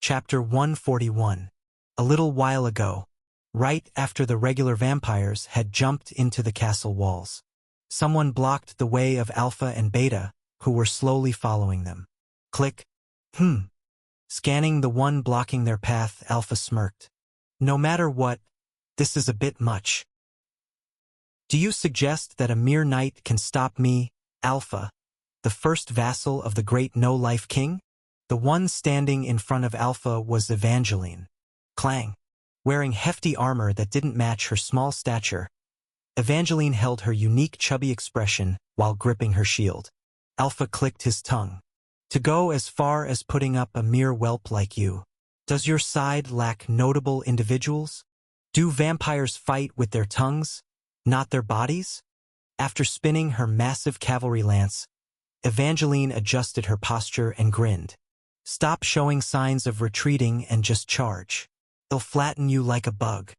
Chapter 141. A little while ago, right after the regular vampires had jumped into the castle walls, someone blocked the way of Alpha and Beta, who were slowly following them. Click. Scanning the one blocking their path, Alpha smirked. No matter what, this is a bit much. Do you suggest that a mere night can stop me, Alpha, the first vassal of the great no-life king? The one standing in front of Alpha was Evangeline. Clang. Wearing hefty armor that didn't match her small stature, Evangeline held her unique chubby expression while gripping her shield. Alpha clicked his tongue. To go as far as putting up a mere whelp like you. Does your side lack notable individuals? Do vampires fight with their tongues, not their bodies? After spinning her massive cavalry lance, Evangeline adjusted her posture and grinned. Stop showing signs of retreating and just charge. They'll flatten you like a bug.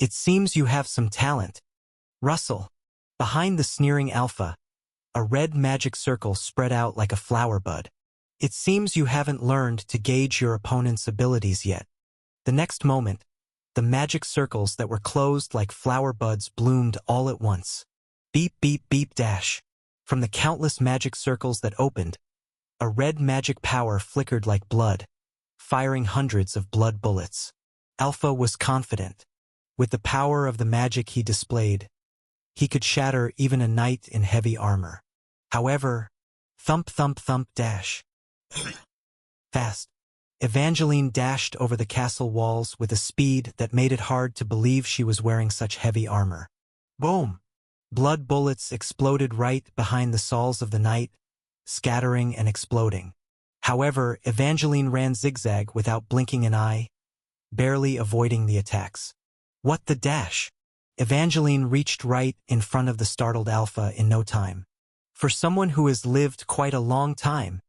It seems you have some talent. Rustle. Behind the sneering Alpha, a red magic circle spread out like a flower bud. It seems you haven't learned to gauge your opponent's abilities yet. The next moment, the magic circles that were closed like flower buds bloomed all at once. Beep, beep, beep, dash. From the countless magic circles that opened, a red magic power flickered like blood, firing hundreds of blood bullets. Alpha was confident. With the power of the magic he displayed, he could shatter even a knight in heavy armor. However, thump, thump, thump, dash. Fast. Evangeline dashed over the castle walls with a speed that made it hard to believe she was wearing such heavy armor. Boom! Blood bullets exploded right behind the soles of the knight, scattering and exploding. However, Evangeline ran zigzag without blinking an eye, barely avoiding the attacks. What the dash? Evangeline reached right in front of the startled Alpha in no time. For someone who has lived quite a long time,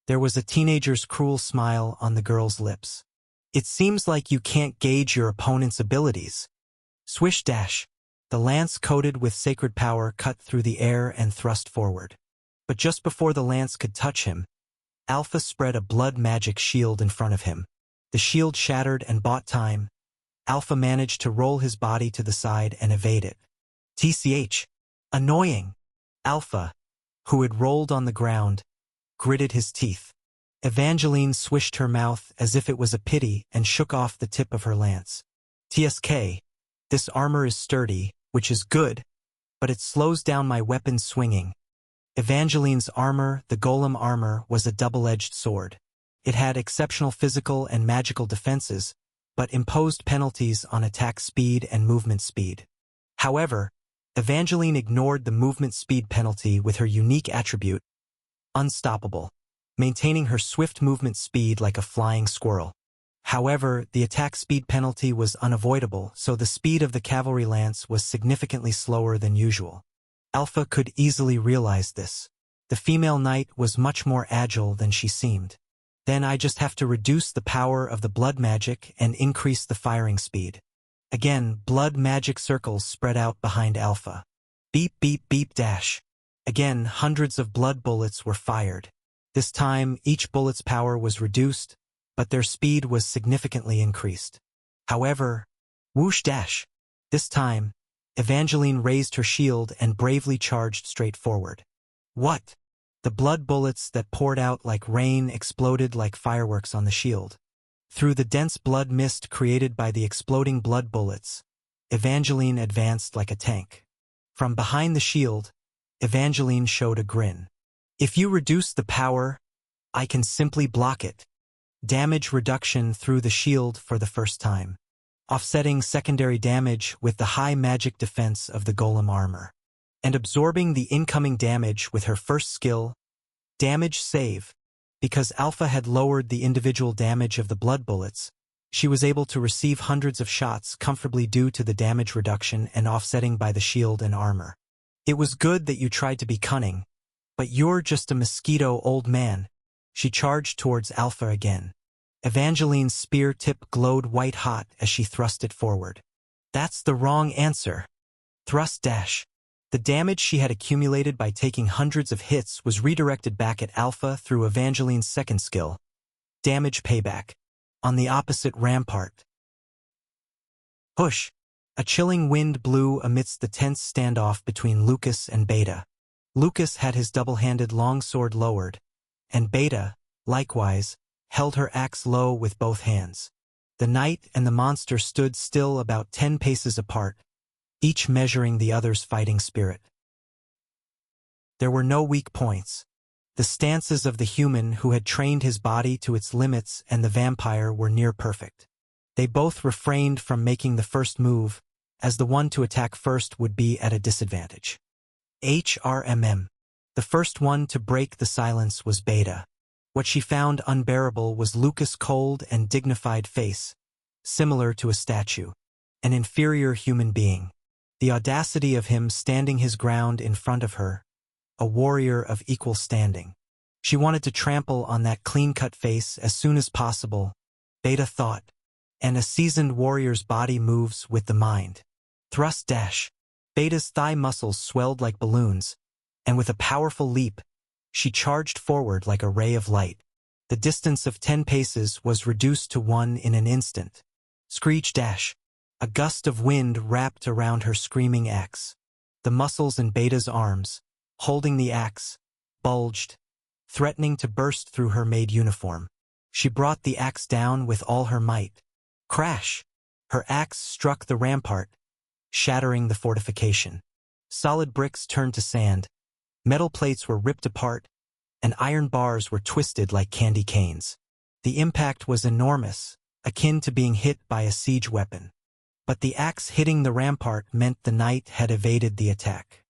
there was a teenager's cruel smile on the girl's lips. It seems like you can't gauge your opponent's abilities. Swish dash. The lance coated with sacred power cut through the air and thrust forward. But just before the lance could touch him, Alpha spread a blood magic shield in front of him. The shield shattered and bought time. Alpha managed to roll his body to the side and evade it. TCH. Annoying. Alpha, who had rolled on the ground, gritted his teeth. Evangeline swished her mouth as if it was a pity and shook off the tip of her lance. TSK. This armor is sturdy, which is good, but it slows down my weapon swinging. Evangeline's armor, the golem armor, was a double-edged sword. It had exceptional physical and magical defenses, but imposed penalties on attack speed and movement speed. However, Evangeline ignored the movement speed penalty with her unique attribute, unstoppable, maintaining her swift movement speed like a flying squirrel. However, the attack speed penalty was unavoidable, so the speed of the cavalry lance was significantly slower than usual. Alpha could easily realize this. The female knight was much more agile than she seemed. Then I just have to reduce the power of the blood magic and increase the firing speed. Again, blood magic circles spread out behind Alpha. Beep, beep, beep, dash. Again, hundreds of blood bullets were fired. This time, each bullet's power was reduced, but their speed was significantly increased. However, whoosh dash. This time, Evangeline raised her shield and bravely charged straight forward. What? The blood bullets that poured out like rain exploded like fireworks on the shield. Through the dense blood mist created by the exploding blood bullets, Evangeline advanced like a tank. From behind the shield, Evangeline showed a grin. If you reduce the power, I can simply block it. Damage reduction through the shield for the first time, offsetting secondary damage with the high magic defense of the golem armor, and absorbing the incoming damage with her first skill, damage save. Because Alpha had lowered the individual damage of the blood bullets, she was able to receive hundreds of shots comfortably due to the damage reduction and offsetting by the shield and armor. It was good that you tried to be cunning, but you're just a mosquito, old man. She charged towards Alpha again. Evangeline's spear tip glowed white-hot as she thrust it forward. That's the wrong answer. Thrust dash. The damage she had accumulated by taking hundreds of hits was redirected back at Alpha through Evangeline's second skill, damage payback. on the opposite rampart. Hush! A chilling wind blew amidst the tense standoff between Lucas and Beta. Lucas had his double-handed longsword lowered, and Beta, likewise, held her axe low with both hands. The knight and the monster stood still about 10 paces apart, each measuring the other's fighting spirit. There were no weak points. The stances of the human who had trained his body to its limits and the vampire were near perfect. They both refrained from making the first move, as the one to attack first would be at a disadvantage. HRMM. The first one to break the silence was Beta. What she found unbearable was Lucas' cold and dignified face, similar to a statue, an inferior human being. The audacity of him standing his ground in front of her, a warrior of equal standing. She wanted to trample on that clean-cut face as soon as possible, Beta thought, and a seasoned warrior's body moves with the mind. Thrust dash. Beta's thigh muscles swelled like balloons, and with a powerful leap, she charged forward like a ray of light. The distance of 10 paces was reduced to 1 in an instant. Screech dash. A gust of wind wrapped around her screaming axe. The muscles in Beta's arms, holding the axe, bulged, threatening to burst through her maid uniform. She brought the axe down with all her might. Crash! Her axe struck the rampart, shattering the fortification. Solid bricks turned to sand, metal plates were ripped apart, and iron bars were twisted like candy canes. The impact was enormous, akin to being hit by a siege weapon. But the axe hitting the rampart meant the knight had evaded the attack.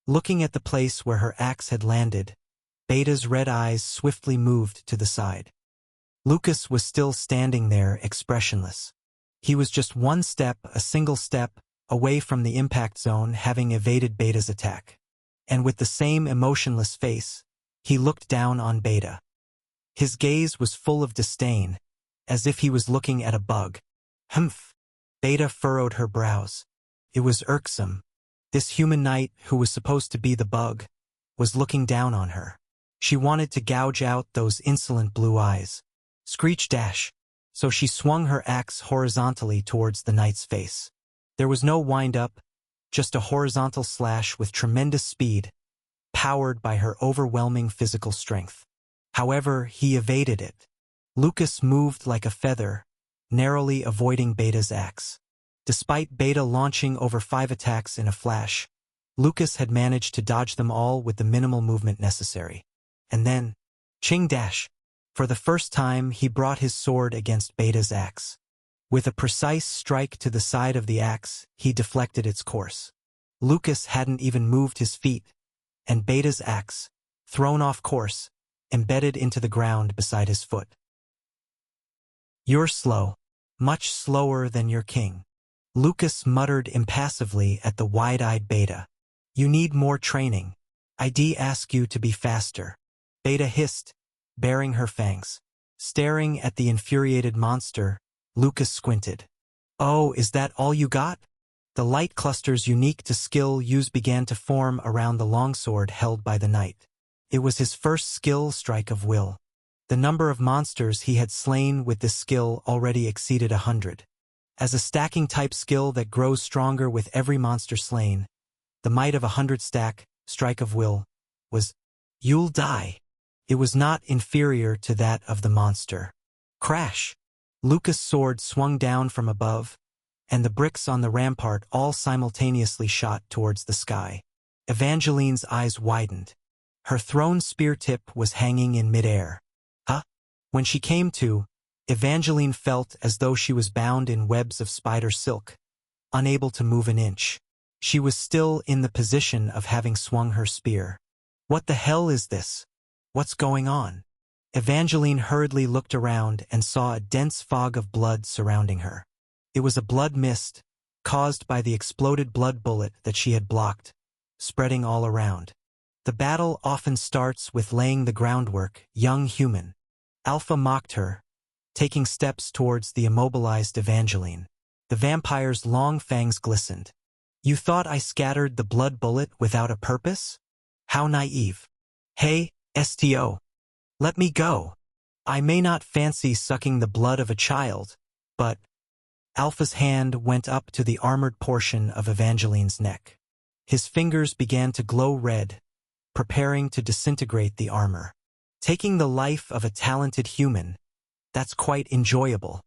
Looking at the place where her axe had landed, Beta's red eyes swiftly moved to the side. Lucas was still standing there, expressionless. He was just a single step, away from the impact zone, having evaded Beta's attack. And with the same emotionless face, he looked down on Beta. His gaze was full of disdain, as if he was looking at a bug. Humph! Beta furrowed her brows. It was irksome. This human knight, who was supposed to be the bug, was looking down on her. She wanted to gouge out those insolent blue eyes. Screech dash! So she swung her axe horizontally towards the knight's face. There was no wind-up, just a horizontal slash with tremendous speed, powered by her overwhelming physical strength. However, he evaded it. Lucas moved like a feather, narrowly avoiding Beta's axe. Despite Beta launching over 5 attacks in a flash, Lucas had managed to dodge them all with the minimal movement necessary. And then, ching dash! For the first time, he brought his sword against Beta's axe. With a precise strike to the side of the axe, he deflected its course. Lucas hadn't even moved his feet, and Beta's axe, thrown off course, embedded into the ground beside his foot. You're slow, much slower than your king. Lucas muttered impassively at the wide-eyed Beta. You need more training. I'd ask you to be faster. Beta hissed, baring her fangs. Staring at the infuriated monster, Lucas squinted. Oh, is that all you got? The light clusters unique to skill use began to form around the longsword held by the knight. It was his first skill strike of will. The number of monsters he had slain with this skill already exceeded 100. As a stacking type skill that grows stronger with every monster slain, the might of 100 strike of will, was, you'll die. It was not inferior to that of the monster. Crash! Lucas' sword swung down from above, and the bricks on the rampart all simultaneously shot towards the sky. Evangeline's eyes widened. Her thrown spear tip was hanging in midair. Huh? When she came to, Evangeline felt as though she was bound in webs of spider silk, unable to move an inch. She was still in the position of having swung her spear. What the hell is this? What's going on? Evangeline hurriedly looked around and saw a dense fog of blood surrounding her. It was a blood mist, caused by the exploded blood bullet that she had blocked, spreading all around. The battle often starts with laying the groundwork, young human. Alpha mocked her, taking steps towards the immobilized Evangeline. The vampire's long fangs glistened. You thought I scattered the blood bullet without a purpose? How naive. Hey, STO. Let me go. I may not fancy sucking the blood of a child, but Alpha's hand went up to the armored portion of Evangeline's neck. His fingers began to glow red, preparing to disintegrate the armor. Taking the life of a talented human, that's quite enjoyable.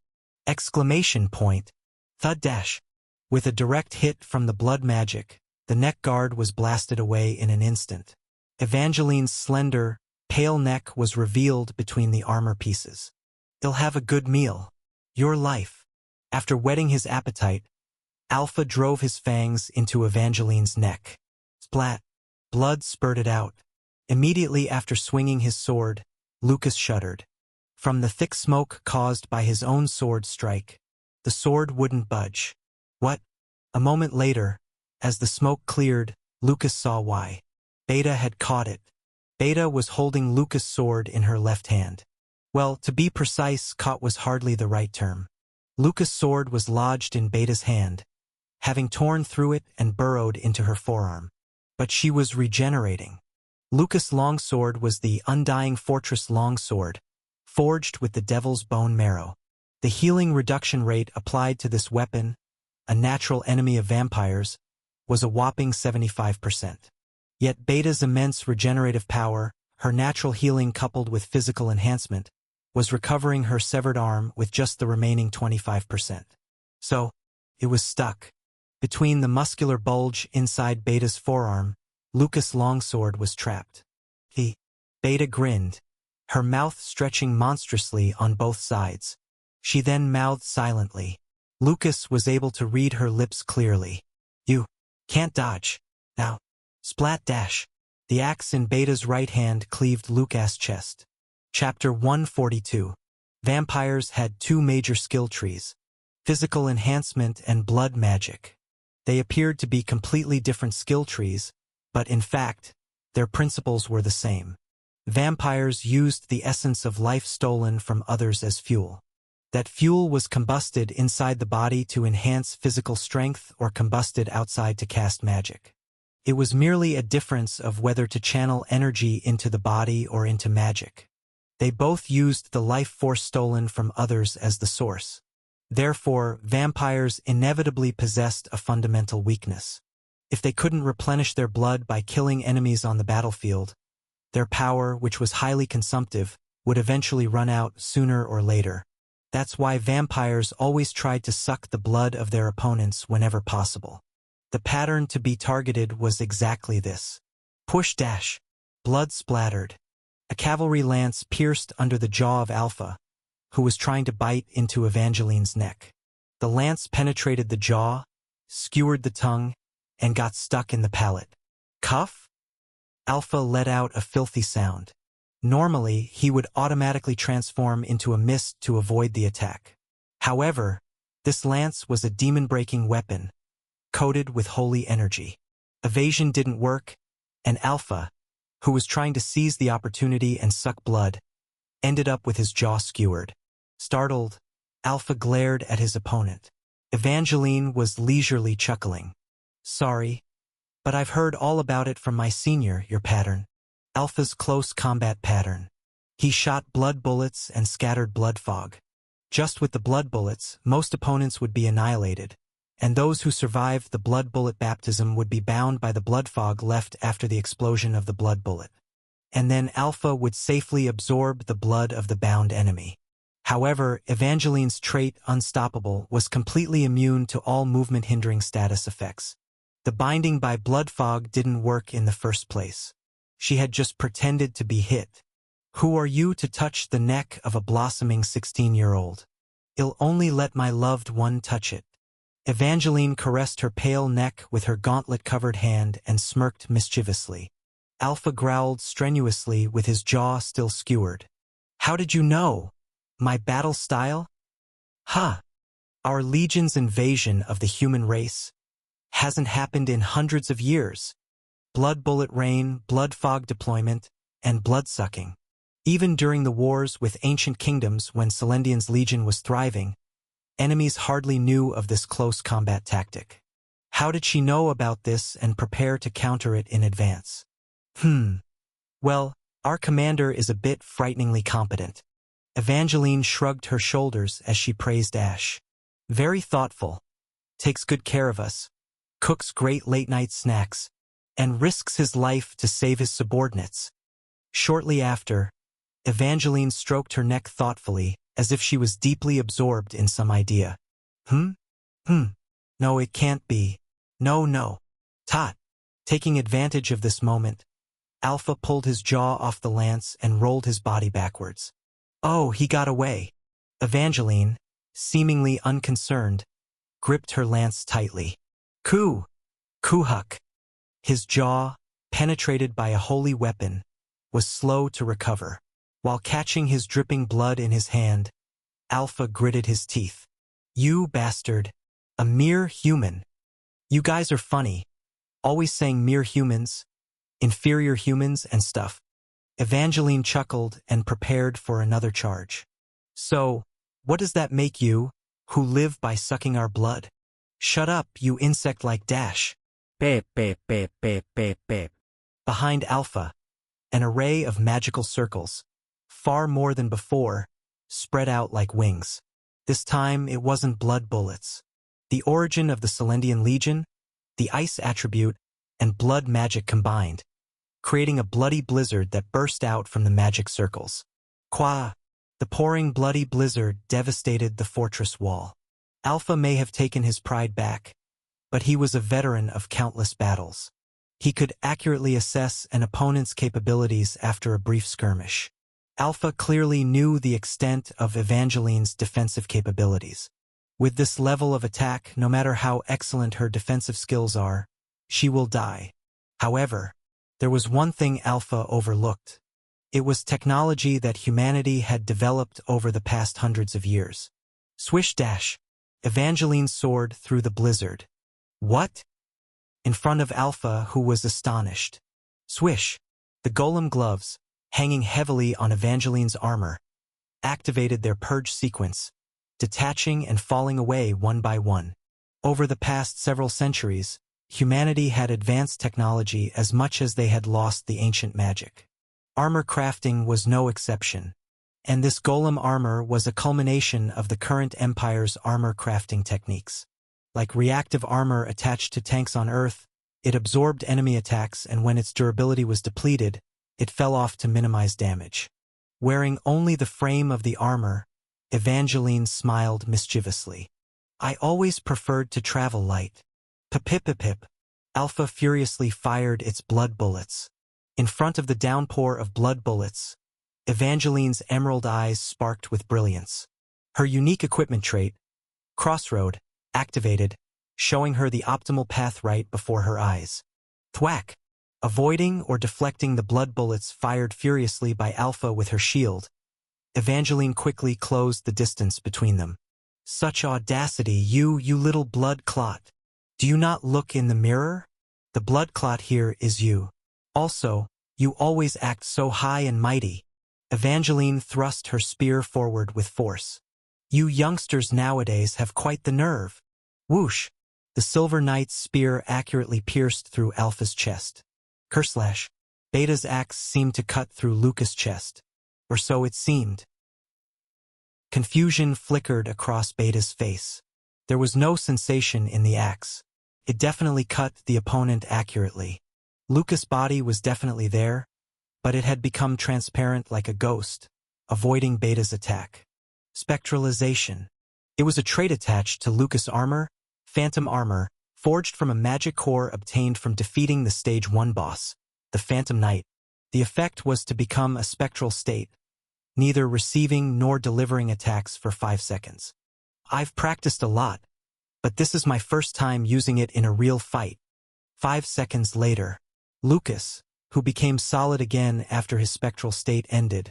Exclamation point. Thud dash. With a direct hit from the blood magic, the neck guard was blasted away in an instant. Evangeline's slender, pale neck was revealed between the armor pieces. He'll have a good meal. Your life. After whetting his appetite, Alpha drove his fangs into Evangeline's neck. Splat. Blood spurted out. Immediately after swinging his sword, Lucas shuddered. From the thick smoke caused by his own sword strike, the sword wouldn't budge. What? A moment later, as the smoke cleared, Lucas saw why. Beta had caught it. Beta was holding Lucas' sword in her left hand. Well, to be precise, caught was hardly the right term. Lucas' sword was lodged in Beta's hand, having torn through it and burrowed into her forearm. But she was regenerating. Lucas' longsword was the Undying Fortress longsword, forged with the devil's bone marrow. The healing reduction rate applied to this weapon, a natural enemy of vampires, was a whopping 75%. Yet Beta's immense regenerative power, her natural healing coupled with physical enhancement, was recovering her severed arm with just the remaining 25%. So, it was stuck. Between the muscular bulge inside Beta's forearm, Lucas' longsword was trapped. Beta grinned, her mouth stretching monstrously on both sides. She then mouthed silently. Lucas was able to read her lips clearly. You can't dodge. Now. Splat dash. The axe in Beta's right hand cleaved Lucas' chest. Chapter 142. Vampires had two major skill trees: physical enhancement and blood magic. They appeared to be completely different skill trees, but in fact, their principles were the same. Vampires used the essence of life stolen from others as fuel. That fuel was combusted inside the body to enhance physical strength or combusted outside to cast magic. It was merely a difference of whether to channel energy into the body or into magic. They both used the life force stolen from others as the source. Therefore, vampires inevitably possessed a fundamental weakness. If they couldn't replenish their blood by killing enemies on the battlefield, their power, which was highly consumptive, would eventually run out sooner or later. That's why vampires always tried to suck the blood of their opponents whenever possible. The pattern to be targeted was exactly this. Push dash. Blood splattered. A cavalry lance pierced under the jaw of Alpha, who was trying to bite into Evangeline's neck. The lance penetrated the jaw, skewered the tongue, and got stuck in the palate. Cuff? Alpha let out a filthy sound. Normally, he would automatically transform into a mist to avoid the attack. However, this lance was a demon-breaking weapon, coated with holy energy. Evasion didn't work, and Alpha, who was trying to seize the opportunity and suck blood, ended up with his jaw skewered. Startled, Alpha glared at his opponent. Evangeline was leisurely chuckling. Sorry, but I've heard all about it from my senior, your pattern. Alpha's close combat pattern. He shot blood bullets and scattered blood fog. Just with the blood bullets, most opponents would be annihilated, and those who survived the blood bullet baptism would be bound by the blood fog left after the explosion of the blood bullet. And then Alpha would safely absorb the blood of the bound enemy. However, Evangeline's trait, Unstoppable, was completely immune to all movement-hindering status effects. The binding by blood fog didn't work in the first place. She had just pretended to be hit. Who are you to touch the neck of a blossoming 16-year-old? I'll only let my loved one touch it. Evangeline caressed her pale neck with her gauntlet-covered hand and smirked mischievously. Alpha growled strenuously with his jaw still skewered. How did you know? My battle style? Huh. Our Legion's invasion of the human race hasn't happened in hundreds of years. Blood bullet rain, blood fog deployment, and blood-sucking. Even during the wars with ancient kingdoms when Celendian's legion was thriving, enemies hardly knew of this close combat tactic. How did she know about this and prepare to counter it in advance? Well, our commander is a bit frighteningly competent. Evangeline shrugged her shoulders as she praised Ash. Very thoughtful. Takes good care of us. Cooks great late-night snacks. And risks his life to save his subordinates. Shortly after, Evangeline stroked her neck thoughtfully, as if she was deeply absorbed in some idea. Hmm? No, it can't be. No. Tot. Taking advantage of this moment, Alpha pulled his jaw off the lance and rolled his body backwards. Oh, he got away. Evangeline, seemingly unconcerned, gripped her lance tightly. Kuhuk. His jaw, penetrated by a holy weapon, was slow to recover. While catching his dripping blood in his hand, Alpha gritted his teeth. You bastard. A mere human. You guys are funny. Always saying mere humans, inferior humans and stuff. Evangeline chuckled and prepared for another charge. So, what does that make you, who live by sucking our blood? Shut up, you insect-like Dash. Beep. Behind Alpha, an array of magical circles, far more than before, spread out like wings. This time it wasn't blood bullets. The origin of the Celendian Legion, the ice attribute, and blood magic combined, creating a bloody blizzard that burst out from the magic circles. Qua! The pouring bloody blizzard devastated the fortress wall. Alpha may have taken his pride back, but he was a veteran of countless battles. He could accurately assess an opponent's capabilities after a brief skirmish. Alpha clearly knew the extent of Evangeline's defensive capabilities. With this level of attack, no matter how excellent her defensive skills are, she will die. However, there was one thing Alpha overlooked. It was technology that humanity had developed over the past hundreds of years. Swish dash. Evangeline's sword through the blizzard. What? In front of Alpha, who was astonished. Swish. The golem gloves, hanging heavily on Evangeline's armor, activated their purge sequence, detaching and falling away one by one. Over the past several centuries, humanity had advanced technology as much as they had lost the ancient magic. Armor crafting was no exception, and this golem armor was a culmination of the current Empire's armor crafting techniques. Like reactive armor attached to tanks on Earth, it absorbed enemy attacks, and when its durability was depleted, it fell off to minimize damage. Wearing only the frame of the armor, Evangeline smiled mischievously. I always preferred to travel light. Pip. Alpha furiously fired its blood bullets. In front of the downpour of blood bullets, Evangeline's emerald eyes sparked with brilliance. Her unique equipment trait, Crossroad, activated, showing her the optimal path right before her eyes. Thwack! Avoiding or deflecting the blood bullets fired furiously by Alpha with her shield, Evangeline quickly closed the distance between them. Such audacity, you little blood clot. Do you not look in the mirror? The blood clot here is you. Also, you always act so high and mighty. Evangeline thrust her spear forward with force. You youngsters nowadays have quite the nerve. Whoosh! The Silver Knight's spear accurately pierced through Alpha's chest. Kerslash! Beta's axe seemed to cut through Lucas' chest. Or so it seemed. Confusion flickered across Beta's face. There was no sensation in the axe. It definitely cut the opponent accurately. Lucas' body was definitely there, but it had become transparent like a ghost, avoiding Beta's attack. Spectralization. It was a trait attached to Lucas' armor, Phantom Armor, forged from a magic core obtained from defeating the Stage 1 boss, the Phantom Knight. The effect was to become a spectral state, neither receiving nor delivering attacks for 5 seconds. I've practiced a lot, but this is my first time using it in a real fight. 5 seconds later, Lucas, who became solid again after his spectral state ended,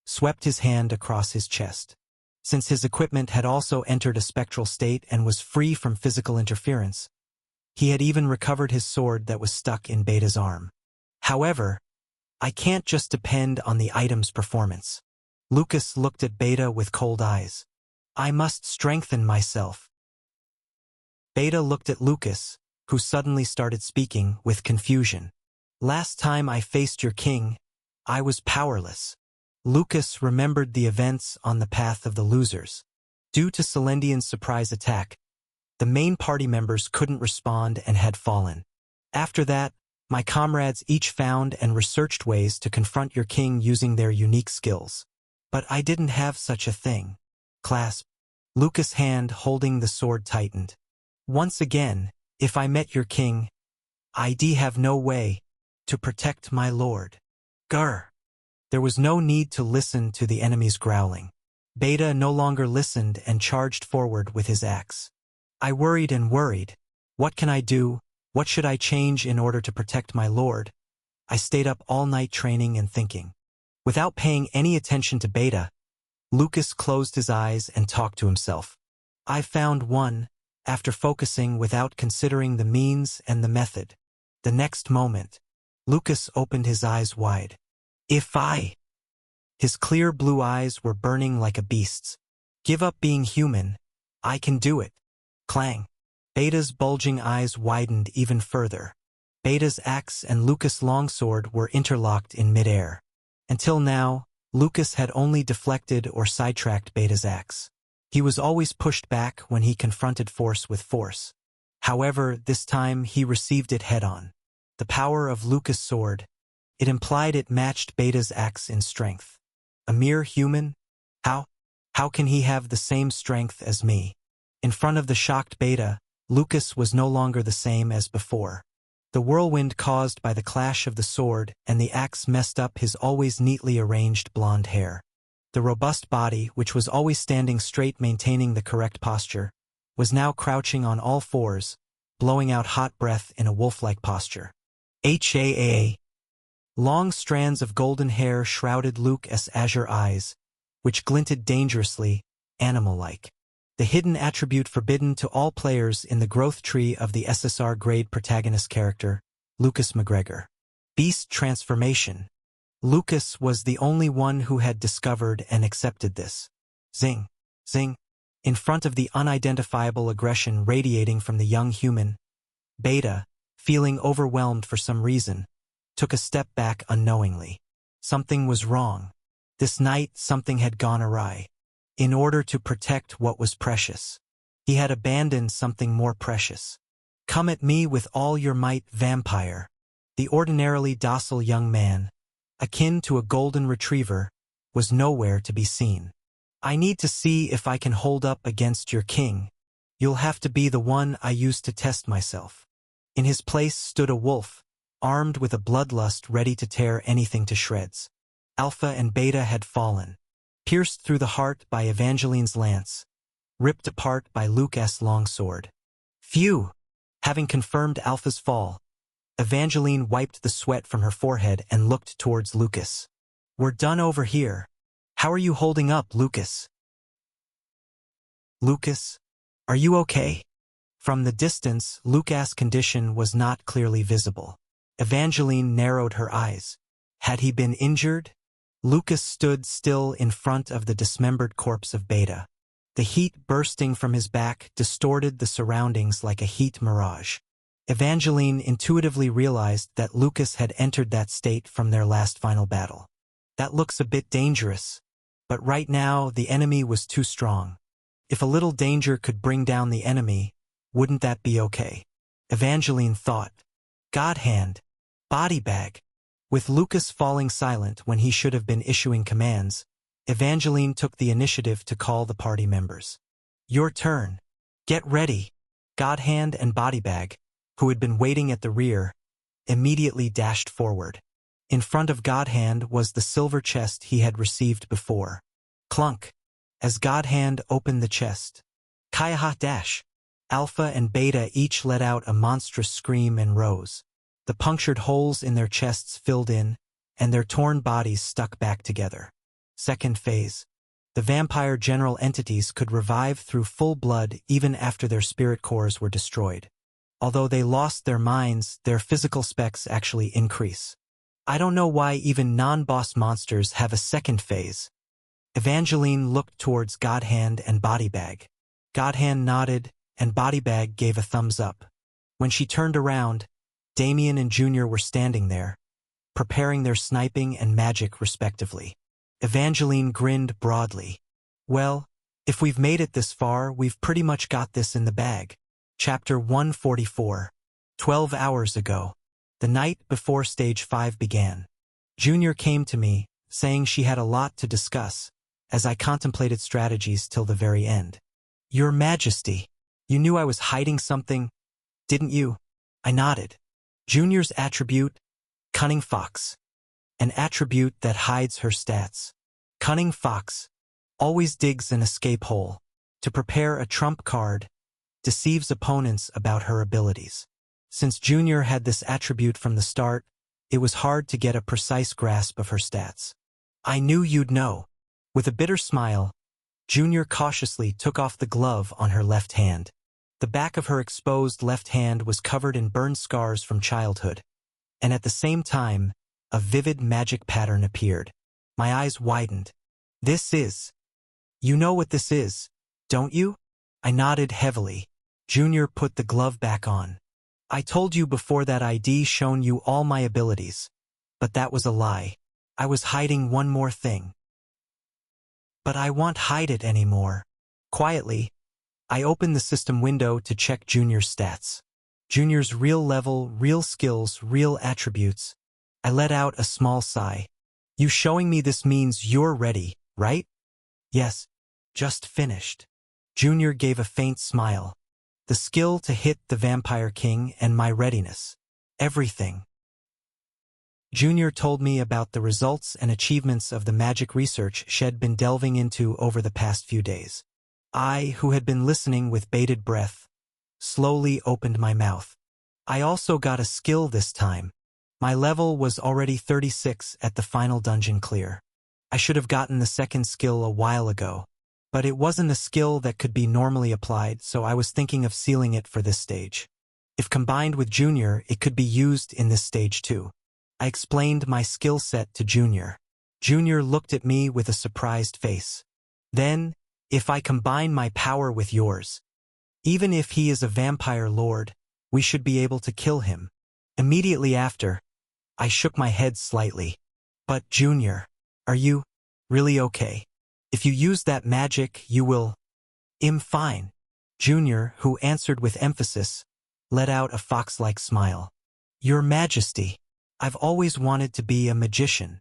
swept his hand across his chest. Since his equipment had also entered a spectral state and was free from physical interference, he had even recovered his sword that was stuck in Beta's arm. However, I can't just depend on the item's performance. Lucas looked at Beta with cold eyes. I must strengthen myself. Beta looked at Lucas, who suddenly started speaking with confusion. Last time I faced your king, I was powerless. Lucas remembered the events on the path of the losers. Due to Celendian's surprise attack, the main party members couldn't respond and had fallen. After that, my comrades each found and researched ways to confront your king using their unique skills. But I didn't have such a thing. Clasp. Lucas' hand holding the sword tightened. Once again, if I met your king, I'd have no way to protect my lord. Grr. There was no need to listen to the enemy's growling. Beta no longer listened and charged forward with his axe. I worried and worried. What can I do? What should I change in order to protect my lord? I stayed up all night training and thinking. Without paying any attention to Beta, Lucas closed his eyes and talked to himself. I found one, after focusing without considering the means and the method. The next moment, Lucas opened his eyes wide. His clear blue eyes were burning like a beast's. Give up being human. I can do it. Clang. Beta's bulging eyes widened even further. Beta's axe and Lucas' longsword were interlocked in midair. Until now, Lucas had only deflected or sidetracked Beta's axe. He was always pushed back when he confronted force with force. However, this time he received it head-on. The power of Lucas' sword. It implied it matched Beta's axe in strength. A mere human? How can he have the same strength as me? In front of the shocked Beta, Lucas was no longer the same as before. The whirlwind caused by the clash of the sword and the axe messed up his always neatly arranged blonde hair. The robust body, which was always standing straight maintaining the correct posture, was now crouching on all fours, blowing out hot breath in a wolf-like posture. Long strands of golden hair shrouded Lucas' azure eyes, which glinted dangerously, animal-like. The hidden attribute forbidden to all players in the growth tree of the SSR grade protagonist character, Lucas McGregor. Beast transformation. Lucas was the only one who had discovered and accepted this. Zing, zing. In front of the unidentifiable aggression radiating from the young human, Beta, feeling overwhelmed for some reason, took a step back unknowingly. Something was wrong. This night something had gone awry. In order to protect what was precious, he had abandoned something more precious. Come at me with all your might, vampire. The ordinarily docile young man, akin to a golden retriever, was nowhere to be seen. I need to see if I can hold up against your king. You'll have to be the one I use to test myself. In his place stood a wolf, armed with a bloodlust ready to tear anything to shreds. Alpha and Beta had fallen, pierced through the heart by Evangeline's lance, ripped apart by Lucas' longsword. Phew! Having confirmed Alpha's fall, Evangeline wiped the sweat from her forehead and looked towards Lucas. We're done over here. How are you holding up, Lucas? Lucas, are you okay? From the distance, Lucas' condition was not clearly visible. Evangeline narrowed her eyes. Had he been injured? Lucas stood still in front of the dismembered corpse of Beta. The heat bursting from his back distorted the surroundings like a heat mirage. Evangeline intuitively realized that Lucas had entered that state from their last final battle. That looks a bit dangerous, but right now the enemy was too strong. If a little danger could bring down the enemy, wouldn't that be okay? Evangeline thought. God hand. Body bag. With Lucas falling silent when he should have been issuing commands, Evangeline took the initiative to call the party members. Your turn. Get ready. Godhand and Bodybag, who had been waiting at the rear, immediately dashed forward. In front of Godhand was the silver chest he had received before. Clunk. As Godhand opened the chest. Kayaha dash. Alpha and Beta each let out a monstrous scream and rose. The punctured holes in their chests filled in, and their torn bodies stuck back together. Second phase. The vampire general entities could revive through full blood even after their spirit cores were destroyed. Although they lost their minds, their physical specs actually increase. I don't know why even non-boss monsters have a second phase. Evangeline looked towards Godhand and Bodybag. Godhand nodded, and Bodybag gave a thumbs up. When she turned around, Damien and Junior were standing there, preparing their sniping and magic respectively. Evangeline grinned broadly. Well, if we've made it this far, we've pretty much got this in the bag. Chapter 144. 12 hours ago. The night before Stage 5 began. Junior came to me, saying she had a lot to discuss, as I contemplated strategies till the very end. Your Majesty, you knew I was hiding something, didn't you? I nodded. Junior's attribute? Cunning Fox. An attribute that hides her stats. Cunning Fox. Always digs an escape hole. To prepare a trump card. Deceives opponents about her abilities. Since Junior had this attribute from the start, it was hard to get a precise grasp of her stats. I knew you'd know. With a bitter smile, Junior cautiously took off the glove on her left hand. The back of her exposed left hand was covered in burn scars from childhood. And at the same time, a vivid magic pattern appeared. My eyes widened. This is. You know what this is, don't you? I nodded heavily. Junior put the glove back on. I told you before that I'd shown you all my abilities. But that was a lie. I was hiding one more thing. But I won't hide it anymore. Quietly, I opened the system window to check Junior's stats. Junior's real level, real skills, real attributes. I let out a small sigh. You showing me this means you're ready, right? Yes. Just finished. Junior gave a faint smile. The skill to hit the Vampire King and my readiness. Everything. Junior told me about the results and achievements of the magic research she'd been delving into over the past few days. I, who had been listening with bated breath, slowly opened my mouth. I also got a skill this time. My level was already 36 at the final dungeon clear. I should have gotten the second skill a while ago, but it wasn't a skill that could be normally applied, so I was thinking of sealing it for this stage. If combined with Junior, it could be used in this stage too. I explained my skill set to Junior. Junior looked at me with a surprised face. Then, if I combine my power with yours, even if he is a vampire lord, we should be able to kill him. Immediately after, I shook my head slightly. But Junior, are you really okay? If you use that magic, you will. I'm fine. Junior, who answered with emphasis, let out a fox-like smile. Your Majesty, I've always wanted to be a magician.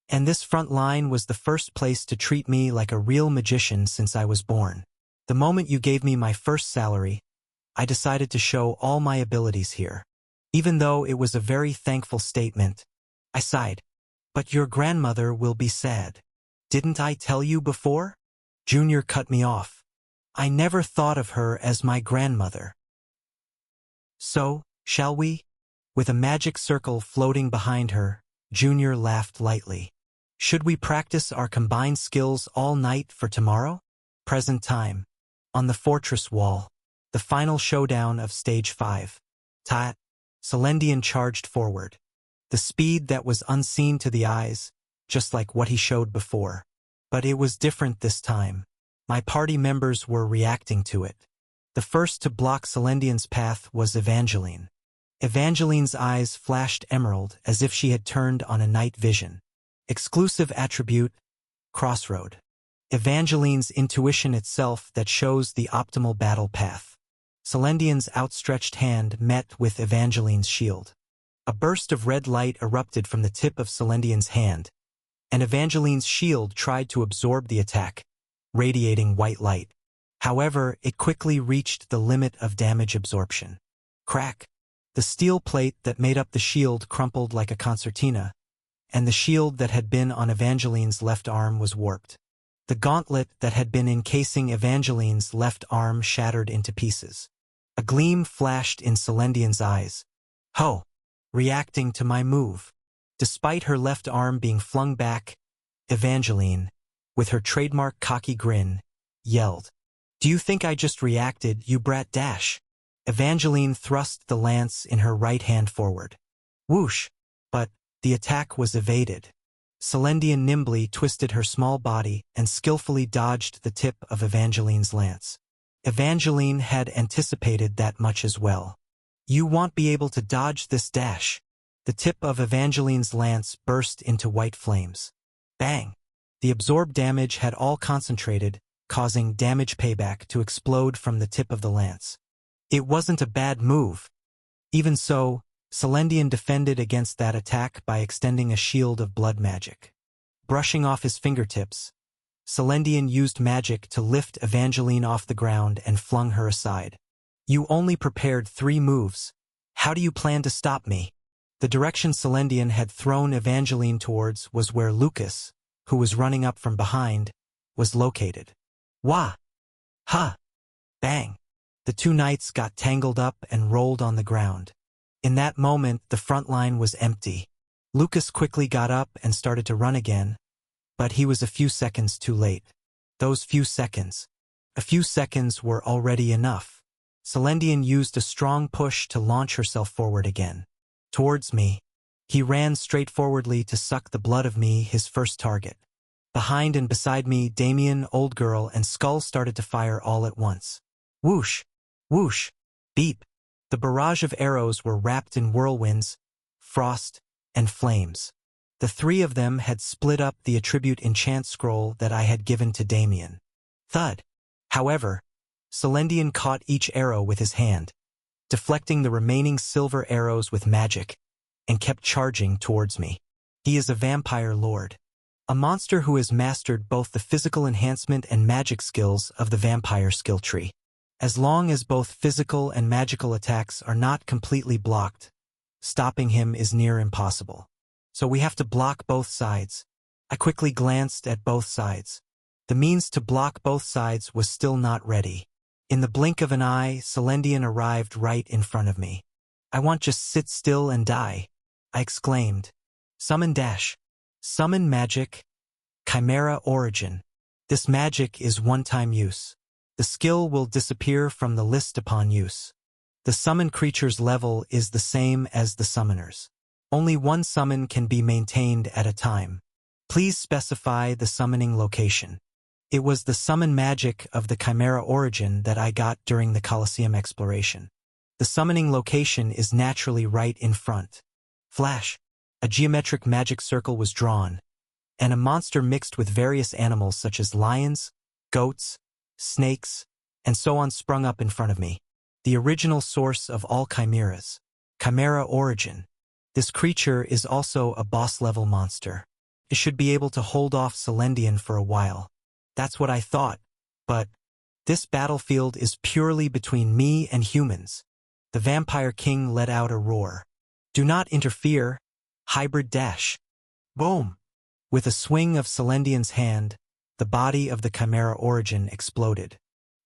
And this front line was the first place to treat me like a real magician since I was born. The moment you gave me my first salary, I decided to show all my abilities here. Even though it was a very thankful statement, I sighed. But your grandmother will be sad. Didn't I tell you before? Junior cut me off. I never thought of her as my grandmother. So, shall we? With a magic circle floating behind her, Junior laughed lightly. Should we practice our combined skills all night for tomorrow? Present time. On the fortress wall. The final showdown of Stage 5. Tyrant. Celendian charged forward. The speed that was unseen to the eyes, just like what he showed before. But it was different this time. My party members were reacting to it. The first to block Celendian's path was Evangeline. Evangeline's eyes flashed emerald as if she had turned on a night vision. Exclusive attribute, Crossroad. Evangeline's intuition itself that shows the optimal battle path. Celendian's outstretched hand met with Evangeline's shield. A burst of red light erupted from the tip of Celendian's hand, and Evangeline's shield tried to absorb the attack, radiating white light. However, it quickly reached the limit of damage absorption. Crack! The steel plate that made up the shield crumpled like a concertina, and the shield that had been on Evangeline's left arm was warped. The gauntlet that had been encasing Evangeline's left arm shattered into pieces. A gleam flashed in Celendian's eyes. Ho! Reacting to my move. Despite her left arm being flung back, Evangeline, with her trademark cocky grin, yelled, "Do you think I just reacted, you brat dash?" Evangeline thrust the lance in her right hand forward. Whoosh! But the attack was evaded. Celendian nimbly twisted her small body and skillfully dodged the tip of Evangeline's lance. Evangeline had anticipated that much as well. You won't be able to dodge this dash. The tip of Evangeline's lance burst into white flames. Bang! The absorbed damage had all concentrated, causing damage payback to explode from the tip of the lance. It wasn't a bad move. Even so, Celendian defended against that attack by extending a shield of blood magic. Brushing off his fingertips, Celendian used magic to lift Evangeline off the ground and flung her aside. You only prepared 3 moves. How do you plan to stop me? The direction Celendian had thrown Evangeline towards was where Lucas, who was running up from behind, was located. Wah! Ha! Bang! The 2 knights got tangled up and rolled on the ground. In that moment, the front line was empty. Lucas quickly got up and started to run again, but he was a few seconds too late. Those few seconds. A few seconds were already enough. Celendian used a strong push to launch herself forward again. Towards me. He ran straightforwardly to suck the blood of me, his first target. Behind and beside me, Damien, Old Girl, and Skull started to fire all at once. Whoosh! Whoosh! Beep! The barrage of arrows were wrapped in whirlwinds, frost, and flames. The 3 of them had split up the attribute enchant scroll that I had given to Damien. Thud! However, Celendian caught each arrow with his hand, deflecting the remaining silver arrows with magic, and kept charging towards me. He is a vampire lord. A monster who has mastered both the physical enhancement and magic skills of the vampire skill tree. As long as both physical and magical attacks are not completely blocked, stopping him is near impossible. So we have to block both sides. I quickly glanced at both sides. The means to block both sides was still not ready. In the blink of an eye, Celendian arrived right in front of me. I want just sit still and die, I exclaimed. Summon dash. Summon magic. Chimera origin. This magic is one-time use. The skill will disappear from the list upon use. The summon creature's level is the same as the summoner's. Only 1 summon can be maintained at a time. Please specify the summoning location. It was the summon magic of the Chimera origin that I got during the Colosseum exploration. The summoning location is naturally right in front. Flash. A geometric magic circle was drawn, and a monster mixed with various animals such as lions, goats, snakes, and so on sprung up in front of me. The original source of all chimeras. Chimera origin. This creature is also a boss-level monster. It should be able to hold off Celendian for a while. That's what I thought, but this battlefield is purely between me and humans. The Vampire King let out a roar. Do not interfere. Hybrid dash. Boom! With a swing of Celendian's hand, the body of the Chimera origin exploded.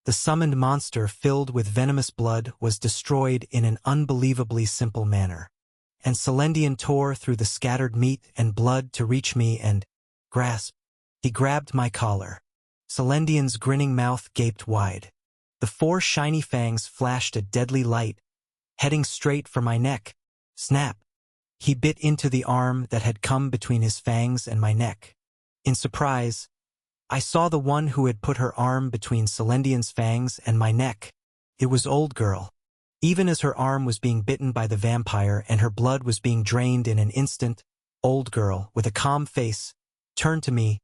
The summoned monster filled with venomous blood was destroyed in an unbelievably simple manner. And Celendian tore through the scattered meat and blood to reach me and grasp. He grabbed my collar. Celendian's grinning mouth gaped wide. The 4 shiny fangs flashed a deadly light, heading straight for my neck. Snap! He bit into the arm that had come between his fangs and my neck. In surprise, I saw the one who had put her arm between Celendian's fangs and my neck. It was Old Girl. Even as her arm was being bitten by the vampire and her blood was being drained in an instant, Old Girl, with a calm face, turned to me,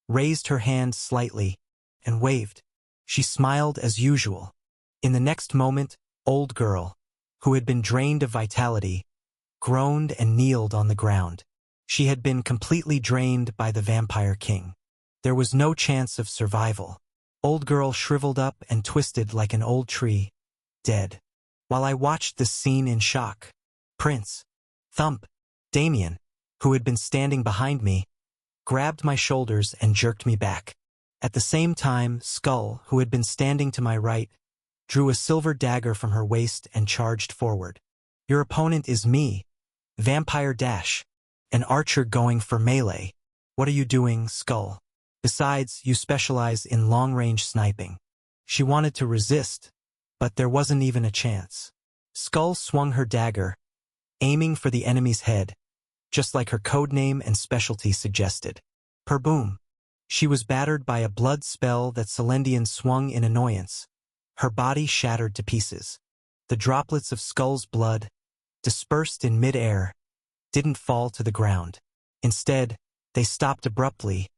raised her hand slightly, and waved. She smiled as usual. In the next moment, Old Girl, who had been drained of vitality, groaned and kneeled on the ground. She had been completely drained by the Vampire King. There was no chance of survival. Old Girl shriveled up and twisted like an old tree, dead. While I watched this scene in shock, Prince, Thump, Damien, who had been standing behind me, grabbed my shoulders and jerked me back. At the same time, Skull, who had been standing to my right, drew a silver dagger from her waist and charged forward. Your opponent is me, Vampire Dash, an archer going for melee. What are you doing, Skull? Besides, you specialize in long-range sniping. She wanted to resist, but there wasn't even a chance. Skull swung her dagger, aiming for the enemy's head, just like her codename and specialty suggested. Per-boom. She was battered by a blood spell that Celendian swung in annoyance. Her body shattered to pieces. The droplets of Skull's blood, dispersed in mid-air, didn't fall to the ground. Instead, They stopped abruptly,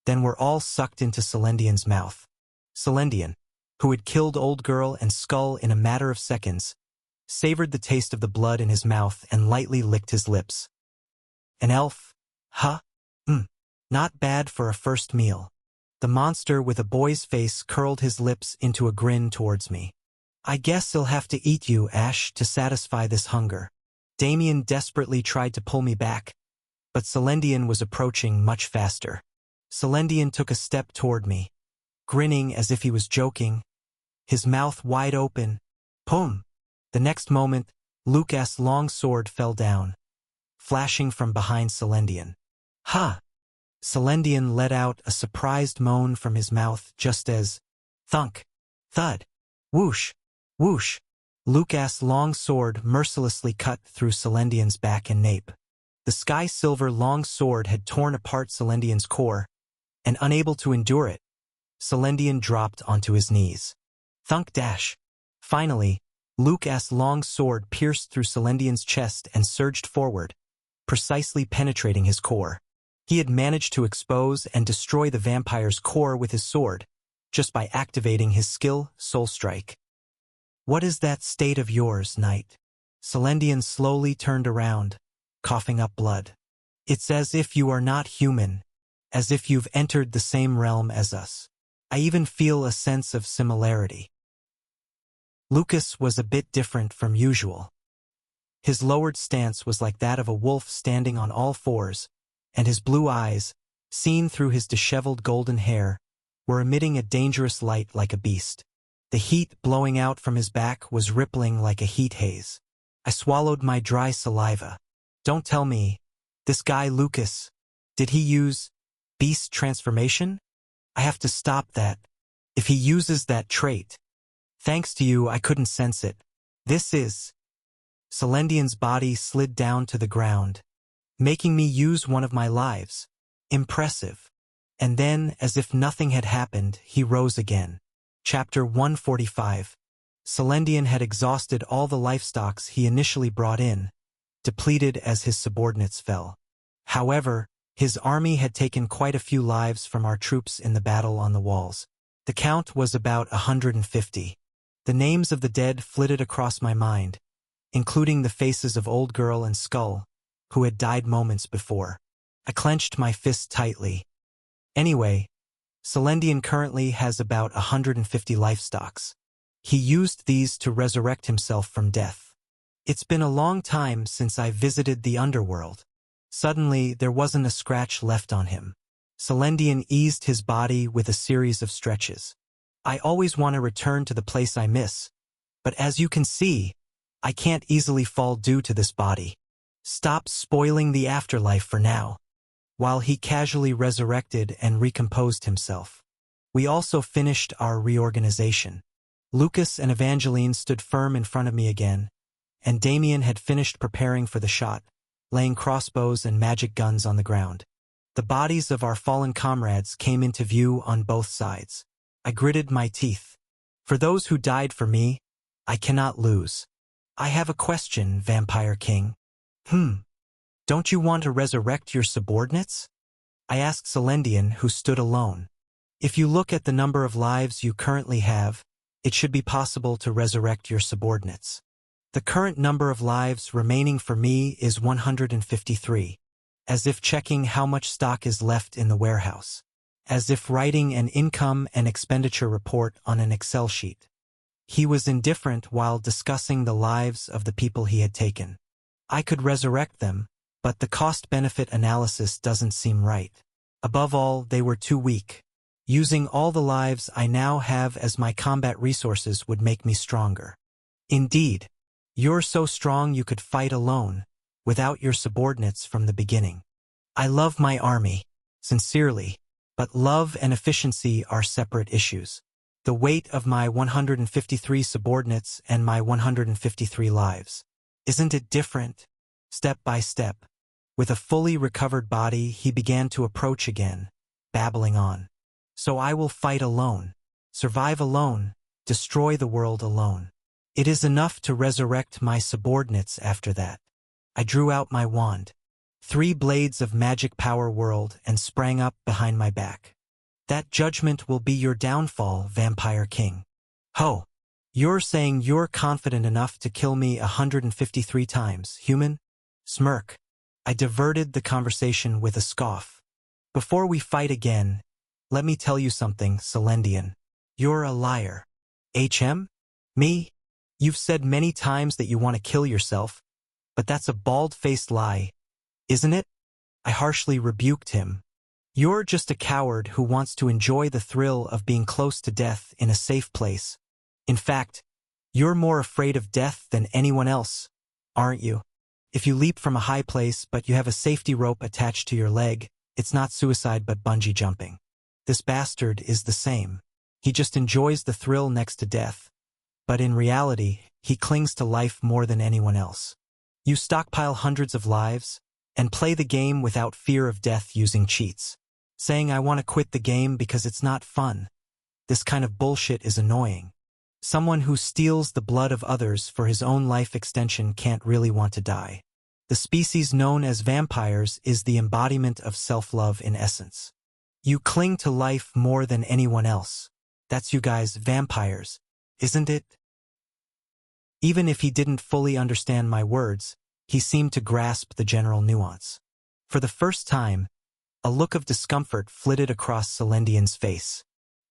then were all sucked into Celendian's mouth. Celendian, who had killed Old Girl and Skull in a matter of seconds, savored the taste of the blood in his mouth and lightly licked his lips. An elf? Huh? Not bad for a first meal. The monster with a boy's face curled his lips into a grin towards me. I guess he'll have to eat you, Ash, to satisfy this hunger. Damien desperately tried to pull me back, but Celendian was approaching much faster. Celendian took a step toward me, grinning as if he was joking, his mouth wide open. Pum! The next moment, Lucas' long sword fell down, flashing from behind Celendian. Ha! Celendian let out a surprised moan from his mouth just as thunk, thud, whoosh, whoosh. Lucas' long sword mercilessly cut through Celendian's back and nape. The sky-silver long sword had torn apart Celendian's core, and unable to endure it, Celendian dropped onto his knees. Thunk dash. Finally, Lucas' long sword pierced through Celendian's chest and surged forward, precisely penetrating his core. He had managed to expose and destroy the vampire's core with his sword, just by activating his skill, Soul Strike. What is that state of yours, knight? Celendian slowly turned around, coughing up blood. It's as if you are not human, as if you've entered the same realm as us. I even feel a sense of similarity. Lucas was a bit different from usual. His lowered stance was like that of a wolf standing on all fours, and his blue eyes, seen through his disheveled golden hair, were emitting a dangerous light like a beast. The heat blowing out from his back was rippling like a heat haze. I swallowed my dry saliva. Don't tell me, this guy Lucas, did he use beast transformation? I have to stop that. If he uses that trait. Thanks to you, I couldn't sense it. This is... Celendian's body slid down to the ground, making me use one of my lives. Impressive. And then, as if nothing had happened, he rose again. Chapter 145. Celendian had exhausted all the lifestocks he initially brought in, depleted as his subordinates fell. However, his army had taken quite a few lives from our troops in the battle on the walls. The count was about 150. The names of the dead flitted across my mind, including the faces of Old Girl and Skull, who had died moments before. I clenched my fist tightly. Anyway, Celendian currently has about 150 lifestocks. He used these to resurrect himself from death. It's been a long time since I visited the underworld. Suddenly, there wasn't a scratch left on him. Celendian eased his body with a series of stretches. I always want to return to the place I miss, but as you can see, I can't easily fall due to this body. Stop spoiling the afterlife for now. While he casually resurrected and recomposed himself. We also finished our reorganization. Lucas and Evangeline stood firm in front of me again, and Damien had finished preparing for the shot, laying crossbows and magic guns on the ground. The bodies of our fallen comrades came into view on both sides. I gritted my teeth. For those who died for me, I cannot lose. I have a question, Vampire King. Don't you want to resurrect your subordinates? I asked Celendian, who stood alone. If you look at the number of lives you currently have, it should be possible to resurrect your subordinates. The current number of lives remaining for me is 153. As if checking how much stock is left in the warehouse. As if writing an income and expenditure report on an Excel sheet. He was indifferent while discussing the lives of the people he had taken. I could resurrect them, but the cost-benefit analysis doesn't seem right. Above all, they were too weak. Using all the lives I now have as my combat resources would make me stronger. Indeed, you're so strong you could fight alone, without your subordinates from the beginning. I love my army, sincerely, but love and efficiency are separate issues. The weight of my 153 subordinates and my 153 lives. Isn't it different? Step by step. With a fully recovered body, he began to approach again, babbling on. So I will fight alone, survive alone, destroy the world alone. It is enough to resurrect my subordinates after that. I drew out my wand. 3 blades of magic power whirled and sprang up behind my back. That judgment will be your downfall, Vampire King. Ho! You're saying you're confident enough to kill me 153 times, human? Smirk. I diverted the conversation with a scoff. Before we fight again, let me tell you something, Celendian. You're a liar. HM? Me? You've said many times that you want to kill yourself, but that's a bald-faced lie, isn't it? I harshly rebuked him. You're just a coward who wants to enjoy the thrill of being close to death in a safe place. In fact, you're more afraid of death than anyone else, aren't you? If you leap from a high place but you have a safety rope attached to your leg, it's not suicide but bungee jumping. This bastard is the same. He just enjoys the thrill next to death. But in reality, he clings to life more than anyone else. You stockpile hundreds of lives and play the game without fear of death using cheats. Saying I want to quit the game because it's not fun. This kind of bullshit is annoying. Someone who steals the blood of others for his own life extension can't really want to die. The species known as vampires is the embodiment of self-love in essence. You cling to life more than anyone else. That's you guys, vampires, isn't it? Even if he didn't fully understand my words, he seemed to grasp the general nuance. For the first time, a look of discomfort flitted across Celendian's face.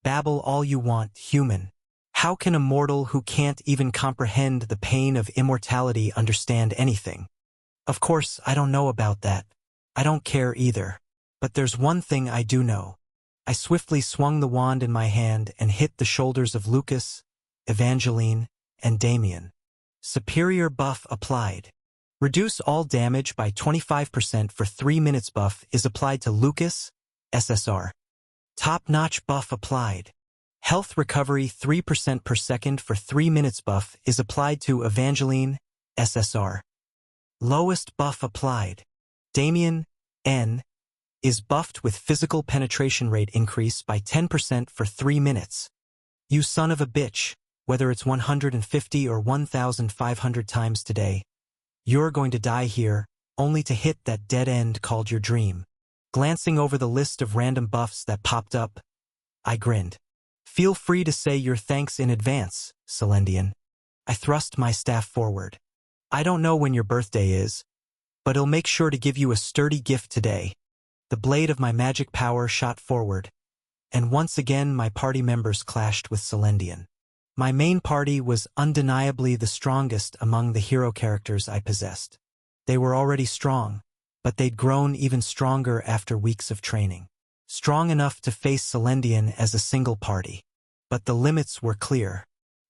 Babble all you want, human. How can a mortal who can't even comprehend the pain of immortality understand anything? Of course, I don't know about that. I don't care either. But there's one thing I do know. I swiftly swung the wand in my hand and hit the shoulders of Lucas, Evangeline, and Damien. Superior buff applied. Reduce all damage by 25% for 3 minutes buff is applied to Lucas, SSR. Top-notch buff applied. Health recovery 3% per second for 3 minutes buff is applied to Evangeline, SSR. Lowest buff applied. Damien, N, is buffed with physical penetration rate increase by 10% for 3 minutes. You son of a bitch, whether it's 150 or 1,500 times today, you're going to die here, only to hit that dead end called your dream. Glancing over the list of random buffs that popped up, I grinned. Feel free to say your thanks in advance, Celendian. I thrust my staff forward. I don't know when your birthday is, but I'll make sure to give you a sturdy gift today. The blade of my magic power shot forward, and once again my party members clashed with Celendian. My main party was undeniably the strongest among the hero characters I possessed. They were already strong, but they'd grown even stronger after weeks of training. Strong enough to face Celendian as a single party. But the limits were clear.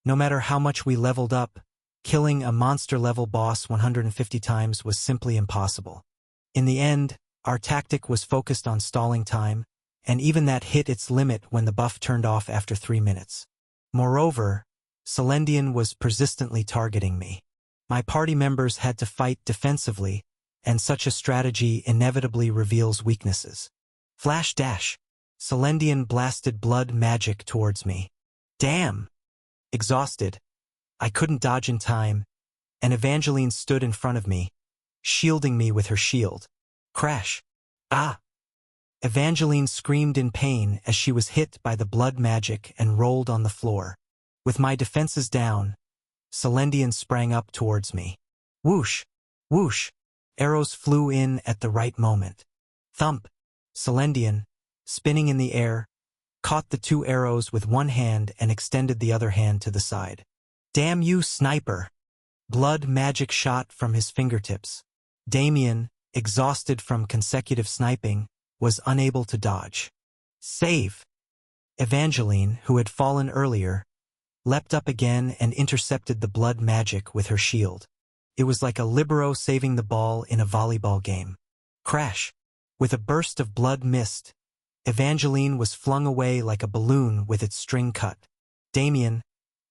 No matter how much we leveled up, killing a monster-level boss 150 times was simply impossible. In the end, our tactic was focused on stalling time, and even that hit its limit when the buff turned off after 3 minutes. Moreover, Celendian was persistently targeting me. My party members had to fight defensively, and such a strategy inevitably reveals weaknesses. Flash dash. Celendian blasted blood magic towards me. Damn! Exhausted, I couldn't dodge in time, and Evangeline stood in front of me, shielding me with her shield. Crash! Ah! Evangeline screamed in pain as she was hit by the blood magic and rolled on the floor. With my defenses down, Celendian sprang up towards me. Whoosh! Whoosh! Arrows flew in at the right moment. Thump! Celendian, spinning in the air, caught the 2 arrows with one hand and extended the other hand to the side. Damn you, sniper! Blood magic shot from his fingertips. Damien, exhausted from consecutive sniping, was unable to dodge. Save! Evangeline, who had fallen earlier, leapt up again and intercepted the blood magic with her shield. It was like a libero saving the ball in a volleyball game. Crash! With a burst of blood mist, Evangeline was flung away like a balloon with its string cut. Damien,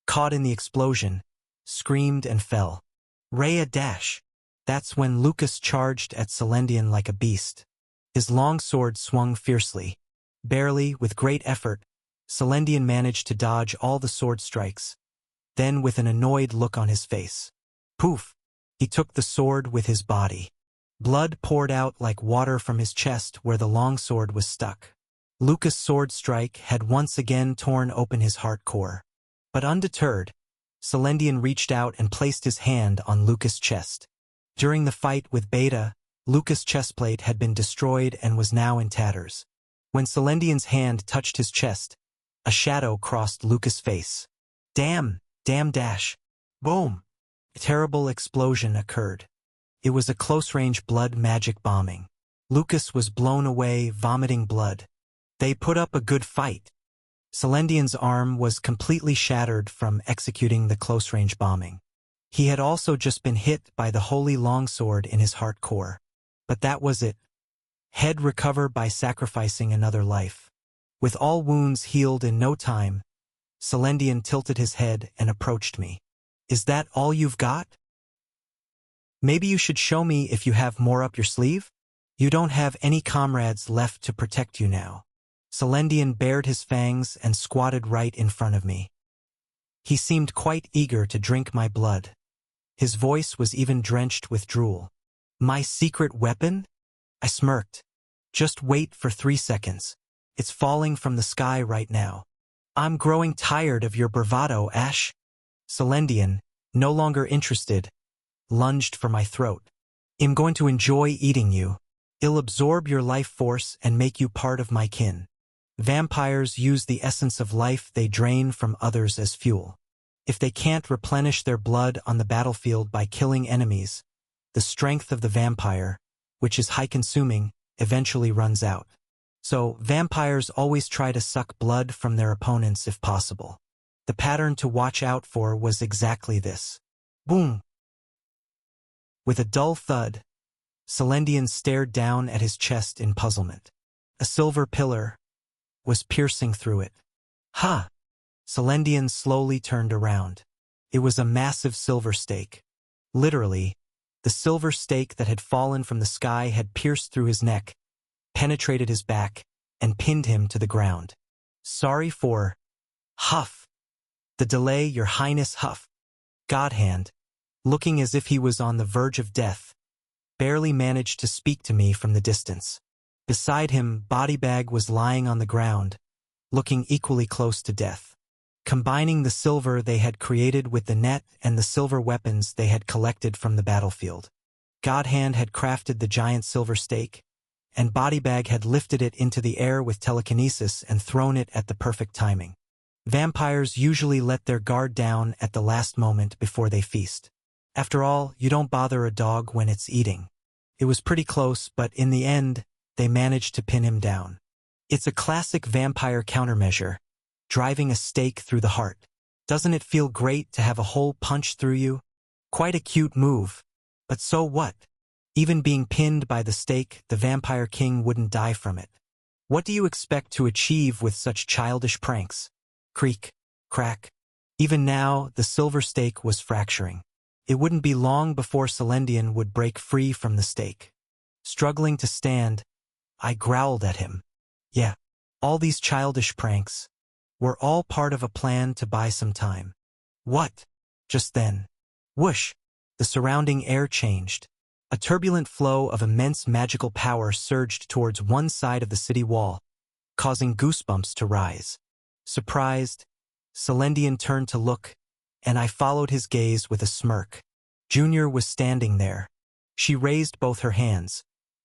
caught in the explosion, screamed and fell. Rhea dash! That's when Lucas charged at Celendian like a beast. His long sword swung fiercely. Barely, with great effort, Celendian managed to dodge all the sword strikes. Then, with an annoyed look on his face, poof! He took the sword with his body. Blood poured out like water from his chest where the longsword was stuck. Lucas' sword strike had once again torn open his heart core. But undeterred, Celendian reached out and placed his hand on Lucas' chest. During the fight with Beta, Lucas' chestplate had been destroyed and was now in tatters. When Celendian's hand touched his chest, a shadow crossed Lucas' face. Damn dash. Boom! A terrible explosion occurred. It was a close-range blood magic bombing. Lucas was blown away, vomiting blood. They put up a good fight. Celendian's arm was completely shattered from executing the close-range bombing. He had also just been hit by the holy longsword in his heart core. But that was it. Head recover by sacrificing another life. With all wounds healed in no time, Celendian tilted his head and approached me. Is that all you've got? Maybe you should show me if you have more up your sleeve? You don't have any comrades left to protect you now. Celendian bared his fangs and squatted right in front of me. He seemed quite eager to drink my blood. His voice was even drenched with drool. My secret weapon? I smirked. Just wait for 3 seconds. It's falling from the sky right now. I'm growing tired of your bravado, Ash. Celendian, no longer interested, lunged for my throat. I'm going to enjoy eating you. I'll absorb your life force and make you part of my kin. Vampires use the essence of life they drain from others as fuel. If they can't replenish their blood on the battlefield by killing enemies, the strength of the vampire, which is high-consuming, eventually runs out. So, vampires always try to suck blood from their opponents if possible. The pattern to watch out for was exactly this. Boom! With a dull thud, Celendian stared down at his chest in puzzlement. A silver pillar was piercing through it. Ha! Celendian slowly turned around. It was a massive silver stake. Literally, the silver stake that had fallen from the sky had pierced through his neck, penetrated his back, and pinned him to the ground. Sorry for... Huff! The delay, your highness. Huff. Godhand, looking as if he was on the verge of death, barely managed to speak to me from the distance. Beside him, Bodybag was lying on the ground, looking equally close to death. Combining the silver they had created with the net and the silver weapons they had collected from the battlefield, Godhand had crafted the giant silver stake, and Bodybag had lifted it into the air with telekinesis and thrown it at the perfect timing. Vampires usually let their guard down at the last moment before they feast. After all, you don't bother a dog when it's eating. It was pretty close, but in the end, they managed to pin him down. It's a classic vampire countermeasure, driving a stake through the heart. Doesn't it feel great to have a hole punched through you? Quite a cute move. But so what? Even being pinned by the stake, the Vampire King wouldn't die from it. What do you expect to achieve with such childish pranks? Creak, crack. Even now, the silver stake was fracturing. It wouldn't be long before Celendian would break free from the stake. Struggling to stand, I growled at him. Yeah, all these childish pranks were all part of a plan to buy some time. What? Just then. Whoosh! The surrounding air changed. A turbulent flow of immense magical power surged towards one side of the city wall, causing goosebumps to rise. Surprised, Celendian turned to look, and I followed his gaze with a smirk. Junior was standing there. She raised both her hands,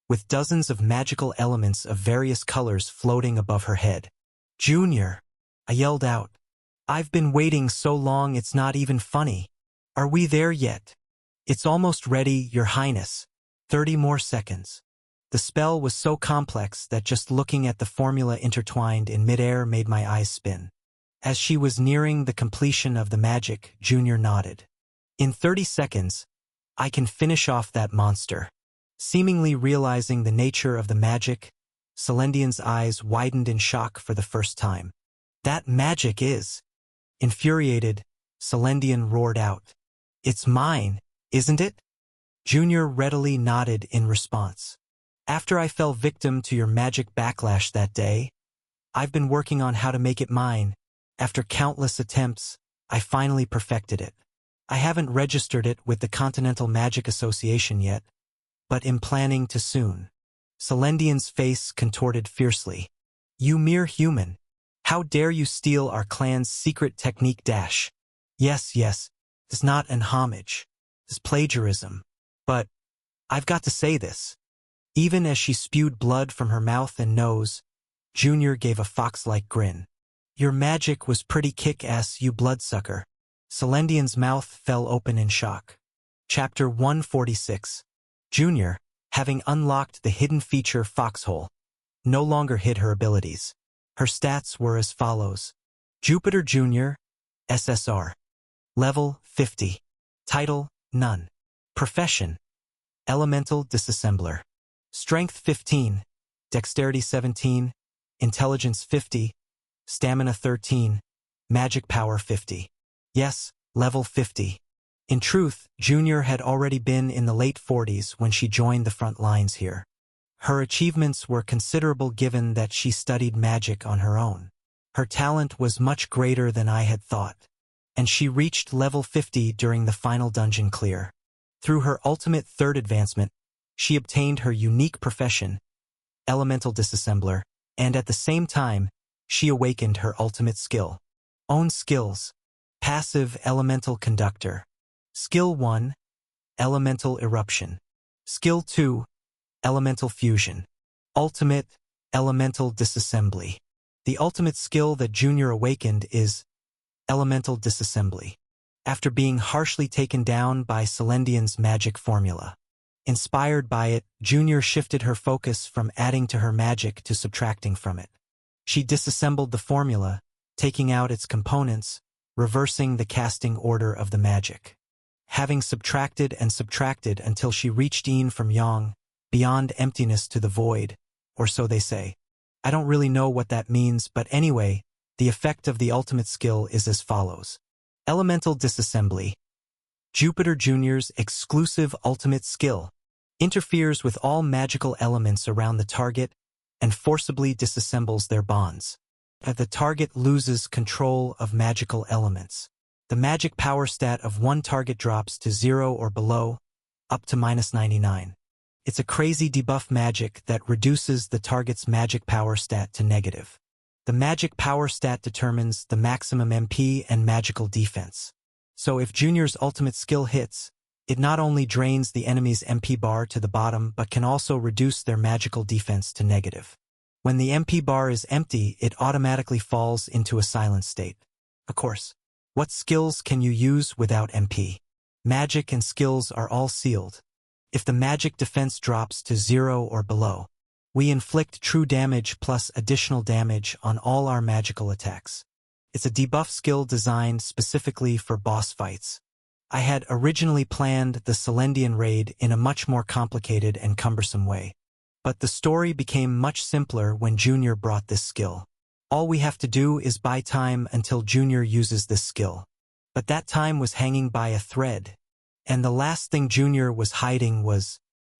with dozens of magical elements of various colors floating above her head. Junior! I yelled out. I've been waiting so long it's not even funny. Are we there yet? It's almost ready, Your Highness. 30 more seconds. The spell was so complex that just looking at the formula intertwined in midair made my eyes spin. As she was nearing the completion of the magic, Junior nodded. In 30 seconds, I can finish off that monster. Seemingly realizing the nature of the magic, Celendian's eyes widened in shock for the first time. That magic is... Infuriated, Celendian roared out. It's mine, isn't it? Junior readily nodded in response. After I fell victim to your magic backlash that day, I've been working on how to make it mine. After countless attempts, I finally perfected it. I haven't registered it with the Continental Magic Association yet, but in planning to soon. Celendian's face contorted fiercely. You mere human. How dare you steal our clan's secret technique dash? Yes, it's not an homage. It's plagiarism. But I've got to say this. Even as she spewed blood from her mouth and nose, Junior gave a fox-like grin. Your magic was pretty kick-ass, you bloodsucker. Celendian's mouth fell open in shock. Chapter 146. Junior, having unlocked the hidden feature Foxhole, no longer hid her abilities. Her stats were as follows. Jupiter Jr., SSR. Level 50. Title, None. Profession, Elemental Disassembler. Strength 15, Dexterity 17, Intelligence 50, Stamina 13, Magic Power 50. Yes, level 50. In truth, Junior had already been in the late 40s when she joined the front lines here. Her achievements were considerable given that she studied magic on her own. Her talent was much greater than I had thought, and she reached level 50 during the final dungeon clear. Through her ultimate third advancement, she obtained her unique profession, Elemental Disassembler, and at the same time, she awakened her ultimate skill. Own skills. Passive Elemental Conductor. Skill 1, Elemental Eruption. Skill 2, Elemental Fusion. Ultimate, Elemental Disassembly. The ultimate skill that Junior awakened is Elemental Disassembly, after being harshly taken down by Celendian's magic formula. Inspired by it, Junior shifted her focus from adding to her magic to subtracting from it. She disassembled the formula, taking out its components, reversing the casting order of the magic. Having subtracted and subtracted until she reached yin from yang, beyond emptiness to the void, or so they say. I don't really know what that means, but anyway, the effect of the ultimate skill is as follows. Elemental Disassembly. Jupiter Jr.'s exclusive ultimate skill interferes with all magical elements around the target and forcibly disassembles their bonds. The target loses control of magical elements. The magic power stat of one target drops to 0 or below, up to -99. It's a crazy debuff magic that reduces the target's magic power stat to negative. The magic power stat determines the maximum MP and magical defense. So if Junior's ultimate skill hits, it not only drains the enemy's MP bar to the bottom but can also reduce their magical defense to negative. When the MP bar is empty, it automatically falls into a silent state. Of course, what skills can you use without MP? Magic and skills are all sealed. If the magic defense drops to 0 or below, we inflict true damage plus additional damage on all our magical attacks. It's a debuff skill designed specifically for boss fights. I had originally planned the Celendian raid in a much more complicated and cumbersome way. But the story became much simpler when Junior brought this skill. All we have to do is buy time until Junior uses this skill. But that time was hanging by a thread. And the last thing Junior was hiding was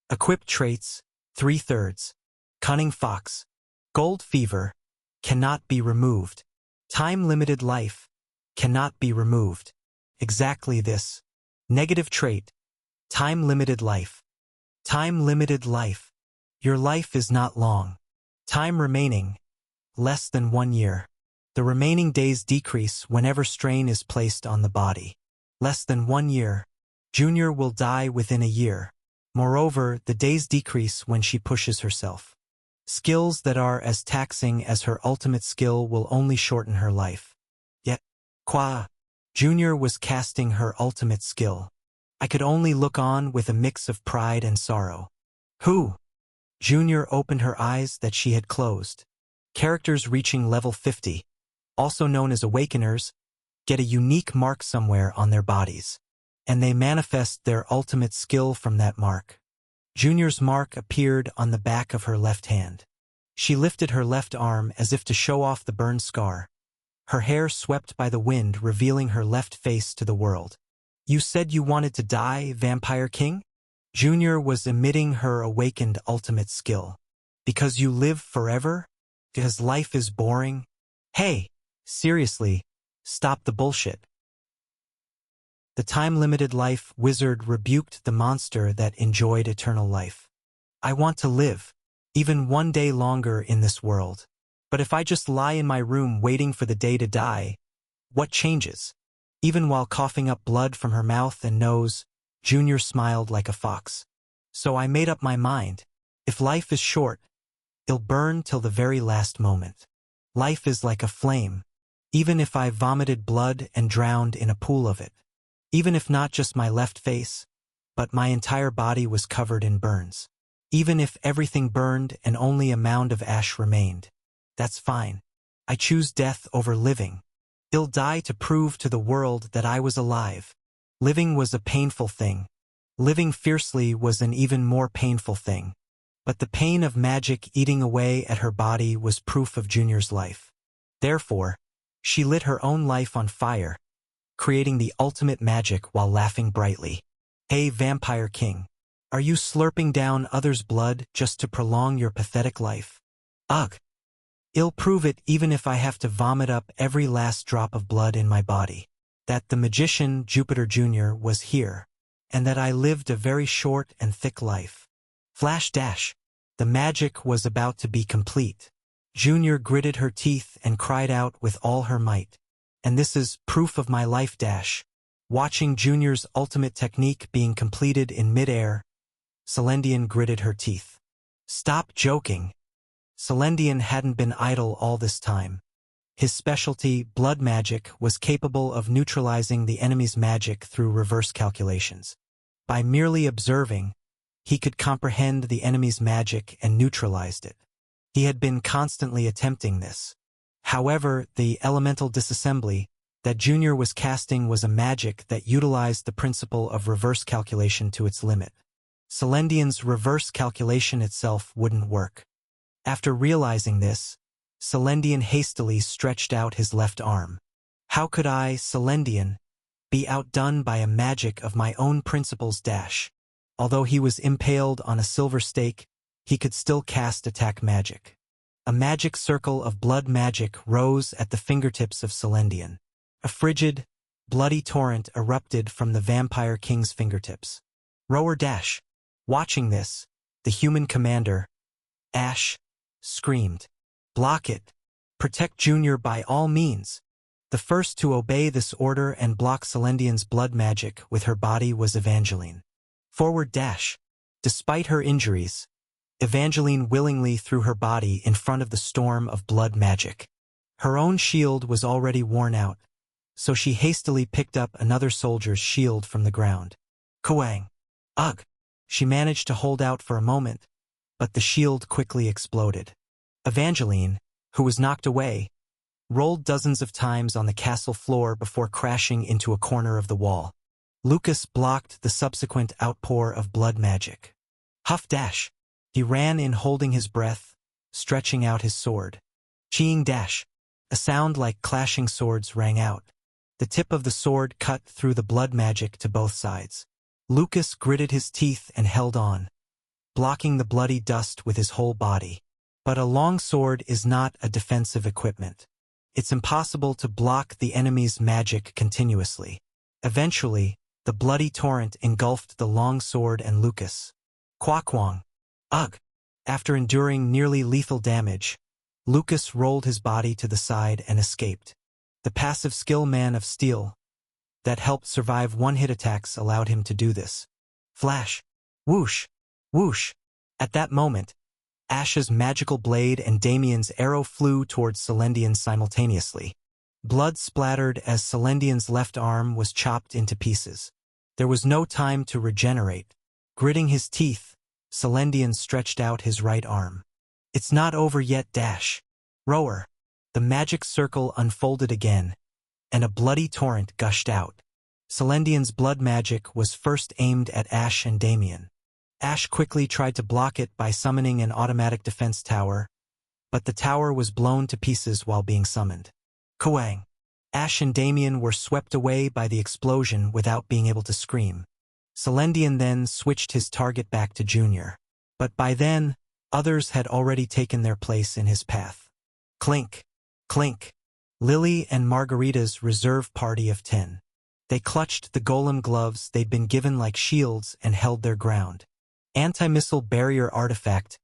equipped traits, 3/3, Cunning Fox, Gold Fever, cannot be removed. Time-limited life, cannot be removed. Exactly this. Negative trait, time-limited life. Time-limited life. Your life is not long. Time remaining, less than 1 year. The remaining days decrease whenever strain is placed on the body. Less than 1 year. Junior will die within a year. Moreover, the days decrease when she pushes herself. Skills that are as taxing as her ultimate skill will only shorten her life. Yet, Junior was casting her ultimate skill. I could only look on with a mix of pride and sorrow. Who? Junior opened her eyes that she had closed. Characters reaching level 50, also known as Awakeners, get a unique mark somewhere on their bodies, and they manifest their ultimate skill from that mark. Junior's mark appeared on the back of her left hand. She lifted her left arm as if to show off the burn scar. Her hair swept by the wind, revealing her left face to the world. You said you wanted to die, Vampire King? Junior was emitting her awakened ultimate skill. Because you live forever? Because life is boring? Hey, seriously, stop the bullshit. The time-limited life wizard rebuked the monster that enjoyed eternal life. I want to live, even one day longer in this world. But if I just lie in my room waiting for the day to die, what changes? Even while coughing up blood from her mouth and nose, Junior smiled like a fox. So I made up my mind. If life is short, it'll burn till the very last moment. Life is like a flame, even if I vomited blood and drowned in a pool of it. Even if not just my left face, but my entire body was covered in burns. Even if everything burned and only a mound of ash remained. That's fine. I choose death over living. I'll die to prove to the world that I was alive. Living was a painful thing. Living fiercely was an even more painful thing. But the pain of magic eating away at her body was proof of Junior's life. Therefore, she lit her own life on fire, creating the ultimate magic while laughing brightly. Hey, Vampire King, are you slurping down others' blood just to prolong your pathetic life? Ugh! I'll prove it even if I have to vomit up every last drop of blood in my body. That the magician Jupiter Jr. was here, and that I lived a very short and thick life. Flash dash! The magic was about to be complete. Junior gritted her teeth and cried out with all her might. And this is proof of my life dash. Watching Junior's ultimate technique being completed in midair, Celendian gritted her teeth. Stop joking. Celendian hadn't been idle all this time. His specialty, blood magic, was capable of neutralizing the enemy's magic through reverse calculations. By merely observing, he could comprehend the enemy's magic and neutralized it. He had been constantly attempting this. However, the elemental disassembly that Junior was casting was a magic that utilized the principle of reverse calculation to its limit. Celendian's reverse calculation itself wouldn't work. After realizing this, Celendian hastily stretched out his left arm. How could I, Celendian, be outdone by a magic of my own principles dash? Although he was impaled on a silver stake, he could still cast attack magic. A magic circle of blood magic rose at the fingertips of Celendian. A frigid, bloody torrent erupted from the Vampire King's fingertips. Rower dash! Watching this, the human commander, Ash, screamed. Block it! Protect Junior by all means! The first to obey this order and block Celendian's blood magic with her body was Evangeline. Forward dash! Despite her injuries, Evangeline willingly threw her body in front of the storm of blood magic. Her own shield was already worn out, so she hastily picked up another soldier's shield from the ground. Kuang! Ugh! She managed to hold out for a moment, but the shield quickly exploded. Evangeline, who was knocked away, rolled dozens of times on the castle floor before crashing into a corner of the wall. Lucas blocked the subsequent outpour of blood magic. Huff dash! He ran in holding his breath, stretching out his sword. Cheeing dash! A sound like clashing swords rang out. The tip of the sword cut through the blood magic to both sides. Lucas gritted his teeth and held on, blocking the bloody dust with his whole body. But a long sword is not a defensive equipment. It's impossible to block the enemy's magic continuously. Eventually, the bloody torrent engulfed the long sword and Lucas. Quakwang! Ugh! After enduring nearly lethal damage, Lucas rolled his body to the side and escaped. The passive skill Man of Steel that helped survive one-hit attacks allowed him to do this. Flash! Whoosh! Whoosh! At that moment, Ash's magical blade and Damien's arrow flew towards Celendian simultaneously. Blood splattered as Celendian's left arm was chopped into pieces. There was no time to regenerate. Gritting his teeth, Celendian stretched out his right arm. It's not over yet dash! Rower! The magic circle unfolded again, and a bloody torrent gushed out. Celendian's blood magic was first aimed at Ash and Damien. Ash quickly tried to block it by summoning an automatic defense tower, but the tower was blown to pieces while being summoned. Kuang! Ash and Damien were swept away by the explosion without being able to scream. Celendian then switched his target back to Junior. But by then, others had already taken their place in his path. Clink! Clink! Lily and Margarita's reserve party of 10. They clutched the golem gloves they'd been given like shields and held their ground. Anti-missile barrier artifact.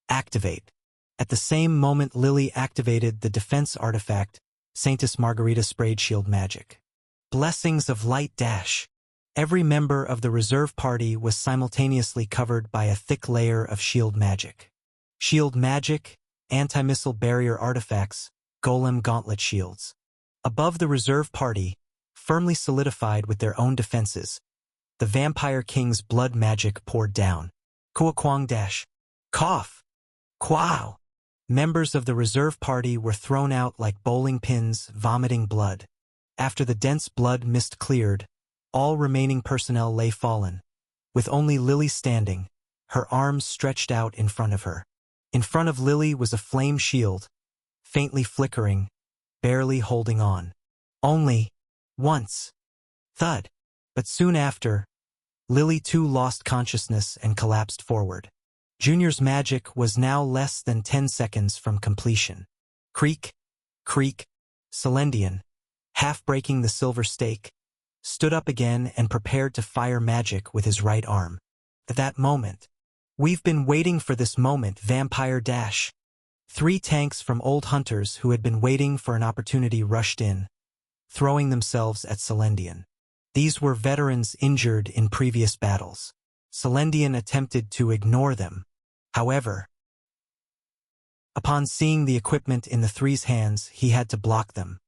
Activate. At the same moment Lily activated the defense artifact, Saintess Margarita sprayed shield magic. Blessings of light dash. Every member of the reserve party was simultaneously covered by a thick layer of shield magic. Shield magic, anti-missile barrier artifacts, golem gauntlet shields. Above the reserve party, firmly solidified with their own defenses, the Vampire King's blood magic poured down. Kuakwang dash. Cough. Quow. Members of the reserve party were thrown out like bowling pins, vomiting blood. After the dense blood mist cleared, all remaining personnel lay fallen, with only Lily standing, her arms stretched out in front of her. In front of Lily was a flame shield, faintly flickering, barely holding on. Only once. Thud. But soon after, Lily too lost consciousness and collapsed forward. Junior's magic was now less than 10 seconds from completion. Creak, creak, Celendian, half breaking the silver stake, stood up again and prepared to fire magic with his right arm. At that moment, "We've been waiting for this moment, Vampire Dash." 3 tanks from old hunters who had been waiting for an opportunity rushed in, throwing themselves at Celendian. These were veterans injured in previous battles. Celendian attempted to ignore them. However, upon seeing the equipment in the 3's hands, he had to block them.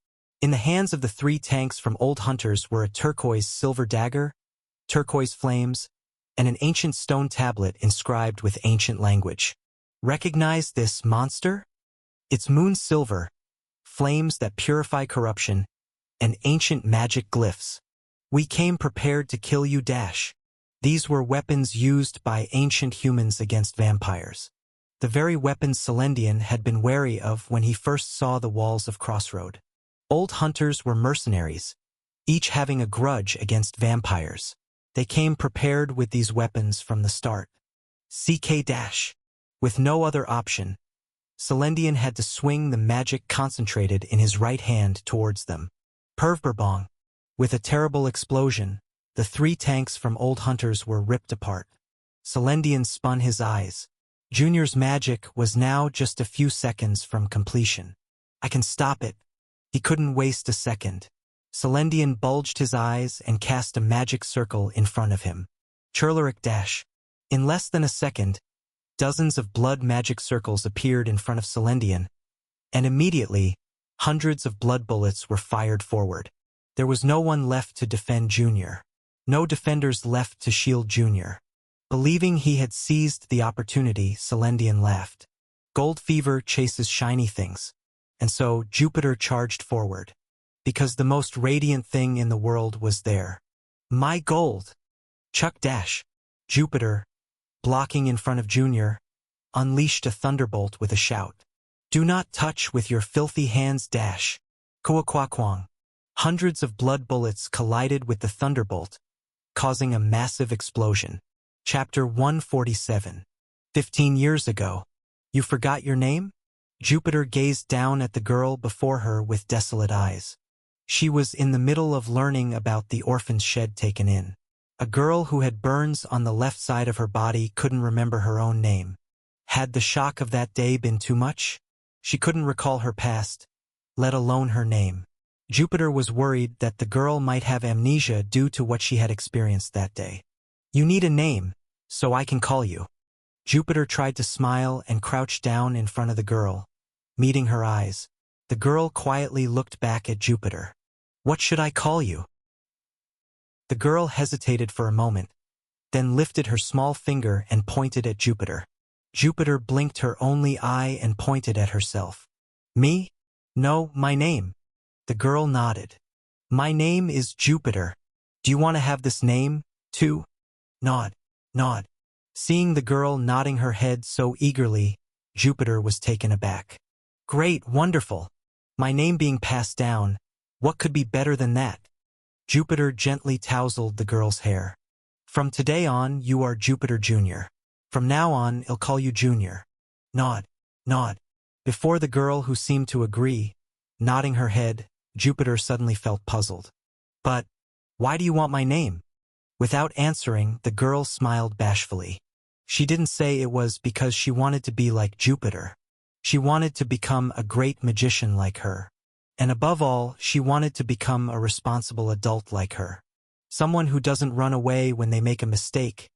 In the hands of the 3 tanks from old hunters were a turquoise silver dagger, turquoise flames, and an ancient stone tablet inscribed with ancient language. Recognize this monster? It's moon silver, flames that purify corruption, and ancient magic glyphs. We came prepared to kill you dash. These were weapons used by ancient humans against vampires. The very weapons Celendian had been wary of when he first saw the walls of Crossroad. Old hunters were mercenaries, each having a grudge against vampires. They came prepared with these weapons from the start. CK dash. With no other option, Celendian had to swing the magic concentrated in his right hand towards them. Pervberbong. With a terrible explosion, the 3 tanks from old hunters were ripped apart. Celendian spun his eyes. Junior's magic was now just a few seconds from completion. I can stop it. He couldn't waste a second. Celendian bulged his eyes and cast a magic circle in front of him. Churleric dash. In less than a second, dozens of blood magic circles appeared in front of Celendian, and immediately, hundreds of blood bullets were fired forward. There was no one left to defend Junior. No defenders left to shield Junior. Believing he had seized the opportunity, Celendian laughed. Gold fever chases shiny things, and so Jupiter charged forward. Because the most radiant thing in the world was there. My gold! Chuck dash. Jupiter, blocking in front of Junior, unleashed a thunderbolt with a shout. Do not touch with your filthy hands dash. Kuakwang. Hundreds of blood bullets collided with the thunderbolt, causing a massive explosion. Chapter 147. 15 years ago. You forgot your name? Jupiter gazed down at the girl before her with desolate eyes. She was in the middle of learning about the orphan's shed taken in. A girl who had burns on the left side of her body couldn't remember her own name. Had the shock of that day been too much? She couldn't recall her past, let alone her name. Jupiter was worried that the girl might have amnesia due to what she had experienced that day. You need a name, so I can call you. Jupiter tried to smile and crouched down in front of the girl. Meeting her eyes, the girl quietly looked back at Jupiter. What should I call you? The girl hesitated for a moment, then lifted her small finger and pointed at Jupiter. Jupiter blinked her only eye and pointed at herself. Me? No, my name. The girl nodded. My name is Jupiter. Do you want to have this name, too? Nod. Nod. Seeing the girl nodding her head so eagerly, Jupiter was taken aback. Great, wonderful. My name being passed down, what could be better than that? Jupiter gently tousled the girl's hair. From today on, you are Jupiter Jr. From now on, I'll call you Junior. Nod. Nod. Before the girl who seemed to agree, nodding her head, Jupiter suddenly felt puzzled. But, Why do you want my name? Without answering, the girl smiled bashfully. She didn't say it was because she wanted to be like Jupiter. She wanted to become a great magician like her. And above all, she wanted to become a responsible adult like her. Someone who doesn't run away when they make a mistake,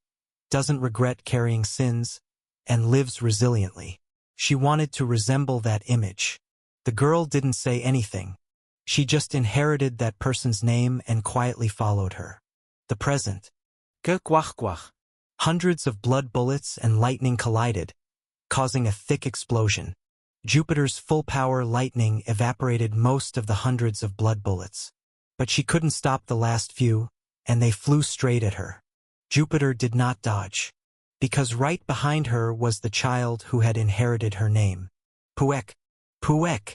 doesn't regret carrying sins, and lives resiliently. She wanted to resemble that image. The girl didn't say anything. She just inherited that person's name and quietly followed her. The present. Quach. Hundreds of blood bullets and lightning collided, causing a thick explosion. Jupiter's full-power lightning evaporated most of the hundreds of blood bullets. But she couldn't stop the last few, and they flew straight at her. Jupiter did not dodge, because right behind her was the child who had inherited her name. Puek. Puek.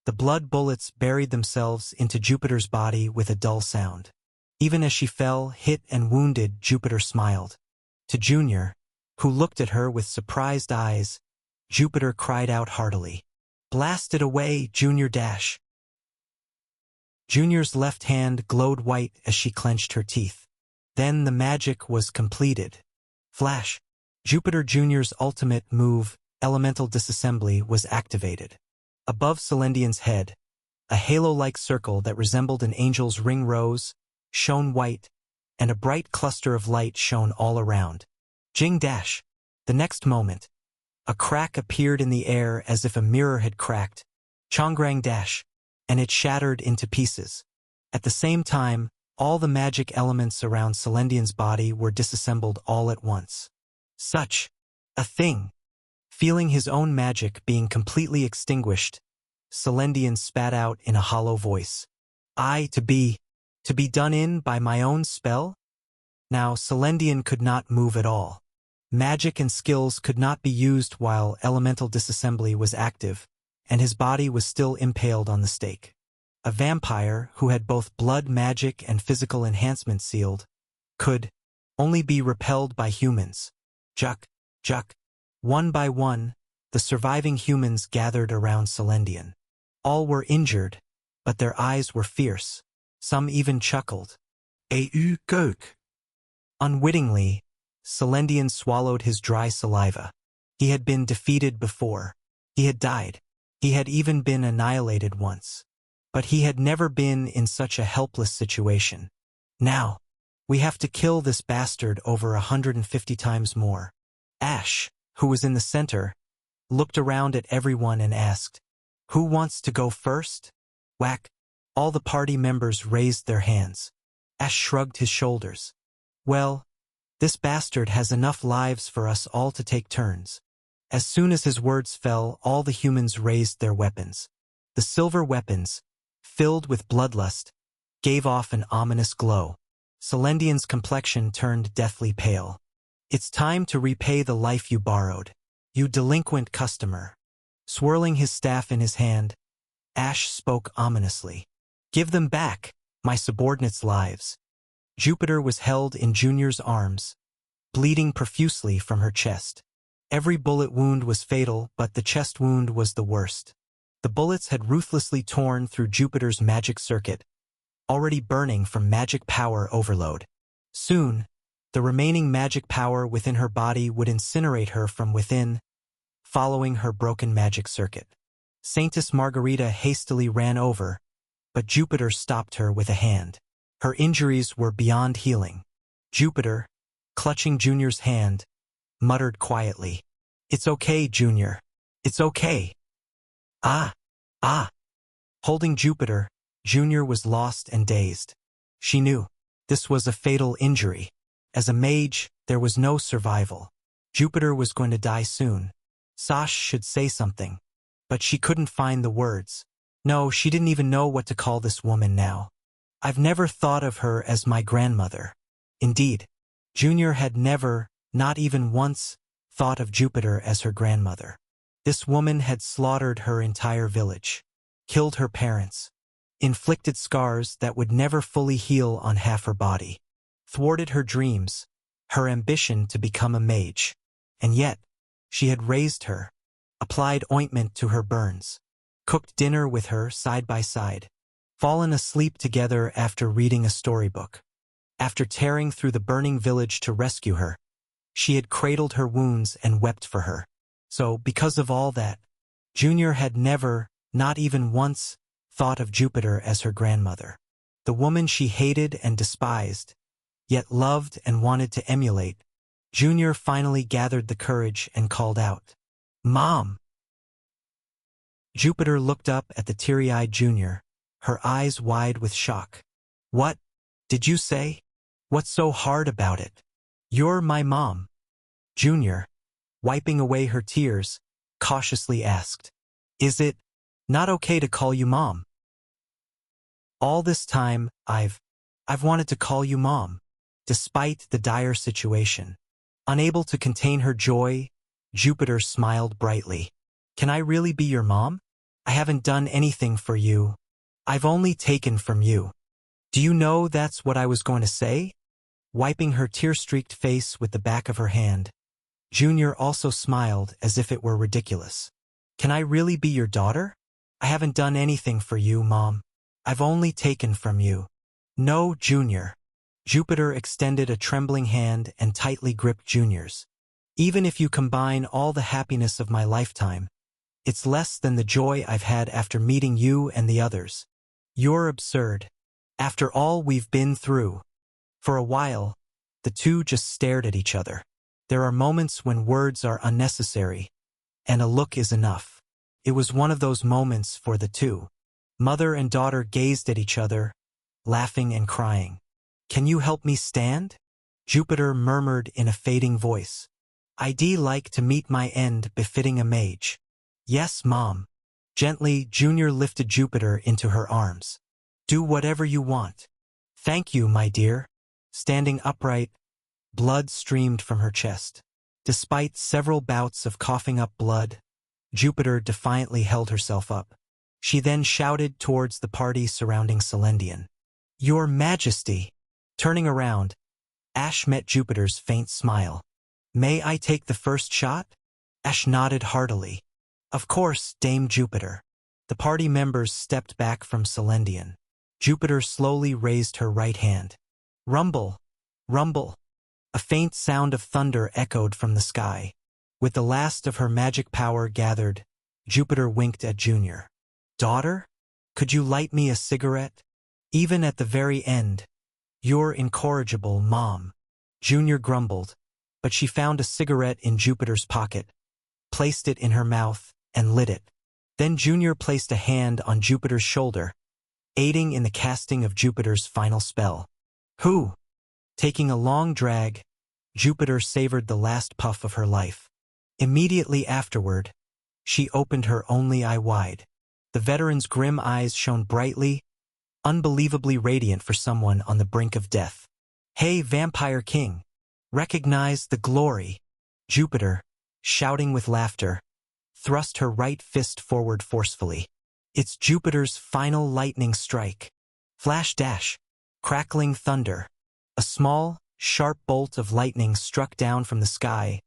The blood bullets buried themselves into Jupiter's body with a dull sound. Even as she fell, hit and wounded, Jupiter smiled. To Junior, who looked at her with surprised eyes, Jupiter cried out heartily. Blast it away, Junior dash. Junior's left hand glowed white as she clenched her teeth. Then the magic was completed. Flash. Jupiter Junior's ultimate move, elemental disassembly, was activated. Above Celendian's head, a halo-like circle that resembled an angel's ring rose, shone white, and a bright cluster of light shone all around. Jing dash. The next moment, a crack appeared in the air as if a mirror had cracked. Chongrang dash. And it shattered into pieces. At the same time, all the magic elements around Celendian's body were disassembled all at once. Such a thing. Feeling his own magic being completely extinguished, Celendian spat out in a hollow voice. To be done in by my own spell? Now Celendian could not move at all. Magic and skills could not be used while elemental disassembly was active, and his body was still impaled on the stake. A vampire who had both blood magic and physical enhancement sealed could only be repelled by humans. Juk. One by one, the surviving humans gathered around Celendian. All were injured, but their eyes were fierce. Some even chuckled. Gook. Unwittingly, Celendian swallowed his dry saliva. He had been defeated before. He had died. He had even been annihilated once. But he had never been in such a helpless situation. Now, we have to kill this bastard over 150 times more. Ash, who was in the center, looked around at everyone and asked, "Who wants to go first?" Whack. All the party members raised their hands. Ash shrugged his shoulders. Well, this bastard has enough lives for us all to take turns. As soon as his words fell, all the humans raised their weapons. The silver weapons, filled with bloodlust, gave off an ominous glow. Celendian's complexion turned deathly pale. It's time to repay the life you borrowed, you delinquent customer. Swirling his staff in his hand, Ash spoke ominously. Give them back, my subordinates' lives. Jupiter was held in Junior's arms, bleeding profusely from her chest. Every bullet wound was fatal, but the chest wound was the worst. The bullets had ruthlessly torn through Jupiter's magic circuit, already burning from magic power overload. Soon, the remaining magic power within her body would incinerate her from within, following her broken magic circuit. Saintess Margarita hastily ran over, but Jupiter stopped her with a hand. Her injuries were beyond healing. Jupiter, clutching Junior's hand, muttered quietly, "It's okay, Junior. It's okay." Ah. Holding Jupiter, Junior was lost and dazed. She knew this was a fatal injury. As a mage, there was no survival. Jupiter was going to die soon. Sash should say something, but she couldn't find the words. No, she didn't even know what to call this woman now. I've never thought of her as my grandmother. Indeed, Junior had never, not even once, thought of Jupiter as her grandmother. This woman had slaughtered her entire village, killed her parents, inflicted scars that would never fully heal on half her body, thwarted her dreams, her ambition to become a mage. And yet, she had raised her, applied ointment to her burns, cooked dinner with her side by side, fallen asleep together after reading a storybook. After tearing through the burning village to rescue her, she had cradled her wounds and wept for her. So, because of all that, Junior had never, not even once, thought of Jupiter as her grandmother. The woman she hated and despised, yet loved and wanted to emulate. Junior finally gathered the courage and called out, "Mom!" Jupiter looked up at the teary-eyed Junior, her eyes wide with shock. "What did you say? What's so hard about it? You're my mom." Junior, wiping away her tears, cautiously asked, "Is it not okay to call you Mom?" "All this time, I've wanted to call you Mom." Despite the dire situation, unable to contain her joy, Jupiter smiled brightly. "Can I really be your mom? I haven't done anything for you. I've only taken from you." "Do you know that's what I was going to say?" Wiping her tear-streaked face with the back of her hand, Junior also smiled as if it were ridiculous. "Can I really be your daughter? I haven't done anything for you, Mom. I've only taken from you." "No, Junior." Jupiter extended a trembling hand and tightly gripped Junior's. "Even if you combine all the happiness of my lifetime, it's less than the joy I've had after meeting you and the others. You're absurd. After all we've been through." For a while, the two just stared at each other. There are moments when words are unnecessary, and a look is enough. It was one of those moments for the two. Mother and daughter gazed at each other, laughing and crying. "Can you help me stand?" Jupiter murmured in a fading voice. "I'd like to meet my end befitting a mage." "Yes, Mom." Gently, Junior lifted Jupiter into her arms. "Do whatever you want." "Thank you, my dear." Standing upright, blood streamed from her chest. Despite several bouts of coughing up blood, Jupiter defiantly held herself up. She then shouted towards the party surrounding Celendian. "Your Majesty!" Turning around, Ash met Jupiter's faint smile. "May I take the first shot?" Ash nodded heartily. "Of course, Dame Jupiter." The party members stepped back from Celendian. Jupiter slowly raised her right hand. Rumble! Rumble! A faint sound of thunder echoed from the sky. With the last of her magic power gathered, Jupiter winked at Junior. "Daughter, could you light me a cigarette? Even at the very end." "You're incorrigible, Mom." Junior grumbled, but she found a cigarette in Jupiter's pocket, placed it in her mouth, and lit it. Then Junior placed a hand on Jupiter's shoulder, aiding in the casting of Jupiter's final spell. "Who?" Taking a long drag, Jupiter savored the last puff of her life. Immediately afterward, she opened her only eye wide. The veteran's grim eyes shone brightly, unbelievably radiant for someone on the brink of death. "Hey, Vampire King! Recognize the glory!" Jupiter, shouting with laughter, thrust her right fist forward forcefully. It's Jupiter's final lightning strike. Flash dash, crackling thunder. A small, sharp bolt of lightning struck down from the sky,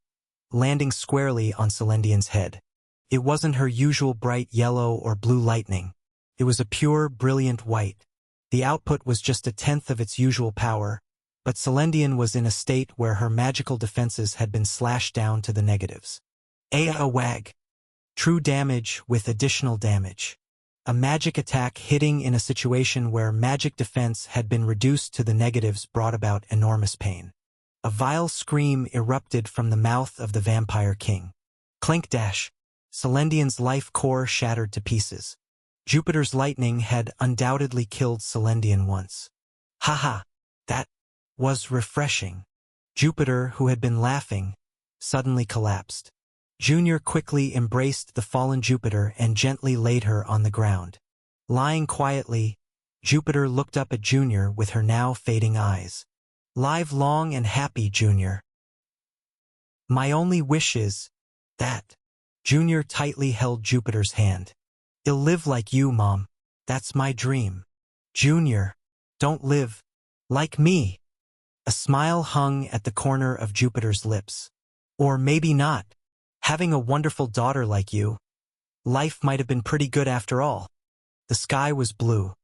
landing squarely on Celendian's head. It wasn't her usual bright yellow or blue lightning. It was a pure, brilliant white. The output was just a tenth of its usual power, but Celendian was in a state where her magical defenses had been slashed down to the negatives. A wag. True damage with additional damage. A magic attack hitting in a situation where magic defense had been reduced to the negatives brought about enormous pain. A vile scream erupted from the mouth of the Vampire King. Clink dash. Celendian's life core shattered to pieces. Jupiter's lightning had undoubtedly killed Celendian once. Haha, that was refreshing. Jupiter, who had been laughing, suddenly collapsed. Junior quickly embraced the fallen Jupiter and gently laid her on the ground. Lying quietly, Jupiter looked up at Junior with her now fading eyes. "Live long and happy, Junior. My only wish is that." Junior tightly held Jupiter's hand. "I'll live like you, Mom. That's my dream." "Junior, don't live like me." A smile hung at the corner of Jupiter's lips. "Or maybe not. Having a wonderful daughter like you, life might have been pretty good after all." The sky was blue.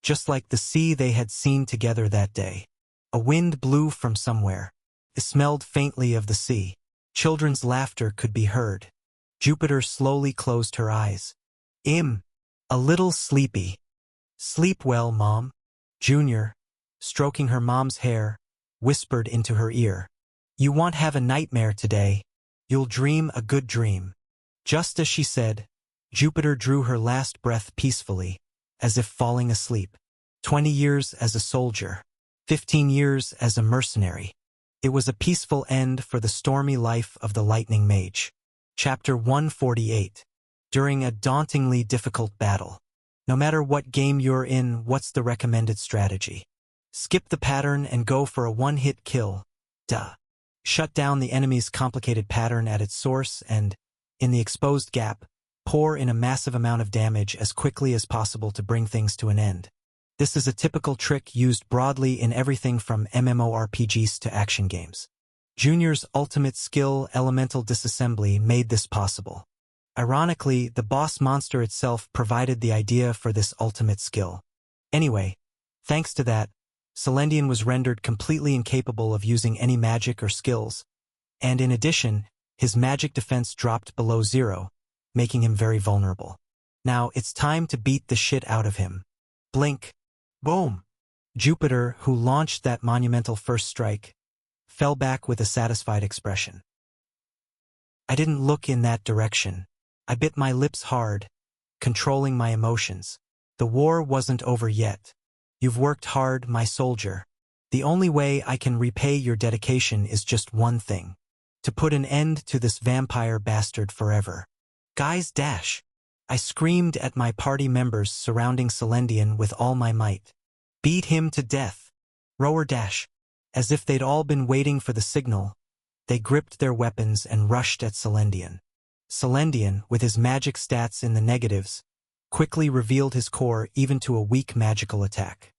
just like the sea they had seen together that day. A wind blew from somewhere. It smelled faintly of the sea. Children's laughter could be heard. Jupiter slowly closed her eyes. A little sleepy. Sleep well, Mom. Junior, stroking her mom's hair, whispered into her ear. You won't have a nightmare today. You'll dream a good dream. Just as she said, Jupiter drew her last breath peacefully, as if falling asleep. 20 years as a soldier. 15 years as a mercenary. It was a peaceful end for the stormy life of the Lightning Mage. Chapter 148. During a dauntingly difficult battle. No matter what game you're in, what's the recommended strategy? Skip the pattern and go for a one-hit kill. Duh. Shut down the enemy's complicated pattern at its source and, in the exposed gap, pour in a massive amount of damage as quickly as possible to bring things to an end. This is a typical trick used broadly in everything from MMORPGs to action games. Junior's ultimate skill, Elemental Disassembly, made this possible. Ironically, the boss monster itself provided the idea for this ultimate skill. Anyway, thanks to that, Celendian was rendered completely incapable of using any magic or skills, and in addition, his magic defense dropped below 0, making him very vulnerable. Now it's time to beat the shit out of him. Blink. Boom! Jupiter, who launched that monumental first strike, fell back with a satisfied expression. I didn't look in that direction. I bit my lips hard, controlling my emotions. The war wasn't over yet. You've worked hard, my soldier. The only way I can repay your dedication is just one thing. To put an end to this vampire bastard forever. Guys, dash! I screamed at my party members surrounding Celendian with all my might. Beat him to death. Rower dash. As if they'd all been waiting for the signal, they gripped their weapons and rushed at Celendian. Celendian, with his magic stats in the negatives, quickly revealed his core even to a weak magical attack.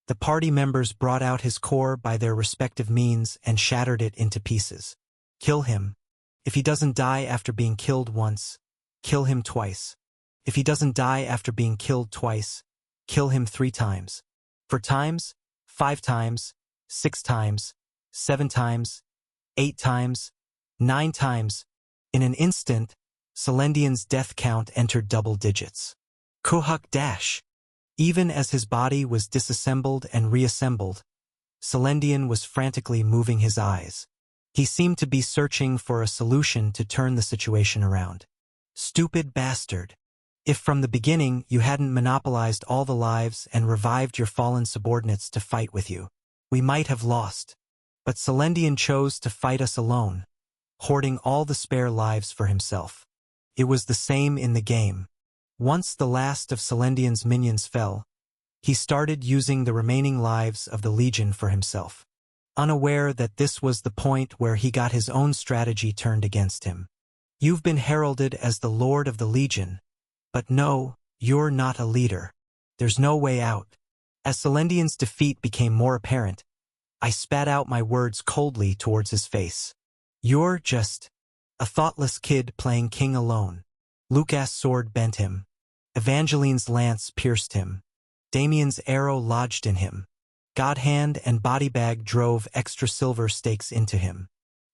The party members brought out his core by their respective means and shattered it into pieces. Kill him. If he doesn't die after being killed once, kill him twice. If he doesn't die after being killed twice, kill him 3 times. For times, 5 times, 6 times, 7 times, 8 times, 9 times. In an instant, Celendian's death count entered double digits. Kuhuk dash. Even as his body was disassembled and reassembled, Celendian was frantically moving his eyes. He seemed to be searching for a solution to turn the situation around. Stupid bastard. If from the beginning you hadn't monopolized all the lives and revived your fallen subordinates to fight with you, we might have lost. But Celendian chose to fight us alone, hoarding all the spare lives for himself. It was the same in the game. Once the last of Celendian's minions fell, he started using the remaining lives of the Legion for himself, unaware that this was the point where he got his own strategy turned against him. You've been heralded as the Lord of the Legion, but no, you're not a leader. There's no way out. As Celendian's defeat became more apparent, I spat out my words coldly towards his face. You're just a thoughtless kid playing king alone. Lucas' sword bent him. Evangeline's lance pierced him. Damien's arrow lodged in him. Godhand and Bodybag drove extra silver stakes into him.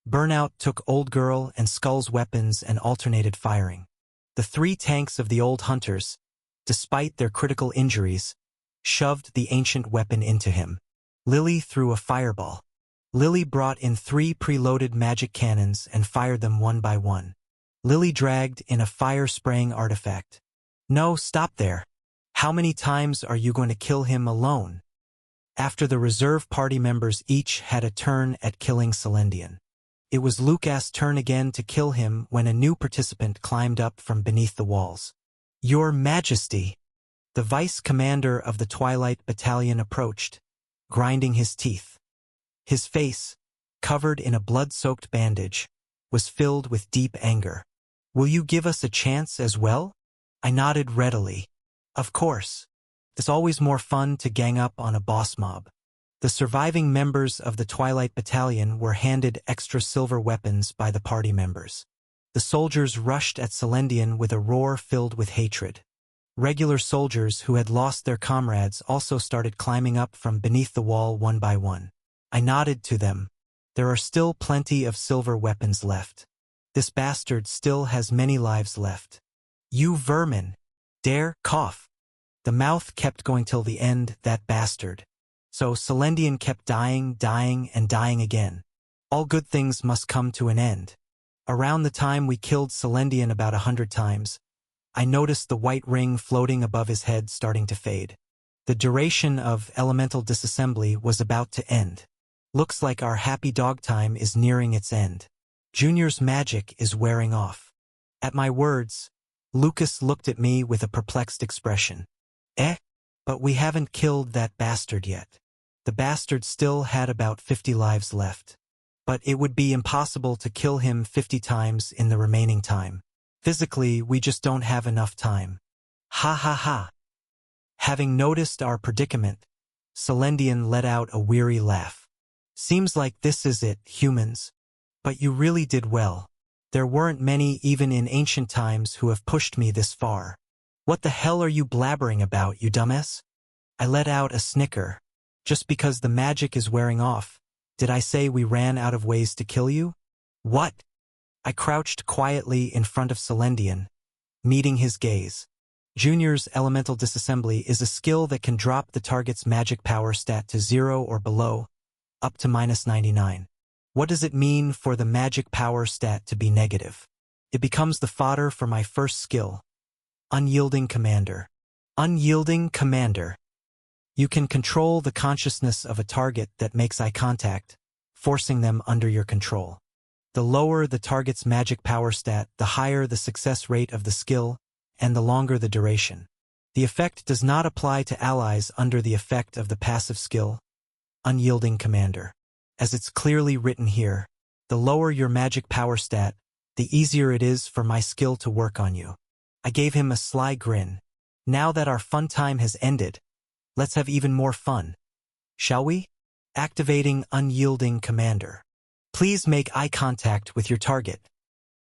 Burnout took Old Girl and Skull's weapons and alternated firing. The 3 tanks of the old hunters, despite their critical injuries, shoved the ancient weapon into him. Lily threw a fireball. Lily brought in 3 preloaded magic cannons and fired them one by one. Lily dragged in a fire-spraying artifact. No, stop there. How many times are you going to kill him alone? After the reserve party members each had a turn at killing Celendian. It was Lucas' turn again to kill him when a new participant climbed up from beneath the walls. Your Majesty! The vice commander of the Twilight Battalion approached, grinding his teeth. His face, covered in a blood-soaked bandage, was filled with deep anger. Will you give us a chance as well? I nodded readily. Of course. It's always more fun to gang up on a boss mob. The surviving members of the Twilight Battalion were handed extra silver weapons by the party members. The soldiers rushed at Celendian with a roar filled with hatred. Regular soldiers who had lost their comrades also started climbing up from beneath the wall one by one. I nodded to them. There are still plenty of silver weapons left. This bastard still has many lives left. You vermin! Dare, cough! The mouth kept going till the end, that bastard. So Celendian kept dying, and dying again. All good things must come to an end. Around the time we killed Celendian about 100 times, I noticed the white ring floating above his head starting to fade. The duration of elemental disassembly was about to end. Looks like our happy dog time is nearing its end. Junior's magic is wearing off. At my words, Lucas looked at me with a perplexed expression. But we haven't killed that bastard yet. The bastard still had about 50 lives left. But it would be impossible to kill him 50 times in the remaining time. Physically, we just don't have enough time. Ha ha ha. Having noticed our predicament, Celendian let out a weary laugh. Seems like this is it, humans. But you really did well. There weren't many even in ancient times who have pushed me this far. What the hell are you blabbering about, you dumbass? I let out a snicker. Just because the magic is wearing off, did I say we ran out of ways to kill you? What? I crouched quietly in front of Celendian, meeting his gaze. Junior's elemental disassembly is a skill that can drop the target's magic power stat to 0 or below, up to -99. What does it mean for the magic power stat to be negative? It becomes the fodder for my first skill. Unyielding Commander. Unyielding Commander. You can control the consciousness of a target that makes eye contact, forcing them under your control. The lower the target's magic power stat, the higher the success rate of the skill, and the longer the duration. The effect does not apply to allies under the effect of the passive skill, Unyielding Commander. As it's clearly written here, the lower your magic power stat, the easier it is for my skill to work on you. I gave him a sly grin. Now that our fun time has ended, let's have even more fun. Shall we? Activating Unyielding Commander. Please make eye contact with your target.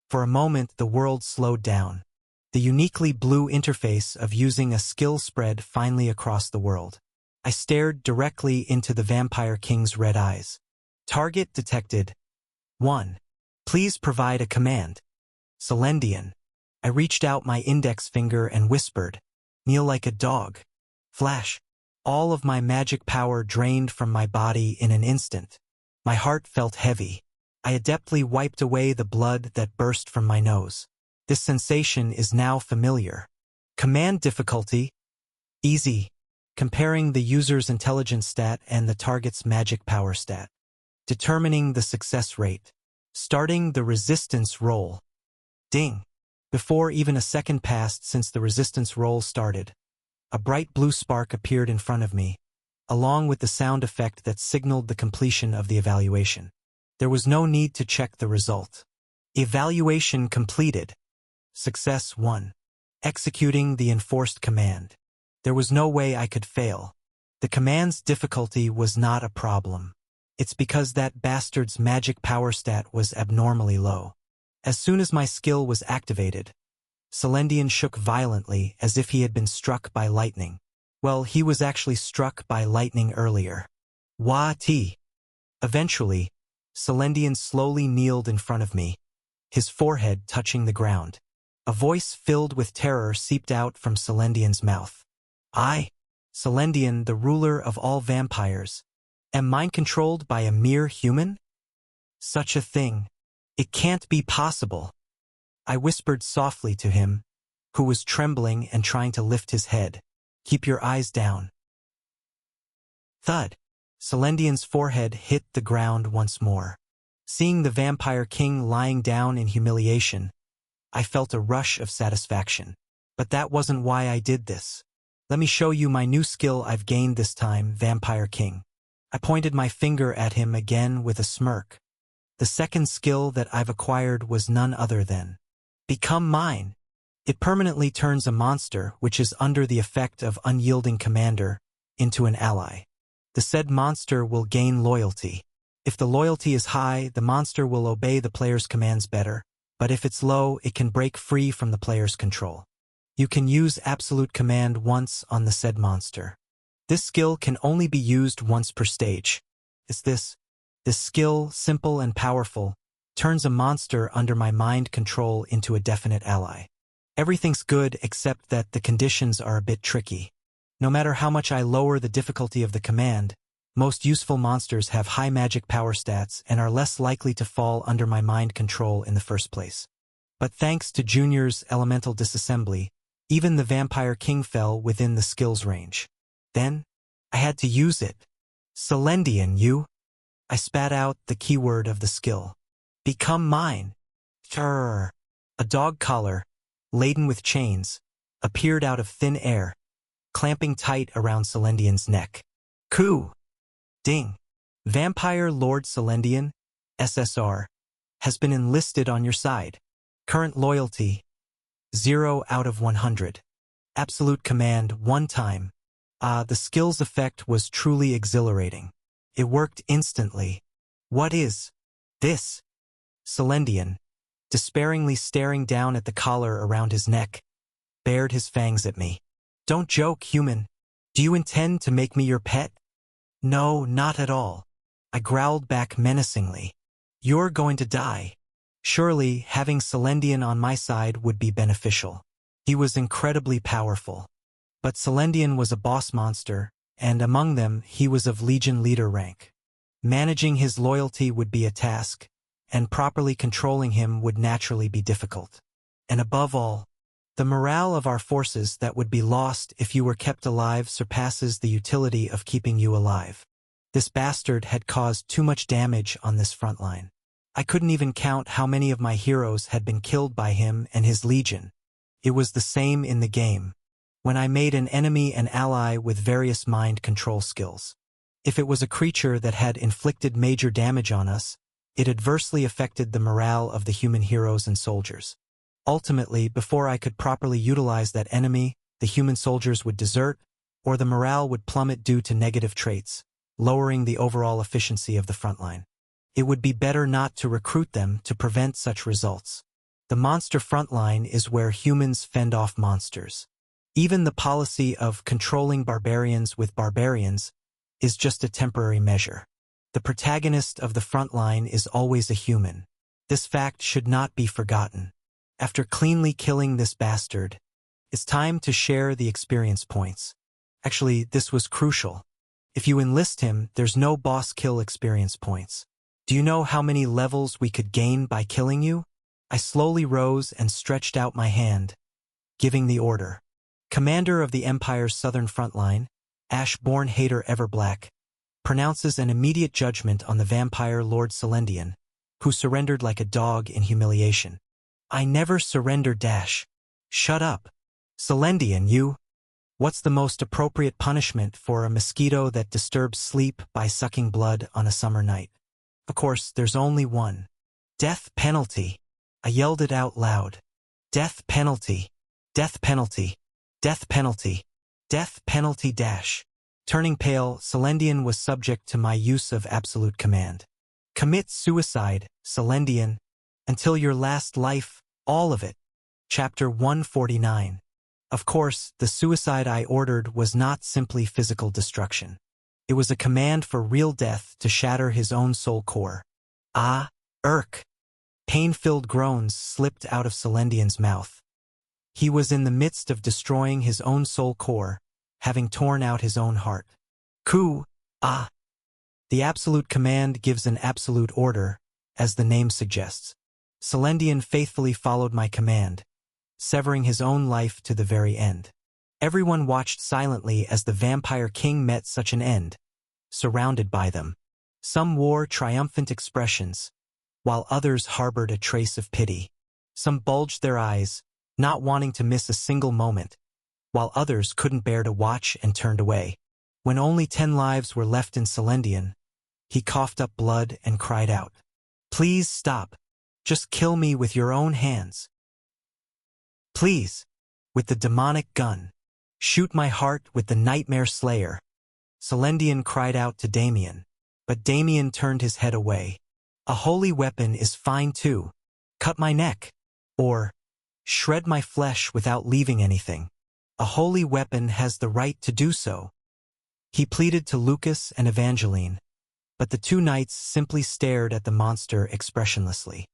For a moment, the world slowed down. The uniquely blue interface of using a skill spread finally across the world. I stared directly into the Vampire King's red eyes. Target detected. 1. Please provide a command. Celendian. I reached out my index finger and whispered, kneel like a dog. Flash. All of my magic power drained from my body in an instant. My heart felt heavy. I adeptly wiped away the blood that burst from my nose. This sensation is now familiar. Command difficulty. Easy. Comparing the user's intelligence stat and the target's magic power stat. Determining the success rate. Starting the resistance roll. Ding. Before even a second passed since the resistance roll started, a bright blue spark appeared in front of me, along with the sound effect that signaled the completion of the evaluation. There was no need to check the result. Evaluation completed. Success 1. Executing the enforced command. There was no way I could fail. The command's difficulty was not a problem. It's because that bastard's magic power stat was abnormally low. As soon as my skill was activated, Celendian shook violently as if he had been struck by lightning. Well, he was actually struck by lightning earlier. Wah-tee. Eventually, Celendian slowly kneeled in front of me, his forehead touching the ground. A voice filled with terror seeped out from Celendian's mouth. I, Celendian, the ruler of all vampires, am mind-controlled by a mere human? Such a thing. It can't be possible. I whispered softly to him, who was trembling and trying to lift his head. Keep your eyes down. Thud. Celendian's forehead hit the ground once more. Seeing the Vampire King lying down in humiliation, I felt a rush of satisfaction. But that wasn't why I did this. Let me show you my new skill I've gained this time, Vampire King. I pointed my finger at him again with a smirk. The second skill that I've acquired was none other than Become Mine. It permanently turns a monster, which is under the effect of Unyielding Commander, into an ally. The said monster will gain loyalty. If the loyalty is high, the monster will obey the player's commands better, but if it's low, it can break free from the player's control. You can use absolute command once on the said monster. This skill can only be used once per stage. This skill, simple and powerful, turns a monster under my mind control into a definite ally. Everything's good except that the conditions are a bit tricky. No matter how much I lower the difficulty of the command, most useful monsters have high magic power stats and are less likely to fall under my mind control in the first place. But thanks to Junior's elemental disassembly, even the Vampire King fell within the skill's range. Then, I had to use it. Celendian, you? I spat out the keyword of the skill. Become mine. Turr. A dog collar, laden with chains, appeared out of thin air, clamping tight around Celendian's neck. Coo! Ding! Vampire Lord Celendian, SSR, has been enlisted on your side. Current loyalty, 0 out of 100. Absolute command, 1 time. The skill's effect was truly exhilarating. It worked instantly. What is this? Celendian, despairingly staring down at the collar around his neck, bared his fangs at me. Don't joke, human. Do you intend to make me your pet? No, not at all. I growled back menacingly. You're going to die. Surely, having Celendian on my side would be beneficial. He was incredibly powerful. But Celendian was a boss monster, and among them he was of Legion leader rank. Managing his loyalty would be a task, and properly controlling him would naturally be difficult. And above all, the morale of our forces that would be lost if you were kept alive surpasses the utility of keeping you alive. This bastard had caused too much damage on this front line. I couldn't even count how many of my heroes had been killed by him and his legion. It was the same in the game, when I made an enemy an ally with various mind control skills. If it was a creature that had inflicted major damage on us, it adversely affected the morale of the human heroes and soldiers. Ultimately, before I could properly utilize that enemy, the human soldiers would desert, or the morale would plummet due to negative traits, lowering the overall efficiency of the frontline. It would be better not to recruit them to prevent such results. The monster frontline is where humans fend off monsters. Even the policy of controlling barbarians with barbarians is just a temporary measure. The protagonist of the frontline is always a human. This fact should not be forgotten. After cleanly killing this bastard, it's time to share the experience points. Actually, this was crucial. If you enlist him, there's no boss kill experience points. Do you know how many levels we could gain by killing you? I slowly rose and stretched out my hand, giving the order. Commander of the Empire's southern front line, Ash-born hater Everblack, pronounces an immediate judgment on the vampire Lord Celendian, who surrendered like a dog in humiliation. I never surrender. Shut up. Celendian, you. What's the most appropriate punishment for a mosquito that disturbs sleep by sucking blood on a summer night? Of course, there's only one. Death penalty. I yelled it out loud. Death penalty. Death penalty. Death penalty. Death penalty. Turning pale, Celendian was subject to my use of absolute command. Commit suicide, Celendian, until your last life, all of it. Chapter 149. Of course, the suicide I ordered was not simply physical destruction. It was a command for real death to shatter his own soul core. Ah, irk! Pain-filled groans slipped out of Celendian's mouth. He was in the midst of destroying his own soul core, having torn out his own heart. Ku, ah! The absolute command gives an absolute order, as the name suggests. Celendian faithfully followed my command, severing his own life to the very end. Everyone watched silently as the Vampire King met such an end, surrounded by them. Some wore triumphant expressions, while others harbored a trace of pity. Some bulged their eyes, not wanting to miss a single moment, while others couldn't bear to watch and turned away. When only 10 lives were left in Celendian, he coughed up blood and cried out, "Please stop. Just kill me with your own hands. Please, with the demonic gun. Shoot my heart with the Nightmare Slayer." Celendian cried out to Damien, but Damien turned his head away. "A holy weapon is fine too. Cut my neck. Or shred my flesh without leaving anything. A holy weapon has the right to do so. He pleaded to Lucas and Evangeline, but the two knights simply stared at the monster expressionlessly.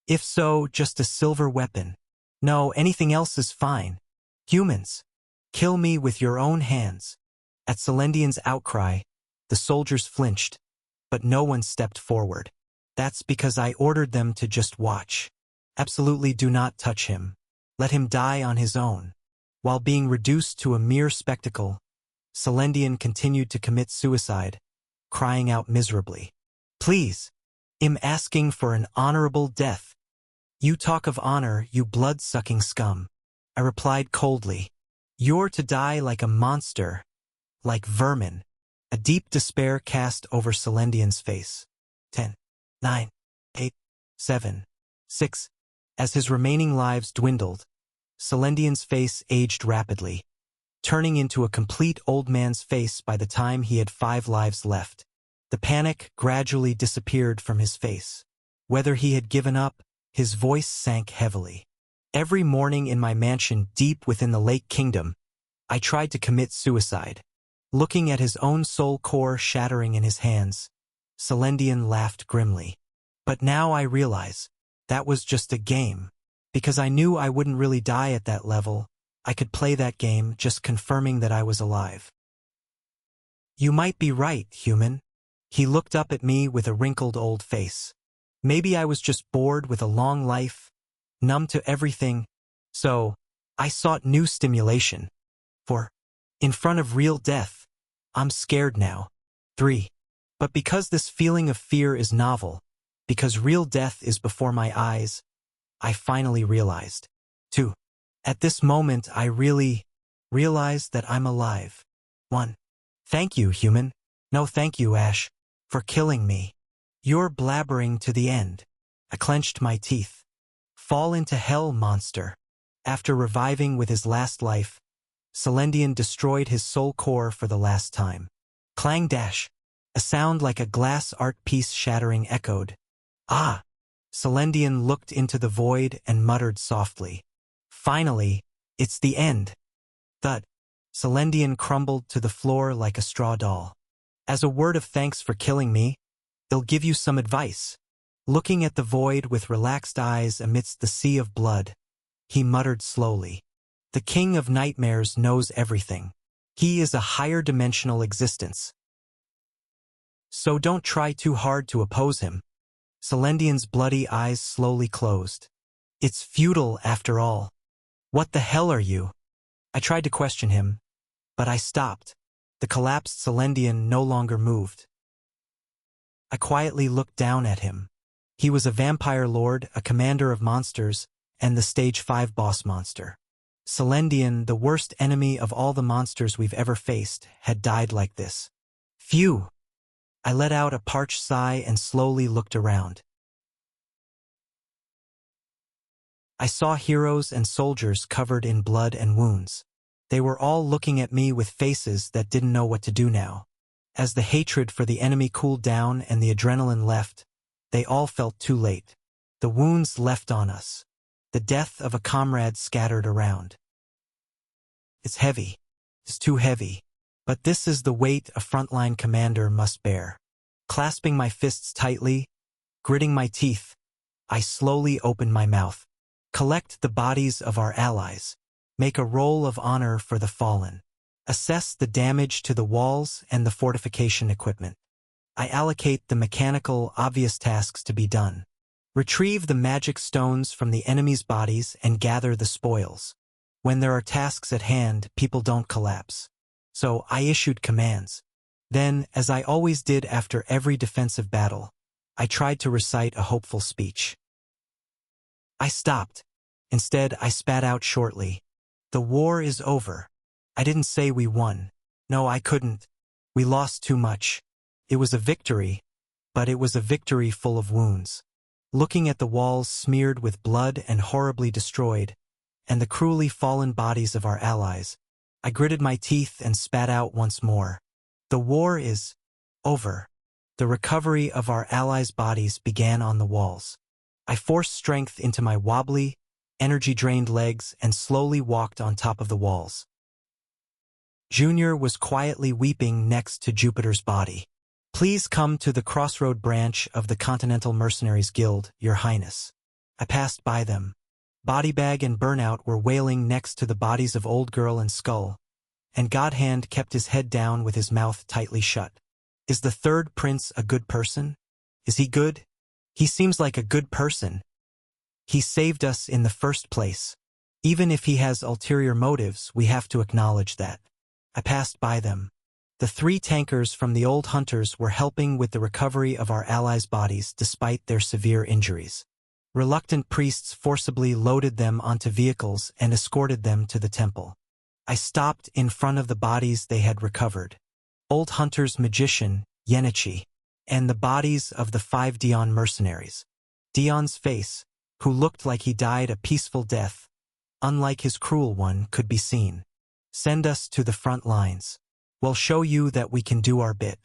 If so, just a silver weapon. No, anything else is fine. Humans, kill me with your own hands. At Celendian's outcry, the soldiers flinched, but no one stepped forward. That's because I ordered them to just watch. Absolutely do not touch him. Let him die on his own. While being reduced to a mere spectacle, Celendian continued to commit suicide, crying out miserably. Please, I'm asking for an honorable death. You talk of honor, you blood-sucking scum. I replied coldly. You're to die like a monster, like vermin. A deep despair cast over Celendian's face. 10, 9, 8, 7, 6. As his remaining lives dwindled, Celendian's face aged rapidly, turning into a complete old man's face by the time he had 5 lives left. The panic gradually disappeared from his face. Whether he had given up, his voice sank heavily. Every morning in my mansion deep within the Lake Kingdom, I tried to commit suicide. Looking at his own soul core shattering in his hands, Celendian laughed grimly. But now I realize, that was just a game. Because I knew I wouldn't really die at that level, I could play that game just confirming that I was alive. You might be right, human. He looked up at me with a wrinkled old face. Maybe I was just bored with a long life, numb to everything, so I sought new stimulation. For, in front of real death, I'm scared now. 3. But because this feeling of fear is novel, because real death is before my eyes, I finally realized. 2. At this moment I really realized that I'm alive. 1. Thank you, human. No thank you, Ash, for killing me. You're blabbering to the end. I clenched my teeth. Fall into hell, monster. After reviving with his last life, Celendian destroyed his soul core for the last time. Clang dash. A sound like a glass art piece shattering echoed. Ah! Celendian looked into the void and muttered softly. Finally, it's the end. Thud. Celendian crumbled to the floor like a straw doll. As a word of thanks for killing me, I'll give you some advice. Looking at the void with relaxed eyes amidst the sea of blood, he muttered slowly. The King of Nightmares knows everything. He is a higher dimensional existence. So don't try too hard to oppose him. Celendian's bloody eyes slowly closed. It's futile after all. What the hell are you? I tried to question him, but I stopped. The collapsed Celendian no longer moved. I quietly looked down at him. He was a vampire lord, a commander of monsters, and the stage 5 boss monster. Celendian, the worst enemy of all the monsters we've ever faced, had died like this. Phew! I let out a parched sigh and slowly looked around. I saw heroes and soldiers covered in blood and wounds. They were all looking at me with faces that didn't know what to do now. As the hatred for the enemy cooled down and the adrenaline left, they all felt too late. The wounds left on us. The death of a comrade scattered around. It's heavy. It's too heavy. But this is the weight a frontline commander must bear. Clasping my fists tightly, gritting my teeth, I slowly opened my mouth. Collect the bodies of our allies. Make a roll of honor for the fallen. Assess the damage to the walls and the fortification equipment. I allocate the mechanical, obvious tasks to be done. Retrieve the magic stones from the enemy's bodies and gather the spoils. When there are tasks at hand, people don't collapse. So I issued commands. Then, as I always did after every defensive battle, I tried to recite a hopeful speech. I stopped. Instead, I spat out shortly. The war is over. I didn't say we won. No, I couldn't. We lost too much. It was a victory, but it was a victory full of wounds. Looking at the walls smeared with blood and horribly destroyed, and the cruelly fallen bodies of our allies, I gritted my teeth and spat out once more. The war is over. The recovery of our allies' bodies began on the walls. I forced strength into my wobbly, energy-drained legs, and slowly walked on top of the walls. Junior was quietly weeping next to Jupiter's body. "Please come to the Crossroad branch of the Continental Mercenaries Guild, Your Highness." I passed by them. Bodybag and Burnout were wailing next to the bodies of Old Girl and Skull, and Godhand kept his head down with his mouth tightly shut. "Is the third prince a good person? Is he good? He seems like a good person. He saved us in the first place. Even if he has ulterior motives, we have to acknowledge that." I passed by them. The 3 tankers from the old hunters were helping with the recovery of our allies' bodies despite their severe injuries. Reluctant priests forcibly loaded them onto vehicles and escorted them to the temple. I stopped in front of the bodies they had recovered. Old Hunter's magician, Yenichi, and the bodies of the 5 Dion mercenaries. Dion's face, who looked like he died a peaceful death, unlike his cruel one, could be seen. "Send us to the front lines. We'll show you that we can do our bit."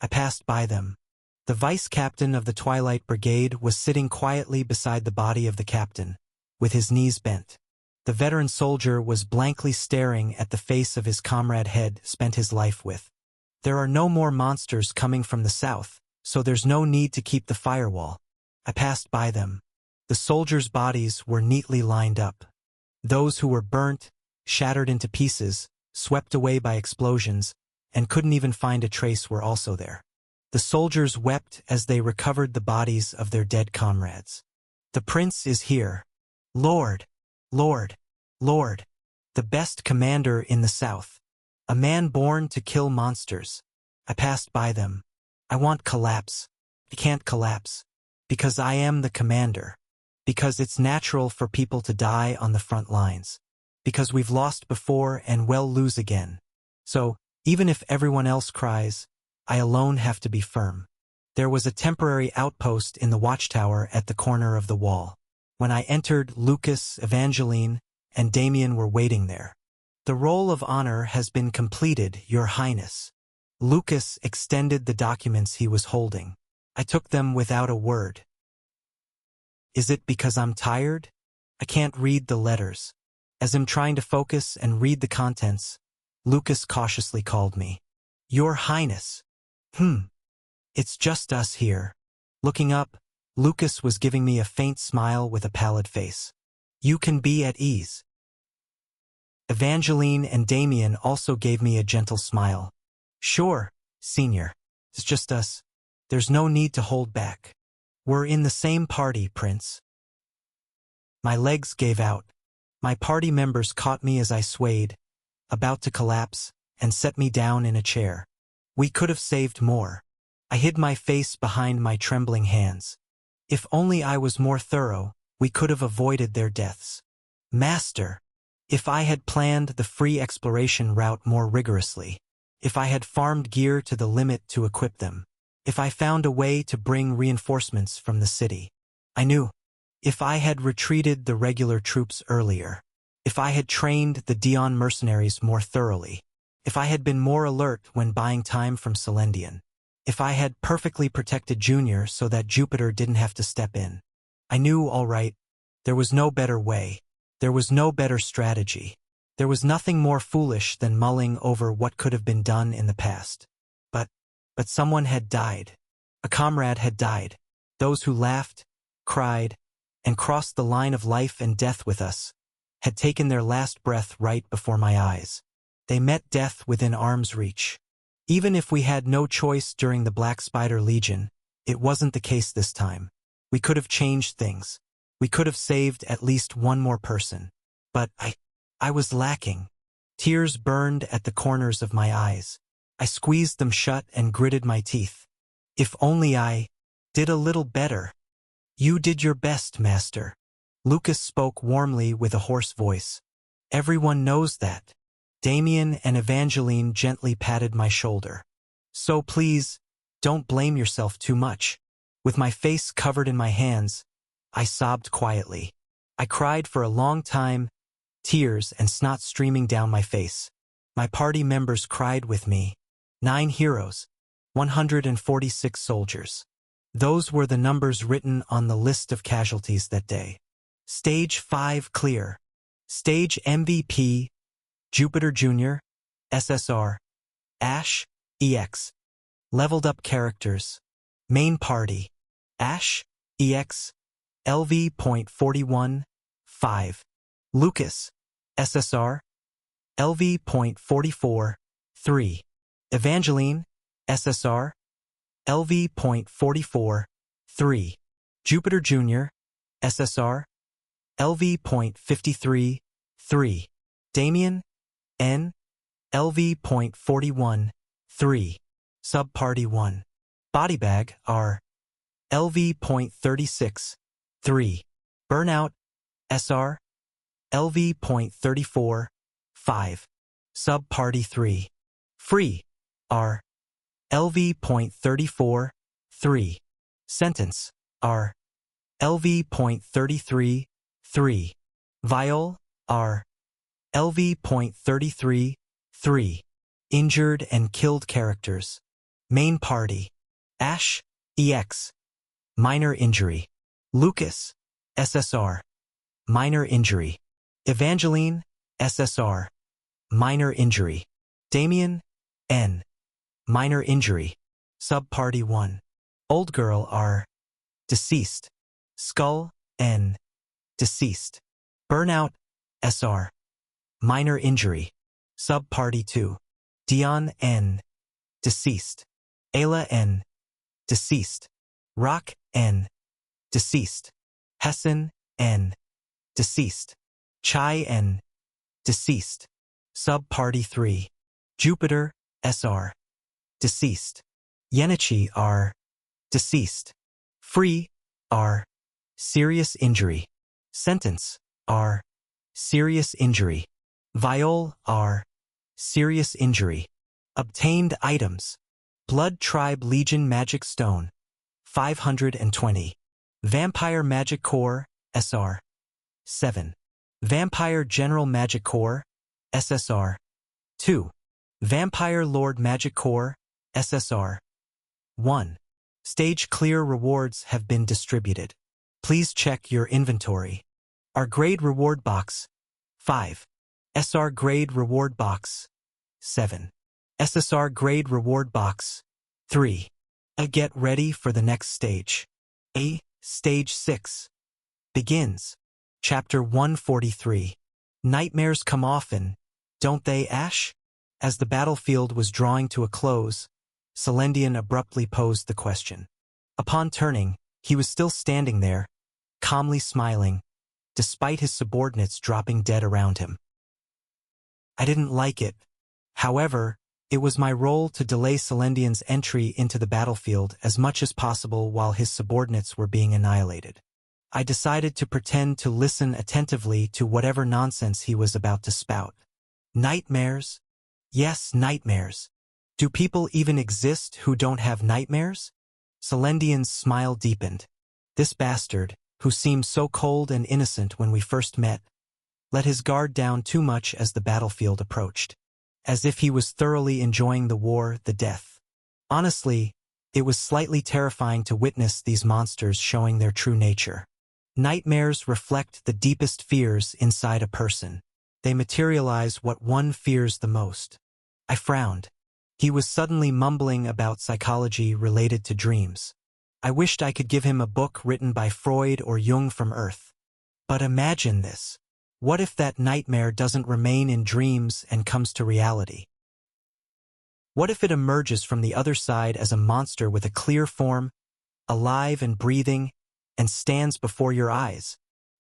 I passed by them. The vice-captain of the Twilight Brigade was sitting quietly beside the body of the captain, with his knees bent. The veteran soldier was blankly staring at the face of his comrade Head spent his life with. "There are no more monsters coming from the south, so there's no need to keep the firewall." I passed by them. The soldiers' bodies were neatly lined up. Those who were burnt, shattered into pieces, swept away by explosions, and couldn't even find a trace were also there. The soldiers wept as they recovered the bodies of their dead comrades. "The prince is here. Lord, Lord, Lord, the best commander in the south. A man born to kill monsters." I passed by them. "I want collapse. I can't collapse. Because I am the commander. Because it's natural for people to die on the front lines. Because we've lost before and will lose again. So, even if everyone else cries, I alone have to be firm." There was a temporary outpost in the watchtower at the corner of the wall. When I entered, Lucas, Evangeline, and Damien were waiting there. "The roll of honor has been completed, Your Highness." Lucas extended the documents he was holding. I took them without a word. "Is it because I'm tired? I can't read the letters." As I'm trying to focus and read the contents, Lucas cautiously called me. "Your Highness." It's just us here." Looking up, Lucas was giving me a faint smile with a pallid face. "You can be at ease." Evangeline and Damien also gave me a gentle smile. "Sure, Senior. It's just us. There's no need to hold back. We're in the same party, Prince." My legs gave out. My party members caught me as I swayed, about to collapse, and set me down in a chair. We could have saved more. I hid my face behind my trembling hands. If only I was more thorough, we could have avoided their deaths. "Master, if I had planned the free exploration route more rigorously, if I had farmed gear to the limit to equip them, if I found a way to bring reinforcements from the city, I knew. If I had retreated the regular troops earlier, if I had trained the Dion mercenaries more thoroughly, if I had been more alert when buying time from Celendian, if I had perfectly protected Junior so that Jupiter didn't have to step in. I knew, all right, there was no better way. There was no better strategy. There was nothing more foolish than mulling over what could have been done in the past. But someone had died. A comrade had died. Those who laughed, cried, and crossed the line of life and death with us had taken their last breath right before my eyes. They met death within arm's reach. Even if we had no choice during the Black Spider Legion, it wasn't the case this time. We could have changed things. We could have saved at least one more person. But I was lacking. Tears burned at the corners of my eyes. I squeezed them shut and gritted my teeth. If only I did a little better. "You did your best, Master." Lucas spoke warmly with a hoarse voice. "Everyone knows that." Damien and Evangeline gently patted my shoulder. "So please, don't blame yourself too much." With my face covered in my hands, I sobbed quietly. I cried for a long time, tears and snot streaming down my face. My party members cried with me. 9 heroes, 146 soldiers. Those were the numbers written on the list of casualties that day. Stage 5 clear. Stage MVP, Jupiter Jr., SSR, Ash, EX. Leveled up characters. Main party. Ash, EX, LV.41, 5. Lucas, SSR, LV.44, 3. Evangeline, SSR, LV.44, 3. Jupiter Jr., SSR, LV.53, 3. Damien, N, LV.41, 3. Subparty 1. Bodybag, R, LV.36, 3. Burnout, SR, LV.34, 5. Subparty 3. Free, R, LV.34, 3. Sentence, R, LV.33, 3. Viol, R, LV.33, 3. Injured and killed characters. Main party. Ash, EX. Minor injury. Lucas, SSR. Minor injury. Evangeline, SSR. Minor injury. Damien, N. Minor injury. Subparty 1. Old girl, R. Deceased. Skull, N. Deceased. Burnout, SR. Minor injury. Subparty 2. Dion, N. Deceased. Ayla, N. Deceased. Rock, N. Deceased. Hessen, N. Deceased. Chai, N. Deceased. Subparty 3. Jupiter, SR. Deceased. Yenichi, R. Deceased. Free, R. Serious injury. Sentence, R. Serious injury. Viol, R. Serious injury. Obtained items. Blood Tribe Legion Magic Stone, 520. Vampire Magic Core, SR, 7. Vampire General Magic Core, SSR, 2. Vampire Lord Magic Core, SSR, 1. Stage clear rewards have been distributed. Please check your inventory. Our grade reward box, 5. SR grade reward box, 7. SSR grade reward box, 3. Get ready for the next stage. Stage 6. Begins. Chapter 143. Nightmares come often, don't they, Ash? As the battlefield was drawing to a close, Celendian abruptly posed the question. Upon turning, he was still standing there, calmly smiling, despite his subordinates dropping dead around him. I didn't like it. However, it was my role to delay Celendian's entry into the battlefield as much as possible while his subordinates were being annihilated. I decided to pretend to listen attentively to whatever nonsense he was about to spout. Nightmares? Yes, nightmares. Do people even exist who don't have nightmares? Celendian's smile deepened. This bastard, who seemed so cold and innocent when we first met, let his guard down too much as the battlefield approached. As if he was thoroughly enjoying the war, the death. Honestly, it was slightly terrifying to witness these monsters showing their true nature. Nightmares reflect the deepest fears inside a person. They materialize what one fears the most. I frowned. He was suddenly mumbling about psychology related to dreams. I wished I could give him a book written by Freud or Jung from Earth. But imagine this. What if that nightmare doesn't remain in dreams and comes to reality? What if it emerges from the other side as a monster with a clear form, alive and breathing, and stands before your eyes?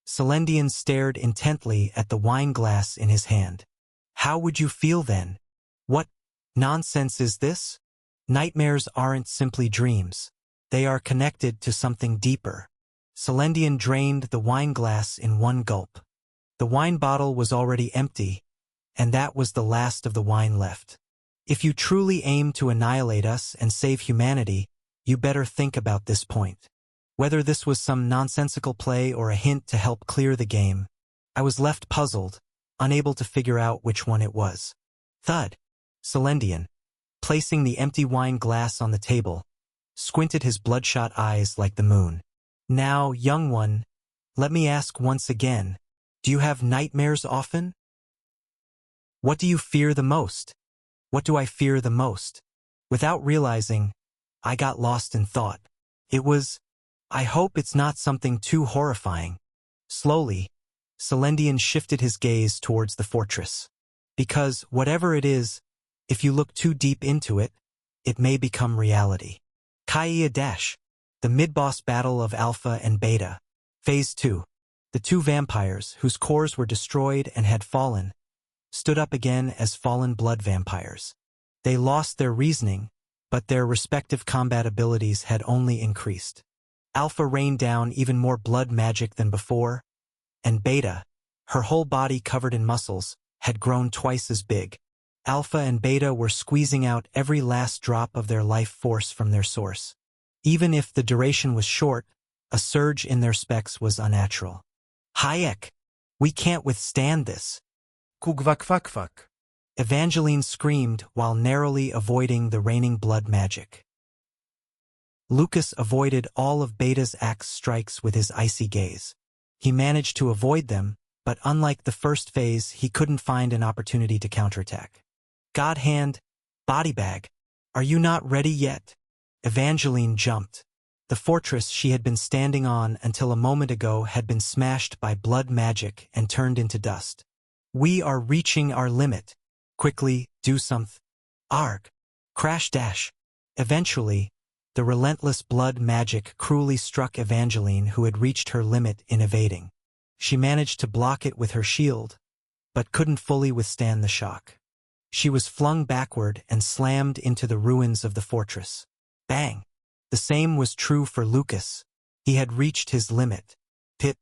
Celendian stared intently at the wine glass in his hand. How would you feel then? What nonsense is this? Nightmares aren't simply dreams. They are connected to something deeper. Celendian drained the wine glass in one gulp. The wine bottle was already empty, and that was the last of the wine left. If you truly aim to annihilate us and save humanity, you better think about this point. Whether this was some nonsensical play or a hint to help clear the game, I was left puzzled, unable to figure out which one it was. Thud. Celendian, placing the empty wine glass on the table, squinted his bloodshot eyes like the moon. Now, young one, Let me ask once again, do you have nightmares often? What do you fear the most? What do I fear the most? Without realizing, I got lost in thought. It was, I hope it's not something too horrifying. Slowly, Celendian shifted his gaze towards the fortress. Because, whatever it is, if you look too deep into it, it may become reality. Kaya Dash. The mid-boss battle of Alpha and Beta. Phase 2. The two vampires, whose cores were destroyed and had fallen, stood up again as fallen blood vampires. They lost their reasoning, but their respective combat abilities had only increased. Alpha rained down even more blood magic than before, and Beta, her whole body covered in muscles, had grown twice as big. Alpha and Beta were squeezing out every last drop of their life force from their source. Even if the duration was short, a surge in their specs was unnatural. Hayek! We can't withstand this! Kugvakwak. Evangeline screamed while narrowly avoiding the raining blood magic. Lucas avoided all of Beta's axe strikes with his icy gaze. He managed to avoid them, but unlike the first phase, he couldn't find an opportunity to counterattack. God hand, body bag, are you not ready yet? Evangeline jumped. The fortress she had been standing on until a moment ago had been smashed by blood magic and turned into dust. We are reaching our limit. Quickly, do something. Arg. Crash dash. Eventually, the relentless blood magic cruelly struck Evangeline, who had reached her limit in evading. She managed to block it with her shield, but couldn't fully withstand the shock. She was flung backward and slammed into the ruins of the fortress. Bang! The same was true for Lucas. He had reached his limit. Pit!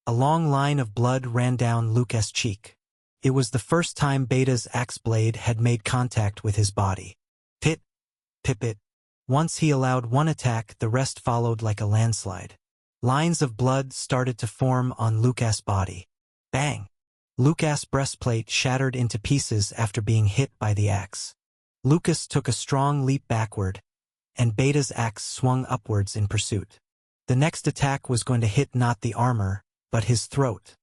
A long line of blood ran down Lucas' cheek. It was the first time Beta's axe blade had made contact with his body. Pit! Pipit! Once he allowed one attack, the rest followed like a landslide. Lines of blood started to form on Lucas' body. Bang! Lucas' breastplate shattered into pieces after being hit by the axe. Lucas took a strong leap backward, and Beta's axe swung upwards in pursuit. The next attack was going to hit not the armor, but his throat.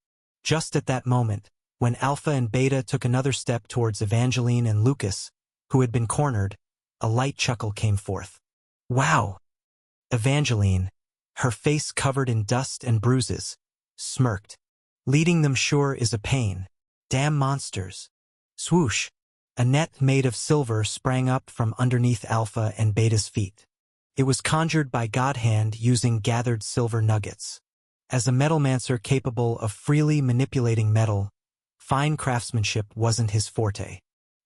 Just at that moment, when Alpha and Beta took another step towards Evangeline and Lucas, who had been cornered, a light chuckle came forth. Wow! Evangeline, her face covered in dust and bruises, smirked. Leading them sure is a pain. Damn monsters. Swoosh! A net made of silver sprang up from underneath Alpha and Beta's feet. It was conjured by Godhand using gathered silver nuggets. As a metalmancer capable of freely manipulating metal, fine craftsmanship wasn't his forte.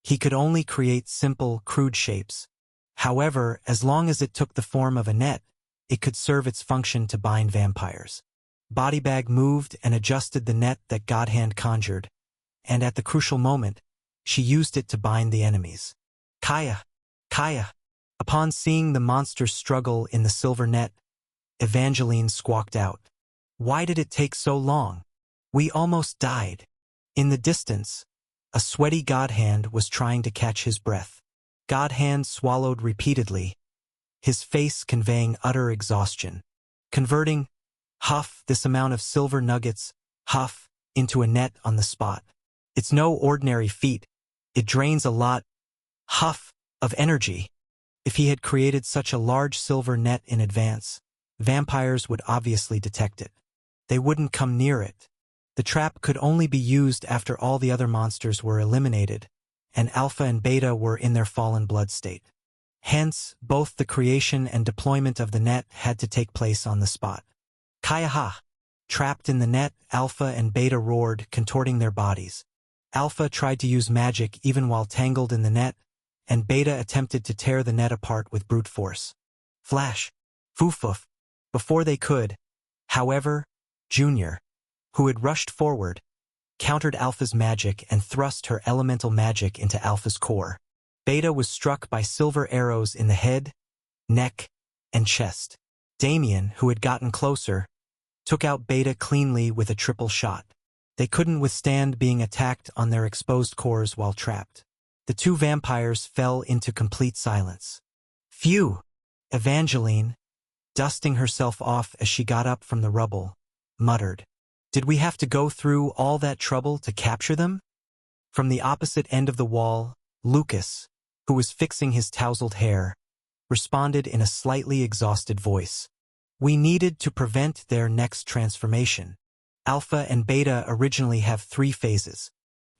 He could only create simple, crude shapes. However, as long as it took the form of a net, it could serve its function to bind vampires. Bodybag moved and adjusted the net that Godhand conjured, and at the crucial moment, she used it to bind the enemies. Kaya! Kaya! Upon seeing the monsters struggle in the silver net, Evangeline squawked out. Why did it take so long? We almost died. In the distance, a sweaty Godhand was trying to catch his breath. Godhand swallowed repeatedly, his face conveying utter exhaustion. Converting, huff, this amount of silver nuggets, huff, into a net on the spot. It's no ordinary feat. It drains a lot, huff, of energy. If he had created such a large silver net in advance, vampires would obviously detect it. They wouldn't come near it. The trap could only be used after all the other monsters were eliminated, and Alpha and Beta were in their fallen blood state. Hence, both the creation and deployment of the net had to take place on the spot. Kaya-ha! Trapped in the net, Alpha and Beta roared, contorting their bodies. Alpha tried to use magic even while tangled in the net, and Beta attempted to tear the net apart with brute force. Flash! Foofoof! Before they could, however, Junior, who had rushed forward, countered Alpha's magic and thrust her elemental magic into Alpha's core. Beta was struck by silver arrows in the head, neck, and chest. Damien, who had gotten closer, took out Beta cleanly with a triple shot. They couldn't withstand being attacked on their exposed cores while trapped. The two vampires fell into complete silence. Phew! Evangeline, dusting herself off as she got up from the rubble, muttered. Did we have to go through all that trouble to capture them? From the opposite end of the wall, Lucas, who was fixing his tousled hair, responded in a slightly exhausted voice. We needed to prevent their next transformation. Alpha and Beta originally have 3 phases.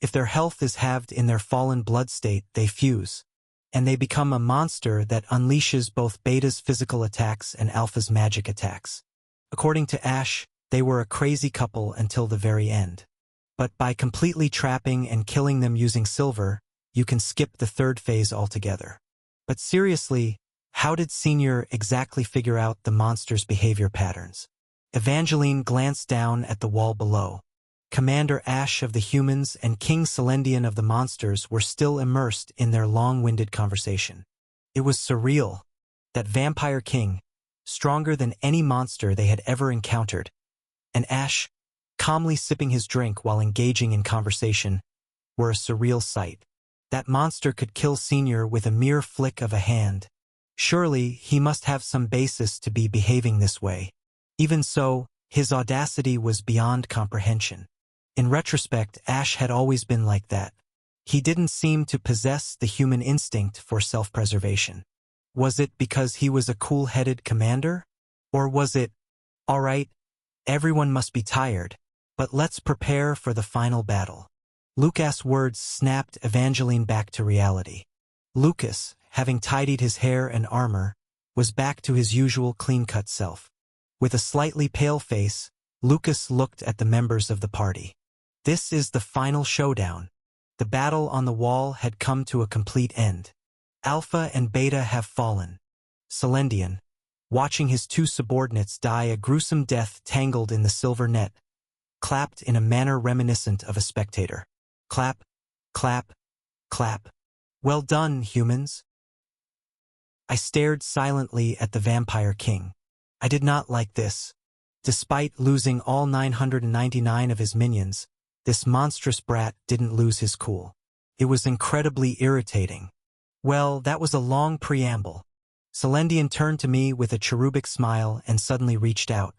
If their health is halved in their fallen blood state, they fuse, and they become a monster that unleashes both Beta's physical attacks and Alpha's magic attacks. According to Ash, they were a crazy couple until the very end. But by completely trapping and killing them using silver, you can skip the 3rd phase altogether. But seriously, how did Senior exactly figure out the monster's behavior patterns? Evangeline glanced down at the wall below. Commander Ash of the humans and King Celendian of the monsters were still immersed in their long-winded conversation. It was surreal. That vampire king, stronger than any monster they had ever encountered, and Ash, calmly sipping his drink while engaging in conversation, were a surreal sight. That monster could kill Senior with a mere flick of a hand. Surely, he must have some basis to be behaving this way. Even so, his audacity was beyond comprehension. In retrospect, Ash had always been like that. He didn't seem to possess the human instinct for self-preservation. Was it because he was a cool-headed commander? Or was it, all right, everyone must be tired, but let's prepare for the final battle. Lucas' words snapped Evangeline back to reality. Lucas, having tidied his hair and armor, was back to his usual clean-cut self. With a slightly pale face, Lucas looked at the members of the party. This is the final showdown. The battle on the wall had come to a complete end. Alpha and Beta have fallen. Celendian, watching his 2 subordinates die a gruesome death tangled in the silver net, clapped in a manner reminiscent of a spectator. Clap, clap, clap. Well done, humans. I stared silently at the Vampire King. I did not like this. Despite losing all 999 of his minions, this monstrous brat didn't lose his cool. It was incredibly irritating. Well, that was a long preamble. Celendian turned to me with a cherubic smile and suddenly reached out.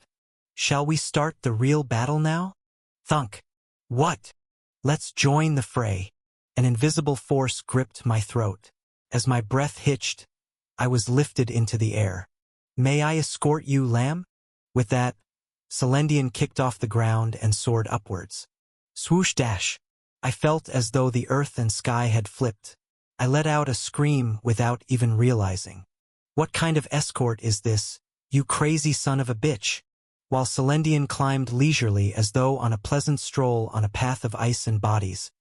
Shall we start the real battle now? Thunk. What? Let's join the fray. An invisible force gripped my throat. As my breath hitched, I was lifted into the air. May I escort you, lamb? With that, Celendian kicked off the ground and soared upwards. Swoosh dash. I felt as though the earth and sky had flipped. I let out a scream without even realizing. What kind of escort is this, you crazy son of a bitch? While Celendian climbed leisurely as though on a pleasant stroll on a path of ice and bodies,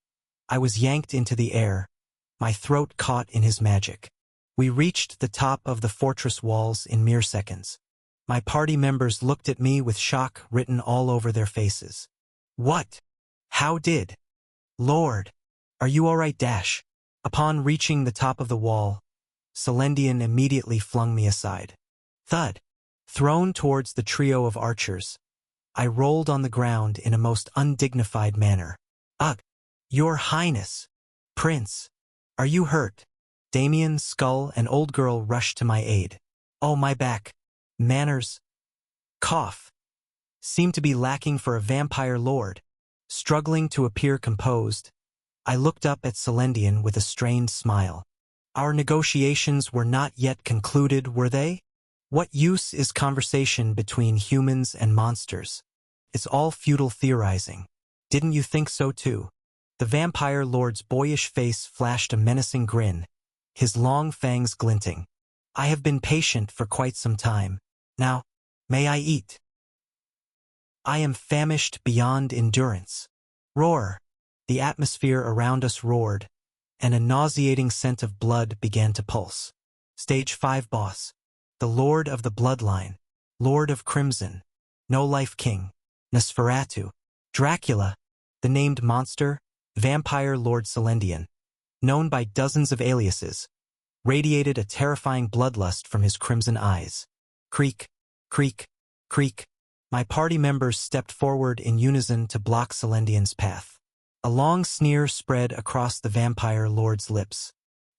I was yanked into the air, my throat caught in his magic. We reached the top of the fortress walls in mere seconds. My party members looked at me with shock written all over their faces. What? How did? Lord, are you all right, Dash? Upon reaching the top of the wall, Celendian immediately flung me aside. Thud. Thrown towards the trio of archers, I rolled on the ground in a most undignified manner. Ugh! Your Highness! Prince! Are you hurt? Damien, Skull, and Old Girl rushed to my aid. Oh, my back. Manners. Cough. Seemed to be lacking for a vampire lord. Struggling to appear composed, I looked up at Celendian with a strained smile. Our negotiations were not yet concluded, were they? What use is conversation between humans and monsters? It's all futile theorizing. Didn't you think so too? The vampire lord's boyish face flashed a menacing grin, his long fangs glinting. I have been patient for quite some time. Now, may I eat? I am famished beyond endurance. Roar! The atmosphere around us roared, and a nauseating scent of blood began to pulse. Stage 5 boss. The Lord of the Bloodline. Lord of Crimson. No-Life King. Nosferatu. Dracula. The named monster, Vampire Lord Celendian, known by dozens of aliases, radiated a terrifying bloodlust from his crimson eyes. Creak, creak, creak. My party members stepped forward in unison to block Celendian's path. A long sneer spread across the vampire lord's lips.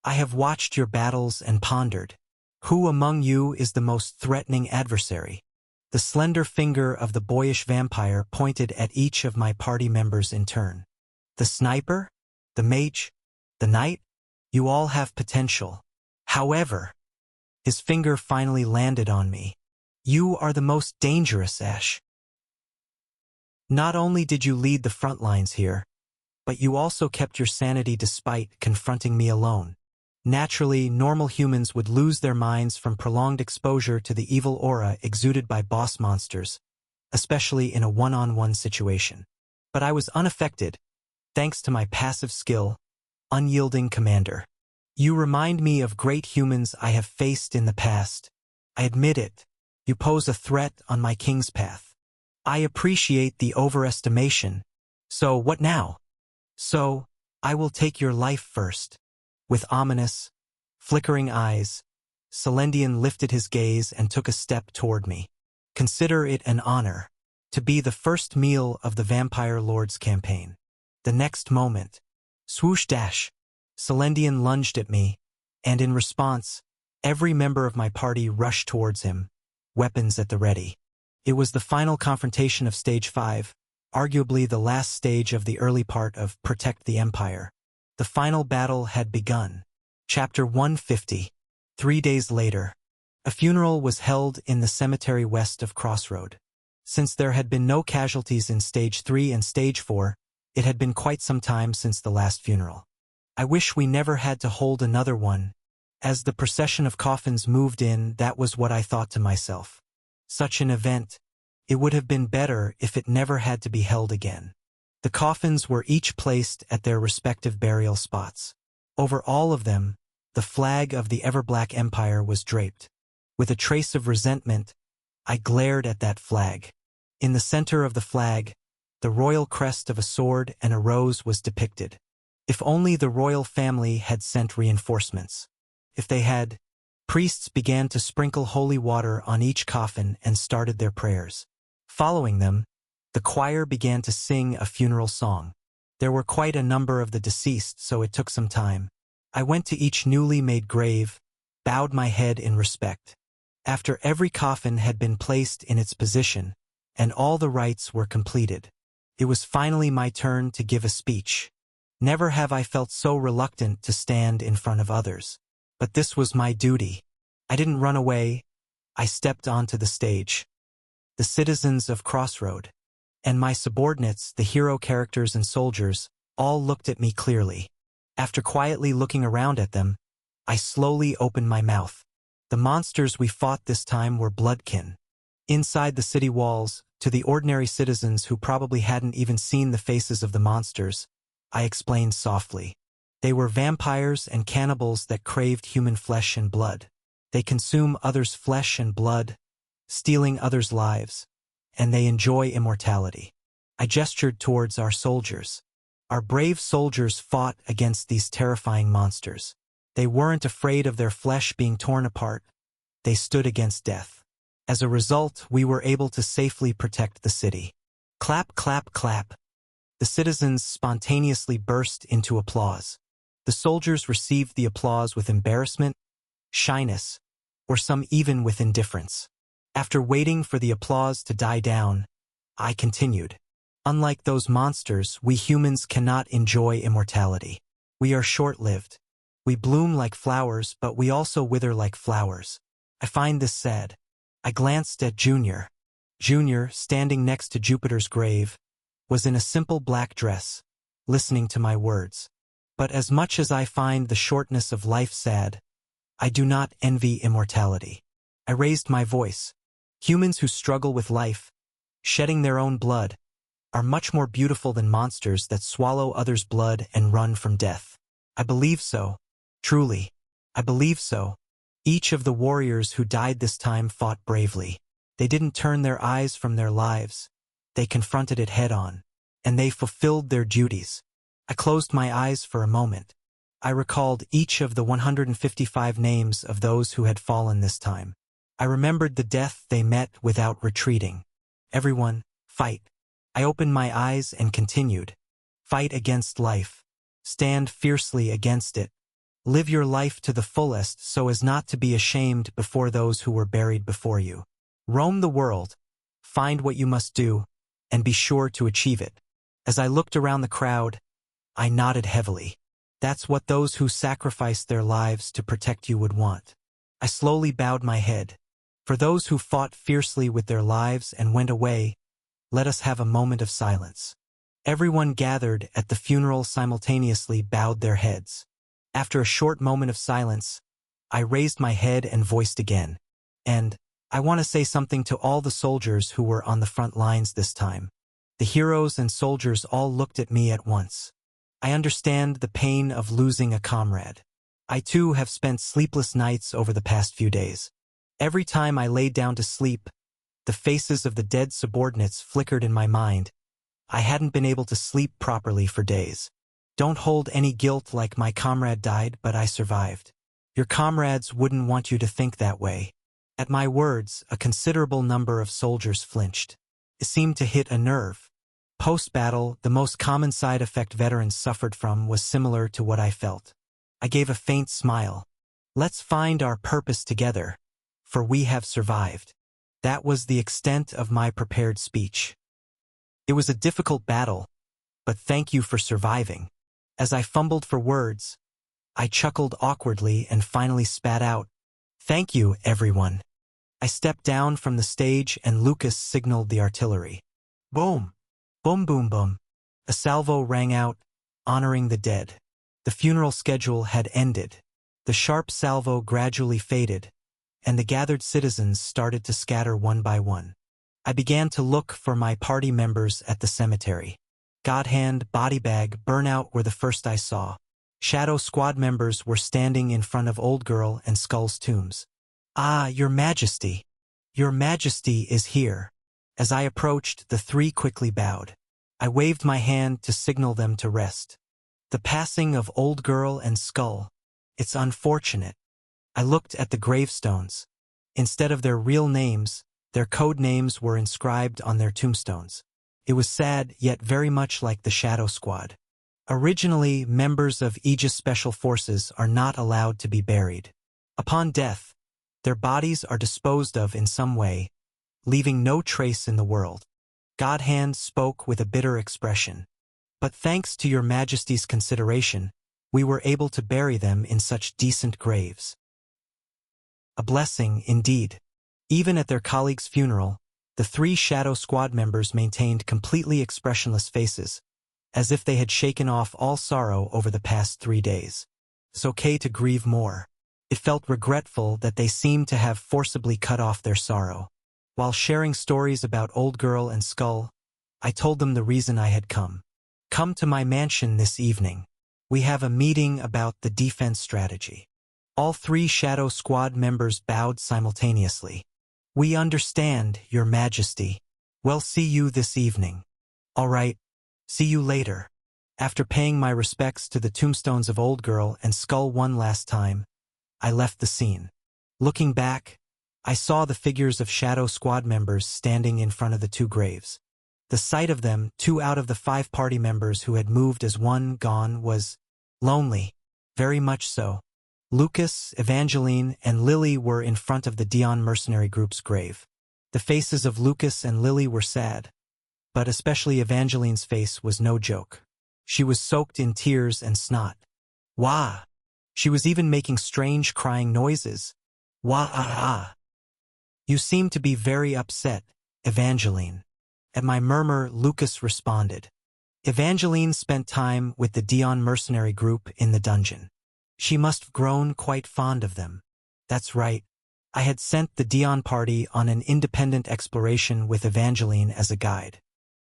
I have watched your battles and pondered. Who among you is the most threatening adversary? The slender finger of the boyish vampire pointed at each of my party members in turn. The sniper? The mage? The knight? You all have potential. However, his finger finally landed on me. You are the most dangerous, Ash. Not only did you lead the front lines here, but you also kept your sanity despite confronting me alone. Naturally, normal humans would lose their minds from prolonged exposure to the evil aura exuded by boss monsters, especially in a one-on-one situation. But I was unaffected, thanks to my passive skill, unyielding commander. You remind me of great humans I have faced in the past. I admit it, you pose a threat on my king's path. I appreciate the overestimation. So what now? So, I will take your life first. With ominous, flickering eyes, Celendian lifted his gaze and took a step toward me. Consider it an honor to be the first meal of the Vampire Lord's campaign. The next moment, swoosh dash, Celendian lunged at me, and in response, every member of my party rushed towards him, weapons at the ready. It was the final confrontation of Stage 5, arguably the last stage of the early part of Protect the Empire. The final battle had begun. Chapter 150. 3 days later, a funeral was held in the cemetery west of Crossroad. Since there had been no casualties in Stage 3 and Stage 4, it had been quite some time since the last funeral. I wish we never had to hold another one. As the procession of coffins moved in, that was what I thought to myself. Such an event, it would have been better if it never had to be held again. The coffins were each placed at their respective burial spots. Over all of them, the flag of the Everblack Empire was draped. With a trace of resentment, I glared at that flag. In the center of the flag, the royal crest of a sword and a rose was depicted. If only the royal family had sent reinforcements. If they had, priests began to sprinkle holy water on each coffin and started their prayers. Following them, the choir began to sing a funeral song. There were quite a number of the deceased, so it took some time. I went to each newly made grave, bowed my head in respect. After every coffin had been placed in its position, and all the rites were completed, it was finally my turn to give a speech. Never have I felt so reluctant to stand in front of others. But this was my duty. I didn't run away. I stepped onto the stage. The citizens of Crossroad, and my subordinates, the hero characters and soldiers, all looked at me clearly. After quietly looking around at them, I slowly opened my mouth. The monsters we fought this time were bloodkin. Inside the city walls, to the ordinary citizens who probably hadn't even seen the faces of the monsters, I explained softly. They were vampires and cannibals that craved human flesh and blood. They consume others' flesh and blood, stealing others' lives, and they enjoy immortality. I gestured towards our soldiers. Our brave soldiers fought against these terrifying monsters. They weren't afraid of their flesh being torn apart. They stood against death. As a result, we were able to safely protect the city. Clap, clap, clap. The citizens spontaneously burst into applause. The soldiers received the applause with embarrassment, shyness, or some even with indifference. After waiting for the applause to die down, I continued. Unlike those monsters, we humans cannot enjoy immortality. We are short-lived. We bloom like flowers, but we also wither like flowers. I find this sad. I glanced at Junior. Junior, standing next to Jupiter's grave, was in a simple black dress, listening to my words. But as much as I find the shortness of life sad, I do not envy immortality. I raised my voice. Humans who struggle with life, shedding their own blood, are much more beautiful than monsters that swallow others' blood and run from death. I believe so. Truly, I believe so. Each of the warriors who died this time fought bravely. They didn't turn their eyes from their lives. They confronted it head-on, and they fulfilled their duties. I closed my eyes for a moment. I recalled each of the 155 names of those who had fallen this time. I remembered the death they met without retreating. Everyone, fight. I opened my eyes and continued. Fight against life. Stand fiercely against it. Live your life to the fullest so as not to be ashamed before those who were buried before you. Roam the world, find what you must do, and be sure to achieve it. As I looked around the crowd, I nodded heavily. That's what those who sacrifice their lives to protect you would want. I slowly bowed my head. For those who fought fiercely with their lives and went away, let us have a moment of silence. Everyone gathered at the funeral simultaneously bowed their heads. After a short moment of silence, I raised my head and voiced again. And I want to say something to all the soldiers who were on the front lines this time. The heroes and soldiers all looked at me at once. I understand the pain of losing a comrade. I too have spent sleepless nights over the past few days. Every time I laid down to sleep, the faces of the dead subordinates flickered in my mind. I hadn't been able to sleep properly for days. Don't hold any guilt like my comrade died, but I survived. Your comrades wouldn't want you to think that way. At my words, a considerable number of soldiers flinched. It seemed to hit a nerve. Post-battle, the most common side effect veterans suffered from was similar to what I felt. I gave a faint smile. Let's find our purpose together, for we have survived. That was the extent of my prepared speech. It was a difficult battle, but thank you for surviving. As I fumbled for words, I chuckled awkwardly and finally spat out, "Thank you, everyone." I stepped down from the stage and Lucas signaled the artillery. Boom! Boom boom boom. A salvo rang out, honoring the dead. The funeral schedule had ended. The sharp salvo gradually faded, and the gathered citizens started to scatter one by one. I began to look for my party members at the cemetery. Godhand, Bodybag, Burnout were the first I saw. Shadow Squad members were standing in front of Old Girl and Skull's tombs. "Ah, Your Majesty! Your Majesty is here." As I approached, the three quickly bowed. I waved my hand to signal them to rest. The passing of Old Girl and Skull. It's unfortunate. I looked at the gravestones. Instead of their real names, their code names were inscribed on their tombstones. It was sad, yet very much like the Shadow Squad. Originally, members of Aegis Special Forces are not allowed to be buried. Upon death, their bodies are disposed of in some way, leaving no trace in the world. Godhand spoke with a bitter expression. But thanks to Your Majesty's consideration, we were able to bury them in such decent graves. A blessing, indeed. Even at their colleague's funeral, the three Shadow Squad members maintained completely expressionless faces, as if they had shaken off all sorrow over the past 3 days. It's okay to grieve more. It felt regretful that they seemed to have forcibly cut off their sorrow. While sharing stories about Old Girl and Skull, I told them the reason I had come. Come to my mansion this evening. We have a meeting about the defense strategy. All three Shadow Squad members bowed simultaneously. We understand, Your Majesty. We'll see you this evening. All right, see you later. After paying my respects to the tombstones of Old Girl and Skull one last time, I left the scene. Looking back, I saw the figures of Shadow Squad members standing in front of the two graves. The sight of them, 2 out of the 5 party members who had moved as one gone, was lonely, very much so. Lucas, Evangeline, and Lily were in front of the Dion mercenary group's grave. The faces of Lucas and Lily were sad, but especially Evangeline's face was no joke. She was soaked in tears and snot. Wah! She was even making strange crying noises. Wah-ah-ah! You seem to be very upset, Evangeline. At my murmur, Lucas responded. Evangeline spent time with the Dion mercenary group in the dungeon. She must have grown quite fond of them. That's right. I had sent the Dion party on an independent exploration with Evangeline as a guide.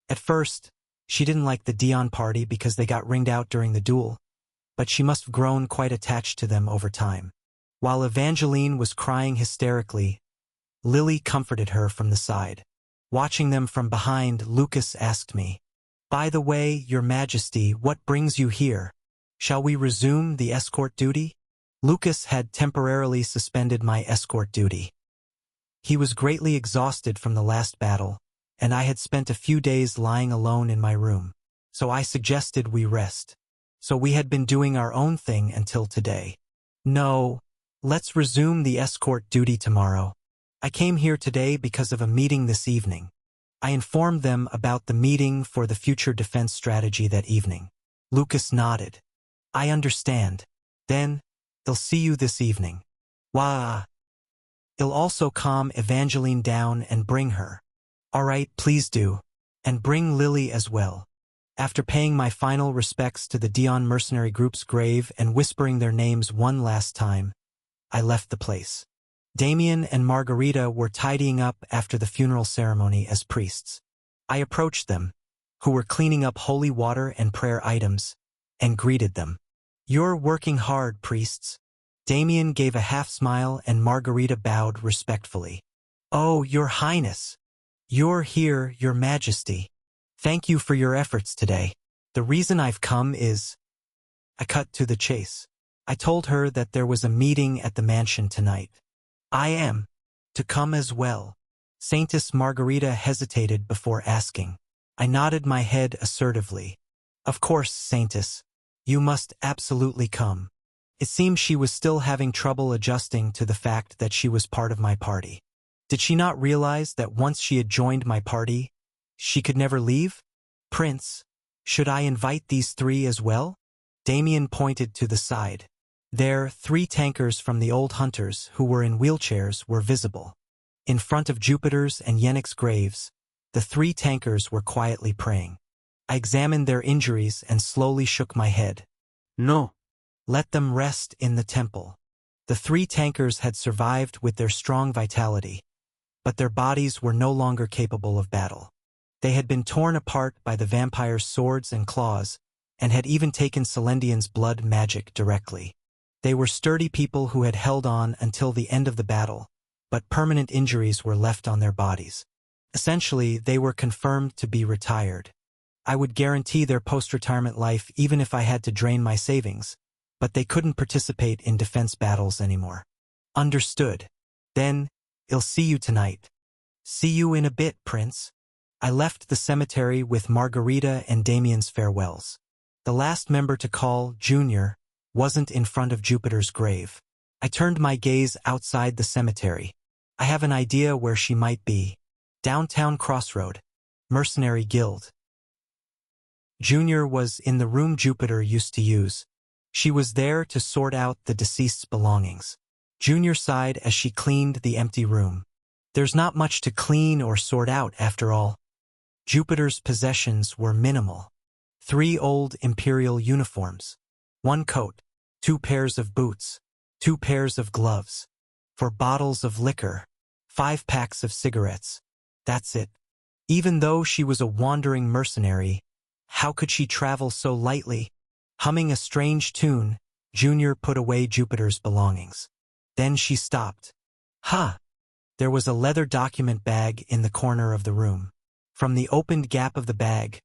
At first, she didn't like the Dion party because they got ringed out during the duel, but she must have grown quite attached to them over time. While Evangeline was crying hysterically, Lily comforted her from the side. Watching them from behind, Lucas asked me, "By the way, Your Majesty, what brings you here? Shall we resume the escort duty?" Lucas had temporarily suspended my escort duty. He was greatly exhausted from the last battle, and I had spent a few days lying alone in my room, so I suggested we rest. So we had been doing our own thing until today. No, let's resume the escort duty tomorrow. I came here today because of a meeting this evening. I informed them about the meeting for the future defense strategy that evening. Lucas nodded. I understand. Then, they'll see you this evening. Wah! I'll also calm Evangeline down and bring her. All right, please do. And bring Lily as well. After paying my final respects to the Dion mercenary group's grave and whispering their names one last time, I left the place. Damien and Margarita were tidying up after the funeral ceremony as priests. I approached them, who were cleaning up holy water and prayer items, and greeted them. You're working hard, priests. Damien gave a half-smile and Margarita bowed respectfully. Oh, Your Highness. You're here, Your Majesty. Thank you for your efforts today. The reason I've come is... I cut to the chase. I told her that there was a meeting at the mansion tonight. I am to come as well. Saintess Margarita hesitated before asking. I nodded my head assertively. Of course, Saintess. You must absolutely come. It seemed she was still having trouble adjusting to the fact that she was part of my party. Did she not realize that once she had joined my party, she could never leave? Prince, should I invite these three as well? Damien pointed to the side. There, 3 tankers from the old hunters who were in wheelchairs were visible. In front of Jupiter's and Yennik's graves, the 3 tankers were quietly praying. I examined their injuries and slowly shook my head. No. Let them rest in the temple. The 3 tankers had survived with their strong vitality, but their bodies were no longer capable of battle. They had been torn apart by the vampire's swords and claws, and had even taken Celendian's blood magic directly. They were sturdy people who had held on until the end of the battle, but permanent injuries were left on their bodies. Essentially, they were confirmed to be retired. I would guarantee their post-retirement life even if I had to drain my savings, but they couldn't participate in defense battles anymore. Understood. Then, I'll see you tonight. See you in a bit, Prince. I left the cemetery with Margarita and Damien's farewells. The last member to call, Junior, wasn't in front of Jupiter's grave. I turned my gaze outside the cemetery. I have an idea where she might be. Downtown Crossroad. Mercenary Guild. Junior was in the room Jupiter used to use. She was there to sort out the deceased's belongings. Junior sighed as she cleaned the empty room. There's not much to clean or sort out after all. Jupiter's possessions were minimal. 3 old imperial uniforms. 1 coat. 2 pairs of boots. 2 pairs of gloves. 4 bottles of liquor. 5 packs of cigarettes. That's it. Even though she was a wandering mercenary, how could she travel so lightly? Humming a strange tune, Junior put away Jupiter's belongings. Then she stopped. Ha! There was a leather document bag in the corner of the room. From the opened gap of the bag,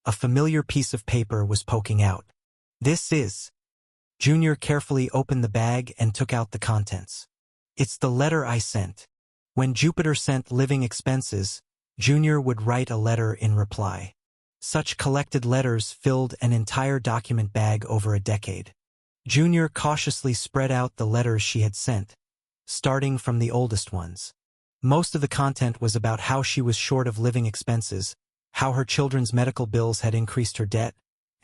a familiar piece of paper was poking out. This is... Junior carefully opened the bag and took out the contents. It's the letter I sent. When Jupiter sent living expenses, Junior would write a letter in reply. Such collected letters filled an entire document bag over a decade. Junior cautiously spread out the letters she had sent, starting from the oldest ones. Most of the content was about how she was short of living expenses, how her children's medical bills had increased her debt,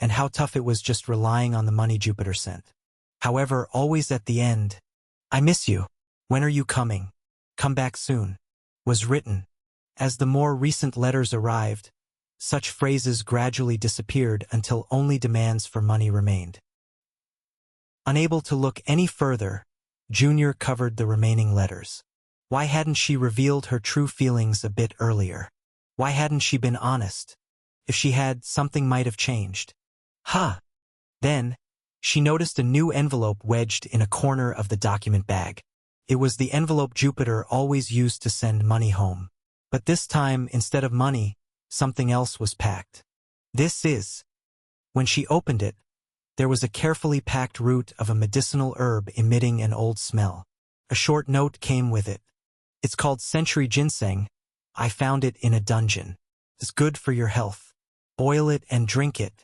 and how tough it was just relying on the money Jupiter sent. However, always at the end, I miss you. When are you coming? Come back soon. Was written. As the more recent letters arrived, such phrases gradually disappeared until only demands for money remained. Unable to look any further, Junior covered the remaining letters. Why hadn't she revealed her true feelings a bit earlier? Why hadn't she been honest? If she had, something might have changed. Then, she noticed a new envelope wedged in a corner of the document bag. It was the envelope Jupiter always used to send money home. But this time, instead of money, something else was packed. This is... When she opened it, there was a carefully packed root of a medicinal herb emitting an old smell. A short note came with it. It's called century ginseng. I found it in a dungeon. It's good for your health. Boil it and drink it.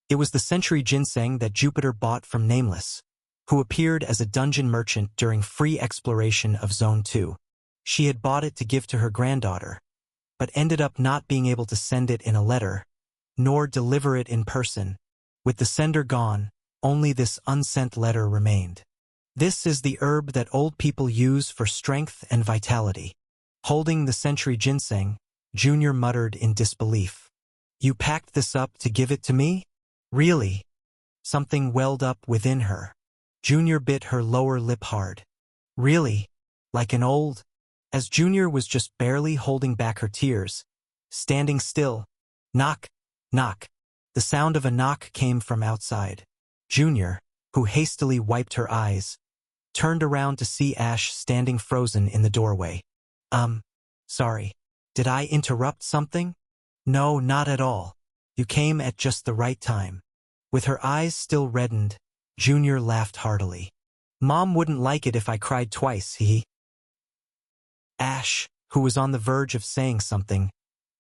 It was the century ginseng that Jupiter bought from Nameless, who appeared as a dungeon merchant during free exploration of Zone 2. She had bought it to give to her granddaughter, but ended up not being able to send it in a letter, nor deliver it in person. With the sender gone, only this unsent letter remained. This is the herb that old people use for strength and vitality. Holding the century ginseng, Junior muttered in disbelief. You packed this up to give it to me? Really? Something welled up within her. Junior bit her lower lip hard. Really? Like an old? As Junior was just barely holding back her tears, standing still. Knock, knock. The sound of a knock came from outside. Junior, who hastily wiped her eyes, turned around to see Ash standing frozen in the doorway. Sorry. Did I interrupt something? No, not at all. You came at just the right time. With her eyes still reddened, Junior laughed heartily. Mom wouldn't like it if I cried twice, he. Ash, who was on the verge of saying something,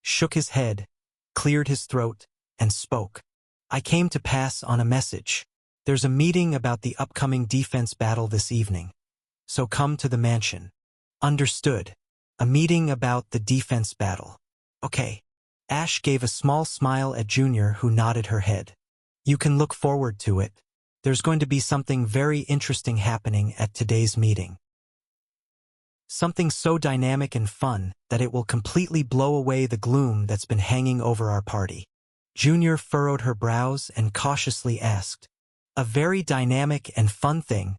shook his head, cleared his throat, and spoke. I came to pass on a message. There's a meeting about the upcoming defense battle this evening. So come to the mansion. Understood. A meeting about the defense battle. Okay. Ash gave a small smile at Junior, who nodded her head. You can look forward to it. There's going to be something very interesting happening at today's meeting. Something so dynamic and fun that it will completely blow away the gloom that's been hanging over our party. Junior furrowed her brows and cautiously asked, a very dynamic and fun thing,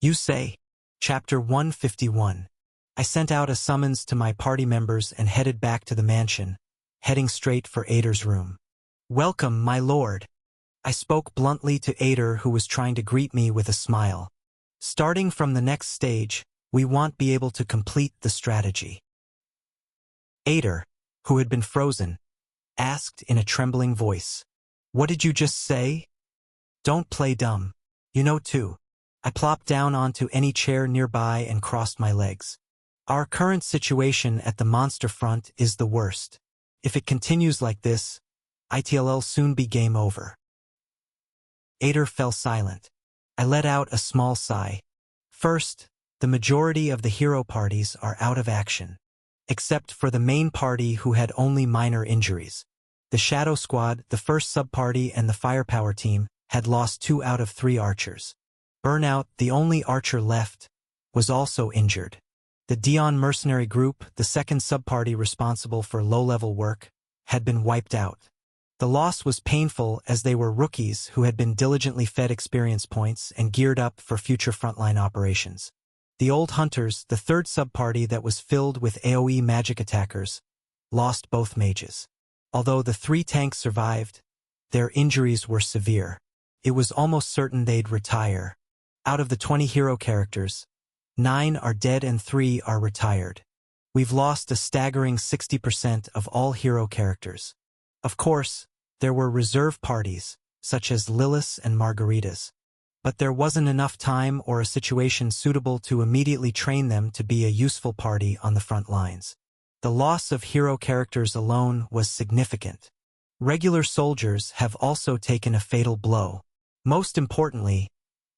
you say? Chapter 151. I sent out a summons to my party members and headed back to the mansion, heading straight for Ader's room. Welcome, my lord. I spoke bluntly to Ader, who was trying to greet me with a smile. Starting from the next stage, we won't be able to complete the strategy. Ader, who had been frozen, asked in a trembling voice. What did you just say? Don't play dumb. You know too. I plopped down onto any chair nearby and crossed my legs. Our current situation at the monster front is the worst. If it continues like this, it'll soon be game over. Ader fell silent. I let out a small sigh. First, the majority of the hero parties are out of action, except for the main party, who had only minor injuries. The Shadow Squad, the first sub-party, and the Firepower team had lost 2 out of 3 archers. Burnout, the only archer left, was also injured. The Dion mercenary group, the second sub-party responsible for low-level work, had been wiped out. The loss was painful, as they were rookies who had been diligently fed experience points and geared up for future frontline operations. The Old Hunters, the third sub-party that was filled with AoE magic attackers, lost both mages. Although the 3 tanks survived, their injuries were severe. It was almost certain they'd retire. Out of the 20 hero characters, 9 are dead and 3 are retired. We've lost a staggering 60% of all hero characters. Of course, there were reserve parties, such as Lilith's and Margarita's, but there wasn't enough time or a situation suitable to immediately train them to be a useful party on the front lines. The loss of hero characters alone was significant. Regular soldiers have also taken a fatal blow. Most importantly,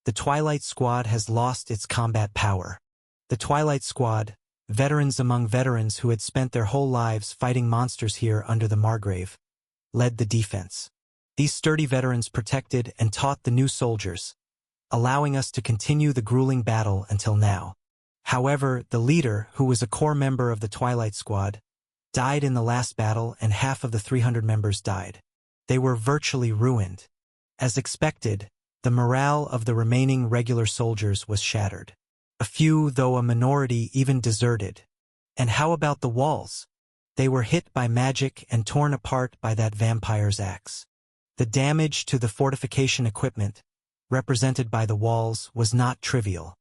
the Twilight Squad has lost its combat power. The Twilight Squad, veterans among veterans who had spent their whole lives fighting monsters here under the Margrave, led the defense. These sturdy veterans protected and taught the new soldiers, allowing us to continue the grueling battle until now. However, the leader, who was a core member of the Twilight Squad, died in the last battle, and half of the 300 members died. They were virtually ruined. As expected, the morale of the remaining regular soldiers was shattered. A few, though a minority, even deserted. And how about the walls? They were hit by magic and torn apart by that vampire's axe. The damage to the fortification equipment, represented by the walls, was not trivial.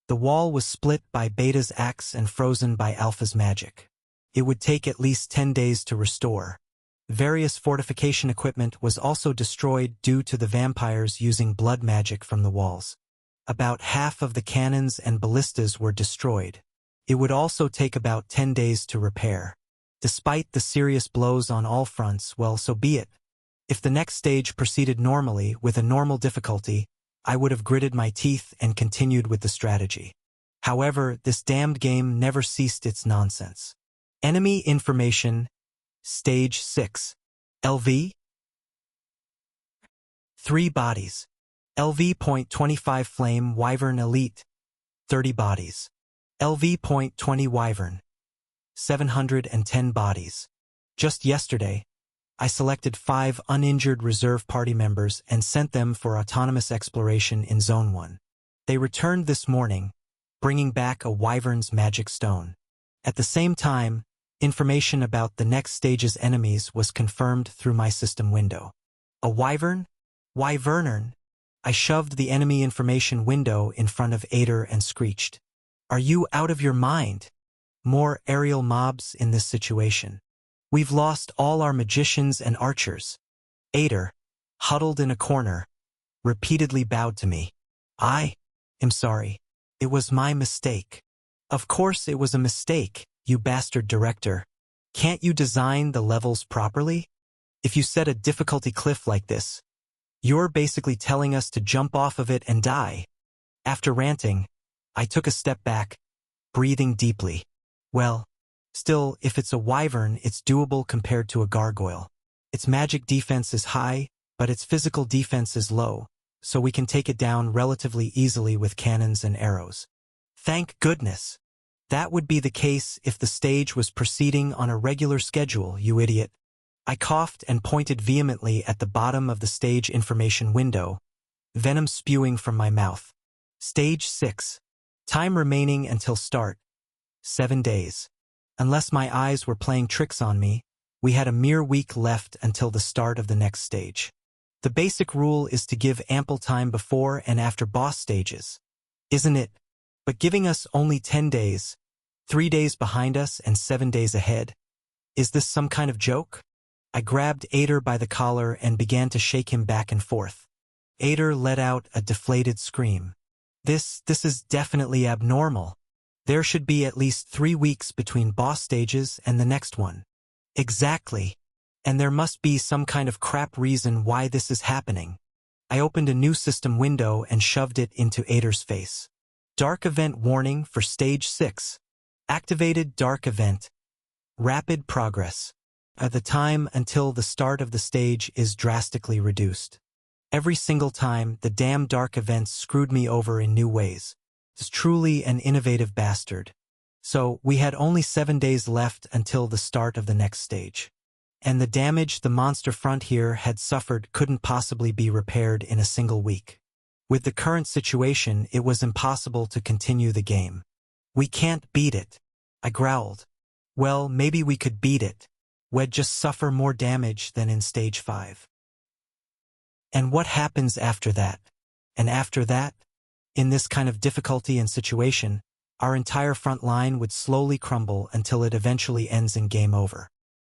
The wall was split by Beta's axe and frozen by Alpha's magic. It would take at least 10 days to restore. Various fortification equipment was also destroyed due to the vampires using blood magic from the walls. About half of the cannons and ballistas were destroyed. It would also take about 10 days to repair. Despite the serious blows on all fronts, well, so be it. If the next stage proceeded normally, with a normal difficulty, I would have gritted my teeth and continued with the strategy. However, this damned game never ceased its nonsense. Enemy information, Stage 6. LV? 3 bodies. LV.25 Flame Wyvern Elite, 30 bodies. LV.20 Wyvern, 710 bodies. Just yesterday, I selected 5 uninjured reserve party members and sent them for autonomous exploration in Zone 1. They returned this morning, bringing back a Wyvern's magic stone. At the same time, information about the next stage's enemies was confirmed through my system window. A Wyvern? Wyvernern? I shoved the enemy information window in front of Ader and screeched, "Are you out of your mind? More aerial mobs in this situation. We've lost all our magicians and archers." Ader, huddled in a corner, repeatedly bowed to me. "I am sorry. It was my mistake." "Of course it was a mistake, you bastard director. Can't you design the levels properly? If you set a difficulty cliff like this, you're basically telling us to jump off of it and die." After ranting, I took a step back, breathing deeply. Well, still, if it's a wyvern, it's doable compared to a gargoyle. Its magic defense is high, but its physical defense is low, so we can take it down relatively easily with cannons and arrows. Thank goodness. That would be the case if the stage was proceeding on a regular schedule, you idiot. I coughed and pointed vehemently at the bottom of the stage information window, venom spewing from my mouth. Stage 6. Time remaining until start. 7 days. Unless my eyes were playing tricks on me, we had a mere week left until the start of the next stage. The basic rule is to give ample time before and after boss stages, isn't it? But giving us only 10 days, 3 days behind us and 7 days ahead, is this some kind of joke? I grabbed Ader by the collar and began to shake him back and forth. Ader let out a deflated scream. This is definitely abnormal. There should be at least 3 weeks between boss stages and the next one. Exactly. And there must be some kind of crap reason why this is happening. I opened a new system window and shoved it into Ader's face. Dark event warning for Stage 6. Activated dark event. Rapid progress. The time until the start of the stage is drastically reduced. Every single time, the damn dark events screwed me over in new ways. It's truly an innovative bastard. So, we had only 7 days left until the start of the next stage. And the damage the monster front here had suffered couldn't possibly be repaired in a single week. With the current situation, it was impossible to continue the game. "We can't beat it," I growled. "Well, maybe we could beat it. We'd just suffer more damage than in Stage 5. And what happens after that? And after that? In this kind of difficulty and situation, our entire front line would slowly crumble until it eventually ends in game over.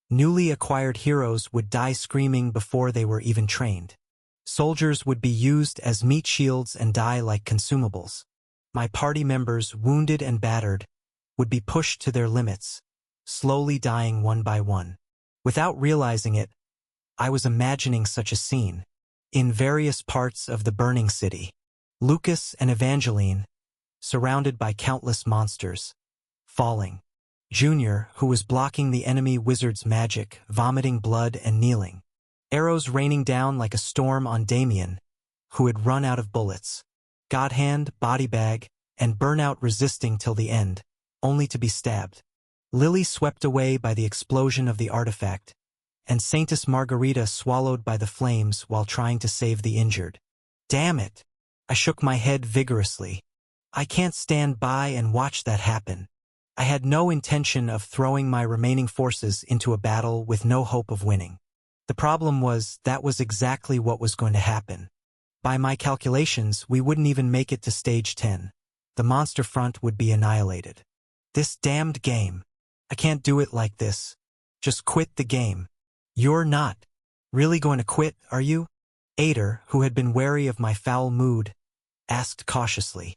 Newly acquired heroes would die screaming before they were even trained. Soldiers would be used as meat shields and die like consumables. My party members, wounded and battered, would be pushed to their limits, slowly dying one by one. Without realizing it, I was imagining such a scene. In various parts of the burning city, Lucas and Evangeline, surrounded by countless monsters, falling. Junior, who was blocking the enemy wizard's magic, vomiting blood and kneeling. Arrows raining down like a storm on Damien, who had run out of bullets. Godhand, body bag, and burnout resisting till the end, only to be stabbed. Lily swept away by the explosion of the artifact, and Saintess Margarita swallowed by the flames while trying to save the injured. Damn it! I shook my head vigorously. I can't stand by and watch that happen. I had no intention of throwing my remaining forces into a battle with no hope of winning. The problem was that was exactly what was going to happen. By my calculations, we wouldn't even make it to Stage 10. The monster front would be annihilated. This damned game. I can't do it like this. Just quit the game. You're not really going to quit, are you? Ader, who had been wary of my foul mood, asked cautiously.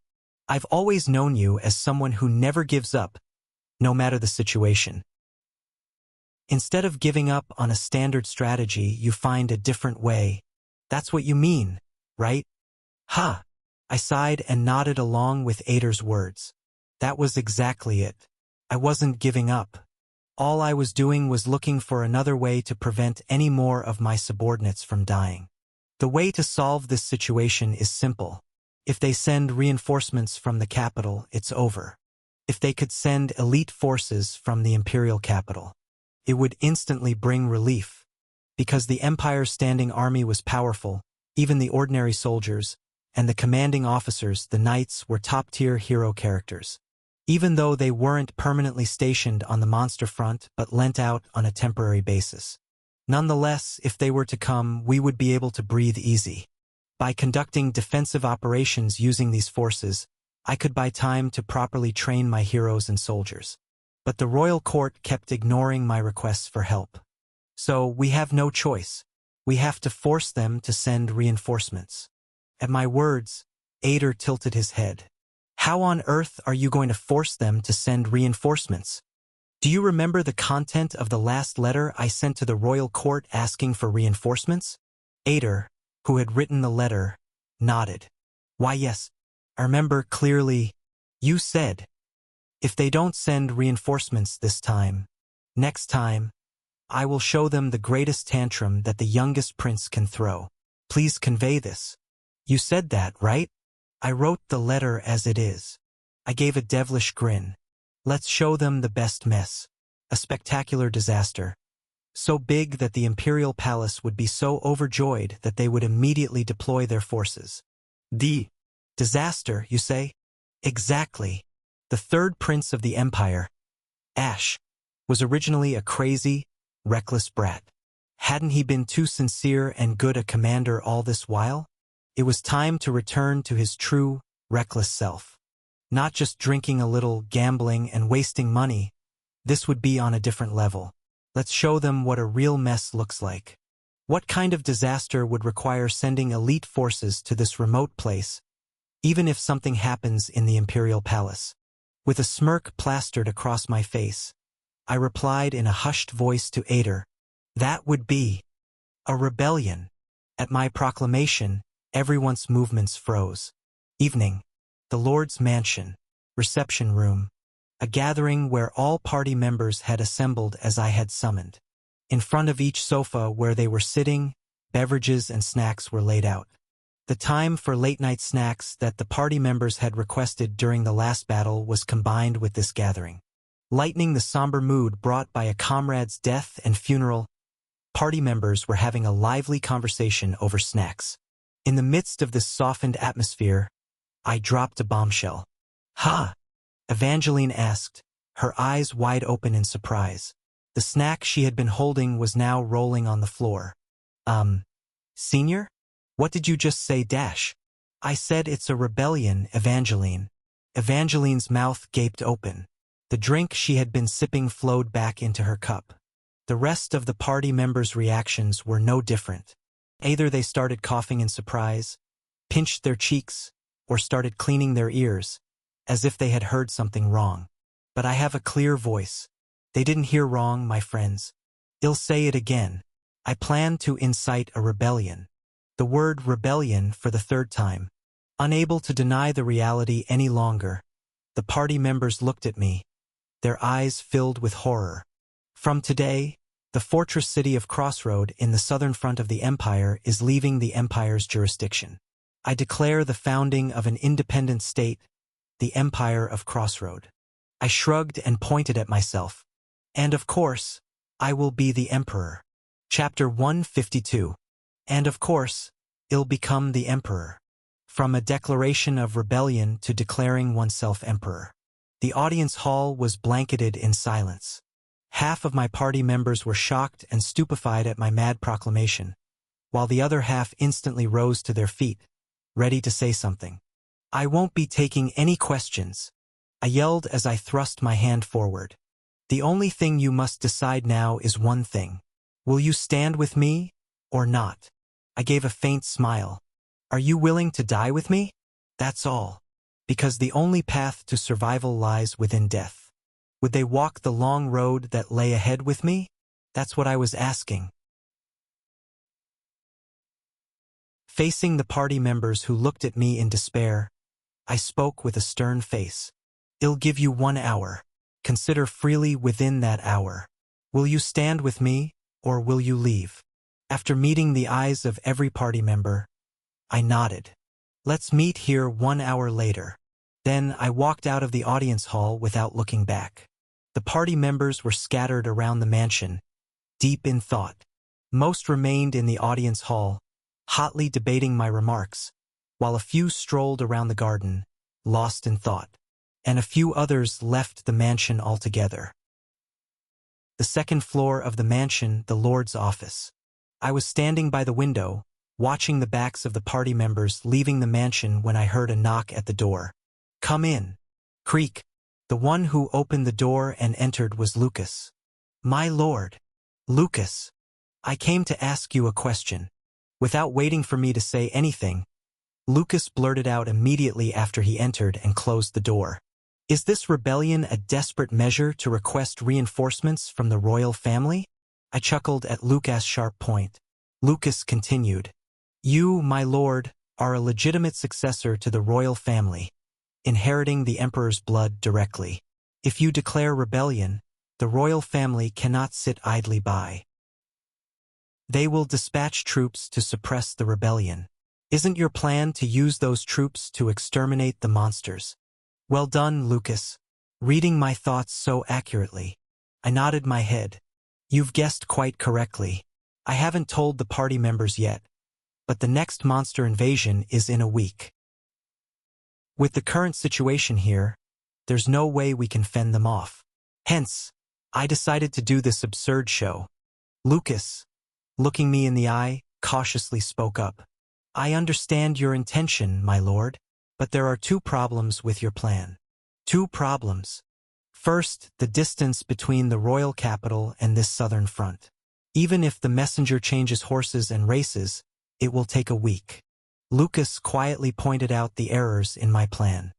I've always known you as someone who never gives up, no matter the situation. Instead of giving up on a standard strategy, you find a different way. That's what you mean, right? Ha! I sighed and nodded along with Ader's words. That was exactly it. I wasn't giving up. All I was doing was looking for another way to prevent any more of my subordinates from dying. The way to solve this situation is simple. If they send reinforcements from the capital, it's over. If they could send elite forces from the imperial capital, it would instantly bring relief. Because the Empire's standing army was powerful, even the ordinary soldiers, and the commanding officers, the knights, were top-tier hero characters. Even though they weren't permanently stationed on the monster front but lent out on a temporary basis. Nonetheless, if they were to come, we would be able to breathe easy. By conducting defensive operations using these forces, I could buy time to properly train my heroes and soldiers. But the royal court kept ignoring my requests for help. So we have no choice. We have to force them to send reinforcements. At my words, Ader tilted his head. How on earth are you going to force them to send reinforcements? Do you remember the content of the last letter I sent to the royal court asking for reinforcements? Ader, who had written the letter, nodded. Why yes, I remember clearly. You said, if they don't send reinforcements this time, next time, I will show them the greatest tantrum that the youngest prince can throw. Please convey this. You said that, right? I wrote the letter as it is. I gave a devilish grin. Let's show them the best mess. A spectacular disaster. So big that the imperial palace would be so overjoyed that they would immediately deploy their forces. The disaster, you say? Exactly. The third prince of the empire, Ash, was originally a crazy, reckless brat. Hadn't he been too sincere and good a commander all this while? It was time to return to his true, reckless self. Not just drinking a little, gambling, and wasting money. This would be on a different level. Let's show them what a real mess looks like. What kind of disaster would require sending elite forces to this remote place, even if something happens in the imperial palace? With a smirk plastered across my face, I replied in a hushed voice to Ader, that would be a rebellion. At my proclamation, everyone's movements froze. Evening. The Lord's mansion. Reception room. A gathering where all party members had assembled as I had summoned. In front of each sofa where they were sitting, beverages and snacks were laid out. The time for late-night snacks that the party members had requested during the last battle was combined with this gathering. Lightening the somber mood brought by a comrade's death and funeral, party members were having a lively conversation over snacks. In the midst of this softened atmosphere, I dropped a bombshell. Ha! Evangeline asked, her eyes wide open in surprise. The snack she had been holding was now rolling on the floor. Senior? What did you just say, Dash? I said it's a rebellion, Evangeline. Evangeline's mouth gaped open. The drink she had been sipping flowed back into her cup. The rest of the party members' reactions were no different. Either they started coughing in surprise, pinched their cheeks, or started cleaning their ears, as if they had heard something wrong. But I have a clear voice. They didn't hear wrong, my friends. I'll say it again. I plan to incite a rebellion. The word rebellion for the third time. Unable to deny the reality any longer, the party members looked at me, their eyes filled with horror. From today, the fortress city of Crossroad in the southern front of the Empire is leaving the Empire's jurisdiction. I declare the founding of an independent state, the Empire of Crossroad. I shrugged and pointed at myself. And of course, I will be the Emperor. Chapter 152. And of course, I'll become the Emperor. From a declaration of rebellion to declaring oneself Emperor. The audience hall was blanketed in silence. Half of my party members were shocked and stupefied at my mad proclamation, while the other half instantly rose to their feet, ready to say something. I won't be taking any questions, I yelled as I thrust my hand forward. The only thing you must decide now is one thing. Will you stand with me, or not? I gave a faint smile. Are you willing to die with me? That's all. Because the only path to survival lies within death. Would they walk the long road that lay ahead with me? That's what I was asking. Facing the party members who looked at me in despair, I spoke with a stern face. I'll give you 1 hour. Consider freely within that hour. Will you stand with me, or will you leave? After meeting the eyes of every party member, I nodded. Let's meet here 1 hour later. Then I walked out of the audience hall without looking back. The party members were scattered around the mansion, deep in thought. Most remained in the audience hall, hotly debating my remarks, while a few strolled around the garden, lost in thought, and a few others left the mansion altogether. The second floor of the mansion, the Lord's office. I was standing by the window, watching the backs of the party members leaving the mansion when I heard a knock at the door. Come in. Creak. The one who opened the door and entered was Lucas. My lord. Lucas. I came to ask you a question. Without waiting for me to say anything, Lucas blurted out immediately after he entered and closed the door. Is this rebellion a desperate measure to request reinforcements from the royal family? I chuckled at Lucas' sharp point. Lucas continued. You, my lord, are a legitimate successor to the royal family, inheriting the emperor's blood directly. If you declare rebellion, the royal family cannot sit idly by. They will dispatch troops to suppress the rebellion. Isn't your plan to use those troops to exterminate the monsters? Well done, Lucas. Reading my thoughts so accurately. I nodded my head. You've guessed quite correctly. I haven't told the party members yet, but the next monster invasion is in a week. With the current situation here, there's no way we can fend them off. Hence, I decided to do this absurd show. Lucas, looking me in the eye, cautiously spoke up. I understand your intention, my lord, but there are 2 problems with your plan. 2 problems. First, the distance between the royal capital and this southern front. Even if the messenger changes horses and races, it will take a week. Lucas quietly pointed out the errors in my plan.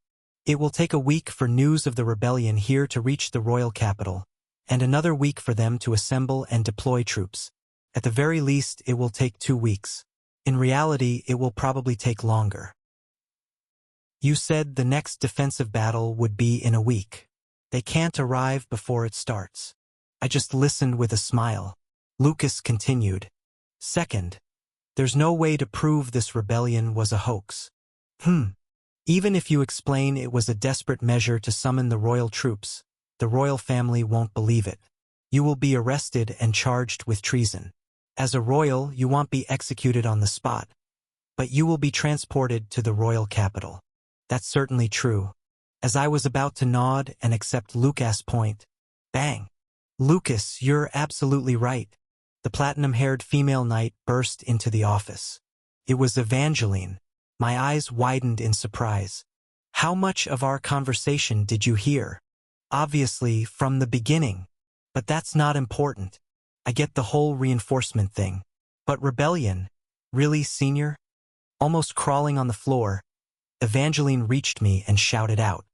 It will take a week for news of the rebellion here to reach the royal capital, and another week for them to assemble and deploy troops. At the very least, it will take 2 weeks. In reality, it will probably take longer. You said the next defensive battle would be in a week. They can't arrive before it starts. I just listened with a smile. Lucas continued. Second, there's no way to prove this rebellion was a hoax. Even if you explain it was a desperate measure to summon the royal troops, the royal family won't believe it. You will be arrested and charged with treason. As a royal, you won't be executed on the spot, but you will be transported to the royal capital. That's certainly true. As I was about to nod and accept Lucas' point, bang! Lucas, you're absolutely right. The platinum-haired female knight burst into the office. It was Evangeline. My eyes widened in surprise. How much of our conversation did you hear? Obviously, from the beginning. But that's not important. I get the whole reinforcement thing. But rebellion? Really, senior? Almost crawling on the floor, Evangeline reached me and shouted out.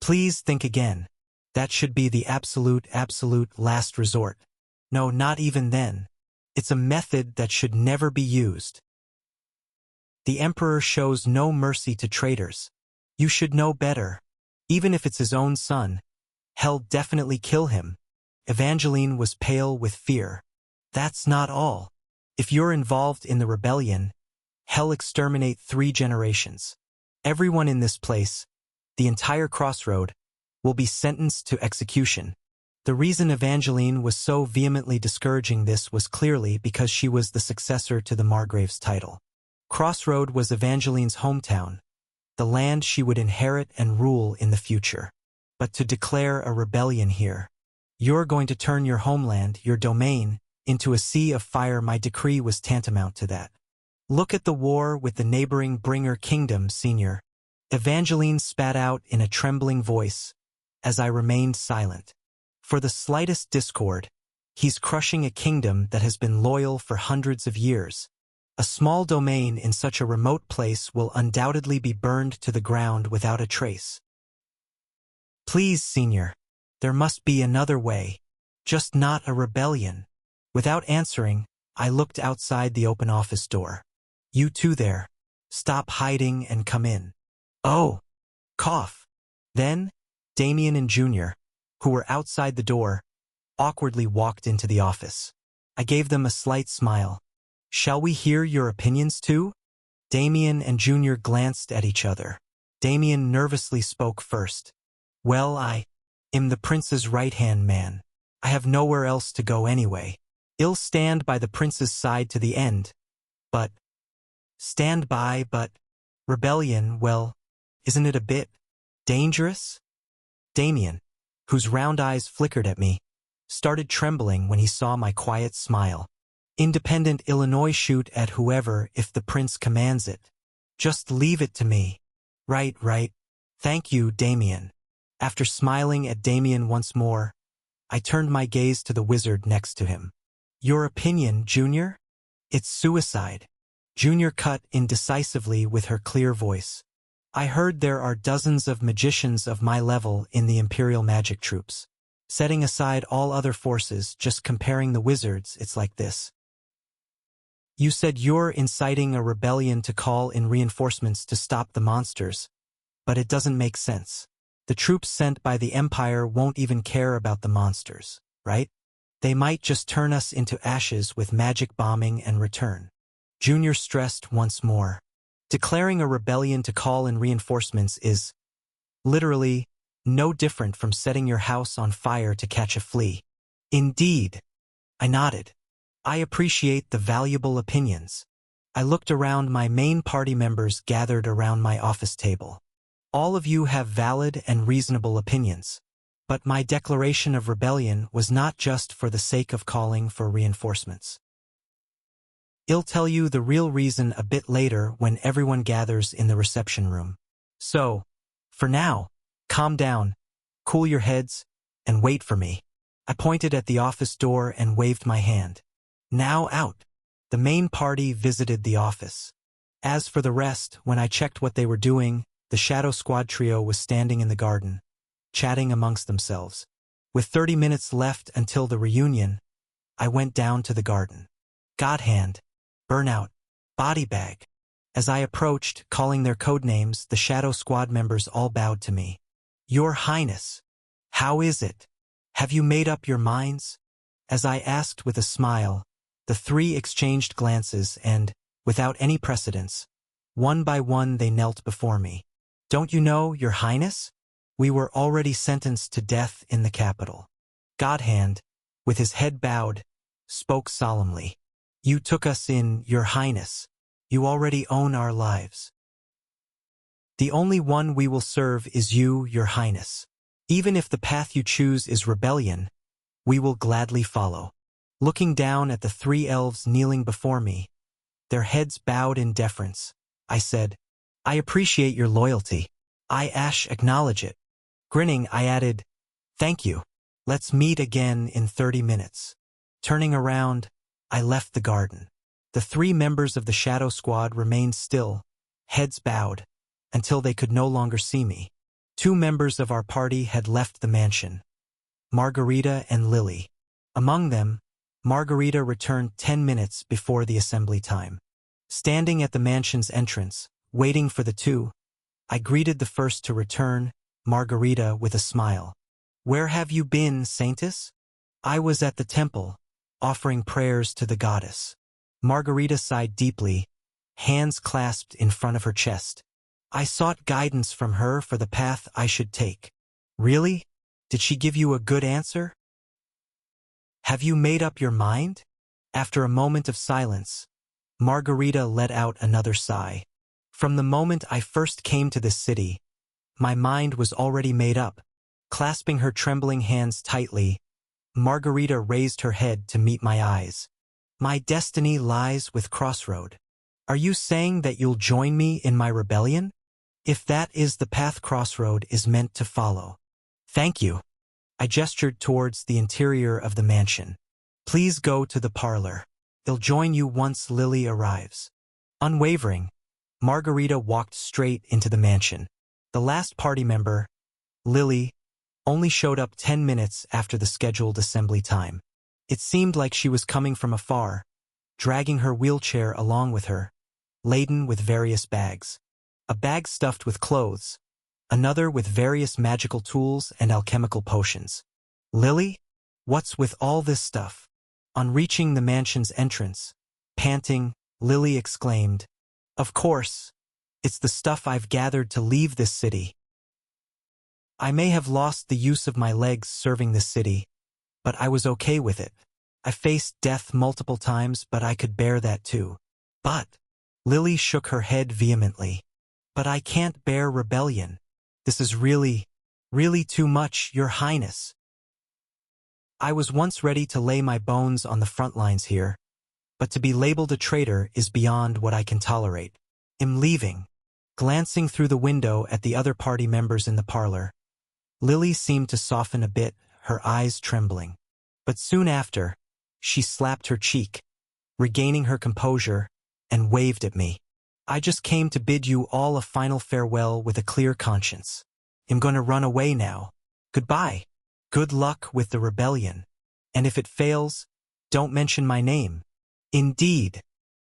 Please think again. That should be the absolute last resort. No, not even then. It's a method that should never be used. The emperor shows no mercy to traitors. You should know better. Even if it's his own son, he'll definitely kill him. Evangeline was pale with fear. That's not all. If you're involved in the rebellion, he'll exterminate 3 generations. Everyone in this place, the entire crossroad, will be sentenced to execution. The reason Evangeline was so vehemently discouraging this was clearly because she was the successor to the Margrave's title. Crossroad was Evangeline's hometown, the land she would inherit and rule in the future. But to declare a rebellion here, you're going to turn your homeland, your domain, into a sea of fire. My decree was tantamount to that. Look at the war with the neighboring Bringer Kingdom, senior. Evangeline spat out in a trembling voice, as I remained silent. For the slightest discord, he's crushing a kingdom that has been loyal for hundreds of years. A small domain in such a remote place will undoubtedly be burned to the ground without a trace. Please, senior. There must be another way. Just not a rebellion. Without answering, I looked outside the open office door. You two there. Stop hiding and come in. Oh! Cough. Then, Damien and Junior, who were outside the door, awkwardly walked into the office. I gave them a slight smile. Shall we hear your opinions too? Damien and Junior glanced at each other. Damien nervously spoke first. Well, I am the prince's right-hand man. I have nowhere else to go anyway. I'll stand by the prince's side to the end. But rebellion, well, isn't it a bit dangerous? Damien, whose round eyes flickered at me, started trembling when he saw my quiet smile. Independent Illinois shoot at whoever if the prince commands it. Just leave it to me. Right. Thank you, Damien. After smiling at Damien once more, I turned my gaze to the wizard next to him. Your opinion, Junior? It's suicide. Junior cut in decisively with her clear voice. I heard there are dozens of magicians of my level in the Imperial magic troops. Setting aside all other forces, just comparing the wizards, it's like this. You said you're inciting a rebellion to call in reinforcements to stop the monsters, but it doesn't make sense. The troops sent by the Empire won't even care about the monsters, right? They might just turn us into ashes with magic bombing and return. Junior stressed once more. Declaring a rebellion to call in reinforcements is, literally, no different from setting your house on fire to catch a flea. Indeed. I nodded. I appreciate the valuable opinions. I looked around my main party members gathered around my office table. All of you have valid and reasonable opinions. But my declaration of rebellion was not just for the sake of calling for reinforcements. I'll tell you the real reason a bit later when everyone gathers in the reception room. So, for now, calm down, cool your heads, and wait for me. I pointed at the office door and waved my hand. Now out. The main party visited the office. As for the rest, when I checked what they were doing, the Shadow Squad trio was standing in the garden, chatting amongst themselves. With 30 minutes left until the reunion, I went down to the garden. Godhand, Burnout, Body Bag. As I approached, calling their code names, the Shadow Squad members all bowed to me. Your Highness, how is it? Have you made up your minds? As I asked with a smile, the three exchanged glances and, without any precedence, one by one they knelt before me. Don't you know, Your Highness? We were already sentenced to death in the capital. Godhand, with his head bowed, spoke solemnly. You took us in, Your Highness. You already own our lives. The only one we will serve is you, Your Highness. Even if the path you choose is rebellion, we will gladly follow. Looking down at the three elves kneeling before me, their heads bowed in deference, I said, I appreciate your loyalty. I acknowledge it. Grinning, I added, thank you. Let's meet again in 30 minutes. Turning around, I left the garden. The three members of the Shadow Squad remained still, heads bowed, until they could no longer see me. Two members of our party had left the mansion, Margarita and Lily. Among them, Margarita returned 10 minutes before the assembly time. Standing at the mansion's entrance, waiting for the two, I greeted the first to return, Margarita, with a smile. Where have you been, Saintess? I was at the temple, offering prayers to the goddess. Margarita sighed deeply, hands clasped in front of her chest. I sought guidance from her for the path I should take. Really? Did she give you a good answer? Have you made up your mind? After a moment of silence, Margarita let out another sigh. From the moment I first came to this city, my mind was already made up. Clasping her trembling hands tightly, Margarita raised her head to meet my eyes. My destiny lies with Crossroad. Are you saying that you'll join me in my rebellion? If that is the path Crossroad is meant to follow. Thank you. I gestured towards the interior of the mansion. Please go to the parlor. I'll join you once Lily arrives. Unwavering, Margarita walked straight into the mansion. The last party member, Lily, only showed up 10 minutes after the scheduled assembly time. It seemed like she was coming from afar, dragging her wheelchair along with her, laden with various bags. A bag stuffed with clothes, another with various magical tools and alchemical potions. Lily? What's with all this stuff? On reaching the mansion's entrance, panting, Lily exclaimed, "Of course, it's the stuff I've gathered to leave this city. I may have lost the use of my legs serving this city, but I was okay with it. I faced death multiple times, but I could bear that too. But," Lily shook her head vehemently, "but I can't bear rebellion. This is really, really too much, Your Highness. I was once ready to lay my bones on the front lines here, but to be labeled a traitor is beyond what I can tolerate. I'm leaving." Glancing through the window at the other party members in the parlor, Lily seemed to soften a bit, her eyes trembling. But soon after, she slapped her cheek, regaining her composure, and waved at me. "I just came to bid you all a final farewell with a clear conscience. I'm gonna run away now. Goodbye. Good luck with the rebellion. And if it fails, don't mention my name." "Indeed."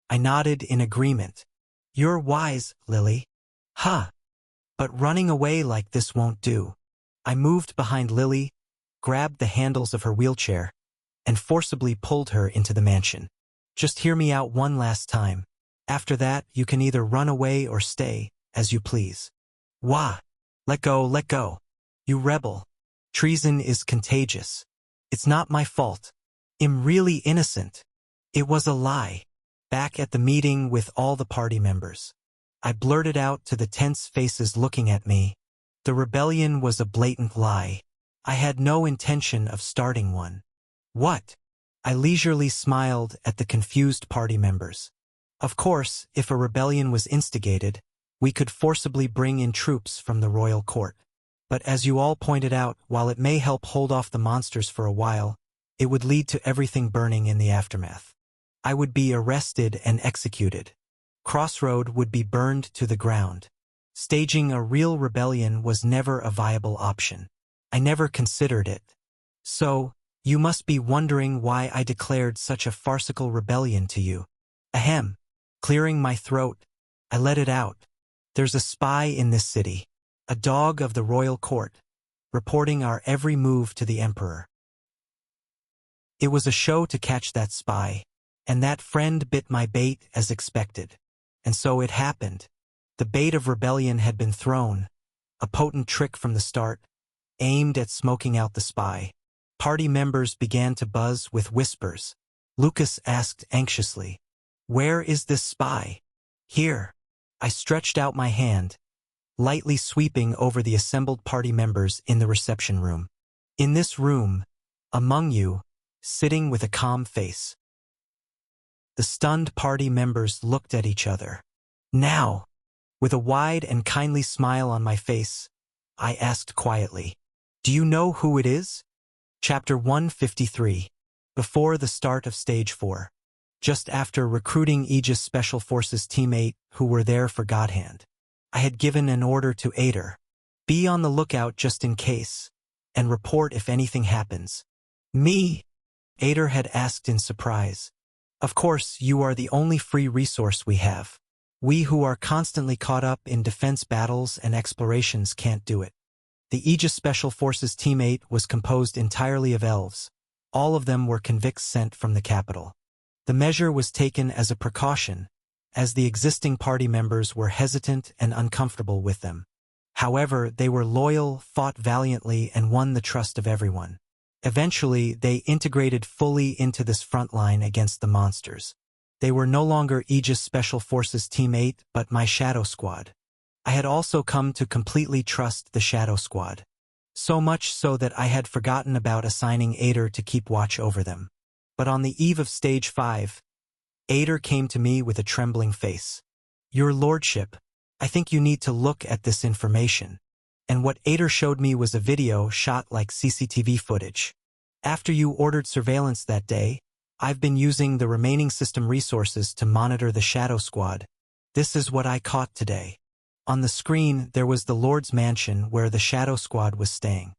I nodded in agreement. "You're wise, Lily." "Huh. But running away like this won't do." I moved behind Lily, grabbed the handles of her wheelchair, and forcibly pulled her into the mansion. "Just hear me out one last time. After that, you can either run away or stay, as you please." "Wah! Let go, let go. You rebel. Treason is contagious. It's not my fault. I'm really innocent. It was a lie." Back at the meeting with all the party members, I blurted out to the tense faces looking at me, "The rebellion was a blatant lie. I had no intention of starting one." "What?" I leisurely smiled at the confused party members. "Of course, if a rebellion was instigated, we could forcibly bring in troops from the royal court. But as you all pointed out, while it may help hold off the monsters for a while, it would lead to everything burning in the aftermath. I would be arrested and executed. Crossroad would be burned to the ground. Staging a real rebellion was never a viable option. I never considered it. So, you must be wondering why I declared such a farcical rebellion to you." Ahem. Clearing my throat, I let it out. "There's a spy in this city, a dog of the royal court, reporting our every move to the emperor. It was a show to catch that spy, and that friend bit my bait as expected. And so it happened. The bait of rebellion had been thrown, a potent trick from the start, aimed at smoking out the spy." Party members began to buzz with whispers. Lucas asked anxiously, "Where is this spy?" "Here." I stretched out my hand, lightly sweeping over the assembled party members in the reception room. "In this room, among you, sitting with a calm face." The stunned party members looked at each other. Now, with a wide and kindly smile on my face, I asked quietly, "Do you know who it is?" Chapter 153. Before the start of Stage 4. Just after recruiting Aegis Special Forces Team 8 who were there for Godhand, I had given an order to Ader. "Be on the lookout just in case, and report if anything happens." "Me?" Ader had asked in surprise. "Of course, you are the only free resource we have. We who are constantly caught up in defense battles and explorations can't do it." The Aegis Special Forces Team 8 was composed entirely of elves. All of them were convicts sent from the capital. The measure was taken as a precaution, as the existing party members were hesitant and uncomfortable with them. However, they were loyal, fought valiantly, and won the trust of everyone. Eventually, they integrated fully into this front line against the monsters. They were no longer Aegis Special Forces Team 8, but my Shadow Squad. I had also come to completely trust the Shadow Squad. So much so that I had forgotten about assigning Ader to keep watch over them. But on the eve of Stage 5, Ader came to me with a trembling face. "Your Lordship, I think you need to look at this information." And what Ader showed me was a video shot like CCTV footage. "After you ordered surveillance that day, I've been using the remaining system resources to monitor the Shadow Squad. This is what I caught today." On the screen, there was the Lord's mansion where the Shadow Squad was staying.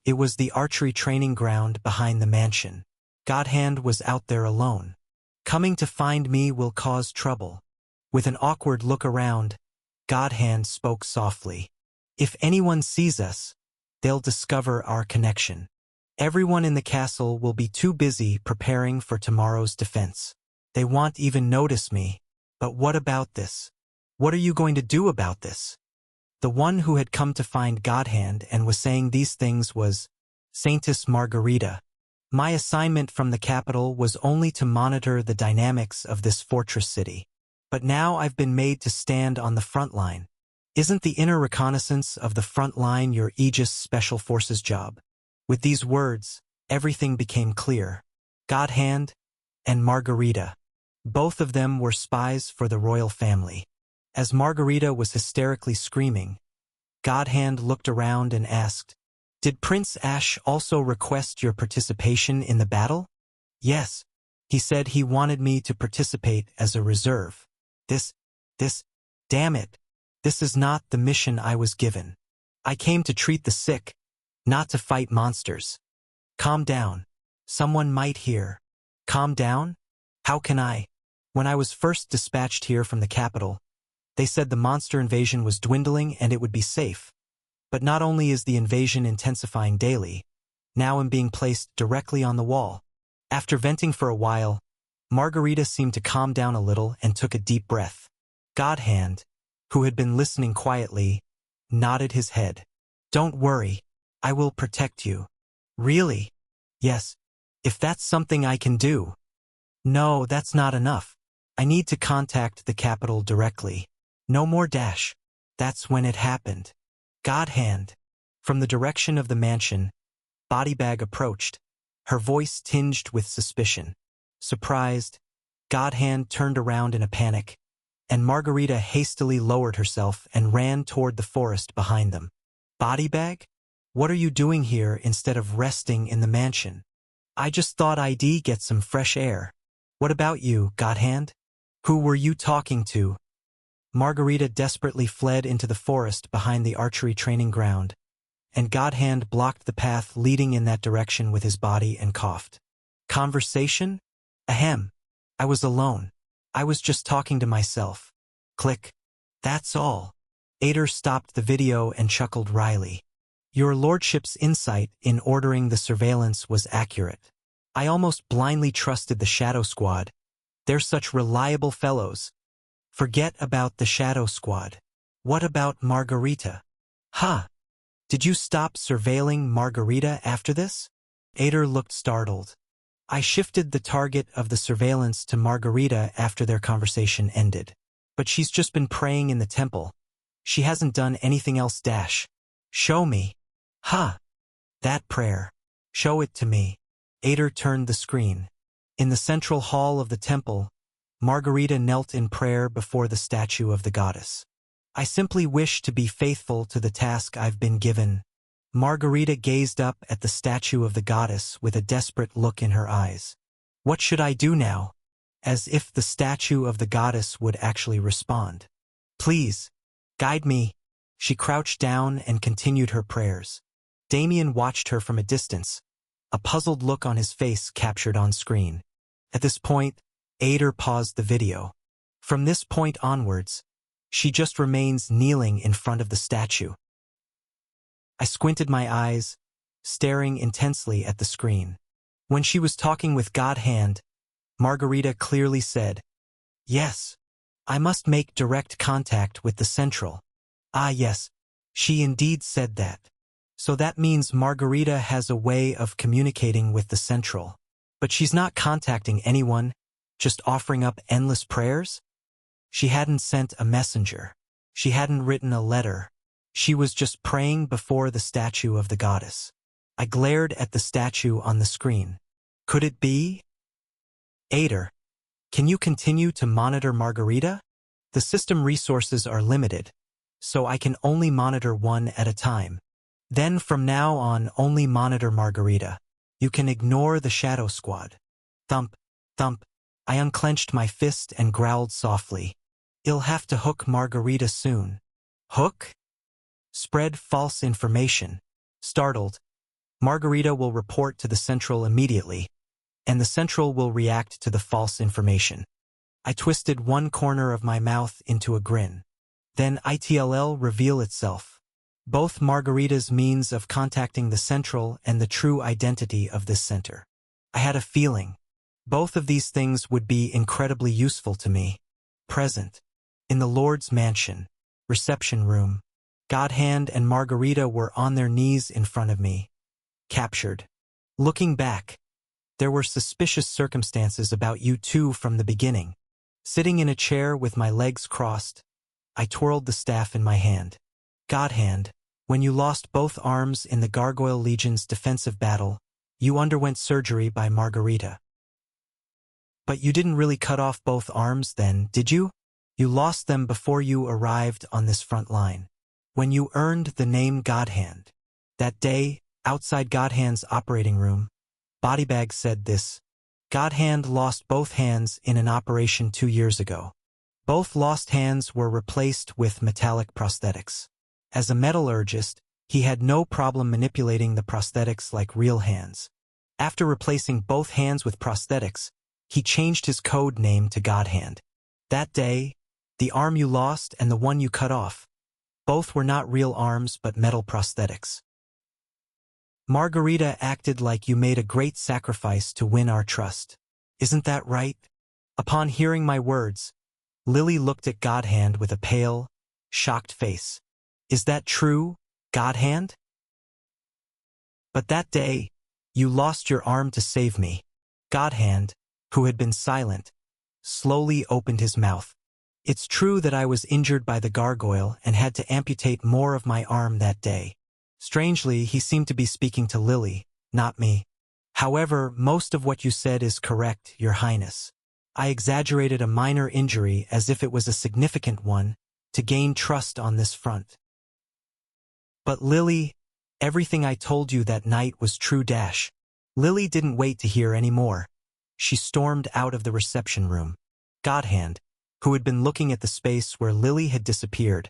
It was the archery training ground behind the mansion. Godhand was out there alone. "Coming to find me will cause trouble." With an awkward look around, Godhand spoke softly. If anyone sees us, they'll discover our connection. Everyone in the castle will be too busy preparing for tomorrow's defense. They won't even notice me. But what about this? What are you going to do about this? The one who had come to find Godhand and was saying these things was Saintess Margarita. My assignment from the capital was only to monitor the dynamics of this fortress city. But now I've been made to stand on the front line. Isn't the inner reconnaissance of the front line your Aegis Special Forces job? With these words, everything became clear. Godhand and Margarita. Both of them were spies for the royal family. As Margarita was hysterically screaming, Godhand looked around and asked, "Did Prince Ash also request your participation in the battle?" "Yes. He said he wanted me to participate as a reserve. Damn it. This is not the mission I was given. I came to treat the sick, not to fight monsters." "Calm down. Someone might hear." "Calm down? How can I? When I was first dispatched here from the capital, they said the monster invasion was dwindling and it would be safe. But not only is the invasion intensifying daily, now I'm being placed directly on the wall." After venting for a while, Margarita seemed to calm down a little and took a deep breath. Godhand, who had been listening quietly, nodded his head. "Don't worry. I will protect you." "Really?" "Yes. If that's something I can do." "No, that's not enough. I need to contact the capital directly." "No more dash." That's when it happened. Godhand. From the direction of the mansion, Bodybag approached, her voice tinged with suspicion. Surprised, Godhand turned around in a panic, and Margarita hastily lowered herself and ran toward the forest behind them. "Bodybag? What are you doing here instead of resting in the mansion?" "I just thought I'd get some fresh air." "What about you, Godhand? Who were you talking to?" Margarita desperately fled into the forest behind the archery training ground, and Godhand blocked the path leading in that direction with his body and coughed. "Conversation? Ahem. I was alone. I was just talking to myself." Click. "That's all." Ader stopped the video and chuckled wryly. "Your lordship's insight in ordering the surveillance was accurate. I almost blindly trusted the Shadow Squad. They're such reliable fellows." "Forget about the Shadow Squad. What about Margarita?" "Huh. Did you stop surveilling Margarita after this?" Ader looked startled. "I shifted the target of the surveillance to Margarita after their conversation ended. But she's just been praying in the temple. She hasn't done anything else dash." "Show me." "Huh. That prayer. Show it to me." Ader turned the screen. In the central hall of the temple, Margarita knelt in prayer before the statue of the goddess. "I simply wish to be faithful to the task I've been given." Margarita gazed up at the statue of the goddess with a desperate look in her eyes. "What should I do now?" As if the statue of the goddess would actually respond. "Please, guide me." She crouched down and continued her prayers. Damien watched her from a distance, a puzzled look on his face captured on screen. At this point, Ader paused the video. From this point onwards, she just remains kneeling in front of the statue. I squinted my eyes, staring intensely at the screen. When she was talking with Godhand, Margarita clearly said, "Yes, I must make direct contact with the Central." Ah yes, she indeed said that. So that means Margarita has a way of communicating with the Central. But she's not contacting anyone, just offering up endless prayers? She hadn't sent a messenger. She hadn't written a letter. She was just praying before the statue of the goddess. I glared at the statue on the screen. Could it be? "Ader, can you continue to monitor Margarita? The system resources are limited, so I can only monitor one at a time. Then from now on only monitor Margarita. You can ignore the Shadow Squad." Thump, thump. I unclenched my fist and growled softly. "I'll have to hook Margarita soon." "Hook?" "Spread false information." Startled, Margarita will report to the Central immediately, and the Central will react to the false information. I twisted one corner of my mouth into a grin. Then ITLL reveal itself. both Margarita's means of contacting the central and the true identity of this center. I had a feeling. Both of these things would be incredibly useful to me. Present. In the Lord's mansion. Reception room. Godhand and Margarita were on their knees in front of me. Captured. Looking back, there were suspicious circumstances about you two from the beginning. Sitting in a chair with my legs crossed, I twirled the staff in my hand. Godhand, when you lost both arms in the Gargoyle Legion's defensive battle, you underwent surgery by Margarita. But you didn't really cut off both arms then, did you? You lost them before you arrived on this front line. When you earned the name Godhand. That day, outside Godhand's operating room, Bodybag said this. Godhand lost both hands in an operation 2 years ago. Both lost hands were replaced with metallic prosthetics. As a metallurgist, he had no problem manipulating the prosthetics like real hands. After replacing both hands with prosthetics, he changed his code name to Godhand. That day, the arm you lost and the one you cut off, both were not real arms but metal prosthetics. Margarita acted like you made a great sacrifice to win our trust. Isn't that right? Upon hearing my words, Lily looked at Godhand with a pale, shocked face. Is that true, Godhand? But that day, you lost your arm to save me. Godhand, who had been silent, slowly opened his mouth. It's true that I was injured by the gargoyle and had to amputate more of my arm that day. Strangely, he seemed to be speaking to Lily, not me. However, most of what you said is correct, Your Highness. I exaggerated a minor injury as if it was a significant one, to gain trust on this front. But Lily, everything I told you that night was true. Lily didn't wait to hear any more. She stormed out of the reception room. Godhand, who had been looking at the space where Lily had disappeared,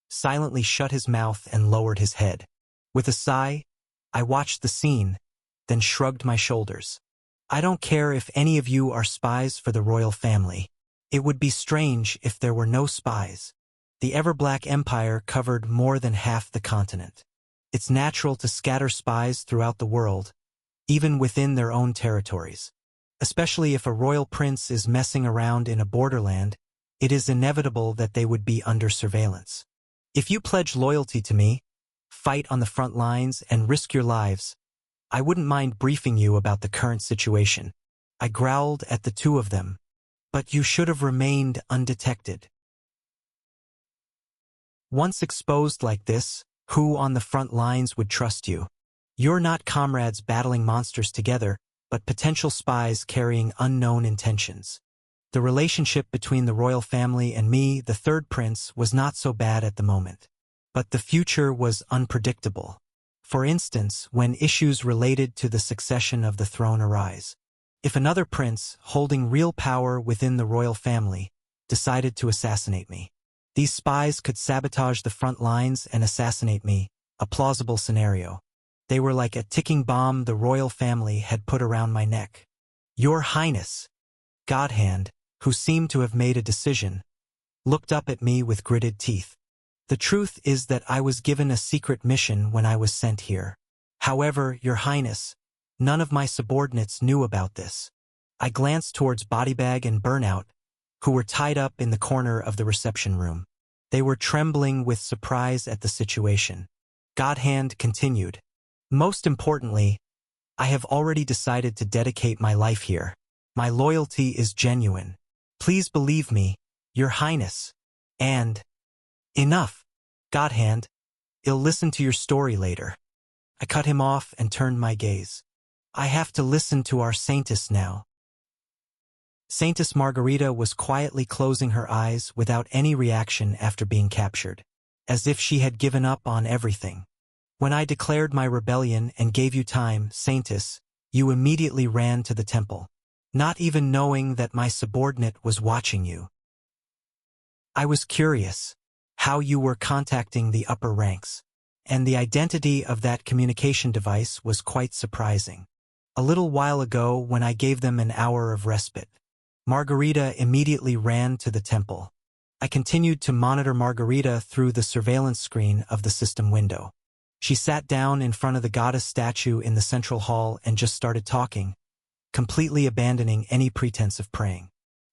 silently shut his mouth and lowered his head. With a sigh, I watched the scene, then shrugged my shoulders. I don't care if any of you are spies for the royal family. It would be strange if there were no spies. The Everblack Empire covered more than half the continent. It's natural to scatter spies throughout the world, even within their own territories. Especially if a royal prince is messing around in a borderland, it is inevitable that they would be under surveillance. If you pledge loyalty to me, fight on the front lines and risk your lives, I wouldn't mind briefing you about the current situation. I growled at the two of them. But you should have remained undetected. Once exposed like this, who on the front lines would trust you? You're not comrades battling monsters together, but potential spies carrying unknown intentions. The relationship between the royal family and me, the third prince, was not so bad at the moment. But the future was unpredictable. For instance, when issues related to the succession of the throne arise. If another prince, holding real power within the royal family, decided to assassinate me, these spies could sabotage the front lines and assassinate me, a plausible scenario. They were like a ticking bomb the royal family had put around my neck. Your Highness, Godhand, who seemed to have made a decision, looked up at me with gritted teeth. The truth is that I was given a secret mission when I was sent here. However, Your Highness, none of my subordinates knew about this. I glanced towards Bodybag and Burnout, who were tied up in the corner of the reception room. They were trembling with surprise at the situation. Godhand continued. Most importantly, I have already decided to dedicate my life here. My loyalty is genuine. Please believe me, Your Highness. And enough. Godhand, I'll listen to your story later. I cut him off and turned my gaze. I have to listen to our Saintess now. Saintess Margarita was quietly closing her eyes without any reaction after being captured, as if she had given up on everything. When I declared my rebellion and gave you time, Saintess, you immediately ran to the temple, not even knowing that my subordinate was watching you. I was curious how you were contacting the upper ranks, and the identity of that communication device was quite surprising. A little while ago, when I gave them an hour of respite, Margarita immediately ran to the temple. I continued to monitor Margarita through the surveillance screen of the system window. She sat down in front of the goddess statue in the central hall and just started talking, completely abandoning any pretense of praying.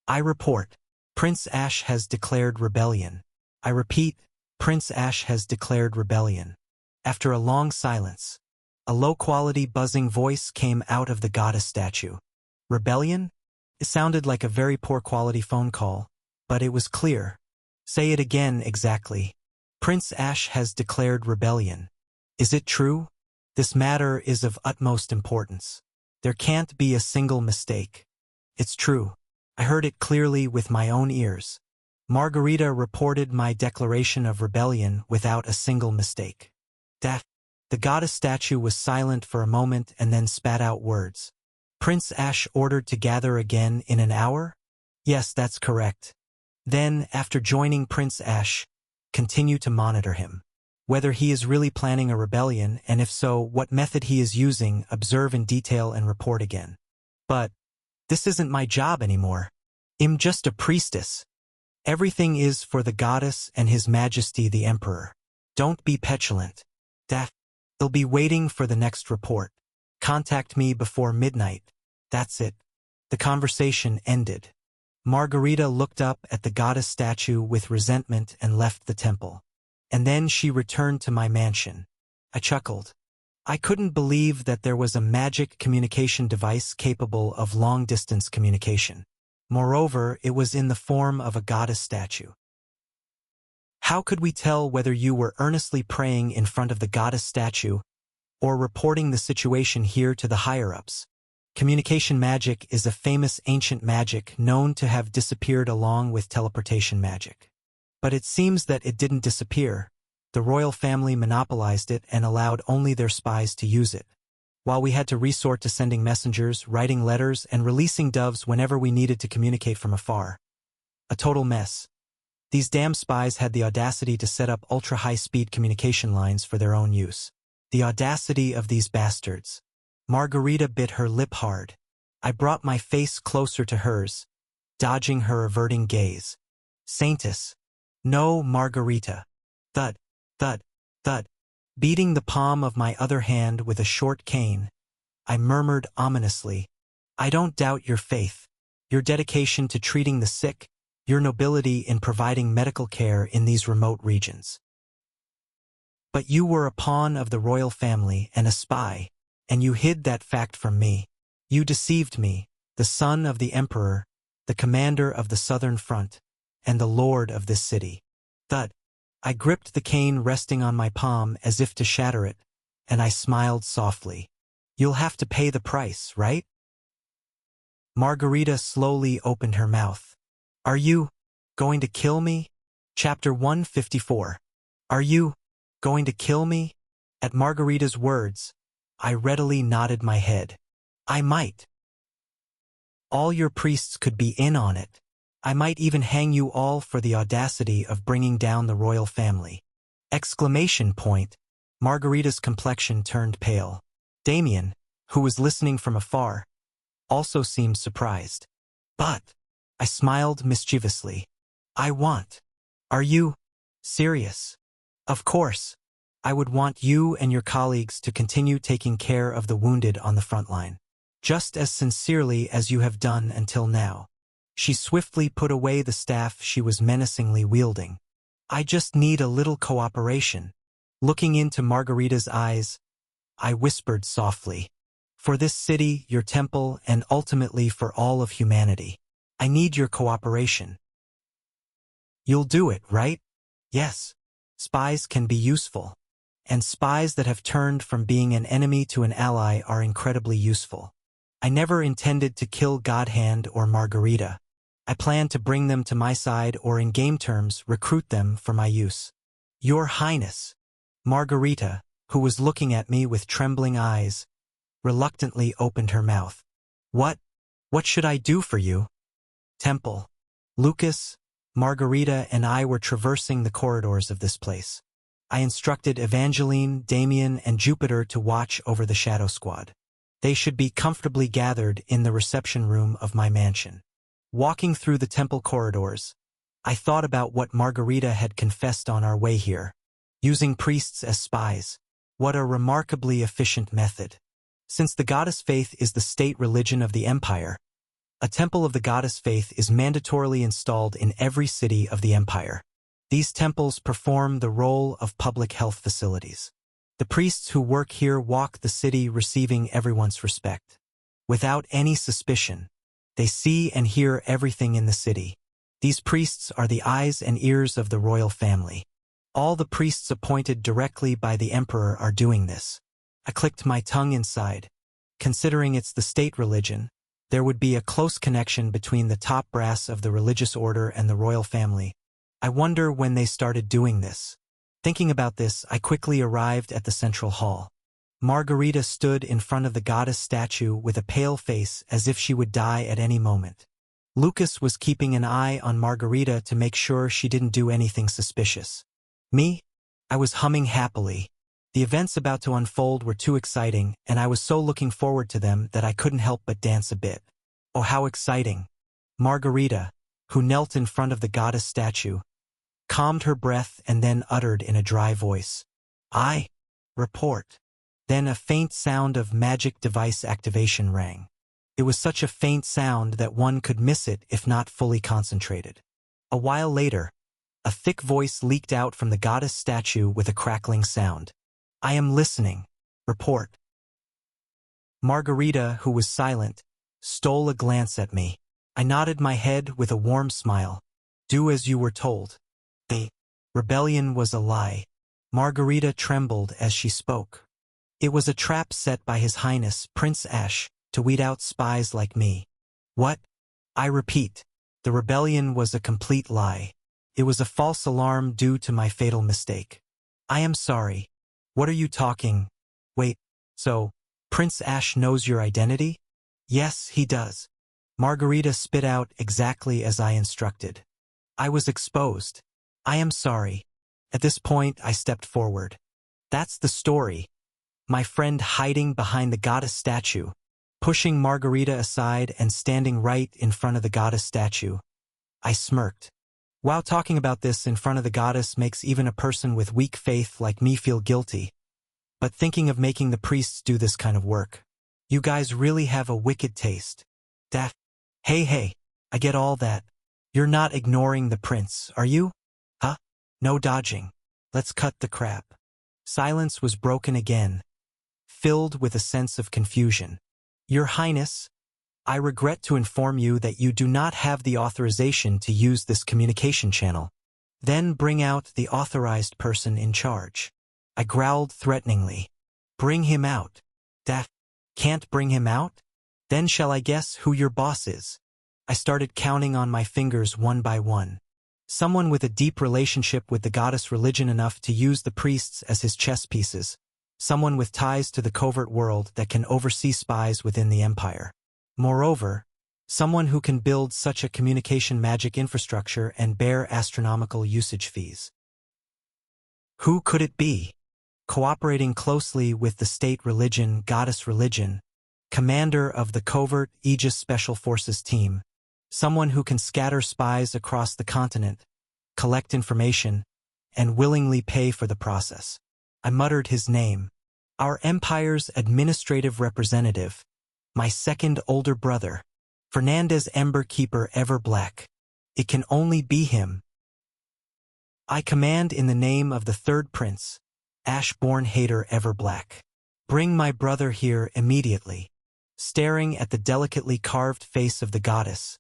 I report, Prince Ash has declared rebellion. I repeat, Prince Ash has declared rebellion. After a long silence, a low-quality buzzing voice came out of the goddess statue. Rebellion? It sounded like a very poor-quality phone call, but it was clear. Say it again exactly. Prince Ash has declared rebellion. Is it true? This matter is of utmost importance. There can't be a single mistake. It's true. I heard it clearly with my own ears. Margarita reported my declaration of rebellion without a single mistake. The goddess statue was silent for a moment and then spat out words. Prince Ash ordered to gather again in an hour? Yes, that's correct. Then, after joining Prince Ash, continue to monitor him. Whether he is really planning a rebellion, and if so, what method he is using, observe in detail and report again. But this isn't my job anymore. I'm just a priestess. Everything is for the goddess and His Majesty the Emperor. Don't be petulant. They'll be waiting for the next report. Contact me before midnight. That's it. The conversation ended. Margarita looked up at the goddess statue with resentment and left the temple. And then she returned to my mansion. I chuckled. I couldn't believe that there was a magic communication device capable of long-distance communication. Moreover, it was in the form of a goddess statue. How could we tell whether you were earnestly praying in front of the goddess statue or reporting the situation here to the higher-ups? Communication magic is a famous ancient magic known to have disappeared along with teleportation magic. But it seems that it didn't disappear. The royal family monopolized it and allowed only their spies to use it, while we had to resort to sending messengers, writing letters, and releasing doves whenever we needed to communicate from afar. A total mess. These damn spies had the audacity to set up ultra-high-speed communication lines for their own use. The audacity of these bastards. Margarita bit her lip hard. I brought my face closer to hers, dodging her averting gaze. Saintess. No, Margarita. Thud, thud, thud. Beating the palm of my other hand with a short cane, I murmured ominously, I don't doubt your faith, your dedication to treating the sick, your nobility in providing medical care in these remote regions. But you were a pawn of the royal family and a spy, and you hid that fact from me. You deceived me, the son of the emperor, the commander of the southern front, and the lord of this city. Thud. I gripped the cane resting on my palm as if to shatter it, and I smiled softly. You'll have to pay the price, right? Margarita slowly opened her mouth. Are you going to kill me? Chapter 154. Are you going to kill me? At Margarita's words, I readily nodded my head. I might. All your priests could be in on it. I might even hang you all for the audacity of bringing down the royal family. Exclamation point. Margarita's complexion turned pale. Damien, who was listening from afar, also seemed surprised. But I smiled mischievously. I want. Are you serious? Of course. I would want you and your colleagues to continue taking care of the wounded on the front line, just as sincerely as you have done until now. She swiftly put away the staff she was menacingly wielding. I just need a little cooperation. Looking into Margarita's eyes, I whispered softly. For this city, your temple, and ultimately for all of humanity, I need your cooperation. You'll do it, right? Yes. Spies can be useful. And spies that have turned from being an enemy to an ally are incredibly useful. I never intended to kill Godhand or Margarita. I planned to bring them to my side or in game terms recruit them for my use. Your Highness. Margarita, who was looking at me with trembling eyes, reluctantly opened her mouth. What should I do for you? Temple. Lucas, Margarita and I were traversing the corridors of this place. I instructed Evangeline, Damien, and Jupiter to watch over the Shadow Squad. They should be comfortably gathered in the reception room of my mansion. Walking through the temple corridors, I thought about what Margarita had confessed on our way here. Using priests as spies. What a remarkably efficient method. Since the goddess faith is the state religion of the empire, a temple of the goddess faith is mandatorily installed in every city of the empire. These temples perform the role of public health facilities. The priests who work here walk the city receiving everyone's respect. Without any suspicion, they see and hear everything in the city. These priests are the eyes and ears of the royal family. All the priests appointed directly by the emperor are doing this. I clicked my tongue inside. Considering it's the state religion, there would be a close connection between the top brass of the religious order and the royal family. I wonder when they started doing this. Thinking about this, I quickly arrived at the central hall. Margarita stood in front of the goddess statue with a pale face as if she would die at any moment. Lucas was keeping an eye on Margarita to make sure she didn't do anything suspicious. Me? I was humming happily. The events about to unfold were too exciting, and I was so looking forward to them that I couldn't help but dance a bit. Oh, how exciting! Margarita, who knelt in front of the goddess statue, calmed her breath and then uttered in a dry voice, "I report." Then a faint sound of magic device activation rang. It was such a faint sound that one could miss it if not fully concentrated. A while later, a thick voice leaked out from the goddess statue with a crackling sound. "I am listening. Report." Margarita, who was silent, stole a glance at me. I nodded my head with a warm smile. "Do as you were told." The rebellion was a lie. Margarita trembled as she spoke. It was a trap set by His Highness, Prince Ash, to weed out spies like me. What? I repeat, the rebellion was a complete lie. It was a false alarm due to my fatal mistake. I am sorry. What are you talking? Wait, so, Prince Ash knows your identity? Yes, he does. Margarita spit out exactly as I instructed. I was exposed. I am sorry. At this point, I stepped forward. That's the story. My friend hiding behind the goddess statue, pushing Margarita aside and standing right in front of the goddess statue. I smirked. Wow, talking about this in front of the goddess makes even a person with weak faith like me feel guilty. But thinking of making the priests do this kind of work. You guys really have a wicked taste. Daft. Hey, I get all that. You're not ignoring the prince, are you? Huh? No dodging. Let's cut the crap. Silence was broken again, filled with a sense of confusion. Your Highness, I regret to inform you that you do not have the authorization to use this communication channel. Then bring out the authorized person in charge. I growled threateningly. Bring him out. Daft. Can't bring him out? Then shall I guess who your boss is? I started counting on my fingers one by one. Someone with a deep relationship with the goddess religion enough to use the priests as his chess pieces. Someone with ties to the covert world that can oversee spies within the empire. Moreover, someone who can build such a communication magic infrastructure and bear astronomical usage fees. Who could it be? Cooperating closely with the state religion, goddess religion, commander of the covert Aegis Special Forces team, someone who can scatter spies across the continent, collect information, and willingly pay for the process. I muttered his name. Our empire's administrative representative, my second older brother, Fernandez Ember Keeper Ever Black. It can only be him. I command in the name of the third prince, Ashborn Hater Ever Black. Bring my brother here immediately. Staring at the delicately carved face of the goddess,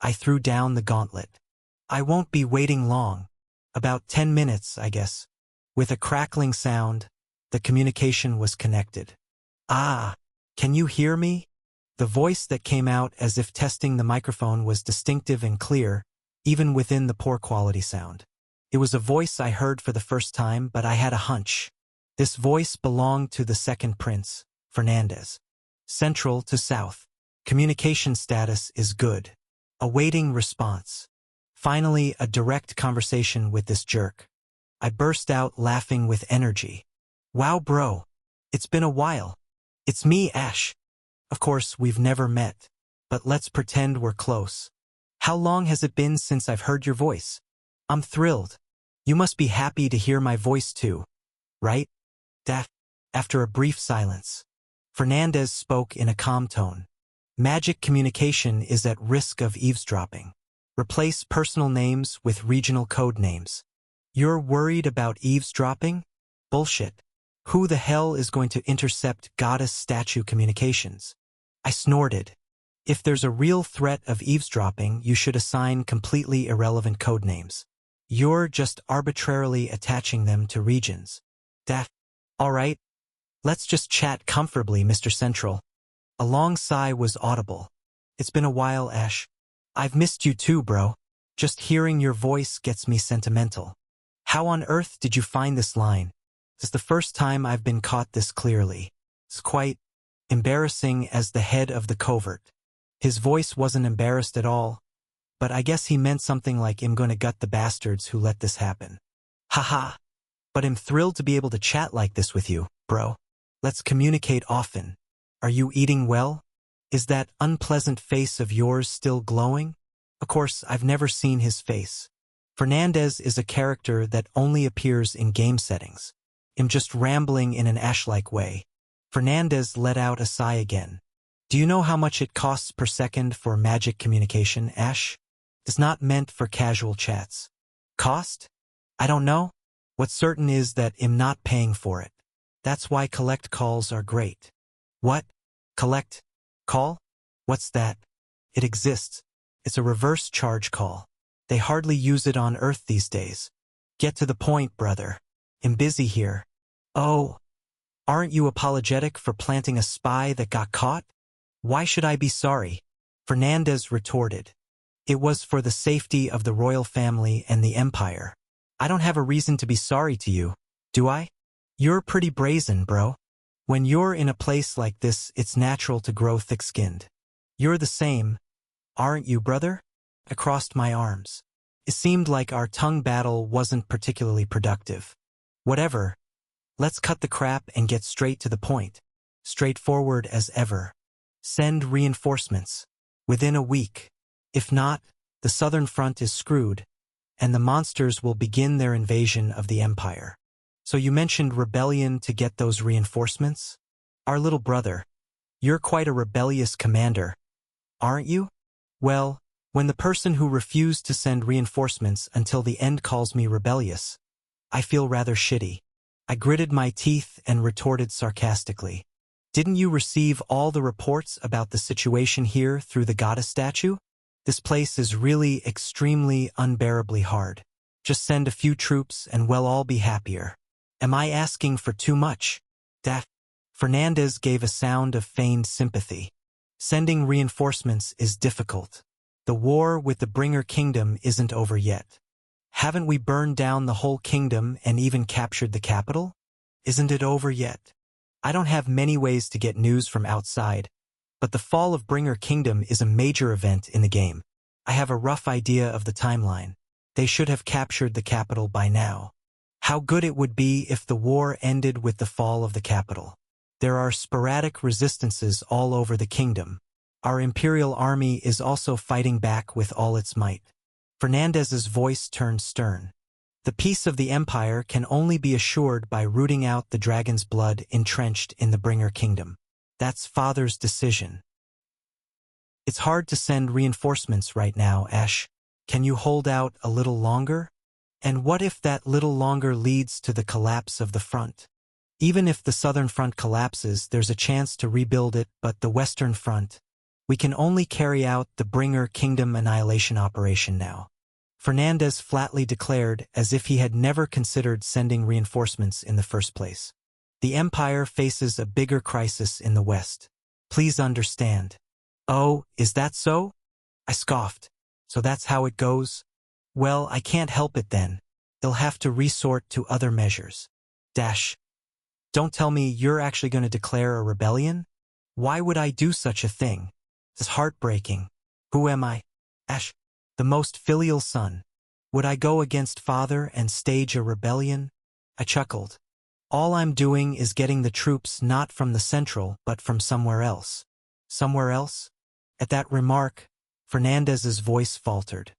I threw down the gauntlet. I won't be waiting long. About 10 minutes, I guess. With a crackling sound, the communication was connected. Ah, can you hear me? The voice that came out as if testing the microphone was distinctive and clear, even within the poor quality sound. It was a voice I heard for the first time, but I had a hunch. This voice belonged to the second prince, Fernandez. Central to south. Communication status is good. Awaiting response. Finally, a direct conversation with this jerk. I burst out laughing with energy. Wow, bro. It's been a while. It's me, Ash. Of course, we've never met. But let's pretend we're close. How long has it been since I've heard your voice? I'm thrilled. You must be happy to hear my voice too, right? Daff. After a brief silence, Fernandez spoke in a calm tone. Magic communication is at risk of eavesdropping. Replace personal names with regional code names. You're worried about eavesdropping? Bullshit. Who the hell is going to intercept goddess statue communications? I snorted. If there's a real threat of eavesdropping, you should assign completely irrelevant code names. You're just arbitrarily attaching them to regions. Daff. All right. Let's just chat comfortably, Mr. Central. A long sigh was audible. It's been a while, Ash. I've missed you too, bro. Just hearing your voice gets me sentimental. How on earth did you find this line? It's the first time I've been caught this clearly. It's quite embarrassing as the head of the covert. His voice wasn't embarrassed at all, but I guess he meant something like I'm gonna gut the bastards who let this happen. Haha. But I'm thrilled to be able to chat like this with you, bro. Let's communicate often. Are you eating well? Is that unpleasant face of yours still glowing? Of course, I've never seen his face. Fernandez is a character that only appears in game settings. I'm just rambling in an Ash-like way. Fernandez let out a sigh again. Do you know how much it costs per second for magic communication, Ash? It's not meant for casual chats. Cost? I don't know. What's certain is that I'm not paying for it. That's why collect calls are great. What? Collect? Call? What's that? It exists. It's a reverse charge call. They hardly use it on Earth these days. Get to the point, brother. I'm busy here. Oh. Aren't you apologetic for planting a spy that got caught? Why should I be sorry? Fernandez retorted. It was for the safety of the royal family and the empire. I don't have a reason to be sorry to you, do I? You're pretty brazen, bro. When you're in a place like this, it's natural to grow thick-skinned. You're the same, aren't you, brother? I crossed my arms. It seemed like our tongue battle wasn't particularly productive. Whatever. Let's cut the crap and get straight to the point. Straightforward as ever. Send reinforcements. Within a week. If not, the Southern Front is screwed, and the monsters will begin their invasion of the Empire. So you mentioned rebellion to get those reinforcements? Our little brother. You're quite a rebellious commander, aren't you? Well, when the person who refused to send reinforcements until the end calls me rebellious, I feel rather shitty. I gritted my teeth and retorted sarcastically. Didn't you receive all the reports about the situation here through the goddess statue? This place is really extremely unbearably hard. Just send a few troops and we'll all be happier. Am I asking for too much? Fernandez gave a sound of feigned sympathy. Sending reinforcements is difficult. The war with the Bringer Kingdom isn't over yet. Haven't we burned down the whole kingdom and even captured the capital? Isn't it over yet? I don't have many ways to get news from outside, but the fall of Bringer Kingdom is a major event in the game. I have a rough idea of the timeline. They should have captured the capital by now. How good it would be if the war ended with the fall of the capital. There are sporadic resistances all over the kingdom. Our Imperial Army is also fighting back with all its might. Fernandez's voice turned stern. The peace of the Empire can only be assured by rooting out the dragon's blood entrenched in the Bringer Kingdom. That's Father's decision. It's hard to send reinforcements right now, Ash. Can you hold out a little longer? And what if that little longer leads to the collapse of the front? Even if the Southern Front collapses, there's a chance to rebuild it, but the Western Front, we can only carry out the Bringer Kingdom annihilation operation now. Fernandez flatly declared, as if he had never considered sending reinforcements in the first place. The Empire faces a bigger crisis in the West. Please understand. Oh, is that so? I scoffed. So that's how it goes? Well, I can't help it then. They'll have to resort to other measures. Don't tell me you're actually going to declare a rebellion? Why would I do such a thing? It's heartbreaking. Who am I? Ash, the most filial son. Would I go against father and stage a rebellion? I chuckled. All I'm doing is getting the troops not from the Central, but from somewhere else. Somewhere else? At that remark, Fernandez's voice faltered.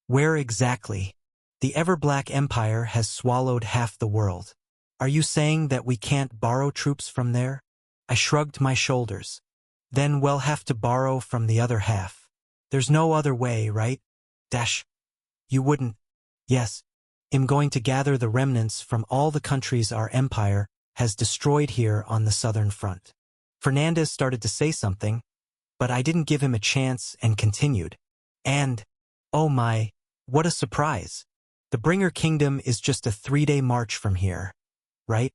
Where exactly? The Ever-Black Empire has swallowed half the world. Are you saying that we can't borrow troops from there? I shrugged my shoulders. Then we'll have to borrow from the other half. There's no other way, right? You wouldn't. Yes. I'm going to gather the remnants from all the countries our empire has destroyed here on the southern front. Fernandez started to say something, but I didn't give him a chance and continued. And, oh my, what a surprise. The Bringer Kingdom is just a 3-day march from here. Right?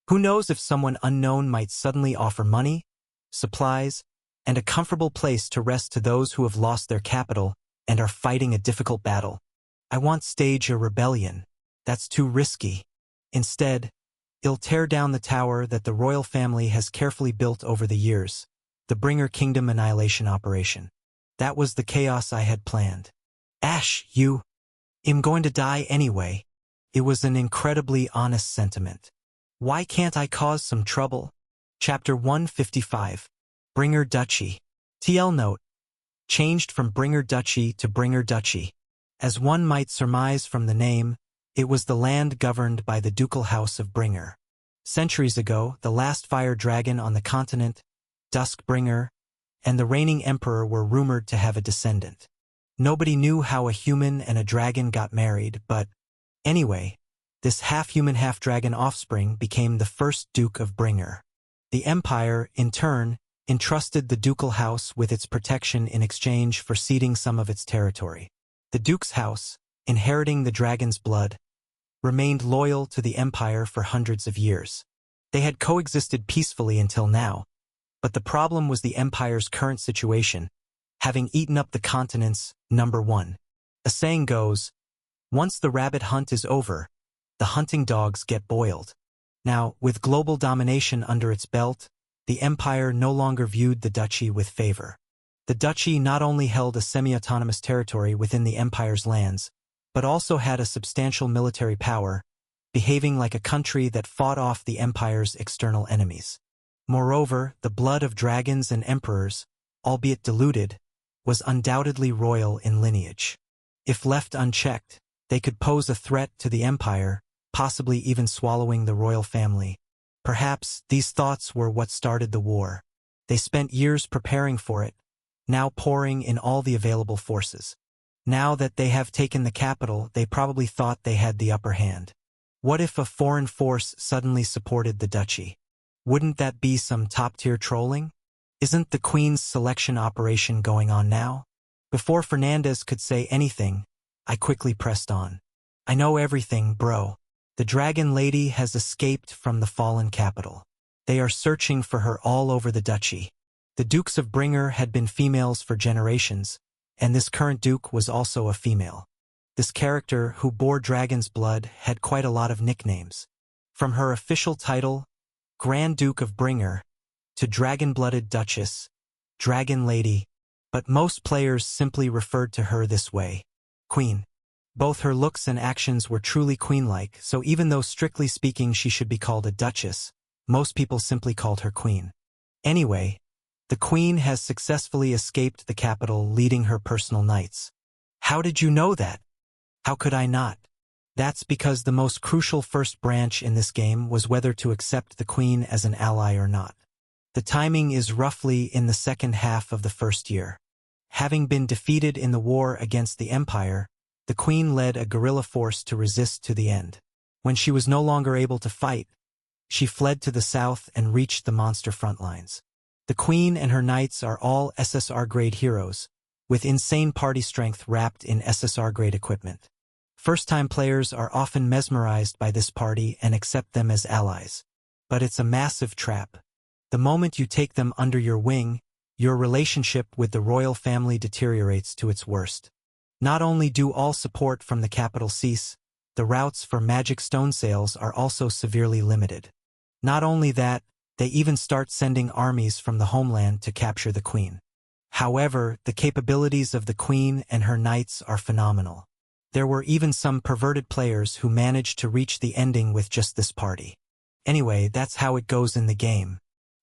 Who knows if someone unknown might suddenly offer money, supplies, and a comfortable place to rest to those who have lost their capital and are fighting a difficult battle. I won't stage a rebellion. That's too risky. Instead, I'll tear down the tower that the royal family has carefully built over the years, the Bringer Kingdom Annihilation Operation. That was the chaos I had planned. I'm going to die anyway. It was an incredibly honest sentiment. Why can't I cause some trouble? Chapter 155. Bringer Duchy. TL note. Changed from Bringer Duchy to Bringer Duchy. As one might surmise from the name, it was the land governed by the ducal house of Bringer. Centuries ago, the last fire dragon on the continent, Duskbringer, and the reigning emperor were rumored to have a descendant. Nobody knew how a human and a dragon got married, but anyway, this half-human half-dragon offspring became the first Duke of Bringer. The empire, in turn, entrusted the ducal house with its protection in exchange for ceding some of its territory. The Duke's house, inheriting the dragon's blood, remained loyal to the empire for hundreds of years. They had coexisted peacefully until now, but the problem was the empire's current situation, having eaten up the continent's number one. A saying goes, once the rabbit hunt is over, the hunting dogs get boiled. Now, with global domination under its belt, the empire no longer viewed the duchy with favor. The duchy not only held a semi-autonomous territory within the empire's lands, but also had a substantial military power, behaving like a country that fought off the empire's external enemies. Moreover, the blood of dragons and emperors, albeit diluted, was undoubtedly royal in lineage. If left unchecked, they could pose a threat to the empire, possibly even swallowing the royal family. Perhaps these thoughts were what started the war. They spent years preparing for it, now pouring in all the available forces. Now that they have taken the capital, they probably thought they had the upper hand. What if a foreign force suddenly supported the duchy? Wouldn't that be some top-tier trolling? Isn't the Queen's selection operation going on now? Before Fernandez could say anything, I quickly pressed on. I know everything, bro. The Dragon Lady has escaped from the fallen capital. They are searching for her all over the duchy. The Dukes of Bringer had been females for generations, and this current duke was also a female. This character, who bore dragon's blood, had quite a lot of nicknames. From her official title, Grand Duke of Bringer, to dragon-blooded Duchess, Dragon Lady, but most players simply referred to her this way, Queen. Both her looks and actions were truly queen-like, so even though strictly speaking she should be called a duchess, most people simply called her Queen. Anyway, the Queen has successfully escaped the capital, leading her personal knights. How did you know that? How could I not? That's because the most crucial first branch in this game was whether to accept the Queen as an ally or not. The timing is roughly in the second half of the first year. Having been defeated in the war against the Empire, the Queen led a guerrilla force to resist to the end. When she was no longer able to fight, she fled to the south and reached the monster front lines. The Queen and her knights are all SSR-grade heroes, with insane party strength wrapped in SSR-grade equipment. First-time players are often mesmerized by this party and accept them as allies. But it's a massive trap. The moment you take them under your wing, your relationship with the royal family deteriorates to its worst. Not only do all support from the capital cease, the routes for magic stone sales are also severely limited. Not only that, they even start sending armies from the homeland to capture the Queen. However, the capabilities of the Queen and her knights are phenomenal. There were even some perverted players who managed to reach the ending with just this party. Anyway, that's how it goes in the game.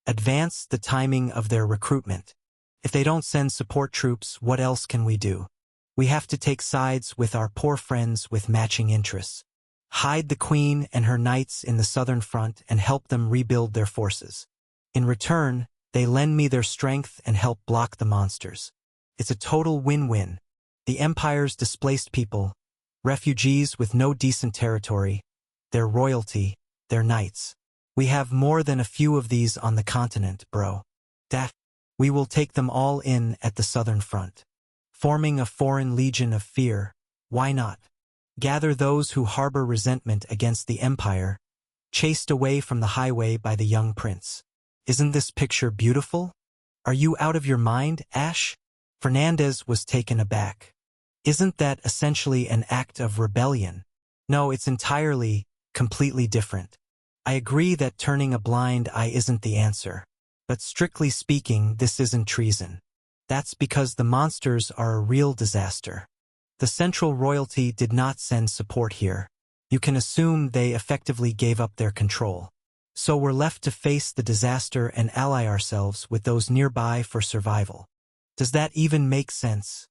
Advance the timing of their recruitment. If they don't send support troops, what else can we do? We have to take sides with our poor friends with matching interests. Hide the queen and her knights in the southern front and help them rebuild their forces. In return, they lend me their strength and help block the monsters. It's a total win-win. The Empire's displaced people, refugees with no decent territory, their royalty, their knights. We have more than a few of these on the continent, bro. We will take them all in at the southern front. Forming a foreign legion of fear, why not? Gather those who harbor resentment against the Empire, chased away from the highway by the young prince. Isn't this picture beautiful? Are you out of your mind, Ash? Fernandez was taken aback. Isn't that essentially an act of rebellion? No, it's entirely, completely different. I agree that turning a blind eye isn't the answer. But strictly speaking, this isn't treason. That's because the monsters are a real disaster. The central royalty did not send support here. You can assume they effectively gave up their control. So we're left to face the disaster and ally ourselves with those nearby for survival. Does that even make sense?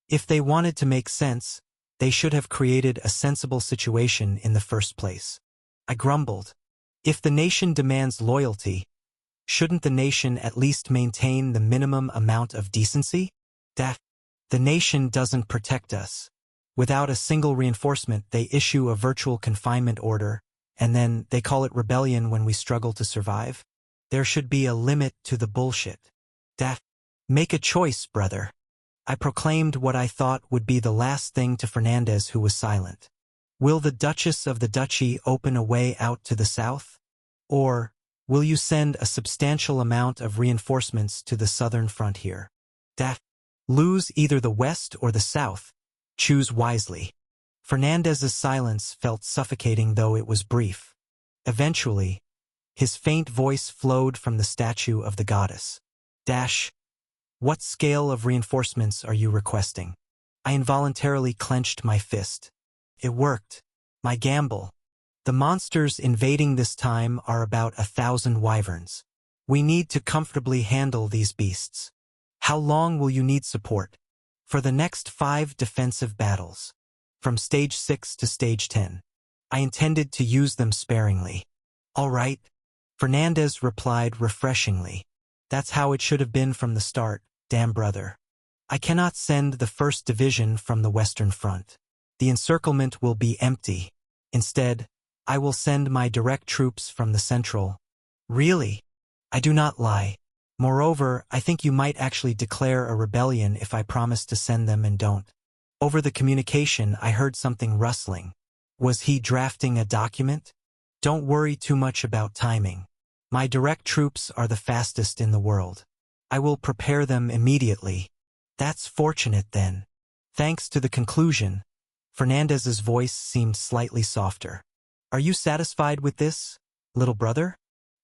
If they wanted to make sense, they should have created a sensible situation in the first place. I grumbled. If the nation demands loyalty, shouldn't the nation at least maintain the minimum amount of decency? The nation doesn't protect us. Without a single reinforcement, they issue a virtual confinement order, and then they call it rebellion when we struggle to survive. There should be a limit to the bullshit. Make a choice, brother. I proclaimed what I thought would be the last thing to Fernandez, who was silent. Will the Duchess of the Duchy open a way out to the south? Or will you send a substantial amount of reinforcements to the southern frontier? Lose either the west or the south. Choose wisely. Fernandez's silence felt suffocating, though it was brief. Eventually, his faint voice flowed from the statue of the goddess. What scale of reinforcements are you requesting? I involuntarily clenched my fist. It worked. My gamble. The monsters invading this time are about 1,000 wyverns. We need to comfortably handle these beasts. How long will you need support? For the next 5 defensive battles. From stage 6 to stage 10. I intended to use them sparingly. All right. Fernandez replied refreshingly. That's how it should have been from the start, damn brother. I cannot send the 1st Division from the Western Front. The encirclement will be empty. Instead, I will send my direct troops from the Central. Really? I do not lie. Moreover, I think you might actually declare a rebellion if I promise to send them and don't. Over the communication, I heard something rustling. Was he drafting a document? Don't worry too much about timing. My direct troops are the fastest in the world. I will prepare them immediately. That's fortunate then. Thanks to the conclusion. Fernandez's voice seemed slightly softer. Are you satisfied with this, little brother?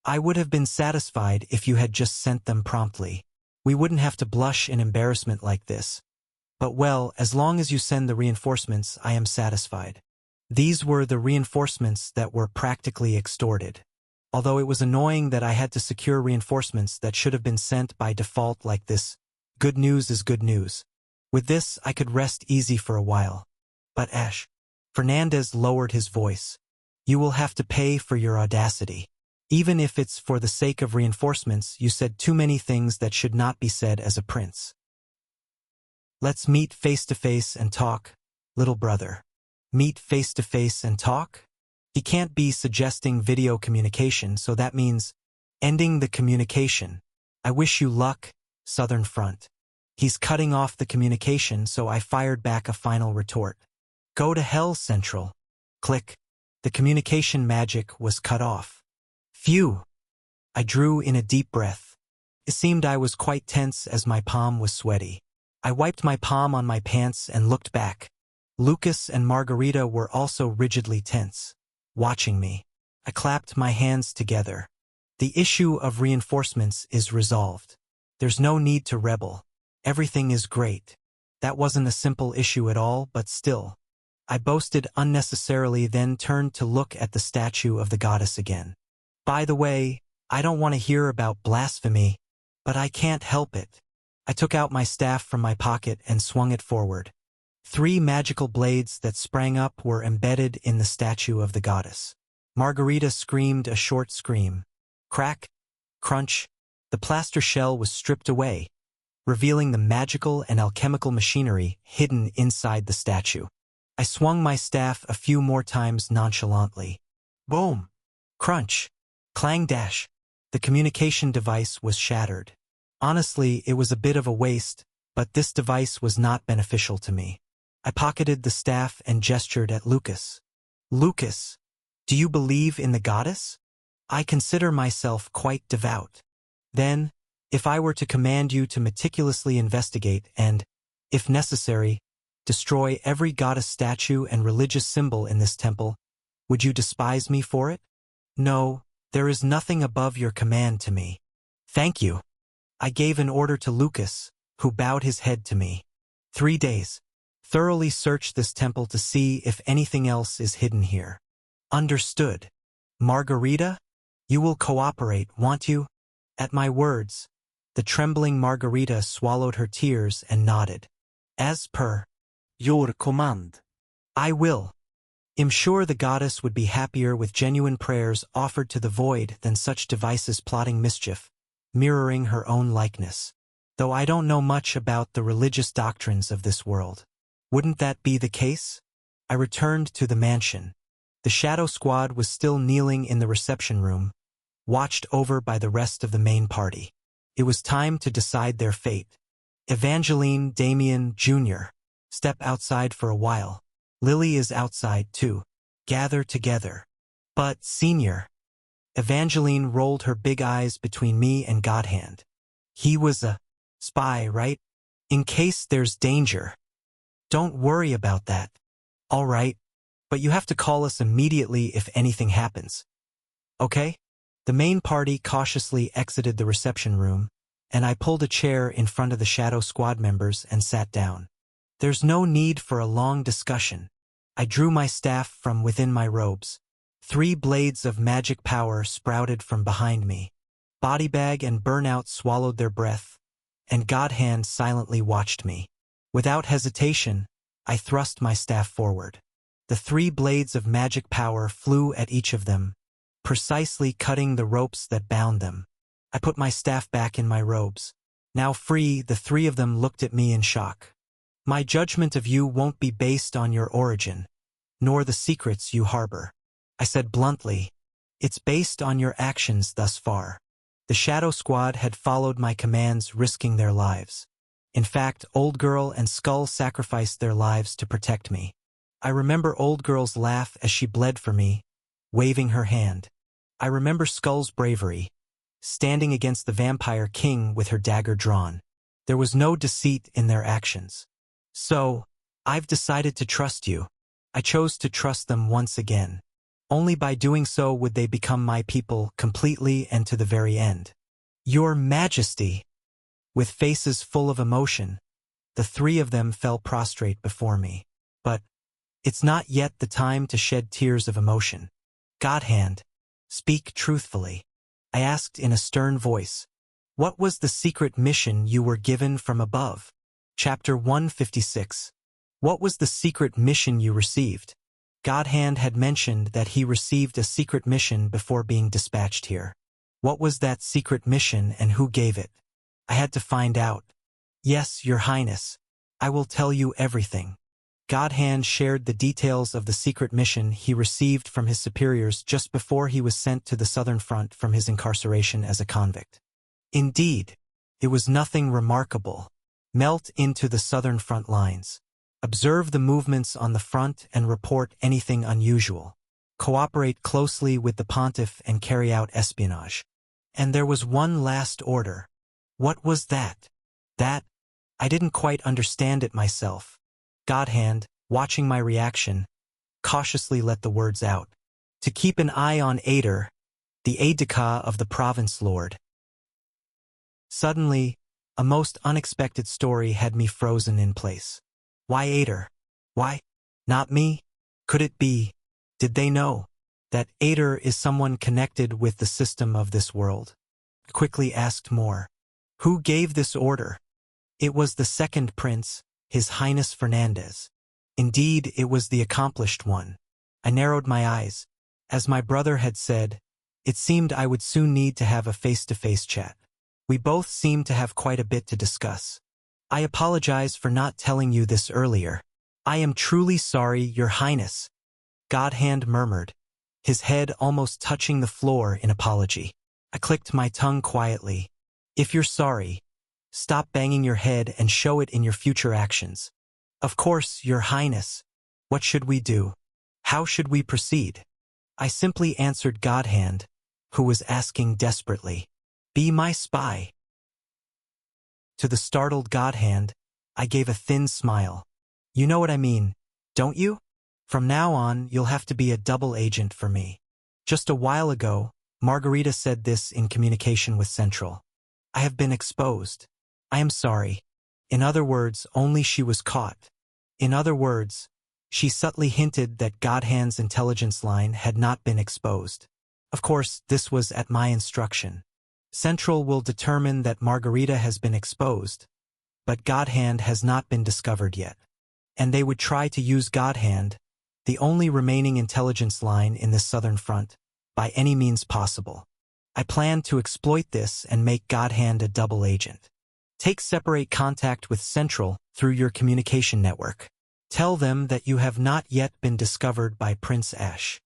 I would have been satisfied if you had just sent them promptly. We wouldn't have to blush in embarrassment like this. But well, as long as you send the reinforcements, I am satisfied. These were the reinforcements that were practically extorted. Although it was annoying that I had to secure reinforcements that should have been sent by default like this, good news is good news. With this, I could rest easy for a while. But Ash, Fernandez lowered his voice. You will have to pay for your audacity. Even if it's for the sake of reinforcements, you said too many things that should not be said as a prince. Let's meet face to face and talk, little brother. Meet face to face and talk? He can't be suggesting video communication, so that means ending the communication. I wish you luck, Southern Front. He's cutting off the communication, so I fired back a final retort. Go to hell, Central. Click. The communication magic was cut off. Phew! I drew in a deep breath. It seemed I was quite tense as my palm was sweaty. I wiped my palm on my pants and looked back. Lucas and Margarita were also rigidly tense, watching me. I clapped my hands together. The issue of reinforcements is resolved. There's no need to rebel. Everything is great. That wasn't a simple issue at all, but still. I boasted unnecessarily, then turned to look at the statue of the goddess again. By the way, I don't want to hear about blasphemy, but I can't help it. I took out my staff from my pocket and swung it forward. 3 magical blades that sprang up were embedded in the statue of the goddess. Margarita screamed a short scream. Crack, crunch, the plaster shell was stripped away, revealing the magical and alchemical machinery hidden inside the statue. I swung my staff a few more times nonchalantly. Boom! Crunch! Clang dash! The communication device was shattered. Honestly, it was a bit of a waste, but this device was not beneficial to me. I pocketed the staff and gestured at Lucas. Lucas, do you believe in the goddess? I consider myself quite devout. Then, if I were to command you to meticulously investigate and, if necessary, destroy every goddess statue and religious symbol in this temple, would you despise me for it? No, there is nothing above your command to me. Thank you. I gave an order to Lucas, who bowed his head to me. 3 days. Thoroughly search this temple to see if anything else is hidden here. Understood. Margarita? You will cooperate, won't you? At my words, the trembling Margarita swallowed her tears and nodded. As per Your command. I will. I'm sure the goddess would be happier with genuine prayers offered to the void than such devices plotting mischief, mirroring her own likeness. Though I don't know much about the religious doctrines of this world. Wouldn't that be the case? I returned to the mansion. The Shadow Squad was still kneeling in the reception room, watched over by the rest of the main party. It was time to decide their fate. Evangeline, Damien, Jr. Step outside for a while. Lily is outside too. Gather together. But, Senior. Evangeline rolled her big eyes between me and Godhand. He was a spy, right? In case there's danger. Don't worry about that. All right. But you have to call us immediately if anything happens. Okay? The main party cautiously exited the reception room, and I pulled a chair in front of the Shadow Squad members and sat down. There's no need for a long discussion. I drew my staff from within my robes. 3 blades of magic power sprouted from behind me. Bodybag and Burnout swallowed their breath, and Godhand silently watched me. Without hesitation, I thrust my staff forward. The 3 blades of magic power flew at each of them, precisely cutting the ropes that bound them. I put my staff back in my robes. Now free, the 3 of them looked at me in shock. My judgment of you won't be based on your origin, nor the secrets you harbor. I said bluntly, it's based on your actions thus far. The Shadow Squad had followed my commands, risking their lives. In fact, Old Girl and Skull sacrificed their lives to protect me. I remember Old Girl's laugh as she bled for me, waving her hand. I remember Skull's bravery, standing against the Vampire King with her dagger drawn. There was no deceit in their actions. So, I've decided to trust you. I chose to trust them once again. Only by doing so would they become my people completely and to the very end. Your Majesty! With faces full of emotion, the 3 of them fell prostrate before me. But it's not yet the time to shed tears of emotion. Godhand, speak truthfully. I asked in a stern voice. What was the secret mission you were given from above? Chapter 156. What was the secret mission you received? Godhand had mentioned that he received a secret mission before being dispatched here. What was that secret mission and who gave it? I had to find out. Yes, Your Highness. I will tell you everything. Godhand shared the details of the secret mission he received from his superiors just before he was sent to the Southern Front from his incarceration as a convict. Indeed, it was nothing remarkable. Melt into the Southern Front lines. Observe the movements on the front and report anything unusual. Cooperate closely with the Pontiff and carry out espionage. And there was one last order. What was that? That? I didn't quite understand it myself. Godhand, watching my reaction, cautiously let the words out. To keep an eye on Ader, the aide-de-camp of the province lord. Suddenly, a most unexpected story had me frozen in place. Why Ader? Why? Not me? Could it be? Did they know that Ader is someone connected with the system of this world? I quickly asked more. Who gave this order? It was the second prince, His Highness Fernandez. Indeed, it was the accomplished one. I narrowed my eyes. As my brother had said, it seemed I would soon need to have a face-to-face chat. We both seemed to have quite a bit to discuss. I apologize for not telling you this earlier. I am truly sorry, Your Highness, Godhand murmured, his head almost touching the floor in apology. I clicked my tongue quietly. If you're sorry, stop banging your head and show it in your future actions. Of course, Your Highness. What should we do? How should we proceed? I simply answered Godhand, who was asking desperately, "Be my spy." To the startled Godhand, I gave a thin smile. You know what I mean, don't you? From now on, you'll have to be a double agent for me. Just a while ago, Margarita said this in communication with Central. I have been exposed. I am sorry. In other words, only she was caught. In other words, she subtly hinted that Godhand's intelligence line had not been exposed. Of course, this was at my instruction. Central will determine that Margarita has been exposed, but Godhand has not been discovered yet. And they would try to use Godhand, the only remaining intelligence line in the southern front, by any means possible. I plan to exploit this and make Godhand a double agent. Separate contact with Central through your communication network. Tell them that you have not yet been discovered by Prince Ash.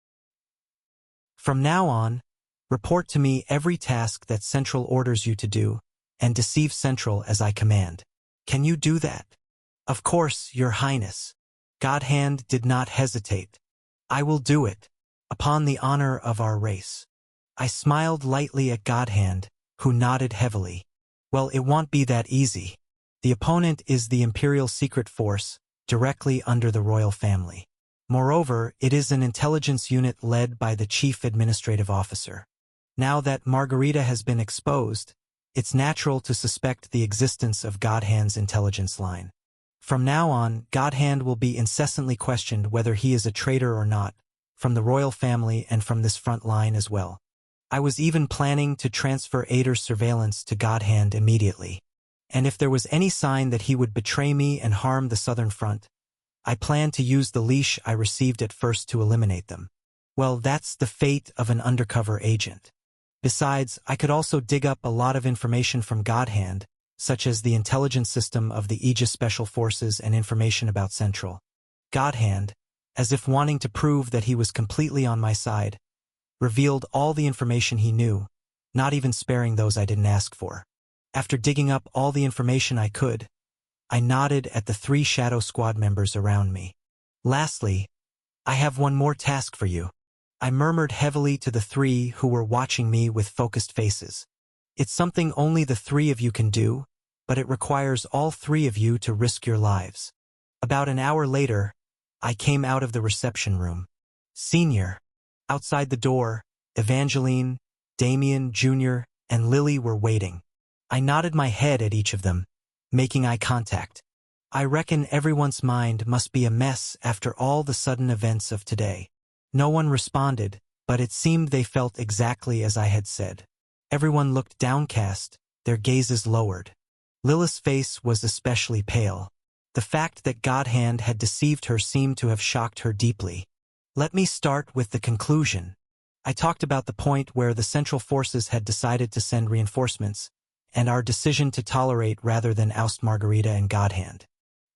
From now on, report to me every task that Central orders you to do, and deceive Central as I command. Can you do that? Of course, Your Highness. Godhand did not hesitate. I will do it, upon the honor of our race. I smiled lightly at Godhand, who nodded heavily. Well, it won't be that easy. The opponent is the Imperial Secret Force, directly under the royal family. Moreover, it is an intelligence unit led by the Chief Administrative Officer. Now that Margarita has been exposed, it's natural to suspect the existence of Godhand's intelligence line. From now on, Godhand will be incessantly questioned whether he is a traitor or not, from the royal family and from this front line as well. I was even planning to transfer Ader's surveillance to Godhand immediately. And if there was any sign that he would betray me and harm the southern front, I planned to use the leash I received at first to eliminate them. Well, that's the fate of an undercover agent. Besides, I could also dig up a lot of information from Godhand, such as the intelligence system of the Aegis Special Forces and information about Central. Godhand, as if wanting to prove that he was completely on my side, revealed all the information he knew, not even sparing those I didn't ask for. After digging up all the information I could, I nodded at the 3 Shadow Squad members around me. Lastly, I have one more task for you. I murmured heavily to the 3 who were watching me with focused faces. It's something only the 3 of you can do, but it requires all 3 of you to risk your lives. About an hour later, I came out of the reception room. Senior. Outside the door, Evangeline, Damien Jr., and Lily were waiting. I nodded my head at each of them, making eye contact. I reckon everyone's mind must be a mess after all the sudden events of today. No one responded, but it seemed they felt exactly as I had said. Everyone looked downcast, their gazes lowered. Lila's face was especially pale. The fact that Godhand had deceived her seemed to have shocked her deeply. Let me start with the conclusion. I talked about the point where the Central Forces had decided to send reinforcements, and our decision to tolerate rather than oust Margarita and Godhand.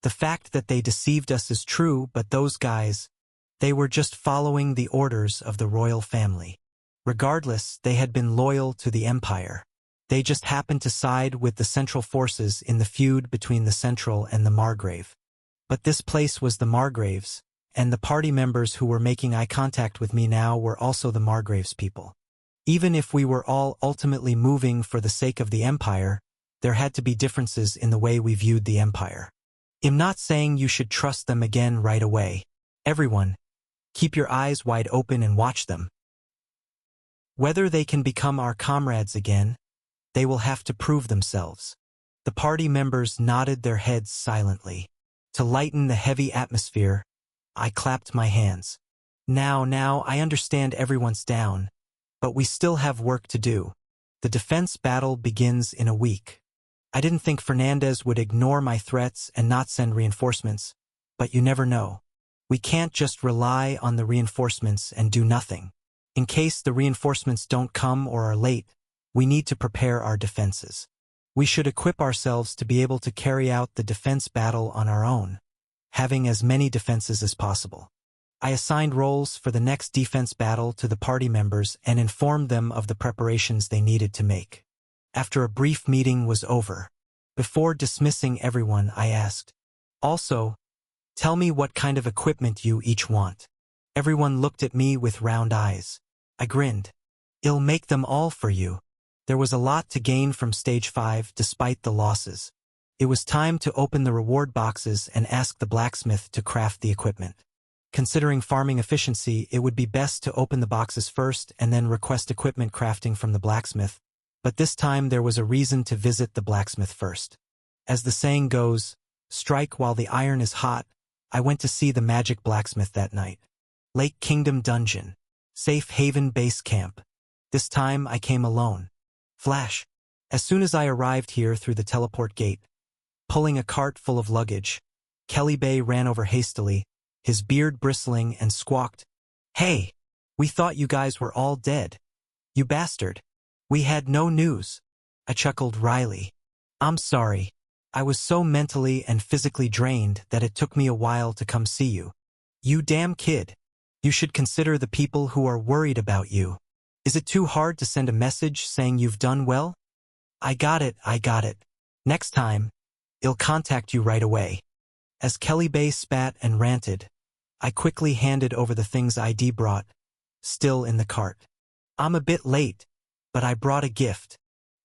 The fact that they deceived us is true, but those guys, they were just following the orders of the royal family. Regardless, they had been loyal to the Empire. They just happened to side with the Central Forces in the feud between the Central and the Margrave. But this place was the Margraves, and the party members who were making eye contact with me now were also the Margraves people. Even if we were all ultimately moving for the sake of the Empire, there had to be differences in the way we viewed the Empire. I'm not saying you should trust them again right away. Everyone, keep your eyes wide open and watch them. Whether they can become our comrades again, they will have to prove themselves. The party members nodded their heads silently. To lighten the heavy atmosphere, I clapped my hands. Now, I understand everyone's down, but we still have work to do. The defense battle begins in a week. I didn't think Fernandez would ignore my threats and not send reinforcements, but you never know. We can't just rely on the reinforcements and do nothing. In case the reinforcements don't come or are late, we need to prepare our defenses. We should equip ourselves to be able to carry out the defense battle on our own, having as many defenses as possible. I assigned roles for the next defense battle to the party members and informed them of the preparations they needed to make. After a brief meeting was over, before dismissing everyone, I asked, "Also, tell me what kind of equipment you each want." Everyone looked at me with round eyes. I grinned. "I'll make them all for you." There was a lot to gain from Stage 5 despite the losses. It was time to open the reward boxes and ask the blacksmith to craft the equipment. Considering farming efficiency, it would be best to open the boxes first and then request equipment crafting from the blacksmith, but this time there was a reason to visit the blacksmith first. As the saying goes, strike while the iron is hot. I went to see the magic blacksmith that night. Lake Kingdom Dungeon. Safe Haven Base Camp. This time I came alone. Flash. As soon as I arrived here through the teleport gate, pulling a cart full of luggage, Kelly Bay ran over hastily, his beard bristling, and squawked, "Hey! We thought you guys were all dead. You bastard. We had no news." I chuckled wryly. "I'm sorry. I was so mentally and physically drained that it took me a while to come see you. You damn kid. You should consider the people who are worried about you. Is it too hard to send a message saying you've done well? I got it. Next time, I'll contact you right away." As Kelly Bay spat and ranted, I quickly handed over the things ID brought, still in the cart. "I'm a bit late, but I brought a gift."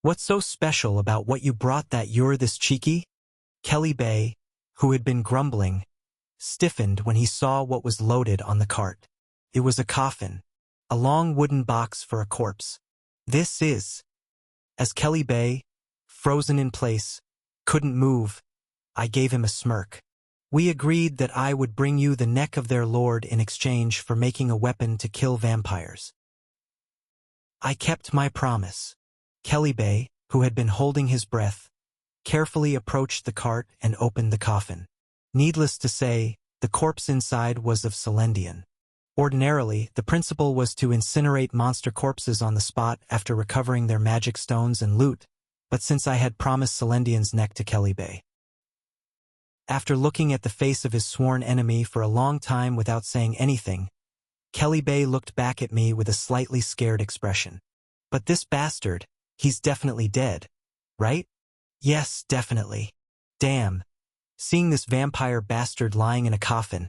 "What's so special about what you brought that you're this cheeky?" Kelly Bay, who had been grumbling, stiffened when he saw what was loaded on the cart. It was a coffin, a long wooden box for a corpse. "This is..." As Kelly Bay, frozen in place, couldn't move, I gave him a smirk. "We agreed that I would bring you the neck of their lord in exchange for making a weapon to kill vampires. I kept my promise." Kelly Bay, who had been holding his breath, carefully approached the cart and opened the coffin. Needless to say, the corpse inside was of Celendian. Ordinarily, the principle was to incinerate monster corpses on the spot after recovering their magic stones and loot, but since I had promised Celendian's neck to Kelly Bay. After looking at the face of his sworn enemy for a long time without saying anything, Kelly Bay looked back at me with a slightly scared expression. "But this bastard, he's definitely dead, right?" "Yes, definitely. Damn. Seeing this vampire bastard lying in a coffin,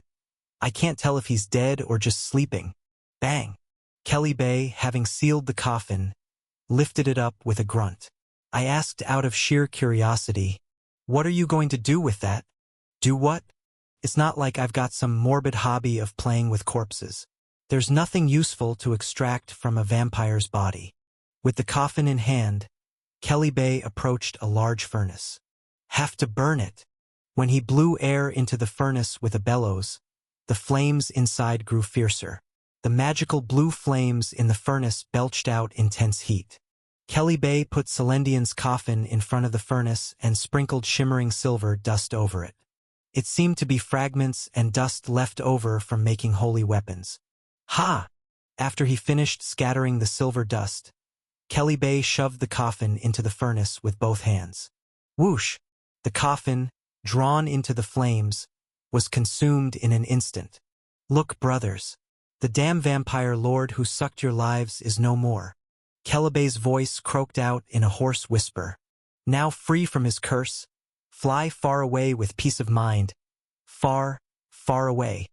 I can't tell if he's dead or just sleeping." Bang! Kelly Bay, having sealed the coffin, lifted it up with a grunt. I asked out of sheer curiosity, "What are you going to do with that?" "Do what?" "It's not like I've got some morbid hobby of playing with corpses. There's nothing useful to extract from a vampire's body." With the coffin in hand, Kelly Bay approached a large furnace. "Have to burn it." When he blew air into the furnace with a bellows, the flames inside grew fiercer. The magical blue flames in the furnace belched out intense heat. Kelly Bay put Celendian's coffin in front of the furnace and sprinkled shimmering silver dust over it. It seemed to be fragments and dust left over from making holy weapons. "Ha!" After he finished scattering the silver dust, Kelly Bay shoved the coffin into the furnace with both hands. Whoosh! The coffin, drawn into the flames, was consumed in an instant. "Look, brothers. The damn vampire lord who sucked your lives is no more." Kelly Bay's voice croaked out in a hoarse whisper. "Now free from his curse, fly far away with peace of mind. Far, far away."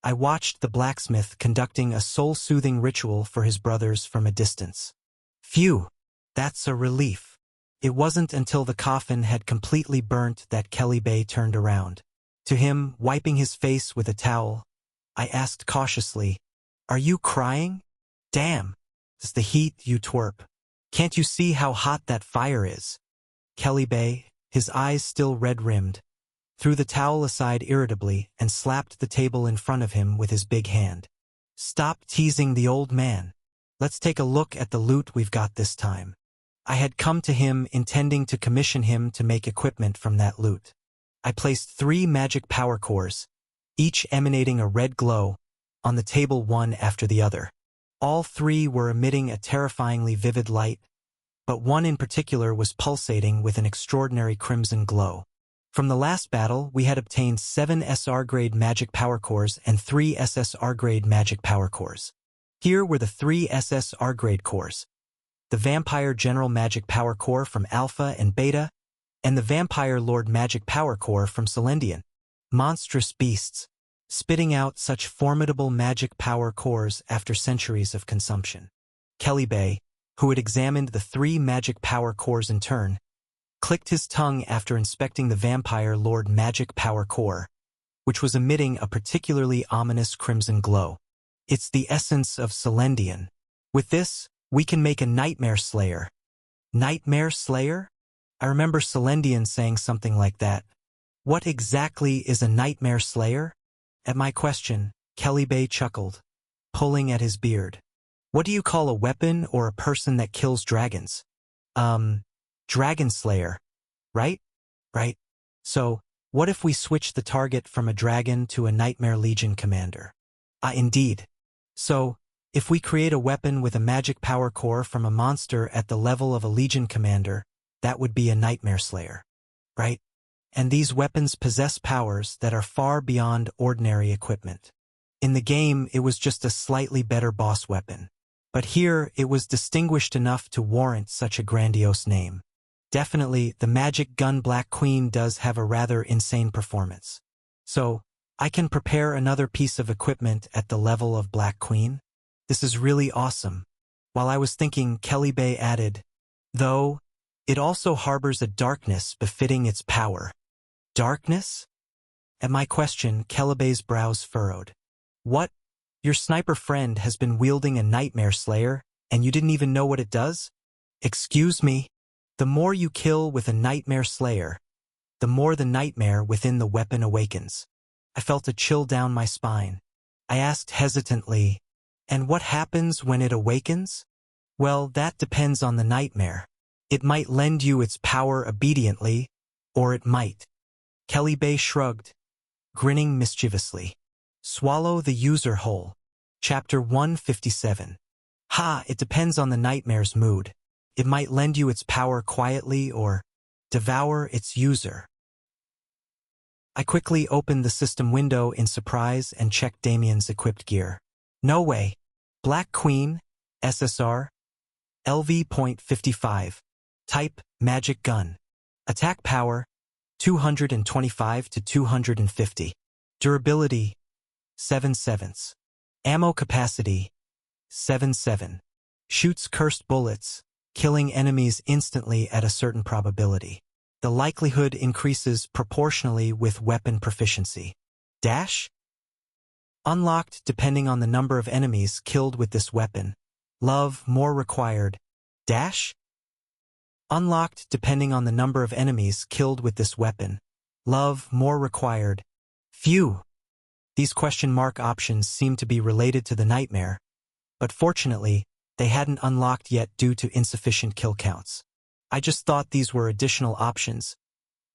I watched the blacksmith conducting a soul-soothing ritual for his brothers from a distance. Phew! That's a relief. It wasn't until the coffin had completely burnt that Kelly Bay turned around. To him, wiping his face with a towel, I asked cautiously, "Are you crying?" "Damn! It's the heat, you twerp. Can't you see how hot that fire is?" Kelly Bay, his eyes still red-rimmed, threw the towel aside irritably and slapped the table in front of him with his big hand. "Stop teasing the old man. Let's take a look at the loot we've got this time." I had come to him intending to commission him to make equipment from that loot. I placed 3 magic power cores, each emanating a red glow, on the table one after the other. All 3 were emitting a terrifyingly vivid light, but one in particular was pulsating with an extraordinary crimson glow. From the last battle, we had obtained 7 SR-grade magic power cores and 3 SSR-grade magic power cores. Here were the 3 SSR-grade cores: the Vampire General Magic Power Core from Alpha and Beta, and the Vampire Lord Magic Power Core from Celendian. Monstrous beasts, spitting out such formidable magic power cores after centuries of consumption. Kelly, who had examined the 3 magic power cores in turn, clicked his tongue after inspecting the Vampire Lord Magic Power Core, which was emitting a particularly ominous crimson glow. It's the essence of Celendian. With this, we can make a Nightmare Slayer. Nightmare Slayer? I remember Celendian saying something like that. What exactly is a Nightmare Slayer? At my question, Kelly chuckled, pulling at his beard. What do you call a weapon or a person that kills dragons? Dragon Slayer. Right? Right. So, what if we switch the target from a dragon to a Nightmare Legion commander? Indeed. So, if we create a weapon with a magic power core from a monster at the level of a Legion commander, that would be a Nightmare Slayer. Right? And these weapons possess powers that are far beyond ordinary equipment. In the game, it was just a slightly better boss weapon. But here, it was distinguished enough to warrant such a grandiose name. Definitely, the magic gun Black Queen does have a rather insane performance. So, I can prepare another piece of equipment at the level of Black Queen? This is really awesome. While I was thinking, Kelly added, though, it also harbors a darkness befitting its power. Darkness? At my question, Kelly's brows furrowed. What? Your sniper friend has been wielding a Nightmare Slayer, and you didn't even know what it does? Excuse me? The more you kill with a Nightmare Slayer, the more the nightmare within the weapon awakens. I felt a chill down my spine. I asked hesitantly, and what happens when it awakens? Well, that depends on the nightmare. It might lend you its power obediently, or it might. Kelly shrugged, grinning mischievously. Swallow the user whole. Chapter 157. It depends on the nightmare's mood. It might lend you its power quietly or devour its user. I quickly opened the system window in surprise and checked Damien's equipped gear. No way. Black Queen, SSR, LV.55. Type, Magic Gun. Attack power, 225 to 250. Durability, 7/7. Ammo capacity, 7/7. Shoots cursed bullets, killing enemies instantly at a certain probability. The likelihood increases proportionally with weapon proficiency. Dash? Unlocked depending on the number of enemies killed with this weapon. Love more required. Dash? Unlocked depending on the number of enemies killed with this weapon. Love more required. Phew! These question mark options seem to be related to the nightmare, but fortunately, they hadn't unlocked yet due to insufficient kill counts. I just thought these were additional options,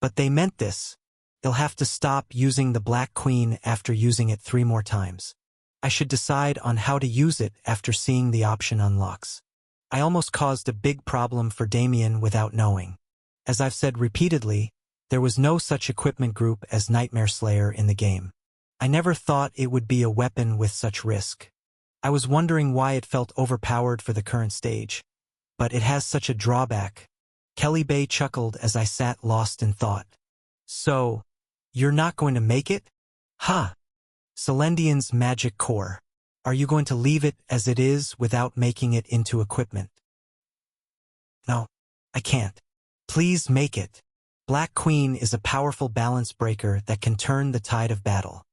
but they meant this. They'll have to stop using the Black Queen after using it 3 more times. I should decide on how to use it after seeing the option unlocks. I almost caused a big problem for Damien without knowing. As I've said repeatedly, there was no such equipment group as Nightmare Slayer in the game. I never thought it would be a weapon with such risk. I was wondering why it felt overpowered for the current stage. But it has such a drawback. Kelly chuckled as I sat lost in thought. So, you're not going to make it? Celendian's magic core. Are you going to leave it as it is without making it into equipment? No, I can't. Please make it. Black Queen is a powerful balance breaker that can turn the tide of battle.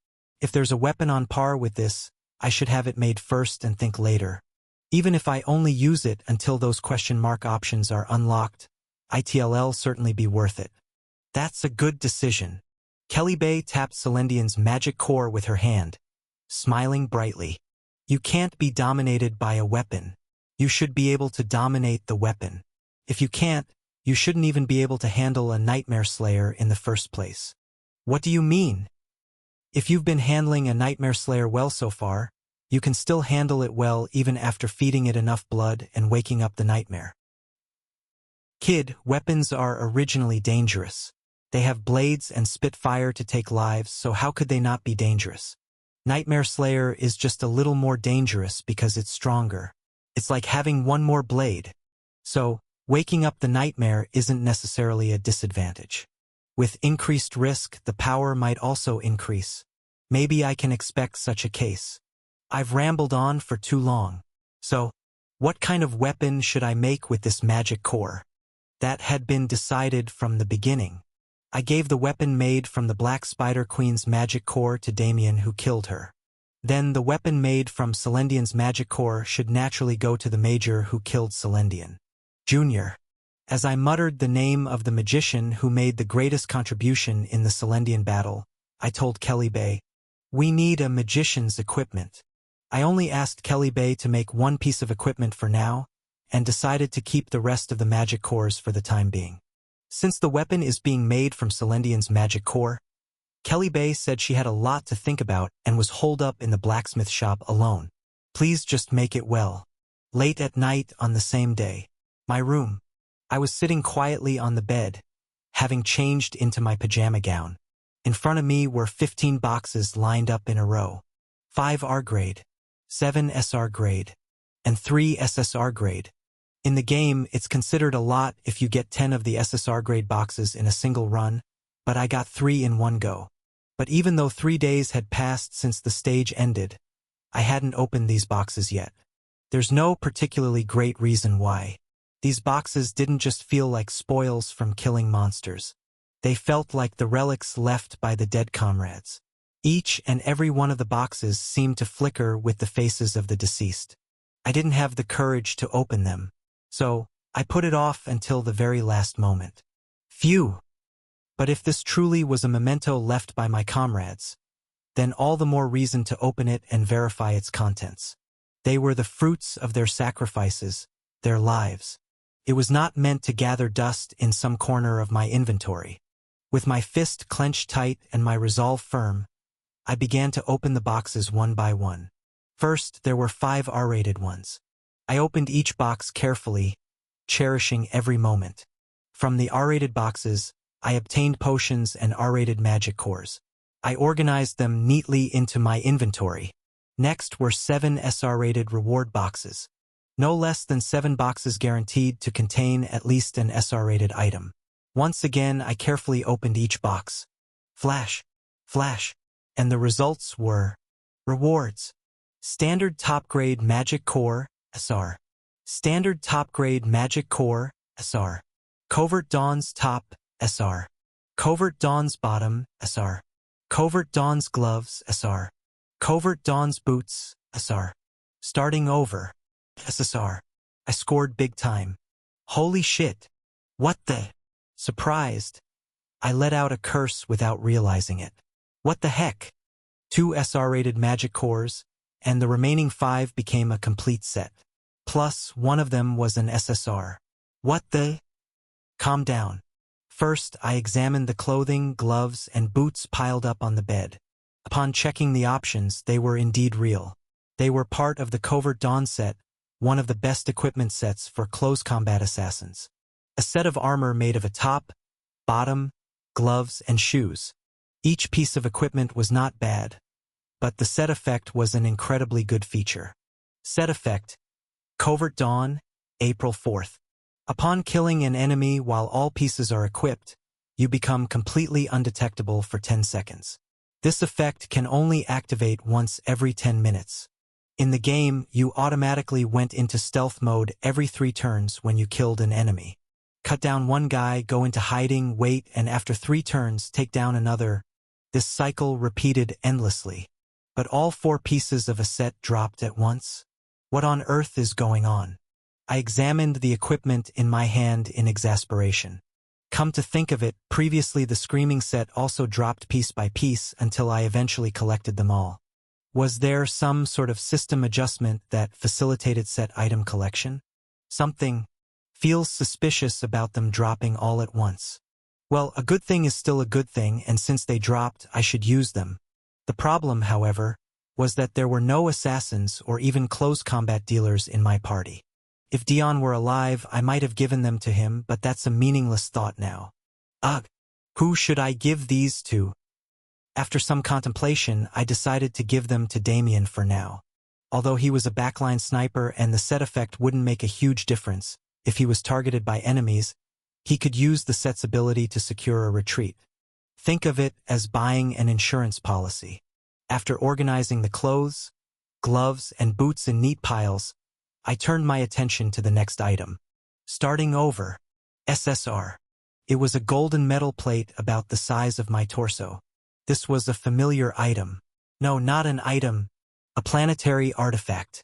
If there's a weapon on par with this, I should have it made first and think later. Even if I only use it until those question mark options are unlocked, it'll certainly be worth it. That's a good decision. Kelly tapped Celendian's magic core with her hand, smiling brightly. You can't be dominated by a weapon. You should be able to dominate the weapon. If you can't, you shouldn't even be able to handle a Nightmare Slayer in the first place. What do you mean? If you've been handling a Nightmare Slayer well so far, you can still handle it well even after feeding it enough blood and waking up the nightmare. Kid, weapons are originally dangerous. They have blades and spit fire to take lives, so how could they not be dangerous? Nightmare Slayer is just a little more dangerous because it's stronger. It's like having one more blade. So, waking up the nightmare isn't necessarily a disadvantage. With increased risk, the power might also increase. Maybe I can expect such a case. I've rambled on for too long. So, what kind of weapon should I make with this magic core? That had been decided from the beginning. I gave the weapon made from the Black Spider Queen's magic core to Damien, who killed her. Then the weapon made from Celendian's magic core should naturally go to the Major who killed Celendian. Junior. As I muttered the name of the magician who made the greatest contribution in the Celendian battle, I told Kelly Bay, "We need a magician's equipment." I only asked Kelly Bay to make one piece of equipment for now, and decided to keep the rest of the magic cores for the time being. Since the weapon is being made from Celendian's magic core, Kelly Bay said she had a lot to think about and was holed up in the blacksmith shop alone. Please just make it well. Late at night on the same day. My room. I was sitting quietly on the bed, having changed into my pajama gown. In front of me were 15 boxes lined up in a row. 5 R grade, 7 SR grade, and 3 SSR grade. In the game, it's considered a lot if you get 10 of the SSR grade boxes in a single run, but I got 3 in one go. But even though 3 days had passed since the stage ended, I hadn't opened these boxes yet. There's no particularly great reason why. These boxes didn't just feel like spoils from killing monsters. They felt like the relics left by the dead comrades. Each and every one of the boxes seemed to flicker with the faces of the deceased. I didn't have the courage to open them, so I put it off until the very last moment. Phew! But if this truly was a memento left by my comrades, then all the more reason to open it and verify its contents. They were the fruits of their sacrifices, their lives. It was not meant to gather dust in some corner of my inventory. With my fist clenched tight and my resolve firm, I began to open the boxes one by one. First, there were 5 R-rated ones. I opened each box carefully, cherishing every moment. From the R-rated boxes, I obtained potions and R-rated magic cores. I organized them neatly into my inventory. Next were 7 SR-rated reward boxes. No less than 7 boxes guaranteed to contain at least an SR-rated item. Once again, I carefully opened each box. Flash, flash, and the results were rewards. Standard Top Grade Magic Core, SR. Standard Top Grade Magic Core, SR. Covert Dawn's Top, SR. Covert Dawn's Bottom, SR. Covert Dawn's Gloves, SR. Covert Dawn's Boots, SR. Starting over, SSR. I scored big time. Holy shit. What the? Surprised, I let out a curse without realizing it. What the heck? 2 SR-rated magic cores, and the remaining 5 became a complete set. Plus, one of them was an SSR. What the? Calm down. First, I examined the clothing, gloves, and boots piled up on the bed. Upon checking the options, they were indeed real. They were part of the Covert Dawn set, one of the best equipment sets for close combat assassins. A set of armor made of a top, bottom, gloves, and shoes. Each piece of equipment was not bad, but the set effect was an incredibly good feature. Set effect: Covert Dawn, April 4th. Upon killing an enemy while all pieces are equipped, you become completely undetectable for 10 seconds. This effect can only activate once every 10 minutes. In the game, you automatically went into stealth mode every 3 turns when you killed an enemy. Cut down one guy, go into hiding, wait, and after 3 turns, take down another. This cycle repeated endlessly. But all 4 pieces of a set dropped at once? What on earth is going on? I examined the equipment in my hand in exasperation. Come to think of it, previously the Screaming set also dropped piece by piece until I eventually collected them all. Was there some sort of system adjustment that facilitated set item collection? Something Feels suspicious about them dropping all at once. Well, a good thing is still a good thing, and since they dropped, I should use them. The problem, however, was that there were no assassins or even close combat dealers in my party. If Dion were alive, I might have given them to him, but that's a meaningless thought now. Ugh! Who should I give these to? After some contemplation, I decided to give them to Damien for now. Although he was a backline sniper and the set effect wouldn't make a huge difference, if he was targeted by enemies, he could use the set's ability to secure a retreat. Think of it as buying an insurance policy. After organizing the clothes, gloves, and boots in neat piles, I turned my attention to the next item. Starting over. SSR. It was a golden metal plate about the size of my torso. This was a familiar item. No, not an item. A planetary artifact.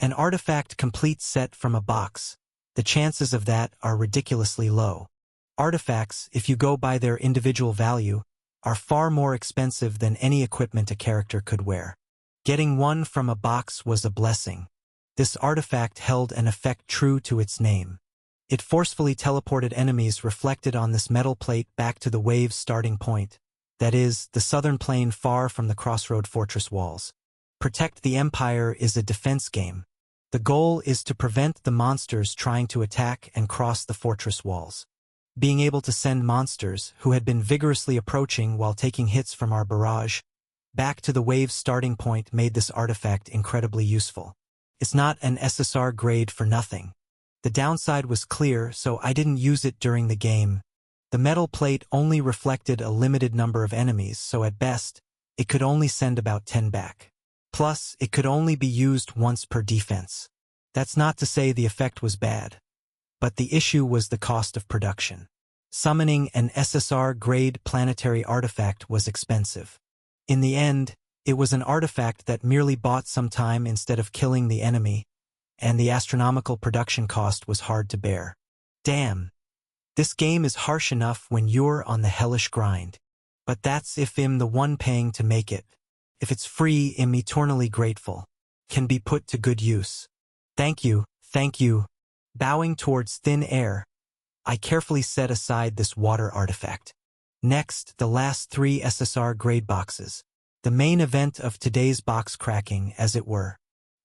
An artifact complete set from a box. The chances of that are ridiculously low. Artifacts, if you go by their individual value, are far more expensive than any equipment a character could wear. Getting one from a box was a blessing. This artifact held an effect true to its name. It forcefully teleported enemies reflected on this metal plate back to the wave's starting point, that is, the southern plain far from the crossroad fortress walls. Protect the Empire is a defense game. The goal is to prevent the monsters trying to attack and cross the fortress walls. Being able to send monsters, who had been vigorously approaching while taking hits from our barrage, back to the wave's starting point made this artifact incredibly useful. It's not an SSR grade for nothing. The downside was clear, so I didn't use it during the game. The metal plate only reflected a limited number of enemies, so at best, it could only send about 10 back. Plus, it could only be used once per defense. That's not to say the effect was bad. But the issue was the cost of production. Summoning an SSR-grade planetary artifact was expensive. In the end, it was an artifact that merely bought some time instead of killing the enemy, and the astronomical production cost was hard to bear. Damn. This game is harsh enough when you're on the hellish grind. But that's if I'm the one paying to make it. If it's free, I'm eternally grateful. Can be put to good use. Thank you, thank you. Bowing towards thin air, I carefully set aside this water artifact. Next, the last 3 SSR grade boxes. The main event of today's box cracking, as it were.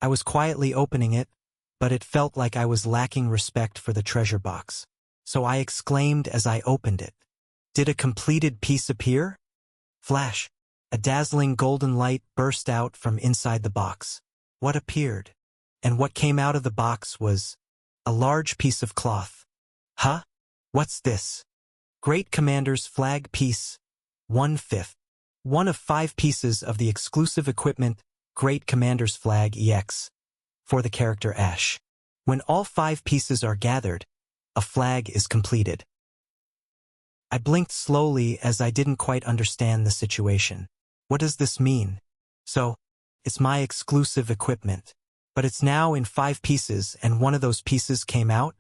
I was quietly opening it, but it felt like I was lacking respect for the treasure box. So I exclaimed as I opened it. Did a completed piece appear? Flash. A dazzling golden light burst out from inside the box. What appeared? And what came out of the box was a large piece of cloth. Huh? What's this? Great Commander's flag piece. 1/5. One of 5 pieces of the exclusive equipment Great Commander's flag EX. For the character Ash. When all 5 pieces are gathered, a flag is completed. I blinked slowly as I didn't quite understand the situation. What does this mean? So, it's my exclusive equipment. But it's now in 5 pieces and one of those pieces came out?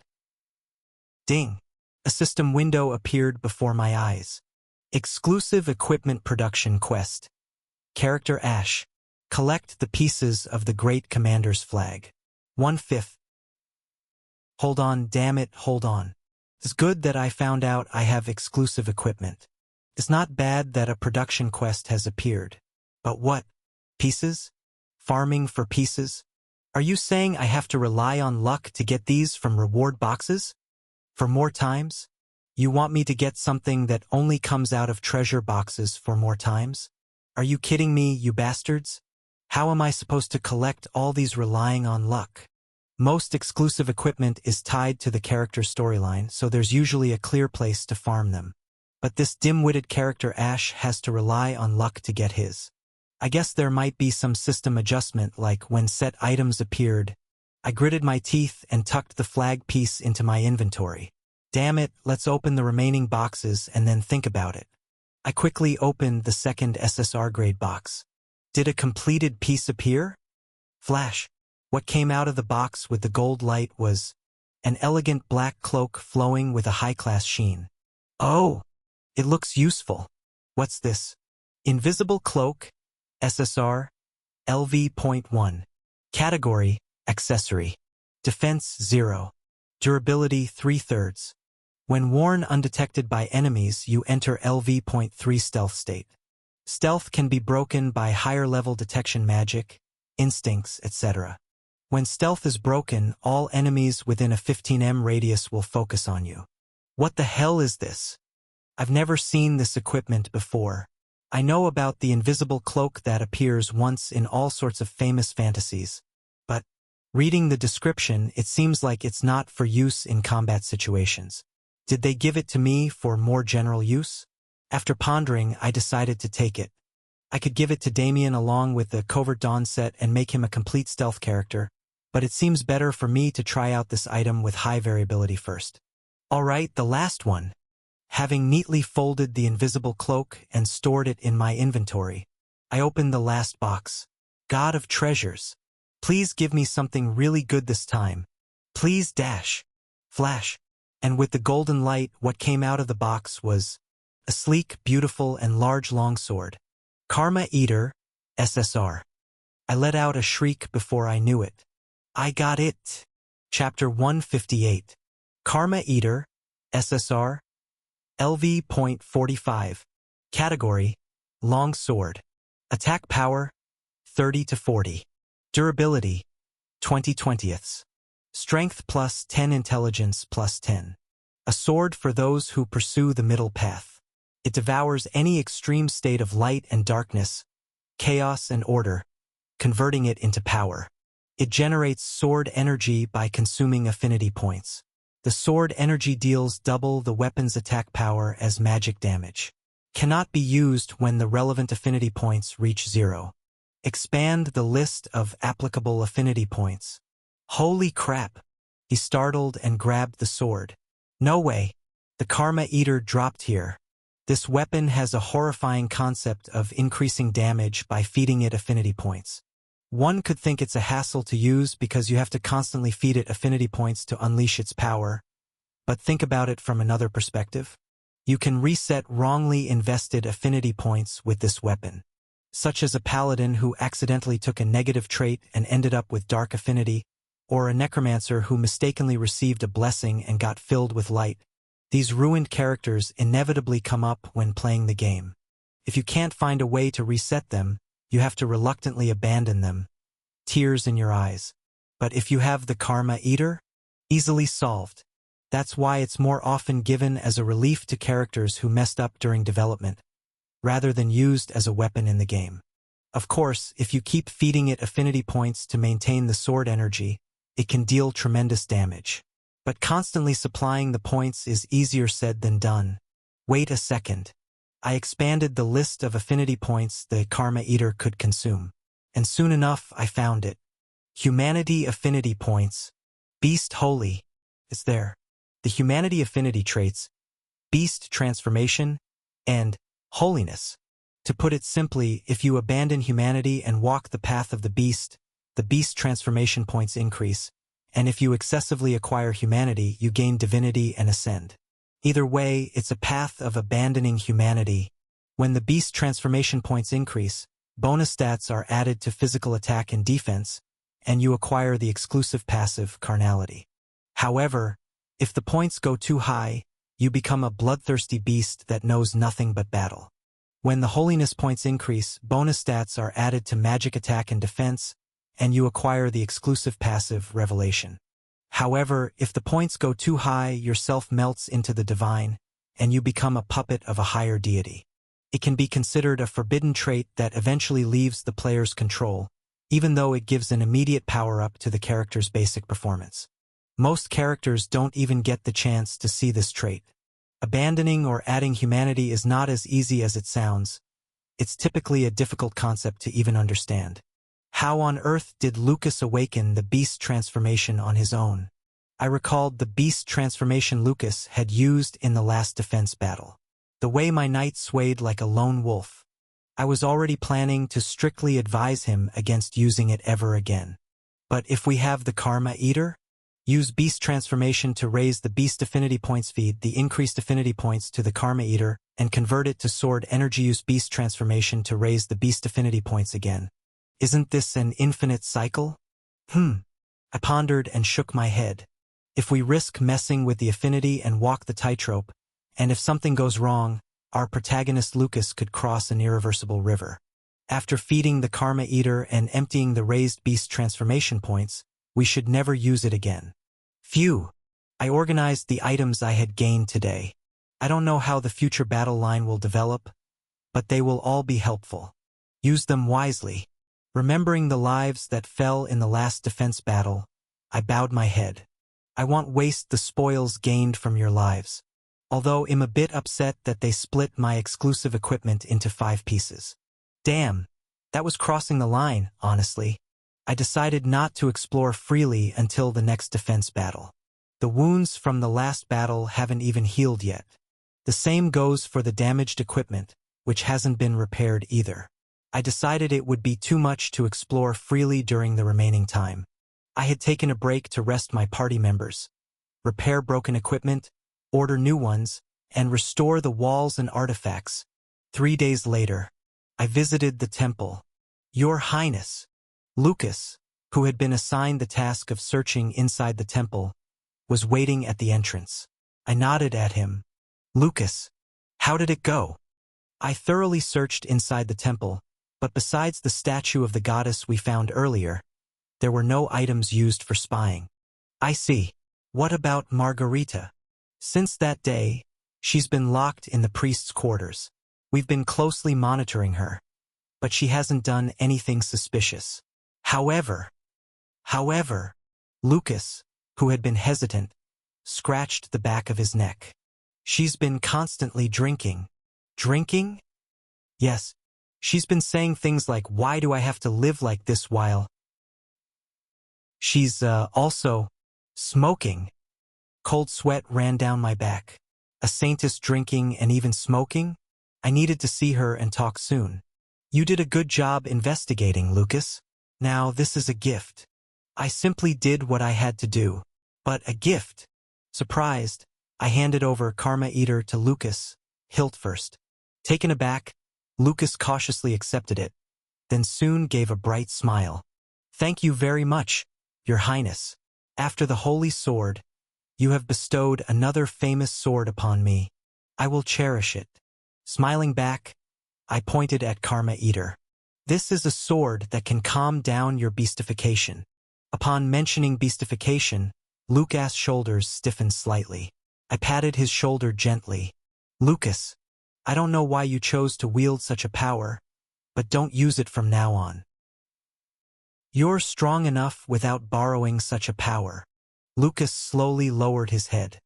Ding! A system window appeared before my eyes. Exclusive Equipment Production Quest. Character Ash. Collect the pieces of the Great Commander's flag. 1/5. Hold on, damn it, hold on. It's good that I found out I have exclusive equipment. It's not bad that a production quest has appeared. But what? Pieces? Farming for pieces? Are you saying I have to rely on luck to get these from reward boxes? For more times? You want me to get something that only comes out of treasure boxes for more times? Are you kidding me, you bastards? How am I supposed to collect all these relying on luck? Most exclusive equipment is tied to the character's storyline, so there's usually a clear place to farm them. But this dim-witted character Ash has to rely on luck to get his. I guess there might be some system adjustment, like when set items appeared. I gritted my teeth and tucked the flag piece into my inventory. Damn it, let's open the remaining boxes and then think about it. I quickly opened the second SSR grade box. Did a completed piece appear? Flash. What came out of the box with the gold light was an elegant black cloak flowing with a high-class sheen. Oh! It looks useful. What's this? Invisible cloak, SSR, LV.1. Category, accessory. Defense 0. Durability 3/3. When worn undetected by enemies, you enter LV.3 stealth state. Stealth can be broken by higher-level detection magic, instincts, etc. When stealth is broken, all enemies within a 15 m radius will focus on you. What the hell is this? I've never seen this equipment before. I know about the invisible cloak that appears once in all sorts of famous fantasies, but reading the description, it seems like it's not for use in combat situations. Did they give it to me for more general use? After pondering, I decided to take it. I could give it to Damien along with the Covert Dawn set and make him a complete stealth character, but it seems better for me to try out this item with high variability first. Alright, the last one. Having neatly folded the invisible cloak and stored it in my inventory, I opened the last box. God of treasures. Please give me something really good this time. Please dash. Flash. And with the golden light, what came out of the box was a sleek, beautiful, and large longsword. Karma Eater, SSR. I let out a shriek before I knew it. I got it. Chapter 158. Karma Eater, SSR. LV.45. Category: Longsword. Attack power: 30 to 40. Durability: 20/20. Strength plus 10, intelligence plus 10. A sword for those who pursue the middle path. It devours any extreme state of light and darkness, chaos and order, converting it into power. It generates sword energy by consuming affinity points. The sword energy deals double the weapon's attack power as magic damage. Cannot be used when the relevant affinity points reach 0. Expand the list of applicable affinity points. Holy crap! He startled and grabbed the sword. No way! The Karma Eater dropped here. This weapon has a horrifying concept of increasing damage by feeding it affinity points. One could think it's a hassle to use because you have to constantly feed it affinity points to unleash its power, but think about it from another perspective. You can reset wrongly invested affinity points with this weapon, such as a paladin who accidentally took a negative trait and ended up with dark affinity, or a necromancer who mistakenly received a blessing and got filled with light. These ruined characters inevitably come up when playing the game. If you can't find a way to reset them, you have to reluctantly abandon them. Tears in your eyes. But if you have the Karma Eater, easily solved. That's why it's more often given as a relief to characters who messed up during development, rather than used as a weapon in the game. Of course, if you keep feeding it affinity points to maintain the sword energy, it can deal tremendous damage. But constantly supplying the points is easier said than done. Wait a second. I expanded the list of affinity points the Karma Eater could consume, and soon enough I found it. Humanity affinity points. Beast Holy. Is there. The humanity affinity traits, Beast Transformation, and Holiness. To put it simply, if you abandon humanity and walk the path of the Beast Transformation points increase, and if you excessively acquire humanity, you gain divinity and ascend. Either way, it's a path of abandoning humanity. When the Beast Transformation points increase, bonus stats are added to physical attack and defense, and you acquire the exclusive passive Carnality. However, if the points go too high, you become a bloodthirsty beast that knows nothing but battle. When the Holiness points increase, bonus stats are added to magic attack and defense, and you acquire the exclusive passive Revelation. However, if the points go too high, yourself melts into the divine, and you become a puppet of a higher deity. It can be considered a forbidden trait that eventually leaves the player's control, even though it gives an immediate power-up to the character's basic performance. Most characters don't even get the chance to see this trait. Abandoning or adding humanity is not as easy as it sounds. It's typically a difficult concept to even understand. How on earth did Lucas awaken the Beast Transformation on his own? I recalled the Beast Transformation Lucas had used in the last defense battle. The way my knight swayed like a lone wolf. I was already planning to strictly advise him against using it ever again. But if we have the Karma Eater, use Beast Transformation to raise the Beast Affinity Points, feed the increased affinity points to the Karma Eater, and convert it to Sword Energy. Use Beast Transformation to raise the Beast Affinity Points again. Isn't this an infinite cycle? I pondered and shook my head. If we risk messing with the affinity and walk the tightrope, and if something goes wrong, our protagonist Lucas could cross an irreversible river. After feeding the Karma Eater and emptying the raised beast transformation points, we should never use it again. Phew! I organized the items I had gained today. I don't know how the future battle line will develop, but they will all be helpful. Use them wisely. Remembering the lives that fell in the last defense battle, I bowed my head. I won't waste the spoils gained from your lives, although I'm a bit upset that they split my exclusive equipment into 5 pieces. Damn, that was crossing the line, honestly. I decided not to explore freely until the next defense battle. The wounds from the last battle haven't even healed yet. The same goes for the damaged equipment, which hasn't been repaired either. I decided it would be too much to explore freely during the remaining time. I had taken a break to rest my party members, repair broken equipment, order new ones, and restore the walls and artifacts. 3 days later, I visited the temple. Your Highness, Lucas, who had been assigned the task of searching inside the temple, was waiting at the entrance. I nodded at him. Lucas, how did it go? I thoroughly searched inside the temple, but besides the statue of the goddess we found earlier, there were no items used for spying. I see. What about Margarita? Since that day, she's been locked in the priest's quarters. We've been closely monitoring her, but she hasn't done anything suspicious. However, Lucas, who had been hesitant, scratched the back of his neck. She's been constantly drinking. Drinking? Yes, she's been saying things like, why do I have to live like this while? She's, also, smoking. Cold sweat ran down my back. A saintess drinking and even smoking? I needed to see her and talk soon. You did a good job investigating, Lucas. Now this is a gift. I simply did what I had to do. But a gift? Surprised, I handed over Karma Eater to Lucas, hilt first. Taken aback, Lucas cautiously accepted it, then soon gave a bright smile. Thank you very much, Your Highness. After the holy sword, you have bestowed another famous sword upon me. I will cherish it. Smiling back, I pointed at Karma Eater. This is a sword that can calm down your beastification. Upon mentioning beastification, Lucas' shoulders stiffened slightly. I patted his shoulder gently. Lucas, I don't know why you chose to wield such a power, but don't use it from now on. You're strong enough without borrowing such a power. Lucas slowly lowered his head.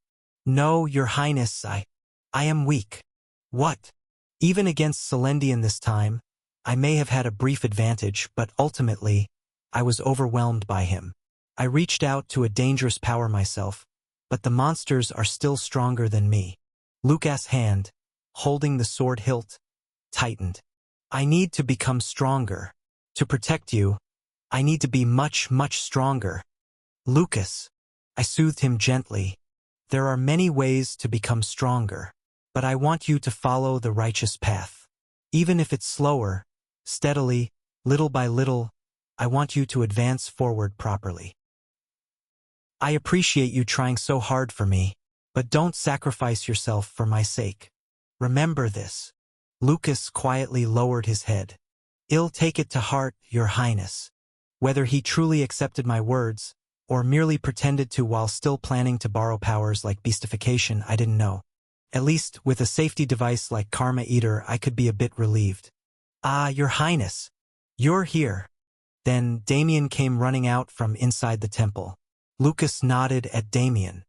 No, Your Highness, I am weak. What? Even against Celendian this time, I may have had a brief advantage, but ultimately, I was overwhelmed by him. I reached out to a dangerous power myself, but the monsters are still stronger than me. Lucas' hand, holding the sword hilt, tightened. I need to become stronger. To protect you, I need to be much, much stronger. Lucas, I soothed him gently. There are many ways to become stronger, but I want you to follow the righteous path. Even if it's slower, steadily, little by little, I want you to advance forward properly. I appreciate you trying so hard for me, but don't sacrifice yourself for my sake. Remember this. Lucas quietly lowered his head. I'll take it to heart, Your Highness. Whether he truly accepted my words, or merely pretended to while still planning to borrow powers like beastification, I didn't know. At least, with a safety device like Karma Eater, I could be a bit relieved. Ah, Your Highness, you're here. Then Damien came running out from inside the temple. Lucas nodded at Damien.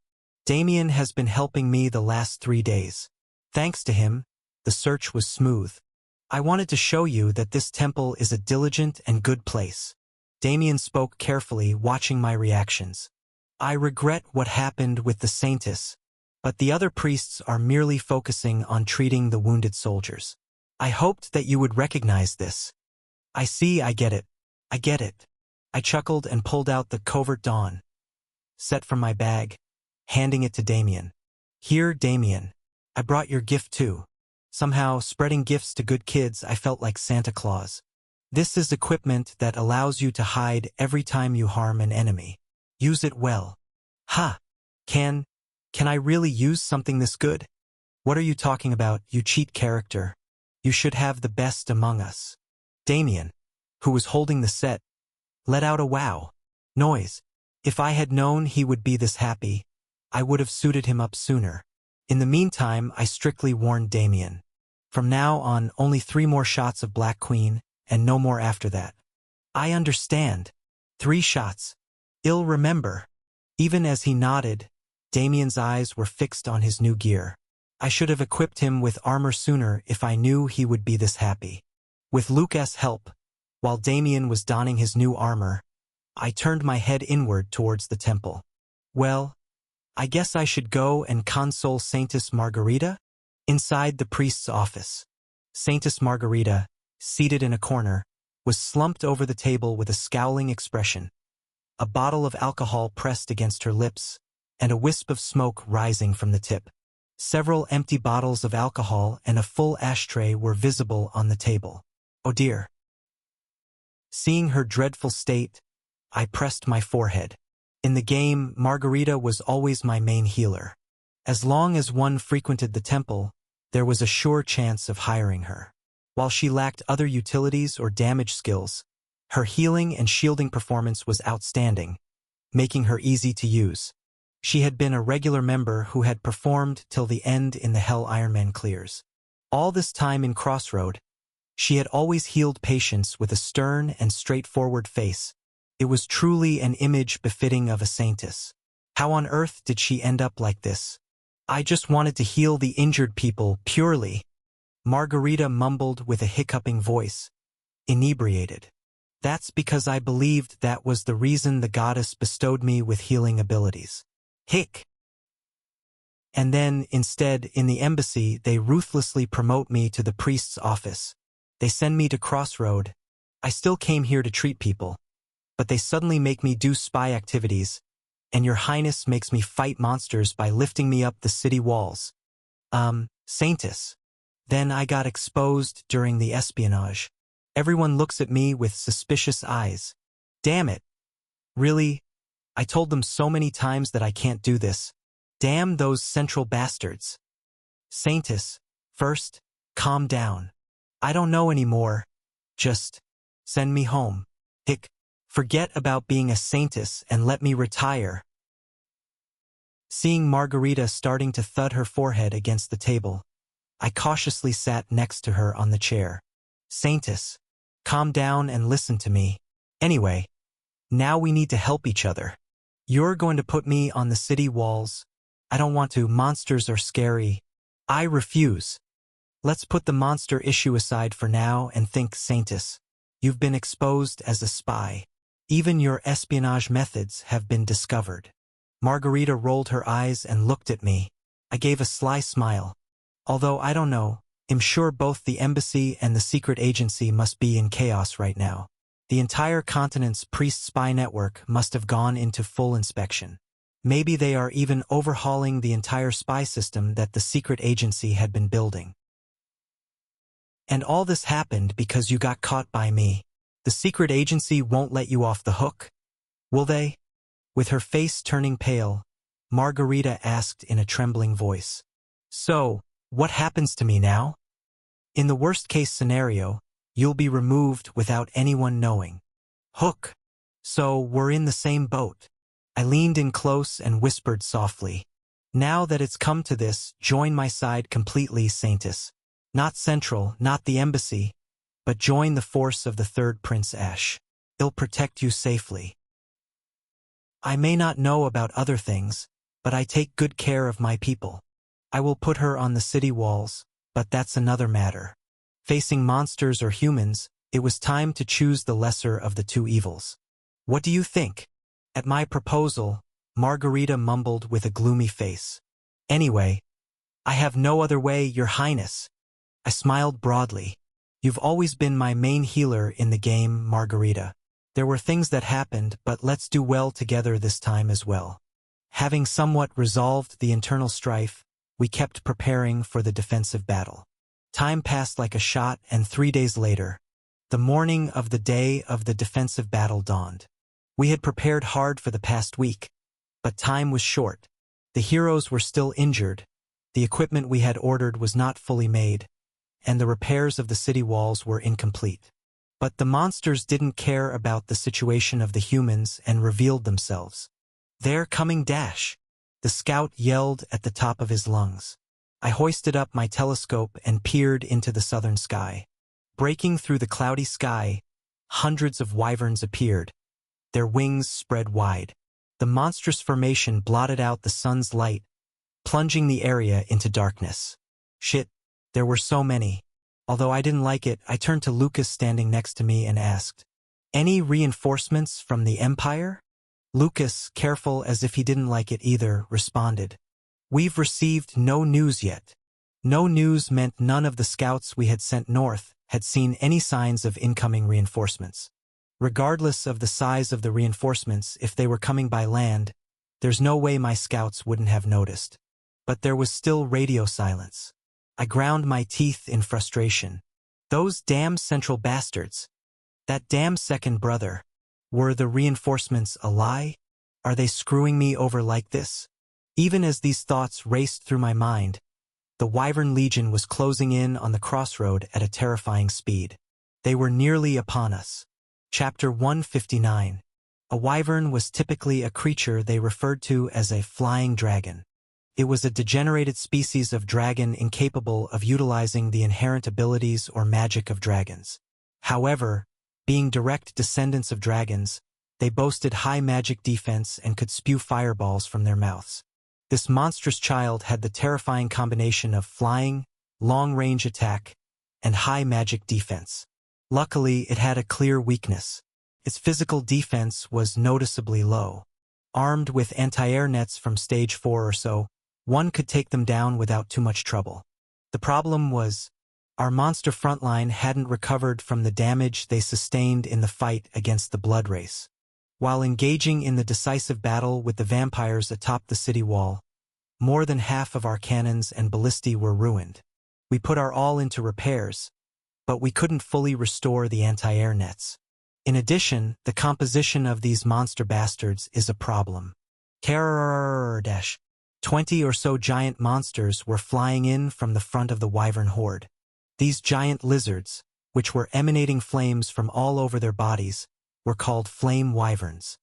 Damien has been helping me the last 3 days. Thanks to him, the search was smooth. I wanted to show you that this temple is a diligent and good place. Damien spoke carefully, watching my reactions. I regret what happened with the Saintess, but the other priests are merely focusing on treating the wounded soldiers. I hoped that you would recognize this. I see, I get it. I get it. I chuckled and pulled out the Covert Dawn set from my bag, handing it to Damien. Here, Damien. I brought your gift too. Somehow, spreading gifts to good kids, I felt like Santa Claus. This is equipment that allows you to hide every time you harm an enemy. Use it well. Ha! Can I really use something this good? What are you talking about, you cheat character? You should have the best among us. Damien, who was holding the set, let out a wow noise. If I had known he would be this happy, I would have suited him up sooner. In the meantime, I strictly warned Damien. From now on, only 3 more shots of Black Queen, and no more after that. I understand. 3 shots. I'll remember. Even as he nodded, Damien's eyes were fixed on his new gear. I should have equipped him with armor sooner if I knew he would be this happy. With Lucas' help, while Damien was donning his new armor, I turned my head inward towards the temple. Well, I guess I should go and console Saintess Margarita? Inside the priest's office, Saintess Margarita, seated in a corner, was slumped over the table with a scowling expression, a bottle of alcohol pressed against her lips, and a wisp of smoke rising from the tip. Several empty bottles of alcohol and a full ashtray were visible on the table. Oh dear. Seeing her dreadful state, I pressed my forehead. In the game, Margarita was always my main healer. As long as one frequented the temple, there was a sure chance of hiring her. While she lacked other utilities or damage skills, her healing and shielding performance was outstanding, making her easy to use. She had been a regular member who had performed till the end in the Hell Ironman clears. All this time in Crossroad, she had always healed patients with a stern and straightforward face. It was truly an image befitting of a saintess. How on earth did she end up like this? I just wanted to heal the injured people purely, Margarita mumbled with a hiccuping voice, inebriated. That's because I believed that was the reason the goddess bestowed me with healing abilities. Hic. And then, instead, in the embassy, they ruthlessly promote me to the priest's office. They send me to Crossroad. I still came here to treat people, but they suddenly make me do spy activities, and your highness makes me fight monsters by lifting me up the city walls. Saintess. Then I got exposed during the espionage. Everyone looks at me with suspicious eyes. Damn it. Really? I told them so many times that I can't do this. Damn those central bastards. Saintess, first, calm down. I don't know anymore. Just send me home. Hic. Forget about being a saintess and let me retire. Seeing Margarita starting to thud her forehead against the table, I cautiously sat next to her on the chair. Saintess, calm down and listen to me. Anyway, now we need to help each other. You're going to put me on the city walls. I don't want to. Monsters are scary. I refuse. Let's put the monster issue aside for now and think, Saintess. You've been exposed as a spy. Even your espionage methods have been discovered. Margarita rolled her eyes and looked at me. I gave a sly smile. Although I don't know, I'm sure both the embassy and the secret agency must be in chaos right now. The entire continent's priest spy network must have gone into full inspection. Maybe they are even overhauling the entire spy system that the secret agency had been building. And all this happened because you got caught by me. The secret agency won't let you off the hook, will they? With her face turning pale, Margarita asked in a trembling voice. So, what happens to me now? In the worst-case scenario, you'll be removed without anyone knowing. Hook. So, we're in the same boat. I leaned in close and whispered softly. Now that it's come to this, join my side completely, Saintess. Not Central, not the embassy, but join the force of the third Prince Ash. He'll protect you safely. I may not know about other things, but I take good care of my people. I will put her on the city walls, but that's another matter. Facing monsters or humans, it was time to choose the lesser of the two evils. What do you think? At my proposal, Margarita mumbled with a gloomy face. Anyway, I have no other way, Your Highness. I smiled broadly. You've always been my main healer in the game, Margarita. There were things that happened, but let's do well together this time as well. Having somewhat resolved the internal strife, we kept preparing for the defensive battle. Time passed like a shot, and 3 days later, the morning of the day of the defensive battle dawned. We had prepared hard for the past week, but time was short. The heroes were still injured, the equipment we had ordered was not fully made, and the repairs of the city walls were incomplete. But the monsters didn't care about the situation of the humans and revealed themselves. "They're coming, dash!" the scout yelled at the top of his lungs. I hoisted up my telescope and peered into the southern sky. Breaking through the cloudy sky, hundreds of wyverns appeared, their wings spread wide. The monstrous formation blotted out the sun's light, plunging the area into darkness. Shit, there were so many. Although I didn't like it, I turned to Lucas standing next to me and asked, "Any reinforcements from the Empire?" Lucas, careful as if he didn't like it either, responded, "We've received no news yet." No news meant none of the scouts we had sent north had seen any signs of incoming reinforcements. Regardless of the size of the reinforcements, if they were coming by land, there's no way my scouts wouldn't have noticed. But there was still radio silence. I ground my teeth in frustration. Those damn central bastards. That damn second brother. Were the reinforcements a lie? Are they screwing me over like this? Even as these thoughts raced through my mind, the Wyvern Legion was closing in on the crossroad at a terrifying speed. They were nearly upon us. Chapter 159. A wyvern was typically a creature they referred to as a flying dragon. It was a degenerated species of dragon incapable of utilizing the inherent abilities or magic of dragons. However, being direct descendants of dragons, they boasted high magic defense and could spew fireballs from their mouths. This monstrous child had the terrifying combination of flying, long-range attack, and high magic defense. Luckily, it had a clear weakness. Its physical defense was noticeably low. Armed with anti-air nets from stage 4 or so, one could take them down without too much trouble. The problem was, our monster frontline hadn't recovered from the damage they sustained in the fight against the Blood Race. While engaging in the decisive battle with the vampires atop the city wall, more than half of our cannons and ballistae were ruined. We put our all into repairs, but we couldn't fully restore the anti-air nets. In addition, the composition of these monster bastards is a problem. 20 or so giant monsters were flying in from the front of the wyvern horde. These giant lizards, which were emanating flames from all over their bodies, were called flame wyverns.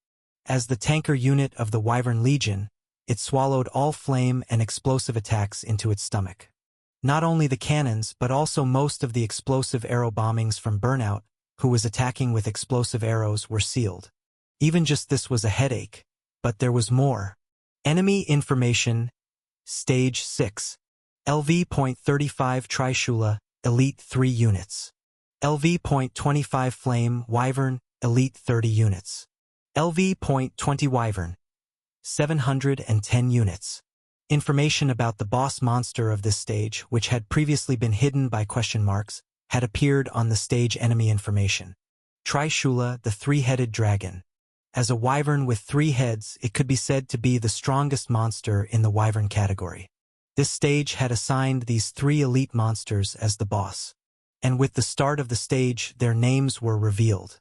As the tanker unit of the Wyvern Legion, it swallowed all flame and explosive attacks into its stomach. Not only the cannons, but also most of the explosive arrow bombings from Burnout, who was attacking with explosive arrows, were sealed. Even just this was a headache. But there was more. Enemy information, Stage 6. LV.35 Trishula, Elite 3 units. LV.25 Flame Wyvern, Elite 30 units. LV.20 Wyvern, 710 units. Information about the boss monster of this stage, which had previously been hidden by question marks, had appeared on the stage enemy information. Trishula, the three-headed dragon. As a wyvern with 3 heads, it could be said to be the strongest monster in the wyvern category. This stage had assigned these 3 elite monsters as the boss. And with the start of the stage, their names were revealed.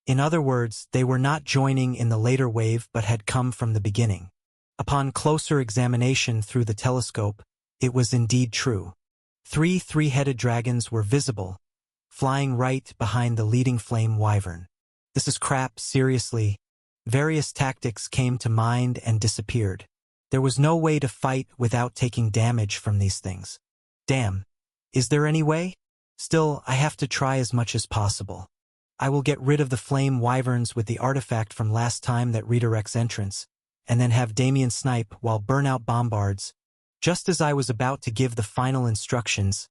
In other words, they were not joining in the later wave but had come from the beginning. Upon closer examination through the telescope, it was indeed true. 3 three-headed dragons were visible, flying right behind the leading flame wyvern. This is crap, seriously. Various tactics came to mind and disappeared. There was no way to fight without taking damage from these things. Damn. Is there any way? Still, I have to try as much as possible. I will get rid of the flame wyverns with the artifact from last time that redirects entrance, and then have Damien snipe while Burnout bombards. Just as I was about to give the final instructions,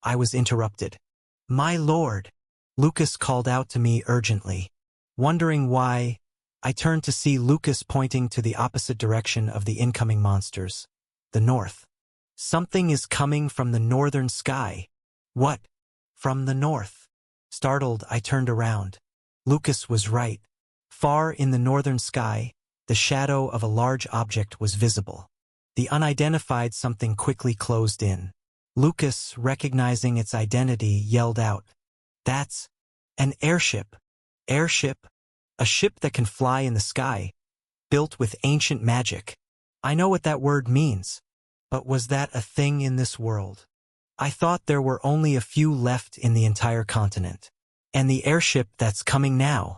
I was interrupted. "My lord," Lucas called out to me urgently. Wondering why, I turned to see Lucas pointing to the opposite direction of the incoming monsters, the north. "Something is coming from the northern sky." "What? From the north?" Startled, I turned around. Lucas was right. Far in the northern sky, the shadow of a large object was visible. The unidentified something quickly closed in. Lucas, recognizing its identity, yelled out, "That's an airship." "Airship? A ship that can fly in the sky, built with ancient magic." I know what that word means, but was that a thing in this world? I thought there were only a few left in the entire continent. And the airship that's coming now.